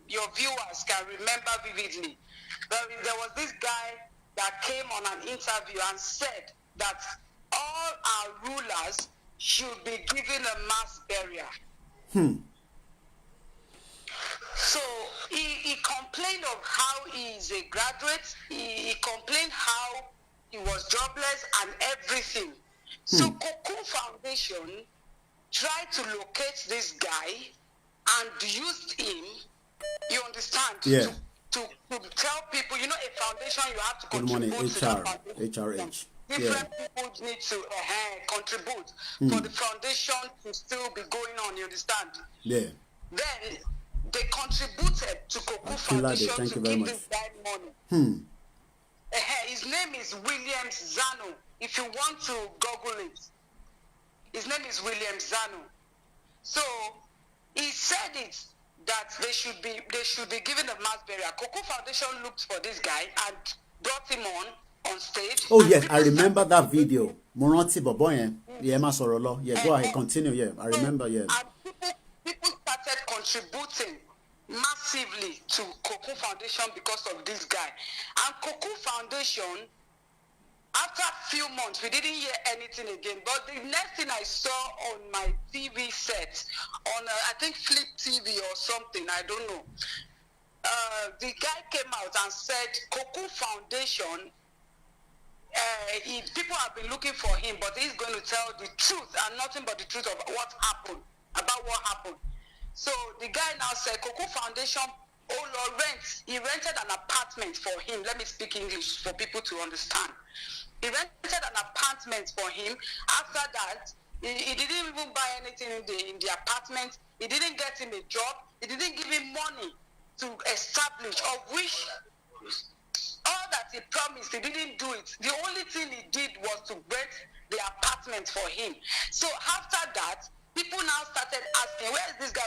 your viewers can remember vividly, there was this guy that came on an interview and said that all our rulers should be given a mass burial. So he complained of how he is a graduate. He complained how he was jobless and everything. So Cocoon Foundation tried to locate this guy and used him, you understand, to tell people, you know, a foundation, you have to contribute. Good morning, HRH. Different people need to contribute for the foundation to still be going on, you understand? Yeah. Then they contributed to Cocoon Foundation to give this guy money. His name is William Zano. If you want to Google it, his name is William Zano. So he said it that they should be given a mass burial. Cocoon Foundation looked for this guy and brought him on stage. Oh yes, I remember that video. Moranti Boboyen. Yeah, Masorolo. Yeah, go ahead, continue. Yeah, I remember. Yeah. And people started contributing massively to Cocoon Foundation because of this guy. And Cocoon Foundation, after a few months, we didn't hear anything again. But the next thing I saw on my TV set, on I think Flip TV or something, I don't know, the guy came out and said Cocoon Foundation, people have been looking for him, but he's going to tell the truth and nothing but the truth of what happened, about what happened. So the guy now said Cocoon Foundation, he rented an apartment for him. Let me speak English for people to understand. He rented an apartment for him. After that, he didn't even buy anything in the apartment. He didn't get him a job. He didn't give him money to establish, of which all that he promised, he didn't do it. The only thing he did was to rent the apartment for him. So after that, people now started asking, where is this guy,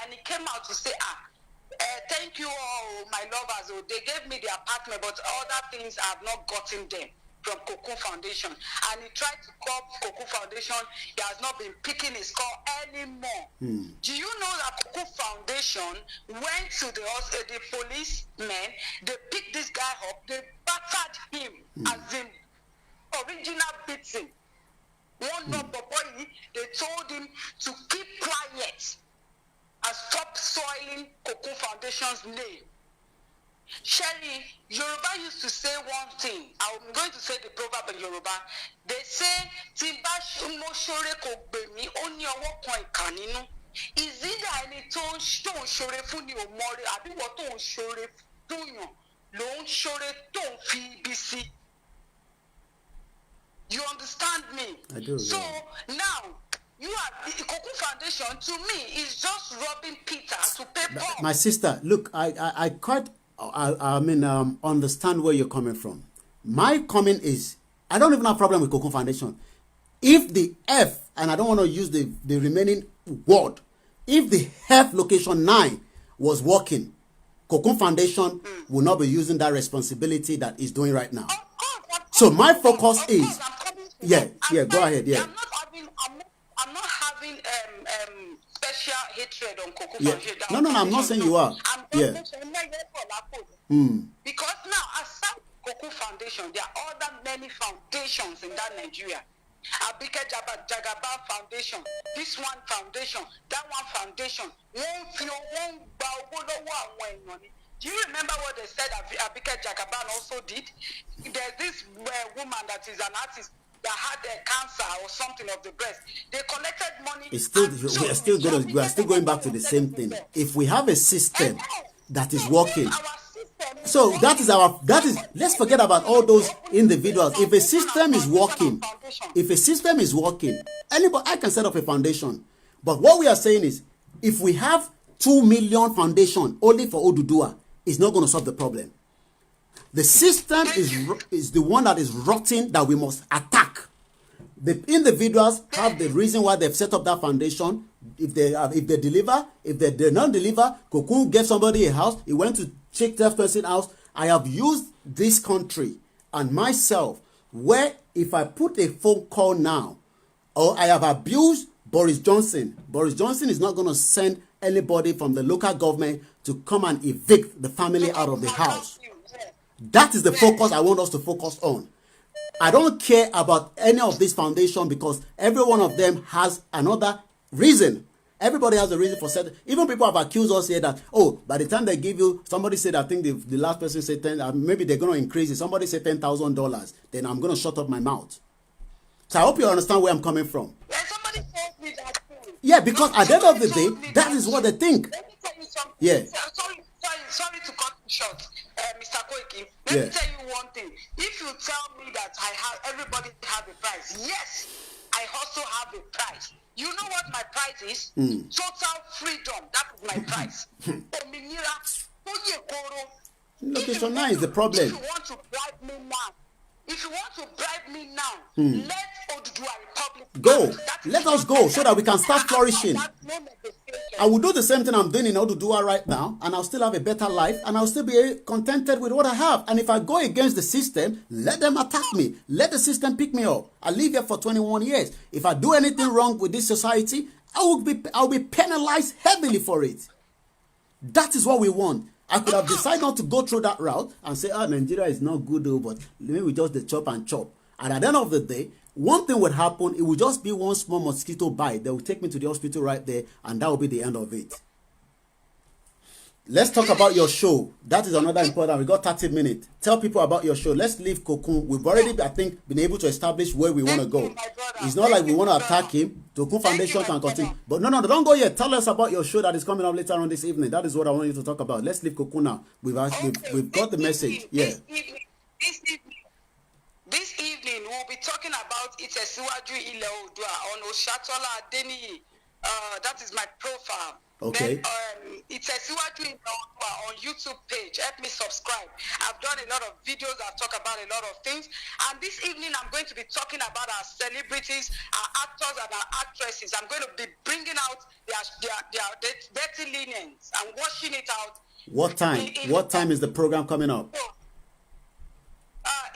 and he came out to say, thank you all, my lovers. They gave me the apartment, but other things I have not gotten them from Cocoon Foundation. And he tried to call Cocoon Foundation. He has not been picking his call anymore. Do you know that Cocoon Foundation went to the policemen, they picked this guy up, they battered him as in original beating. One number boy, they told him to keep quiet and stop soiling Cocoon Foundation's name. Sherry, Yoruba used to say one thing. I'm going to say the proverb in Yoruba. They say, Timba shore ko gbemi, oni owo kan ika ninu. Is it that any ton shore fun ni o more, abi wo ton shore fun yan, lo n shore ton fi bisi. You understand me? I do. So now, you are Cocoon Foundation to me is just robbing Peter to pay Paul. My sister, look, I quite understand where you're coming from. My comment is, I don't even have a problem with Cocoon Foundation. If the F, and I don't want to use the remaining word, if the F location 9 was working, Cocoon Foundation will not be using that responsibility that it's doing right now. So my focus is, go ahead, I'm not having special hatred on Cocoon Foundation. No, I'm not saying you are. Because now, aside Cocoon Foundation, there are other many foundations in that Nigeria. Abike Jagaban Foundation, this one foundation, that one foundation. Do you remember what they said Abike Jagaban also did? There's this woman that is an artist that had cancer or something of the breast. They collected money. We are still going back to the same thing. If we have a system that is working, so let's forget about all those individuals. If a system is working, anybody, I can set up a foundation. But what we are saying is, if we have 2 million foundation only for ODUDUWA, it's not going to solve the problem. The system is the one that is rotten that we must attack. The individuals have the reason why they've set up that foundation. If they deliver, if they do not deliver, Cocoon gave somebody a house. He went to check that person's house. I have used this country and myself where if I put a phone call now, or I have abused Boris Johnson. Boris Johnson is not going to send anybody from the local government to come and evict the family out of the house. That is the focus I want us to focus on. I don't care about any of this foundation because every one of them has another reason. Everybody has a reason for certain. Even people have accused us here that, by the time they give you, somebody said, I think the last person said 10, maybe they're going to increase it. Somebody said $10,000. Then I'm going to shut up my mouth. So I hope you understand where I'm coming from. Somebody told me that too. Yeah, because at the end of the day, that is what they think. Let me tell you something. Yeah. Sorry to cut you short, Mr. Koiki. Let me tell you one thing. If you tell me that everybody have a price, yes, I also have a price. You know what my price is? Total freedom. That is my price. Location 9 is the problem. If you want to bribe me now, let ODUDUWA Republic go. Let us go so that we can start flourishing. I will do the same thing I'm doing in ODUDUWA right now, and I'll still have a better life, and I'll still be contented with what I have. And if I go against the system, let them attack me. Let the system pick me up. I live here for 21 years. If I do anything wrong with this society, I'll be penalized heavily for it. That is what we want. I could have decided not to go through that route and say, Nigeria is not good, though, but maybe we just the chop and chop. And at the end of the day, one thing would happen. It would just be one small mosquito bite. They will take me to the hospital right there, and that will be the end of it. Let's talk about your show. That is another important. We got 30 minutes. Tell people about your show. Let's leave Cocoon. We've already, I think, been able to establish where we want to go. It's not like we want to attack him. Cocoon Foundation can continue. But no, don't go yet. Tell us about your show that is coming up later on this evening. That is what I want you to talk about. Let's leave Cocoon now. We've got the message. Yeah. This evening, we'll be talking about Itesiwaju Ile Oodua on Oshatola Adeniyi. That is my profile. Okay. Then, Itesiwaju Ile Oodua on YouTube page. Help me subscribe. I've done a lot of videos. I've talked about a lot of things. And this evening, I'm going to be talking about our celebrities, our actors, and our actresses. I'm going to be bringing out their dirty linens and washing it out. What time? What time is the program coming up?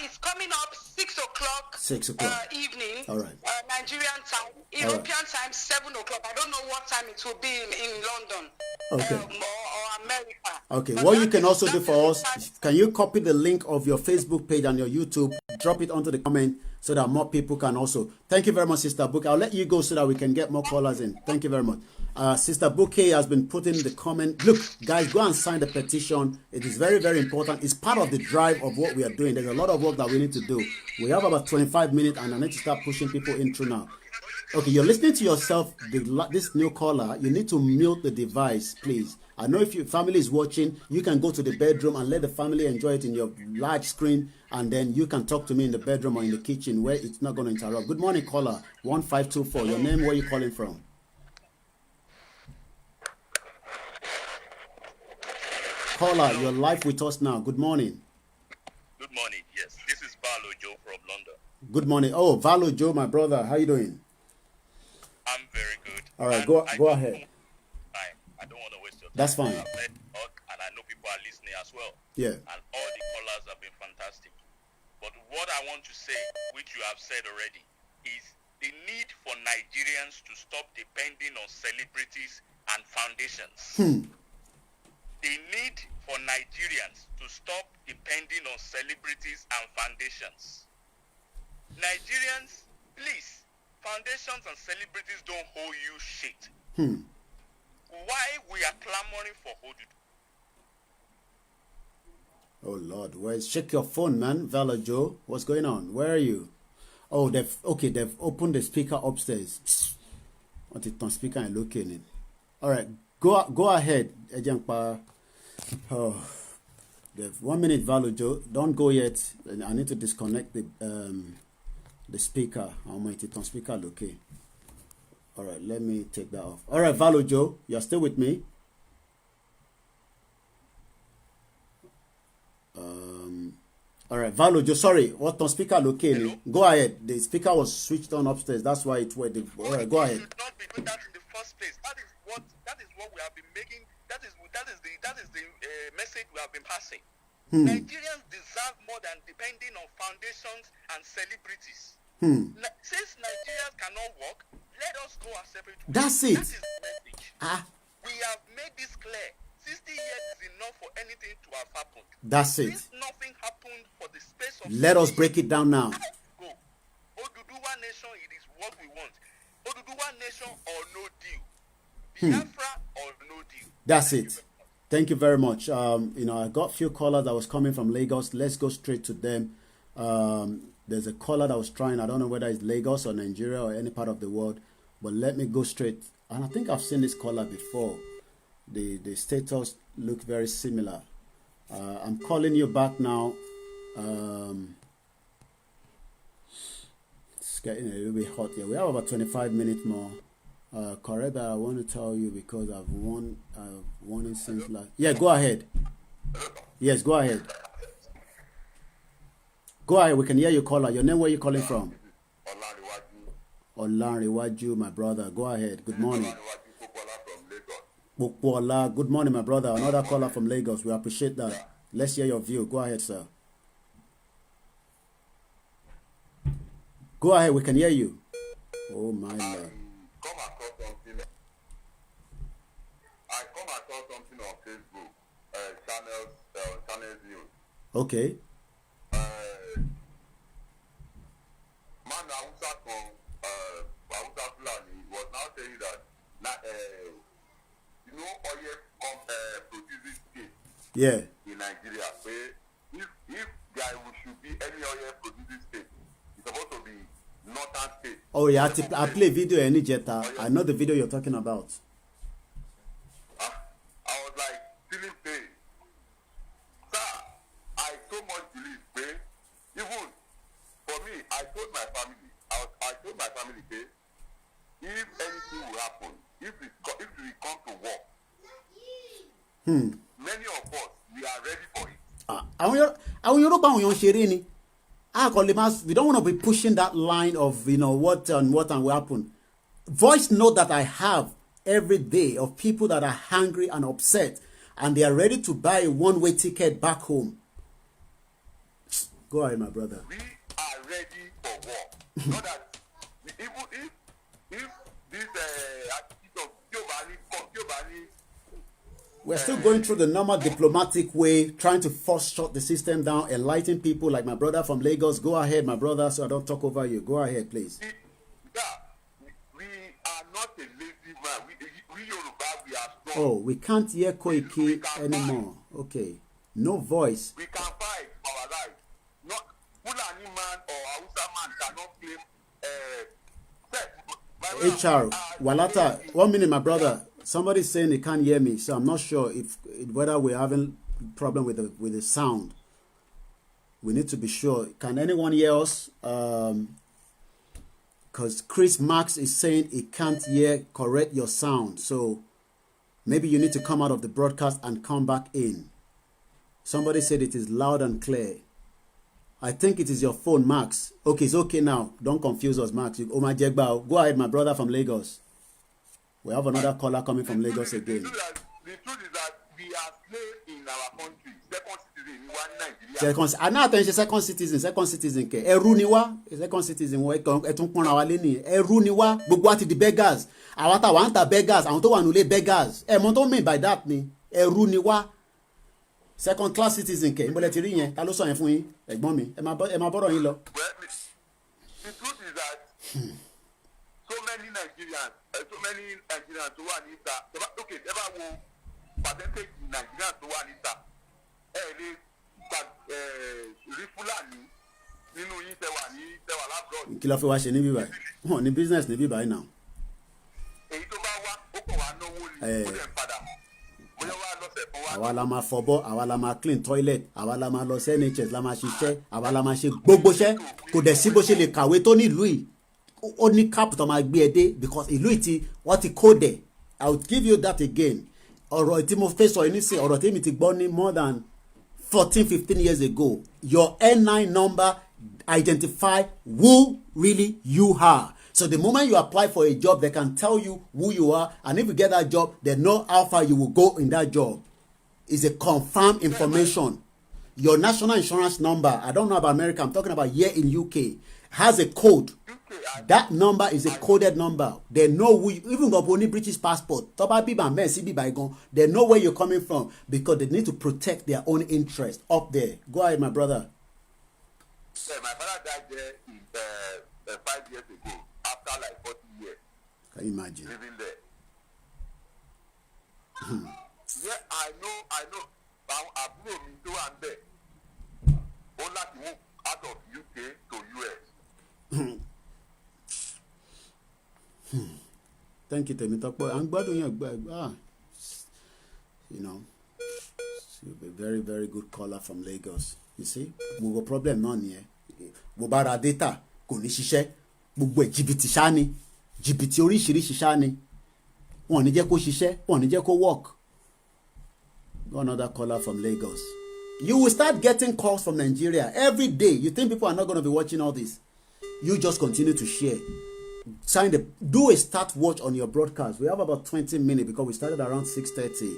It's coming up 6 o'clock. 6 o'clock. Evening. All right. Nigerian time. European time, 7 o'clock. I don't know what time it will be in London. Okay. Or America. Okay. What you can also do for us, can you copy the link of your Facebook page and your YouTube, drop it onto the comment so that more people can also. Thank you very much, Sister Book. I'll let you go so that we can get more callers in. Thank you very much. Sister Bouquet has been putting the comment. Look, guys, go and sign the petition. It is very, very important. It's part of the drive of what we are doing. There's a lot of work that we need to do. We have about 25 minutes, and I need to start pushing people in through now. Okay, you're listening to yourself, this new caller. You need to mute the device, please. I know if your family is watching, you can go to the bedroom and let the family enjoy it in your large screen, and then you can talk to me in the bedroom or in the kitchen where it's not going to interrupt. Good morning, caller 1524. Your name, where are you calling from? Caller, you're live with us now. Good morning. Good morning. Yes, this is Valo Joe from London. Good morning. Oh, Valo Joe, my brother. How you doing? I'm very good. All right, go ahead. I don't want to waste your time. That's fine. I've heard talk, and I know people are listening as well. Yeah. And all the callers have been fantastic. But what I want to say, which you have said already, is the need for Nigerians to stop depending on celebrities and foundations. The need for Nigerians to stop depending on celebrities and foundations. Nigerians, please, foundations and celebrities don't hold you shit. Why we are clamoring for ODUDUWA? Oh Lord, where's check your phone, man? Vala Joe, what's going on? Where are you? Oh, they've opened the speaker upstairs. What is on speaker and looking in? All right, go ahead, Ejangpa. Oh, 1 minute, Vala Joe. Don't go yet. I need to disconnect the speaker. How might it on speaker? Okay. All right, let me take that off. All right, Vala Joe, you're still with me? All right, Vala Joe, sorry, what on speaker located? Go ahead. The speaker was switched on upstairs. That's why it went. All right, go ahead. You should not be doing that in the first place. That is what we have been making. That is the message we have been passing. Nigerians deserve more than depending on foundations and celebrities. Since Nigerians cannot work, let us go our separate ways. That's it. That is the message. We have made this clear. 60 years is enough for anything to have happened. That's it. Since nothing happened for the space of... Let us break it down now. Go. ODUDUWA nation, it is what we want. ODUDUWA nation or no deal. Biafra or no deal. That's it. Thank you very much. I got a few callers that was coming from Lagos. Let's go straight to them. There's a caller that was trying. I don't know whether it's Lagos or Nigeria or any part of the world, but let me go straight. And I think I've seen this caller before. The status looked very similar. I'm calling you back now. It's getting a little bit hot here. We have about 25 minutes more. Correda, I want to tell you because I've won it since last. Yeah, go ahead. Yes, go ahead. Go ahead. We can hear you, caller. Your name? Where are you calling from? Olanrewaju, my brother. Go ahead. Good morning. Bukwola. Good morning, my brother. Another caller from Lagos. We appreciate that. Let's hear your view. Go ahead, sir. Go ahead. We can hear you. Oh my Lord. I come across something on Facebook Okay. Man Hausa from Hausa Fulani was now saying that you know oil produces state in Nigeria. Where if there should be any oil producing state, it's supposed to be northern state. Oh yeah, I play video any jetta. I know the video you're talking about. I was like feeling pain. Sir, I so much believe pain. Even for me, I told my family, okay, if anything will happen, if we come to war, many of us, we are ready for it. We don't want to be pushing that line of, you know, what will happen. Voice note that I have every day of people that are hungry and upset, and they are ready to buy a one-way ticket back home. Go ahead, my brother. We are ready for war. Not that even if this attitude of Giovanni, we're still going through the normal diplomatic way, trying to force shut the system down, enlighten people like my brother from Lagos. Go ahead, my brother, so I don't talk over you. Go ahead, please. We are not a lazy man. We Yoruba, we are strong. Oh, we can't hear Koiki anymore. Okay. No voice. We can fight for our life. Not Fulani man or Hausa man cannot claim HR, Walata, 1 minute, my brother. Somebody's saying they can't hear me, so I'm not sure whether we're having problem with the sound. We need to be sure. Can anyone hear us? Because Chris Marks is saying he can't hear. Correct your sound. So maybe you need to come out of the broadcast and come back in. Somebody said it is loud and clear. I think it is your phone, Max. Okay, it's okay now. Don't confuse us, Max. Go ahead, my brother from Lagos. We have another caller coming from Lagos again. The truth is that we are slaves in our country. Second citizen in one Nigeria. Second citizen. Ẹrú ni wá. Second citizen wọ ẹtún pọ́nra wa lẹ́nìí. Ẹrú ni wá. Gbogbo wa ti di beggars. Àwa tá wà ń ta beggars. Àwọn tó wà nílé beggars. Mọ̀ tó mean by that ni. Ẹrú ni wá. Second class citizen kẹ̀. Ìbọ̀lẹ̀ ti rí yẹn. Ta ló sọ yẹn fún yín? Ẹ̀gbọ́n mi. Ẹ máa bọ́rọ̀ yín lọ. Well, the truth is that so many Nigerians who are Nita. Okay, ever wo percentage Nigerians who are Nita. Rí Fúlàní nínú yín tẹwà lábúrò. Kí ló fi wá ṣe níbí báyìí? Wọ́n ní business níbí báyìí náà. Èyí tó bá wá ó kàn wá náwó ni ó dẹ̀ padà. Bóyá wá lọ́sẹ̀ fún wa. Àwa la máa fọbọ́, àwa la máa clean toilet, àwa la máa lọ sí NHS, la máa ṣiṣẹ́, àwa la máa ṣe gbogbo iṣẹ́. Kò dẹ̀ sí bó ṣe lè kàwé tó ní ìlú yìí. Ó ní cap tó máa gbé ẹ dé because ìlú yìí ti wọ́n ti kó dẹ̀. I will give you that again. Ọ̀rọ̀ tí mo fẹ́ sọ yìí nísìnyí, ọ̀rọ̀ tí mi ti gbọ́ ní more than 14-15 years ago. Your N9 number identify who really you are. So the moment you apply for a job, they can tell you who you are, and if you get that job, they know how far you will go in that job. It's a confirmed information. Your national insurance number, I don't know about America, I'm talking about here in UK, has a code. That number is a coded number. They know who you, even got only British passport. They know where you're coming from because they need to protect their own interest up there. Go ahead, my brother. Yeah, my father died there 5 years ago, after like 40 years. Can you imagine? Living there. Yeah, I know. Àbúrò mi tó wà ń bẹ̀. Ó láti move out of UK to US. Thank you, Temitope. I'm glad you know, you're a very, very good caller from Lagos. You see, we got problem none here. We buy our data, kò ní ṣiṣẹ́. Gbogbo jìbìtì ṣá ni, jìbìtì oríṣiríṣi ṣá ni. Wọ́n ní jẹ́ kó ṣiṣẹ́, wọ́n ní jẹ́ kó work. Another caller from Lagos. You will start getting calls from Nigeria every day. You think people are not going to be watching all this? You just continue to share. Do a start watch on your broadcast. We have about 20 minutes because we started around 6:30.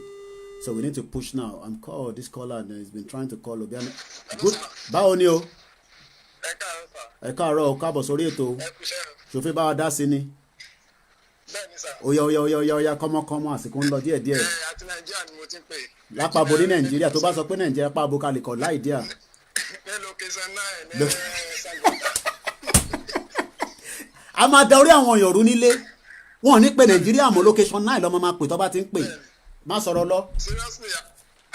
So we need to push now. I'm called this caller and he's been trying to call Obiano. Good. Báwo ni o? Ẹ káàárọ̀ o, káàbọ̀ sórí ètò. Ṣòfin bá wa dá sí ni. Bẹ́ẹ̀ni Oya kọ́mọ́kọ́mọ́ àsìkò ń lọ díẹ̀díẹ̀. Àti Nàìjíríà ni mo ti ń pè. Lápapọ̀ ní Nàìjíríà tó bá sọ pé Nàìjíríà pàbó kalẹ̀ kọ̀ láì díà. Ní location 9 ní Sangota. A máa da orí àwọn èèyàn rú nílé. Wọ́n ní pé Nàìjíríà mọ̀ location 9 lọ́mọ máa pè tó bá ti ń pè. Má sọ̀rọ̀ lọ. Seriously,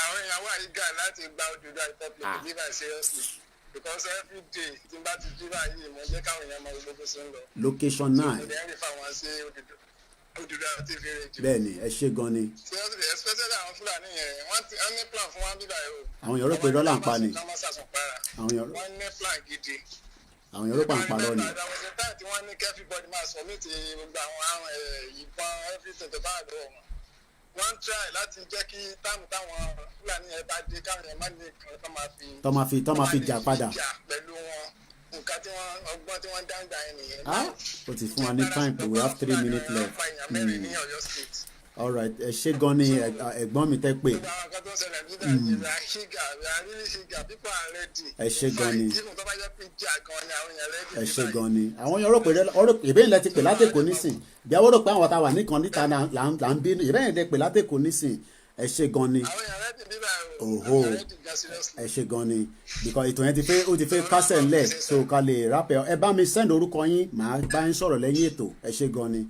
àwọn èèyàn wà yìí gà láti gba Odùduwà Republic nígbà seriously. Because every day tí n bá ti jí báyìí mo jẹ́ káwọn èèyàn máa ń gbogbo sí ń lọ. Location 9. Mo lè rí fáwọn sí Odùduwà TV radio. Bẹ́ẹ̀ni, ẹ ṣé gan ni. Seriously, especially àwọn Fúlàní yẹn, wọ́n ní plan fún wa bíbá yìí o. Àwọn èèyàn rò pé rọ́lá ń pa ni. Wọ́n ní plan gidi. Àwọn èèyàn rò pé à ń parọ́ ni. Àwọn ṣe táì tí wọ́n ní kí everybody máa submit gbogbo àwọn ìbọn everything tó bá lọ́wọ́ wọn. Wọ́n try láti jẹ́ kí táàmù táwọn Fúlàní yẹn bá dé káwọn yẹn má ní nǹkan tó máa fi jà padà. Pẹ̀lú wọn nǹkan tí wọ́n ọgbọ́n tí wọ́n dáńgbà yẹn nìyẹn. Ó ti fún wa ní time pé we have 3 minutes left. All right, ẹ ṣé gan ni ẹ̀gbọ́n mi tẹ́ pé. Ẹ ṣé gan ni. Ẹ ṣé gan ni. Àwọn yẹn rò pé ìbéyìn lẹ ti pè látẹ̀kọ́ nísìn. Bí àwọn rò pé àwọn táwa nìkan níta là ń bínú ìbéyìn lẹ pè látẹ̀kọ́ nísìn. Ẹ ṣé gan ni. Oho, ẹ ṣé gan ni. Because ètò yẹn ó ti fẹ́ kásẹ̀ ńlẹ̀ so ká lè rápẹ̀. Ẹ bá mi send orúkọ yín màá bá yín sọ̀rọ̀ lẹ́yìn ètò. Ẹ ṣé gan ni.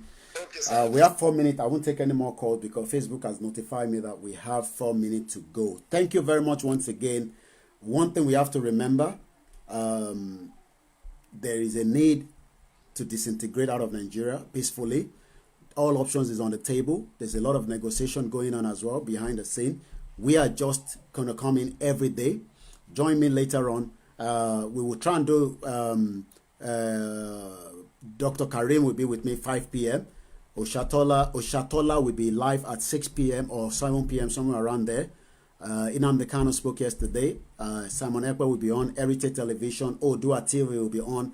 We have 4 minutes. I won't take any more calls because Facebook has notified me that we have 4 minutes to go. Thank you very much once again. One thing we have to remember, there is a need to disintegrate out of Nigeria peacefully. All options is on the table. There's a lot of negotiation going on as well behind the scene. We are just going to come in every day. Join me later on. We will try and do, Dr. Karim will be with me 5 p.m. Oshatola will be live at 6 p.m. or 7 p.m. somewhere around there. Inam Dekano spoke yesterday. Simon Ekwe will be on. Heritage Television. ODUDUWA TV will be on.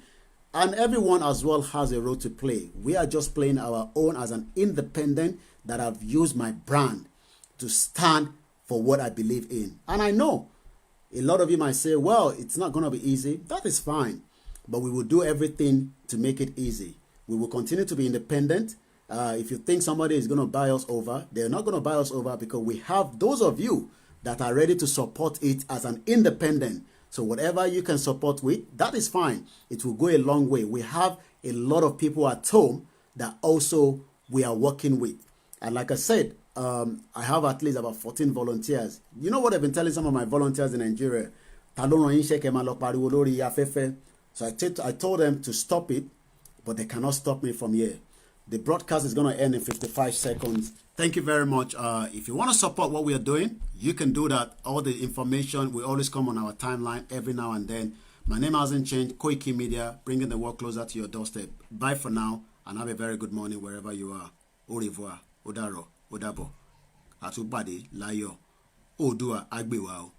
And everyone as well has a role to play. We are just playing our own as an independent that have used my brand to stand for what I believe in. And I know a lot of you might say, well, it's not going to be easy. That is fine. But we will do everything to make it easy. We will continue to be independent. If you think somebody is going to buy us over, they're not going to buy us over because we have those of you that are ready to support it as an independent. So whatever you can support with, that is fine. It will go a long way. We have a lot of people at home that also we are working with. And like I said, I have at least about 14 volunteers. You know what I've been telling some of my volunteers in Nigeria? So I told them to stop it, but they cannot stop me from here. The broadcast is going to end in 55 seconds. Thank you very much. If you want to support what we are doing, you can do that. All the information will always come on our timeline every now and then. My name hasn't changed. KOIKIMEDIA, bringing the world closer to your doorstep. Bye for now, and have a very good morning wherever you are. Au revoir. Odaro. Odabo. Atubade. Layo. Odua. Agbewa.